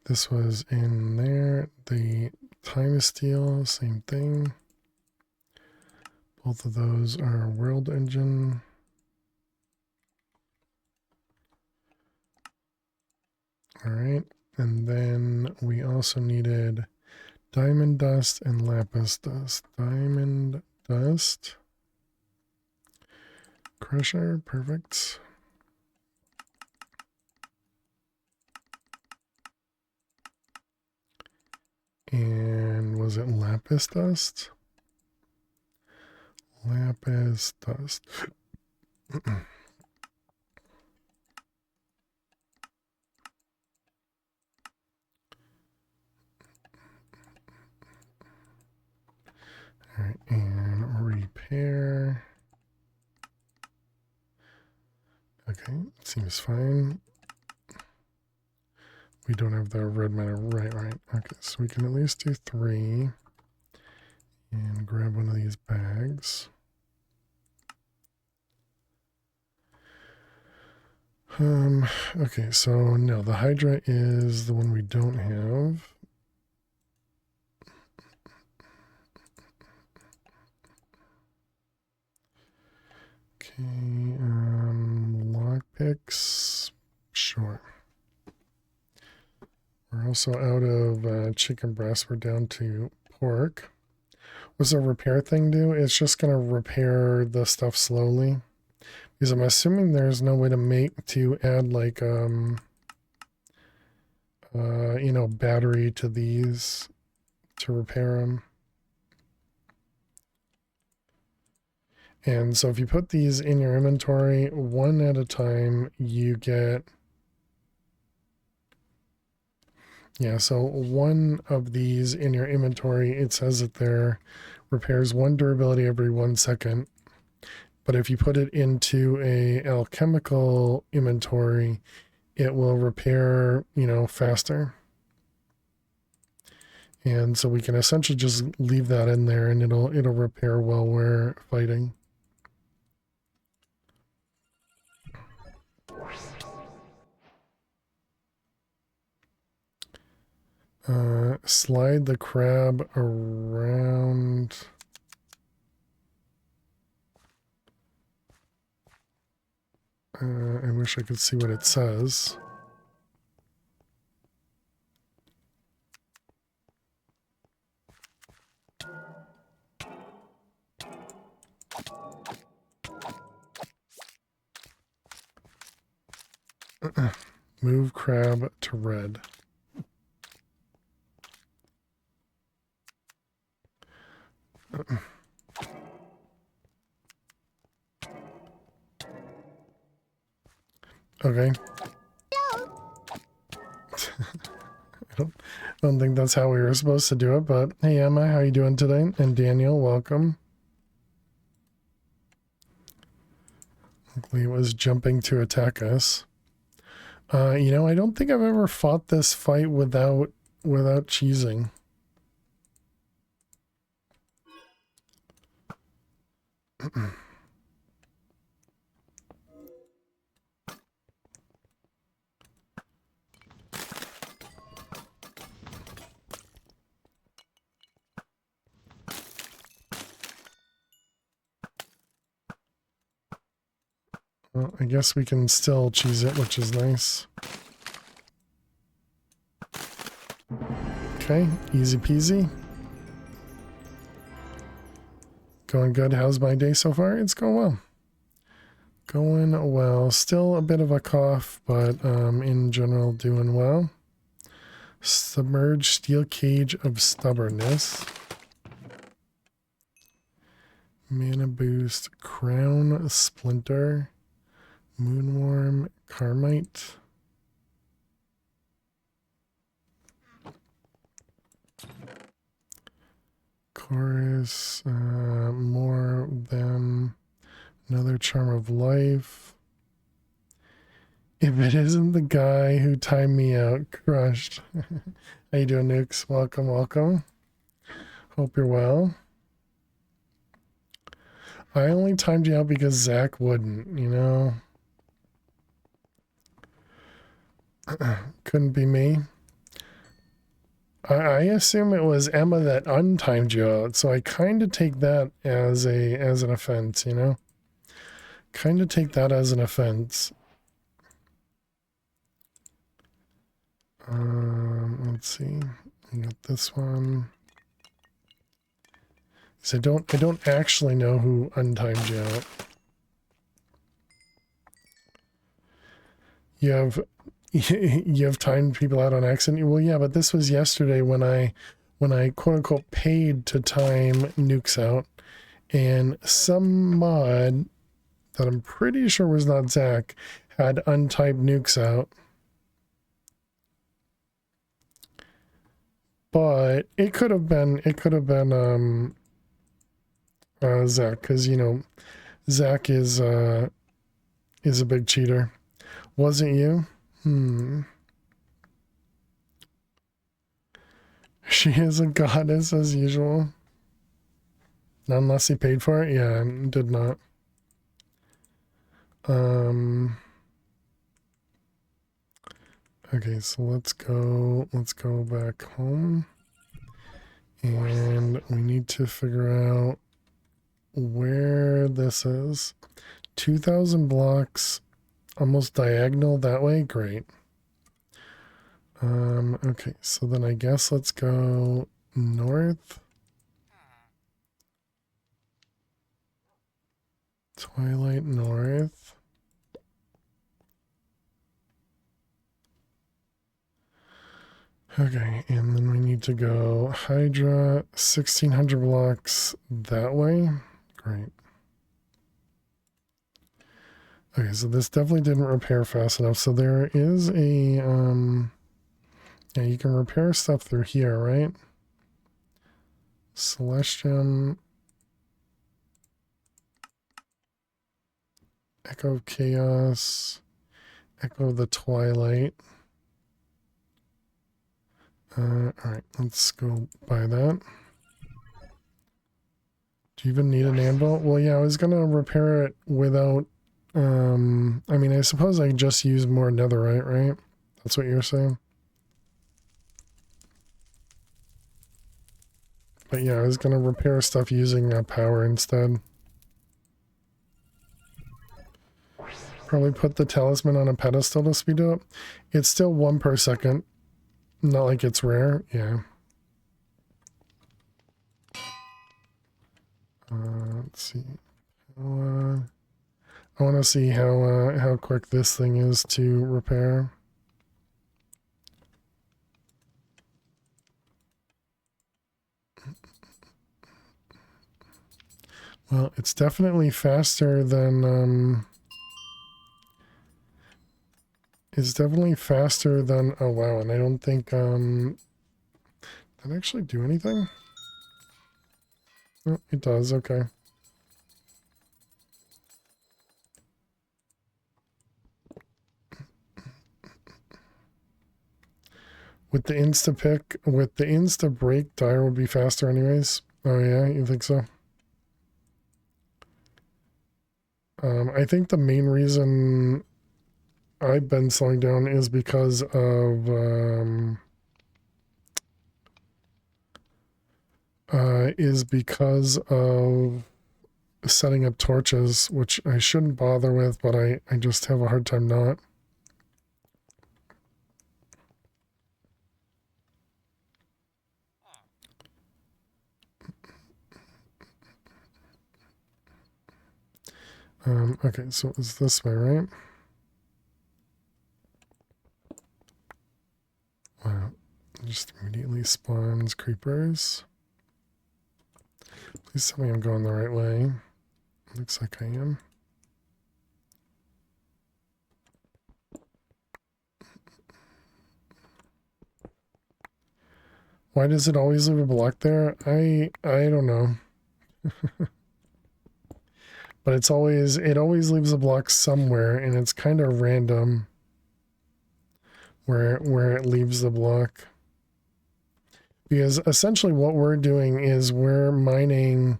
this was in there, the time steel, same thing. Both of those are world engine. All right, and then we also needed diamond dust and lapis dust. Diamond dust. Crusher, perfect. And was it lapis dust? Lapis dust. All right, and repair. Okay, seems fine. We don't have the red matter. Right. Okay, so we can at least do 3. And grab one of these bags. Okay, so no, the Hydra is the one we don't have. Okay, lockpicks, sure. We're also out of chicken breast. We're down to pork. What's the repair thing do? It's just gonna repair the stuff slowly. Because I'm assuming there's no way to add like you know, battery to these to repair them. And so if you put these in your inventory one at a time, you get, yeah, so one of these in your inventory, it says that there repairs 1 durability every 1 second. But if you put it into a alchemical inventory, it will repair, you know, faster. And so we can essentially just leave that in there and it'll repair while we're fighting. Slide the crab around. I wish I could see what it says. Move crab to red. Okay. I don't think that's how we were supposed to do it, but hey Emma, how you doing today? And Daniel, welcome. He was jumping to attack us. You know, I don't think I've ever fought this fight without cheesing. Well, I guess we can still cheese it, which is nice. Okay, easy peasy. Going good. How's my day so far? It's going well. Going well. Still a bit of a cough, but in general doing well. Submerged steel cage of stubbornness. Mana boost, crown splinter, moonworm, carmite. Chorus, more of them. Another charm of life. If it isn't the guy who timed me out, crushed. How you doing, Nukes? Welcome, welcome. Hope you're well. I only timed you out because Zach wouldn't, you know? Couldn't be me. I assume it was Emma that untimed you out, so I kind of take that as an offense, you know? Kind of take that as an offense. Let's see. I got this one. So I don't actually know who untimed you out. You have timed people out on accident. Well, yeah, but this was yesterday when I quote unquote paid to time Nukes out, and some mod that I'm pretty sure was not Zach had untyped Nukes out. But it could have been Zach, because you know Zach is a big cheater. Wasn't you? She is a goddess as usual. Not unless he paid for it. Yeah, did not. Okay, so let's go back home. And we need to figure out where this is. 2,000 blocks, almost diagonal that way. Great. Okay, so then I guess let's go north. Twilight north. Okay, and then we need to go Hydra, 1,600 blocks that way. Great. Okay, so this definitely didn't repair fast enough. So there is a, yeah, you can repair stuff through here, right? Celestium. Echo of Chaos. Echo of the Twilight. Alright, let's go buy that. Do you even need an anvil? Well, yeah, I was gonna repair it without, I mean, I suppose I just use more netherite, right? That's what you're saying? But yeah, I was gonna repair stuff using power instead. Probably put the talisman on a pedestal to speed it up. It's still 1 per second. Not like it's rare. Yeah. Let's see. I want to see how quick this thing is to repair. Well, it's definitely faster than oh wow, and I don't think that actually do anything. Oh, it does. Okay. With the insta break, Dire would be faster anyways. Oh yeah, you think so? I think the main reason I've been slowing down is because of setting up torches, which I shouldn't bother with, but I just have a hard time not. Okay, so it's this way, right? Wow, just immediately spawns creepers. Please tell me I'm going the right way. Looks like I am. Why does it always leave a block there? I don't know. But it always leaves a block somewhere, and it's kind of random where it leaves the block. Because essentially what we're doing is we're mining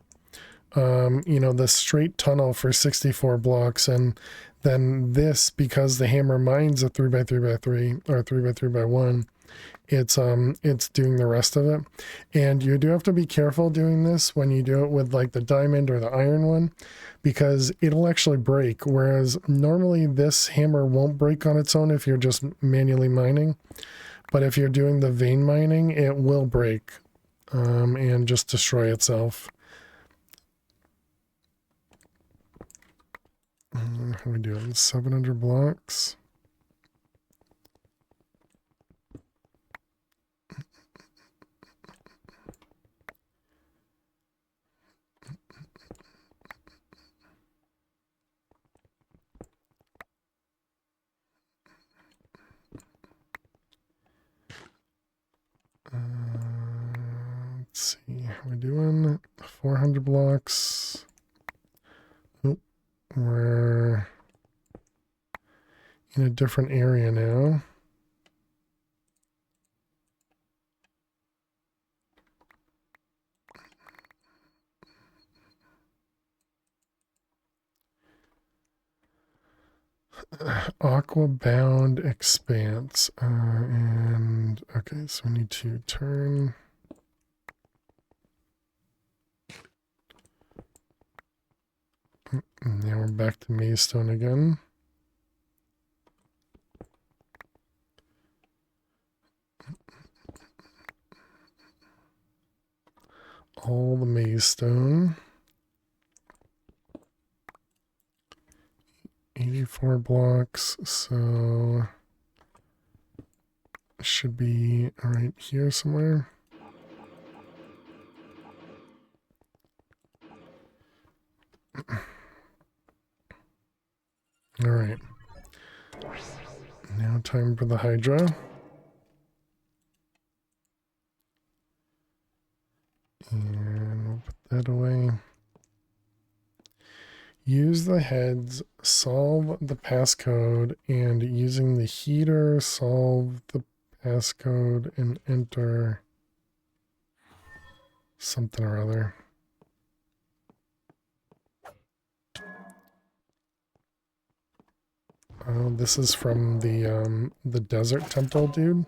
you know, the straight tunnel for 64 blocks, and then this, because the hammer mines a 3x3x3 or 3x3x1, it's doing the rest of it. And you do have to be careful doing this when you do it with like the diamond or the iron one, because it'll actually break, whereas normally this hammer won't break on its own if you're just manually mining, but if you're doing the vein mining, it will break and just destroy itself. How are we doing? 700 blocks. Let's see, how we doing? 400 blocks. Oh, we're in a different area now. Aqua bound expanse. And okay, so we need to turn. Now we're back to Maystone again. All the Maystone. 84 blocks, so it should be right here somewhere. All right. Now time for the Hydra. And we'll put that away. Use the heads, solve the passcode, and using the heater, solve the passcode and enter something or other. Oh, this is from the desert temple, dude.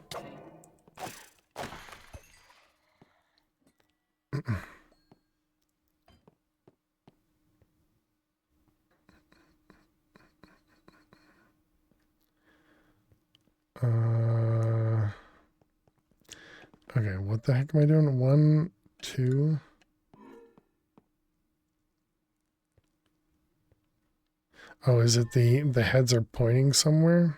Okay, what the heck am I doing? 1, 2. Oh, is it the heads are pointing somewhere?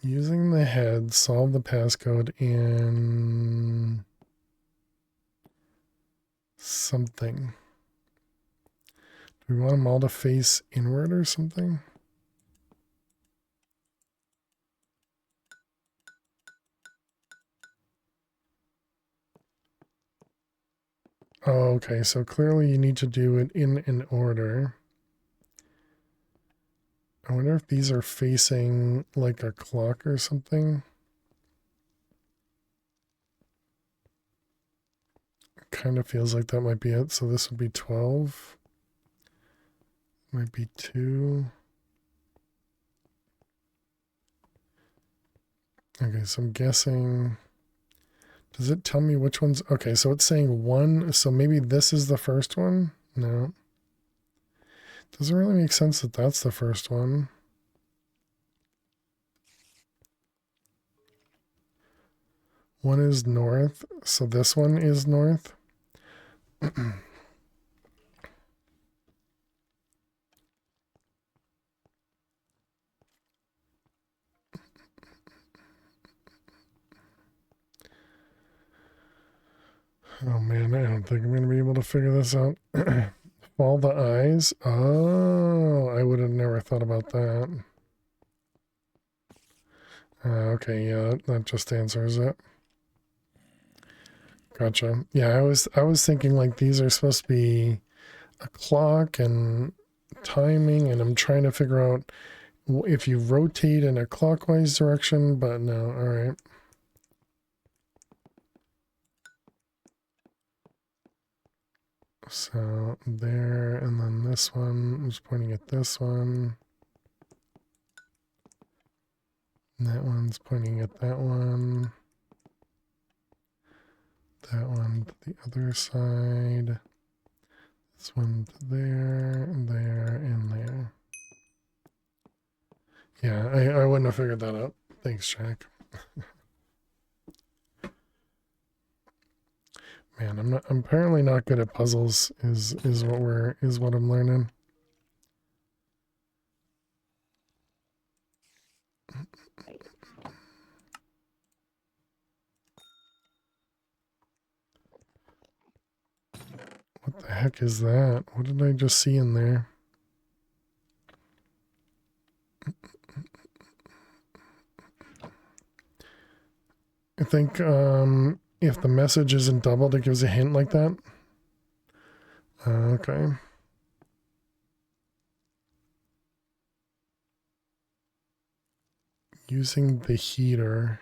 Using the head, solve the passcode in something. Do we want them all to face inward or something? Oh, okay, so clearly you need to do it in an order. I wonder if these are facing like a clock or something. Kind of feels like that might be it. So this would be 12. Might be 2. Okay, so I'm guessing. Does it tell me which one's? Okay, so it's saying 1. So maybe this is the first one? No. Doesn't really make sense that that's the first one. One is north, so this one is north. Oh man, I don't think I'm going to be able to figure this out. Fall the eyes? Oh, I would have never thought about that. Okay, yeah, that just answers it. Gotcha. Yeah, I was thinking like these are supposed to be a clock and timing, and I'm trying to figure out if you rotate in a clockwise direction, but no, all right. So there, and then this one is pointing at this one. And that one's pointing at that one. That one to the other side. This one to there, and there, and there. Yeah, I wouldn't have figured that out. Thanks, Jack. Man, I'm apparently not good at puzzles is what I'm learning. What the heck is that? What did I just see in there? I think if the message isn't doubled, it gives a hint like that. Okay. Using the heater.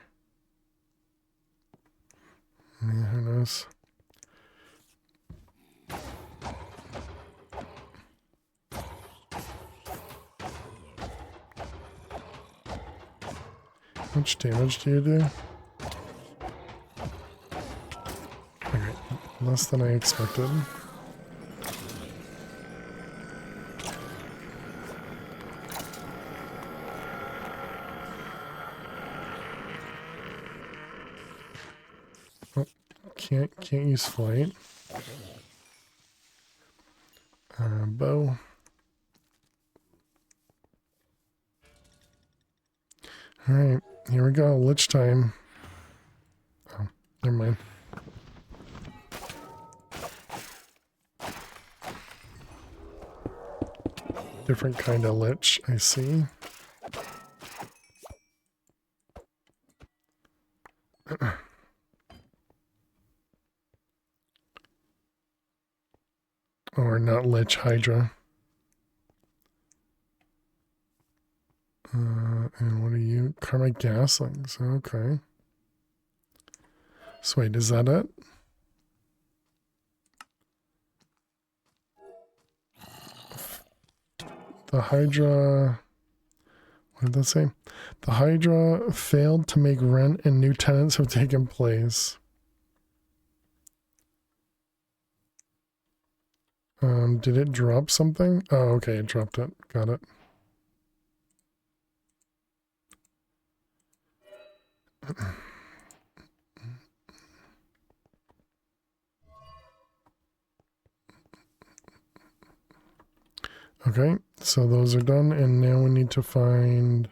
Yeah, who knows? How much damage do you do? Okay, less than I expected. Oh, can't use flight. Bow. All right, here we go. Lich time. Oh, never mind. Different kind of lich, I see. Or not lich, Hydra. And what are you? Karma Gaslings. Okay. So wait, is that it? The Hydra... What did that say? The Hydra failed to make rent and new tenants have taken place. Did it drop something? Oh, okay, it dropped it. Got it. Okay, so those are done, and now we need to find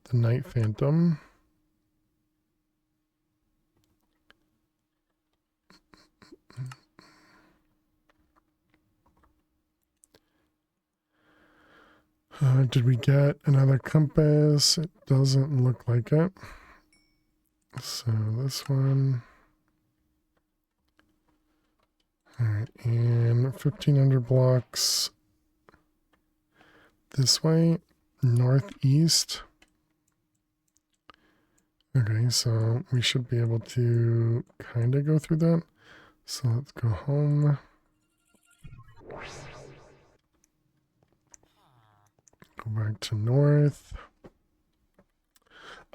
the Night Phantom. Did we get another compass? It doesn't look like it. So this one. Alright, and 1500 blocks this way, northeast. Okay, so we should be able to kind of go through that. So let's go home. Go back to north.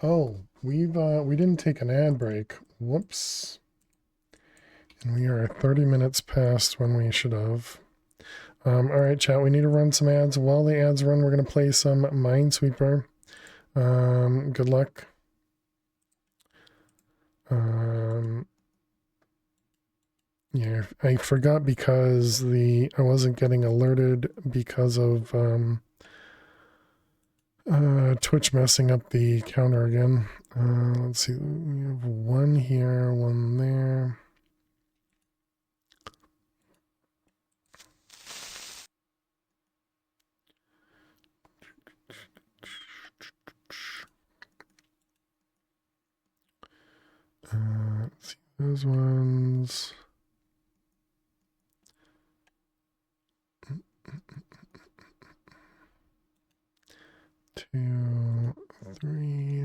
Oh, we didn't take an ad break. Whoops. And we are 30 minutes past when we should have. All right, chat, we need to run some ads. While the ads run, we're going to play some Minesweeper. Good luck. Yeah, I forgot because I wasn't getting alerted because of Twitch messing up the counter again. Let's see, we have one here, one there. Let's see those ones. Two, three.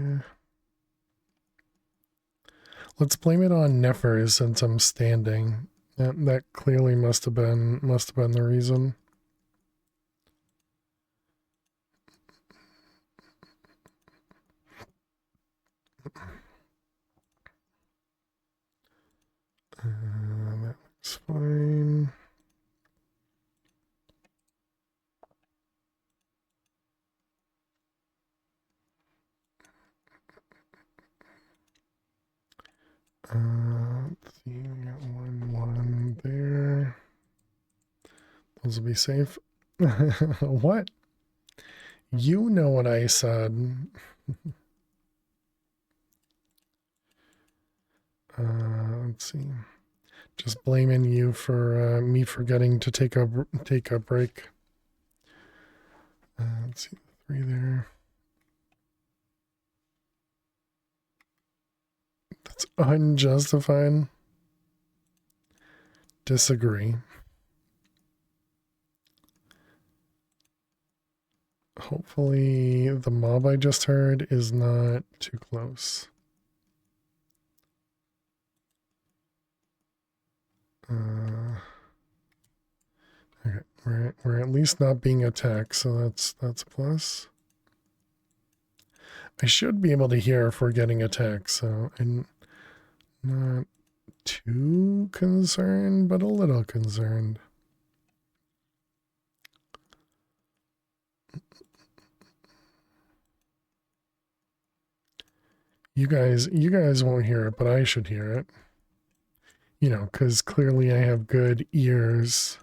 Let's blame it on Nefer since I'm standing. That clearly must have been the reason. That looks fine. Let's see, we got one there. Those will be safe. What? You know what I said. Let's see. Just blaming you for me forgetting to take a break. Let's see, 3 there. That's unjustified. Disagree. Hopefully the mob I just heard is not too close. Okay, we're at least not being attacked, so that's a plus. I should be able to hear if we're getting attacked, so I'm not too concerned, but a little concerned. You guys won't hear it, but I should hear it. You know, because clearly I have good ears.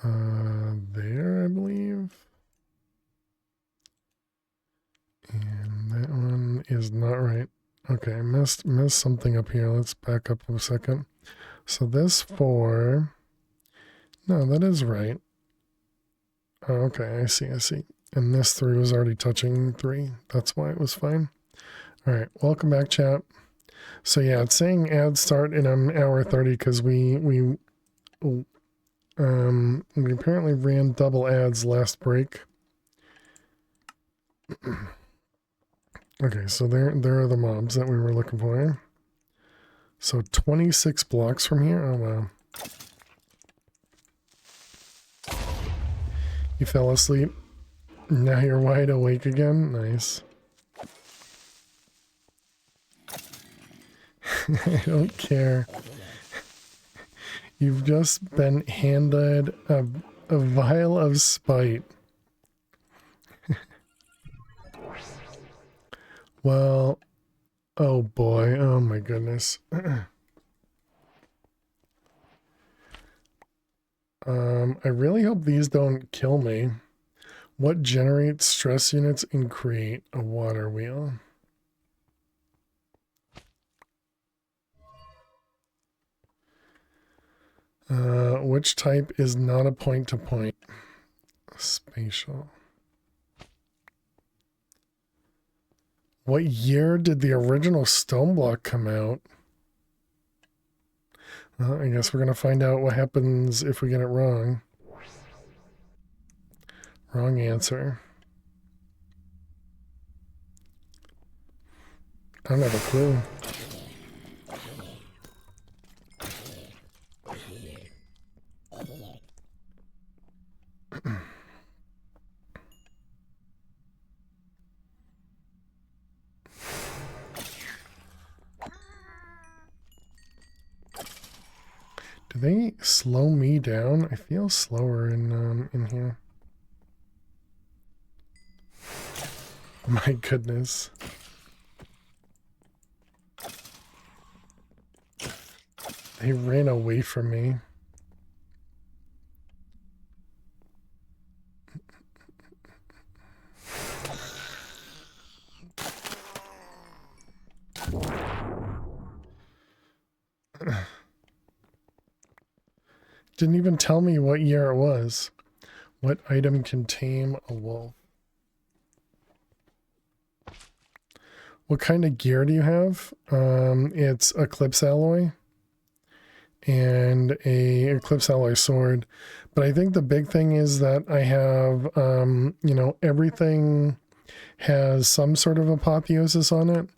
There, I believe. And that one is not right. Okay, I missed something up here. Let's back up a second. So this 4... No, that is right. Oh, okay, I see. And this 3 was already touching 3. That's why it was fine. All right, welcome back, chat. So yeah, it's saying ads start in an hour 30 because we apparently ran double ads last break. Okay, so there are the mobs that we were looking for. So 26 blocks from here. Oh wow. You fell asleep. Now you're wide awake again. Nice. I don't care. You've just been handed a vial of spite. Well, oh boy, oh my goodness. I really hope these don't kill me. What generates stress units and create a water wheel? Which type is not a point-to-point? Spatial. What year did the original Stoneblock come out? Well, I guess we're going to find out what happens if we get it wrong. Wrong answer. I don't have a clue. Do they slow me down? I feel slower in here. My goodness. They ran away from me. Didn't even tell me what year it was. What item can tame a wolf? What kind of gear do you have? It's Eclipse alloy and a Eclipse alloy sword. But I think the big thing is that I have, you know, everything has some sort of apotheosis on it.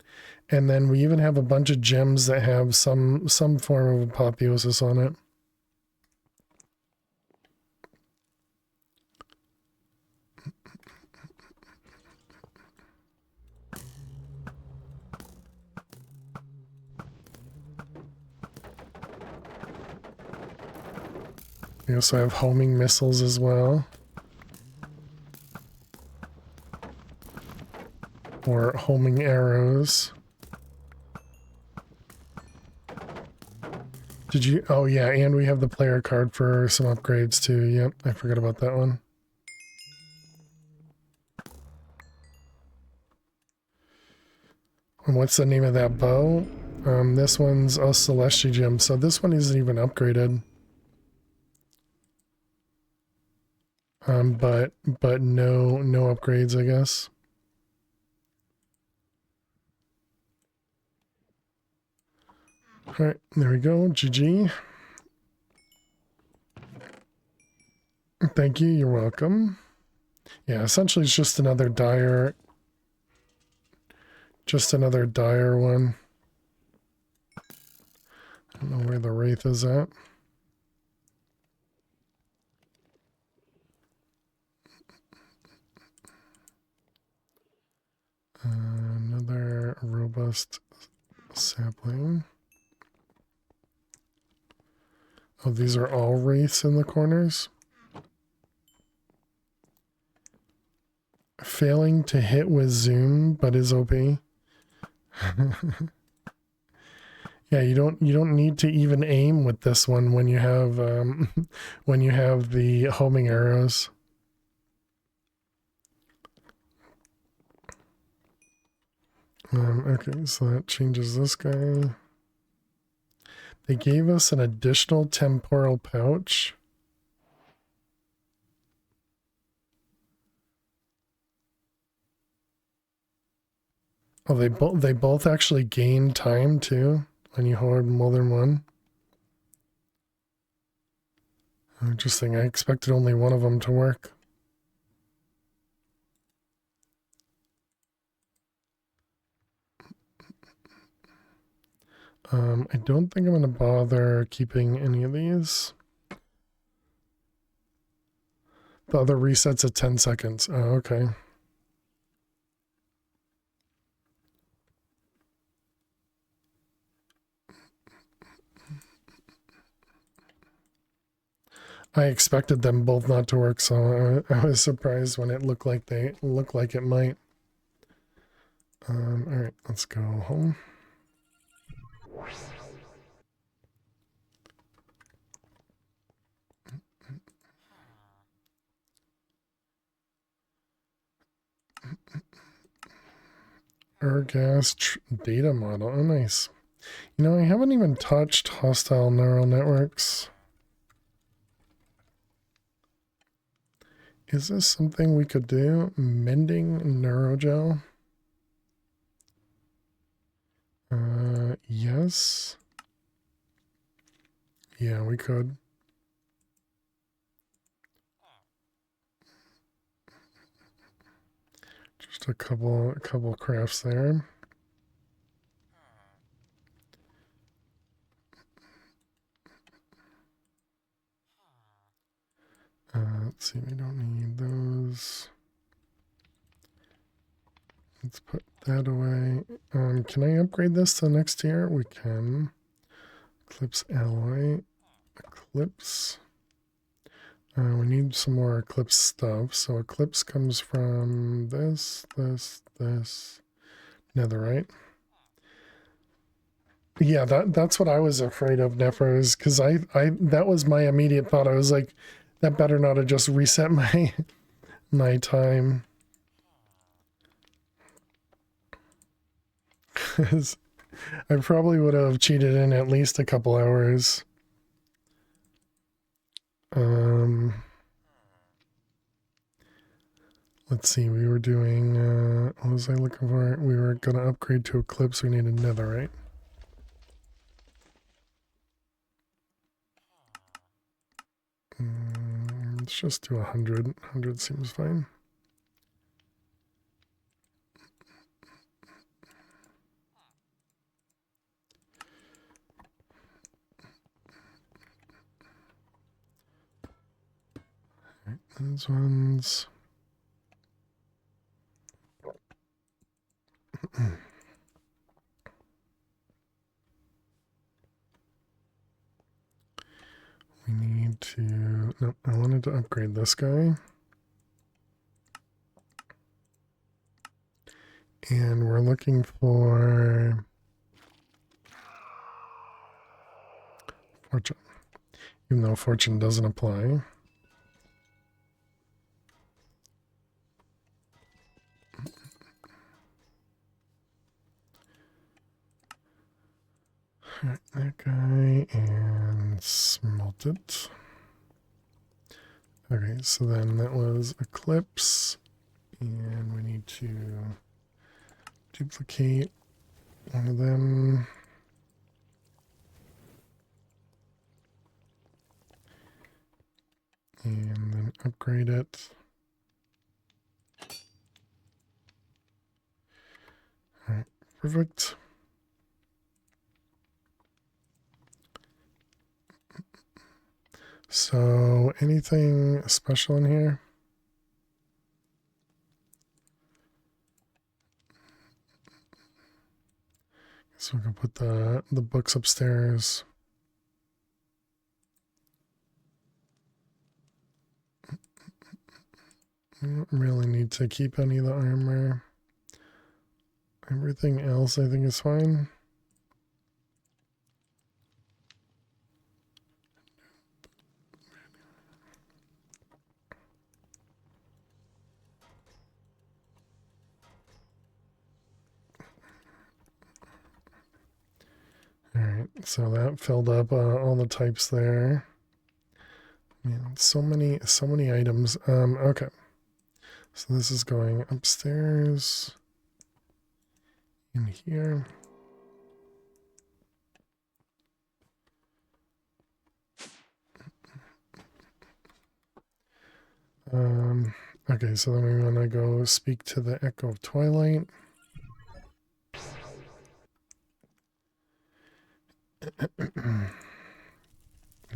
And then we even have a bunch of gems that have some form of apotheosis on it. We also have homing missiles as well. Or homing arrows. Did you? Oh yeah, and we have the player card for some upgrades too. Yep, I forgot about that one. And what's the name of that bow? This one's a Celestia gem, so this one isn't even upgraded. But no upgrades, I guess. All right, there we go. GG. Thank you. You're welcome. Yeah, essentially it's just another dire. Just another dire one. I don't know where the Wraith is at. Another robust sapling. Oh, these are all wraiths in the corners. Failing to hit with zoom, but is OP. Yeah, you don't need to even aim with this one when you have when you have the homing arrows. Okay, so that changes this guy. They gave us an additional temporal pouch. Oh, they both actually gain time too when you hold more than one. Interesting. I expected only one of them to work. I don't think I'm going to bother keeping any of these. The other resets at 10 seconds. Oh, okay. I expected them both not to work, so I was surprised when it looked like it might. All right, let's go home. Ergas data model. Oh, nice. You know, I haven't even touched hostile neural networks. Is this something we could do? Mending neurogel? Yes. Yeah, we could. Just a couple crafts there. Let's see, we don't need those. Let's put that away. Can I upgrade this to next tier? We can. Eclipse alloy. Eclipse. We need some more Eclipse stuff. So Eclipse comes from this, netherite. Yeah, that's what I was afraid of, Nephros, because I that was my immediate thought. I was like, that better not have just reset my time. I probably would have cheated in at least a couple hours. Let's see, we were doing, what was I looking for? We were going to upgrade to Eclipse, we needed netherite. Let's just do 100. 100 seems fine. All right, those ones. We need to, no, I wanted to upgrade this guy. And we're looking for fortune, even though fortune doesn't apply. All right, that guy, and smelt it. Okay, so then that was Eclipse, and we need to duplicate one of them. And then upgrade it. All right, perfect. So anything special in here? So we can put the books upstairs. I don't really need to keep any of the armor. Everything else I think is fine. Alright, so that filled up all the types there. Man, so many items. Okay. So this is going upstairs. In here. Okay, so then we want to go speak to the Echo of Twilight.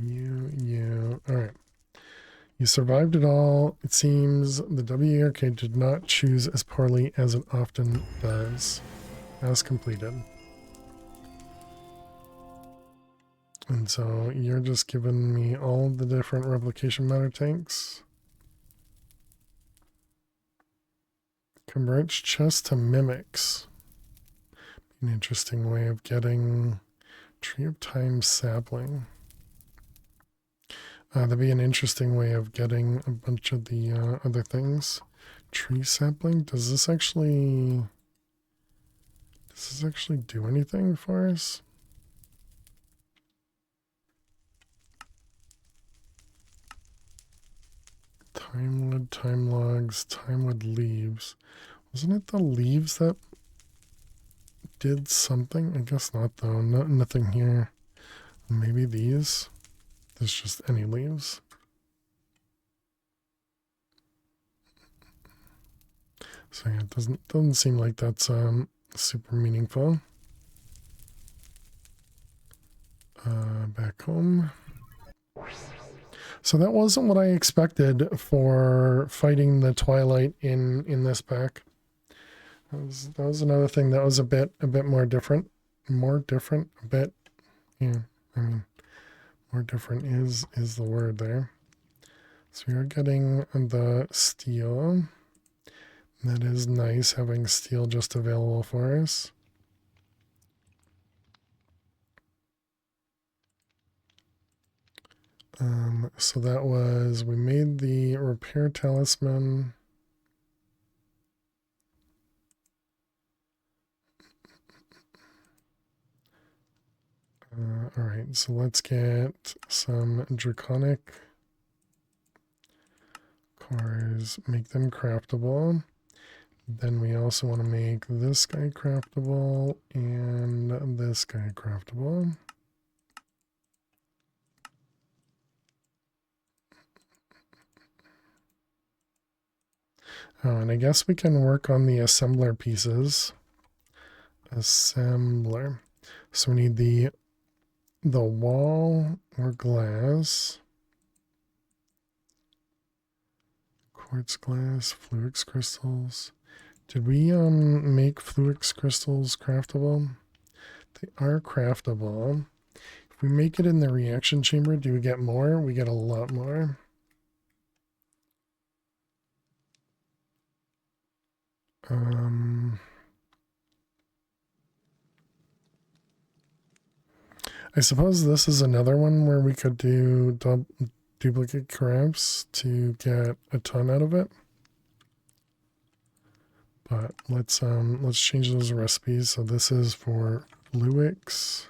You, all right. You survived it all. It seems the WRK did not choose as poorly as it often does. As completed. And so you're just giving me all the different replication matter tanks. Converts chest to mimics. An interesting way of getting Tree of Time sapling. That'd be an interesting way of getting a bunch of the other things. Tree sapling. Does this actually do anything for us? Timewood, time logs, timewood leaves. Wasn't it the leaves that did something? I guess not though. Nothing here. Maybe these. There's just any leaves. So yeah, it doesn't seem like that's super meaningful. Back home. So that wasn't what I expected for fighting the Twilight in this pack. That was another thing that was a bit more different. More different, a bit. Yeah, I mean, more different is the word there. So we are getting the steel. That is nice having steel just available for us. So that was, we made the repair talisman. All right, so let's get some draconic cores, make them craftable. Then we also want to make this guy craftable and this guy craftable. Oh, and I guess we can work on the assembler pieces. Assembler. So we need the wall or glass. Quartz glass, fluix crystals. Did we make fluix crystals craftable? They are craftable. If we make it in the reaction chamber, do we get more? We get a lot more. I suppose this is another one where we could do duplicate crafts to get a ton out of it. But let's change those recipes. So this is for fluix.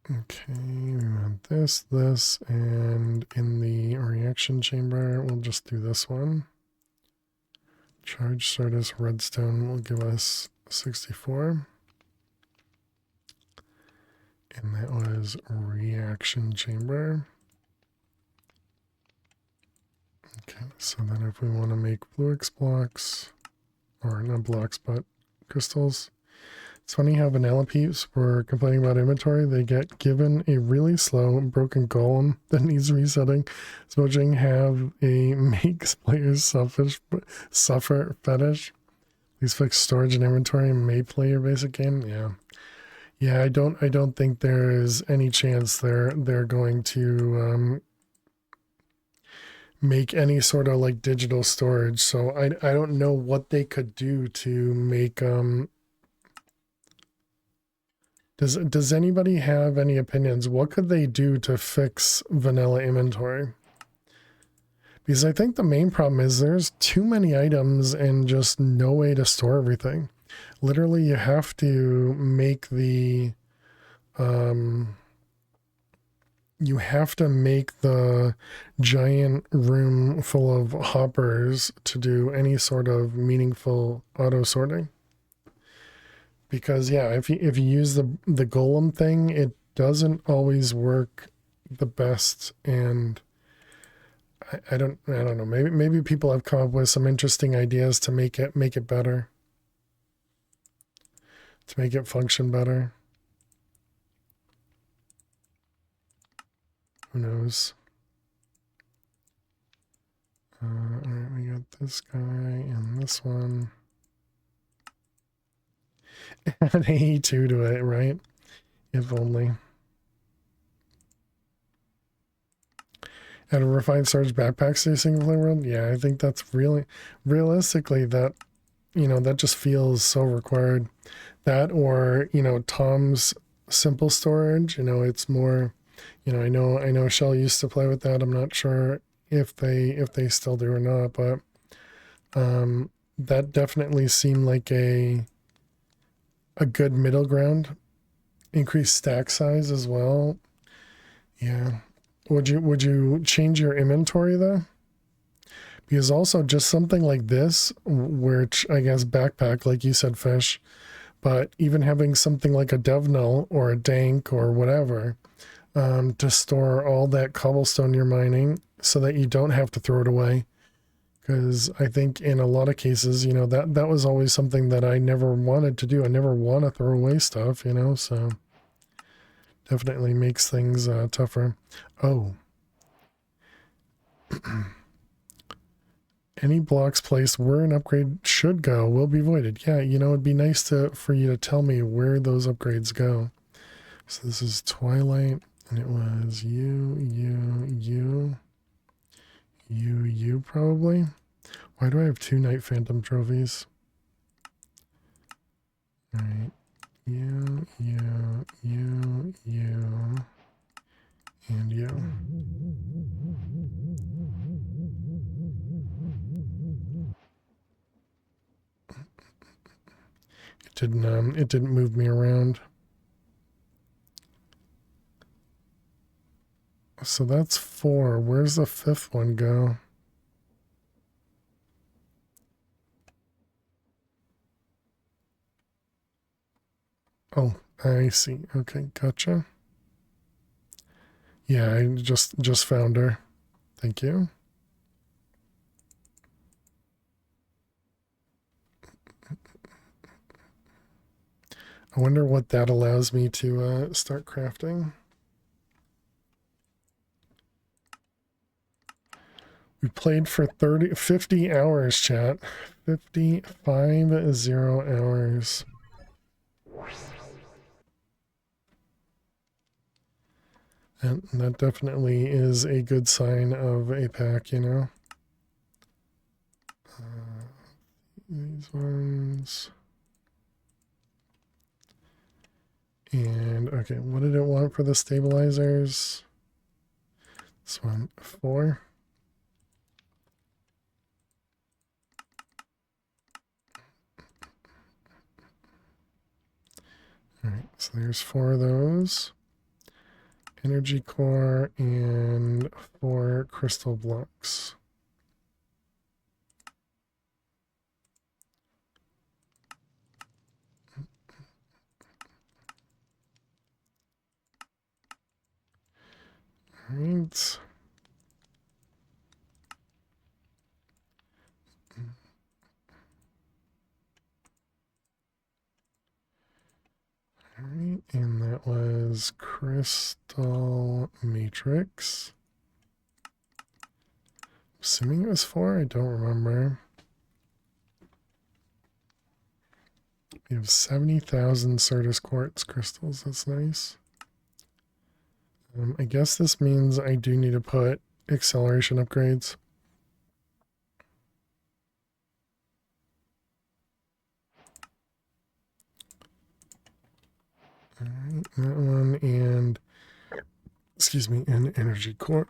Okay, we want this, and in the reaction chamber, we'll just do this one. Charge Sardis Redstone will give us 64. And that was reaction chamber. Okay, so then if we want to make fluix blocks, or not blocks, but crystals. It's funny how vanilla peeps were complaining about inventory. They get given a really slow broken golem that needs resetting. Smudging have a makes players suffer fetish. These fix storage and inventory and may play your basic game. Yeah. I don't think there is any chance they're going to make any sort of like digital storage. So I don't know what they could do to make Does anybody have any opinions? What could they do to fix vanilla inventory? Because I think the main problem is there's too many items and just no way to store everything. Literally, you have to make the giant room full of hoppers to do any sort of meaningful auto sorting. Because yeah, if you use the golem thing, it doesn't always work the best, and I don't know. Maybe people have come up with some interesting ideas to make it better, to make it function better. Who knows? All right, we got this guy and this one. add A2 to it, right? If only. Add a refined storage backpacks to a single player world? Yeah, I think that's really, realistically, that, you know, that just feels so required. That or, you know, Tom's simple storage, you know, it's more, you know, I know Shell used to play with that. I'm not sure if they still do or not, but that definitely seemed like a good middle ground. Increase stack size as well. Yeah. Would you change your inventory though? Because also just something like this, which I guess backpack, like you said, Fish, but even having something like a dev null or a dank or whatever, to store all that cobblestone you're mining so that you don't have to throw it away. Because I think in a lot of cases, you know, that was always something that I never wanted to do. I never want to throw away stuff, you know, so definitely makes things tougher. Oh. Any blocks placed where an upgrade should go will be voided. Yeah, you know, it'd be nice for you to tell me where those upgrades go. So this is Twilight, and it was you probably. Why do I have 2 Night Phantom trophies? All right, you, and you. It didn't move me around. So that's 4. Where's the 5th one go? Oh, I see. Okay, gotcha. Yeah, I just found her. Thank you. I wonder what that allows me to start crafting. We played for 50 hours, chat. 50 hours. And that definitely is a good sign of a pack, you know. These ones. And, okay, what did it want for the stabilizers? This one, 4. Alright, so there's 4 of those. Energy core and 4 crystal blocks. Alright. Alright, and that was crystal matrix. Assuming it was 4, I don't remember. We have 70,000 Certus quartz crystals. That's nice. I guess this means I do need to put acceleration upgrades. Alright, that one, and excuse me, an energy core.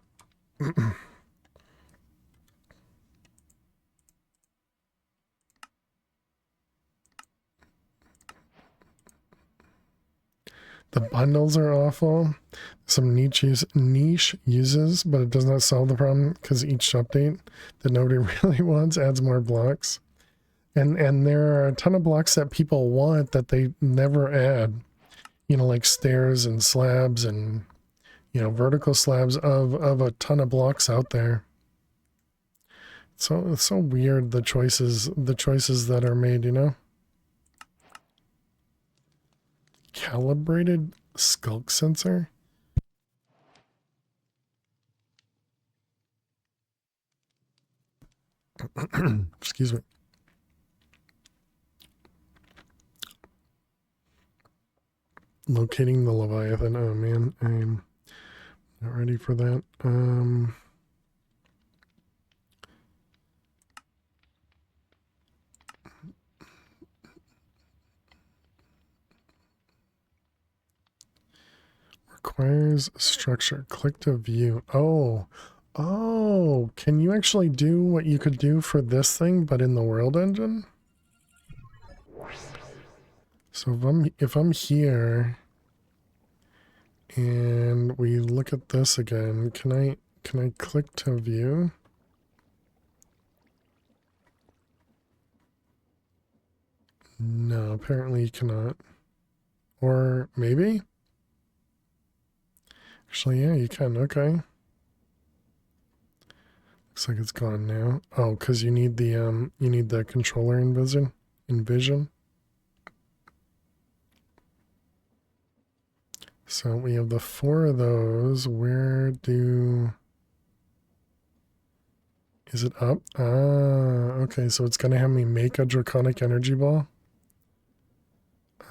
The bundles are awful. Some niche uses, but it does not solve the problem because each update that nobody really wants adds more blocks. And there are a ton of blocks that people want that they never add. You know, like stairs and slabs and, you know, vertical slabs of a ton of blocks out there. So it's so weird, the choices that are made, you know. Calibrated skulk sensor. Excuse me. locating the Leviathan. Oh man, I'm not ready for that. Requires structure. Click to view. Oh, can you actually do what you could do for this thing, but in the world engine? So if I'm here and we look at this again, can I click to view? No, apparently you cannot. Or maybe? Actually, yeah, you can. Okay. Looks like it's gone now. Oh, because you need the controller in vision. So we have the 4 of those. Is it up? Ah, okay, so it's gonna have me make a draconic energy ball.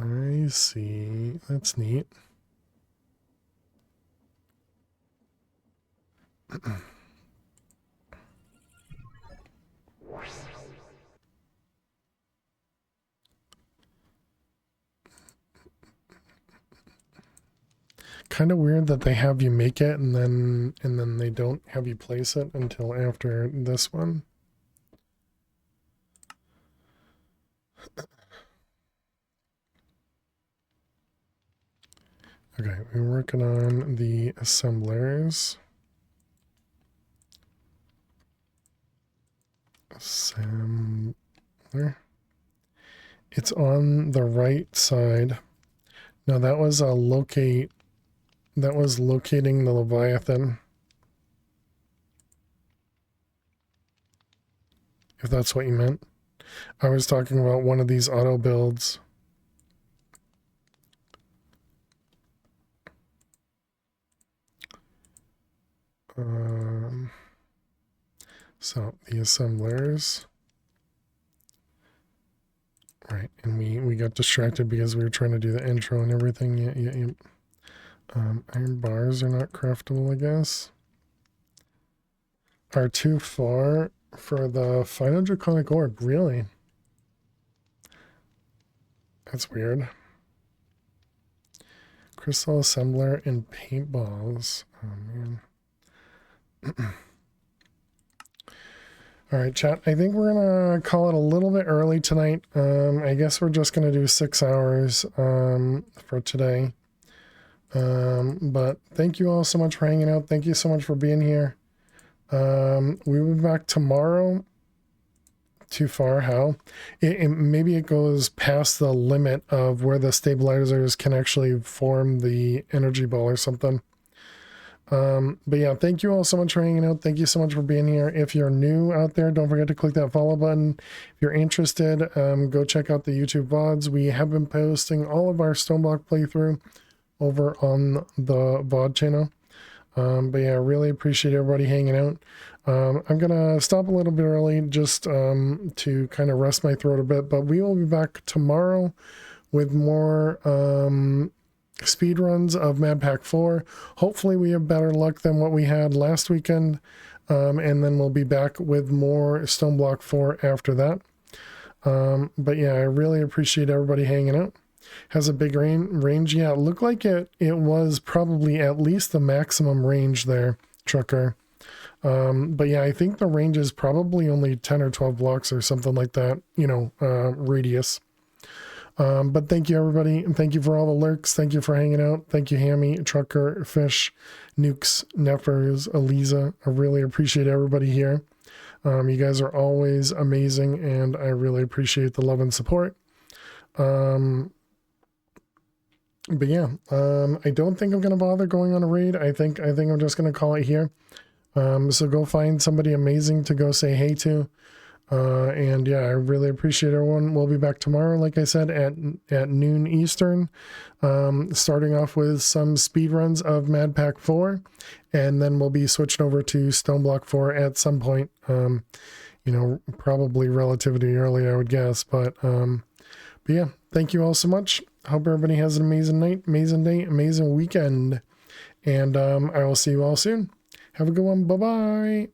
I see. That's neat. Kind of weird that they have you make it and then they don't have you place it until after this one. Okay, we're working on the assemblers. Assembler. It's on the right side. Now that was a locate. That was locating the Leviathan. If that's what you meant. I was talking about one of these auto builds. So the assemblers. Right, and we got distracted because we were trying to do the intro and everything. Yeah. Iron bars are not craftable, I guess. Are too far for the final draconic orb, really? That's weird. Crystal assembler and paintballs. Oh man. All right, chat. I think we're gonna call it a little bit early tonight. I guess we're just gonna do 6 hours for today. But thank you all so much for hanging out. Thank you so much for being here. We will be back tomorrow. Too far? How? Maybe it goes past the limit of where the stabilizers can actually form the energy ball or something. But yeah, thank you all so much for hanging out. Thank you so much for being here. If you're new out there, don't forget to click that follow button. If you're interested, go check out the YouTube VODs. We have been posting all of our Stoneblock playthrough over on the VOD channel. But yeah, I really appreciate everybody hanging out. I'm gonna stop a little bit early just to kind of rest my throat a bit, but we will be back tomorrow with more speed runs of Mad Pack 4. Hopefully we have better luck than what we had last weekend, and then we'll be back with more Stoneblock 4 after that. But yeah, I really appreciate everybody hanging out. Has a big range. Yeah, it looked like it was probably at least the maximum range there, Trucker. But yeah, I think the range is probably only 10 or 12 blocks or something like that, radius. But thank you, everybody. And thank you for all the lurks. Thank you for hanging out. Thank you, Hammy, Trucker, Fish, Nukes, Neffers, Eliza. I really appreciate everybody here. You guys are always amazing, and I really appreciate the love and support. But yeah, I don't think I'm going to bother going on a raid. I think I'm just going to call it here. So go find somebody amazing to go say hey to. And yeah, I really appreciate everyone. We'll be back tomorrow, like I said, at noon Eastern, starting off with some speed runs of Mad Pack 4, and then we'll be switching over to Stoneblock 4 at some point, probably relatively early, I would guess, but But yeah, thank you all so much. Hope everybody has an amazing night, amazing day, amazing weekend. And I will see you all soon. Have a good one. Bye-bye.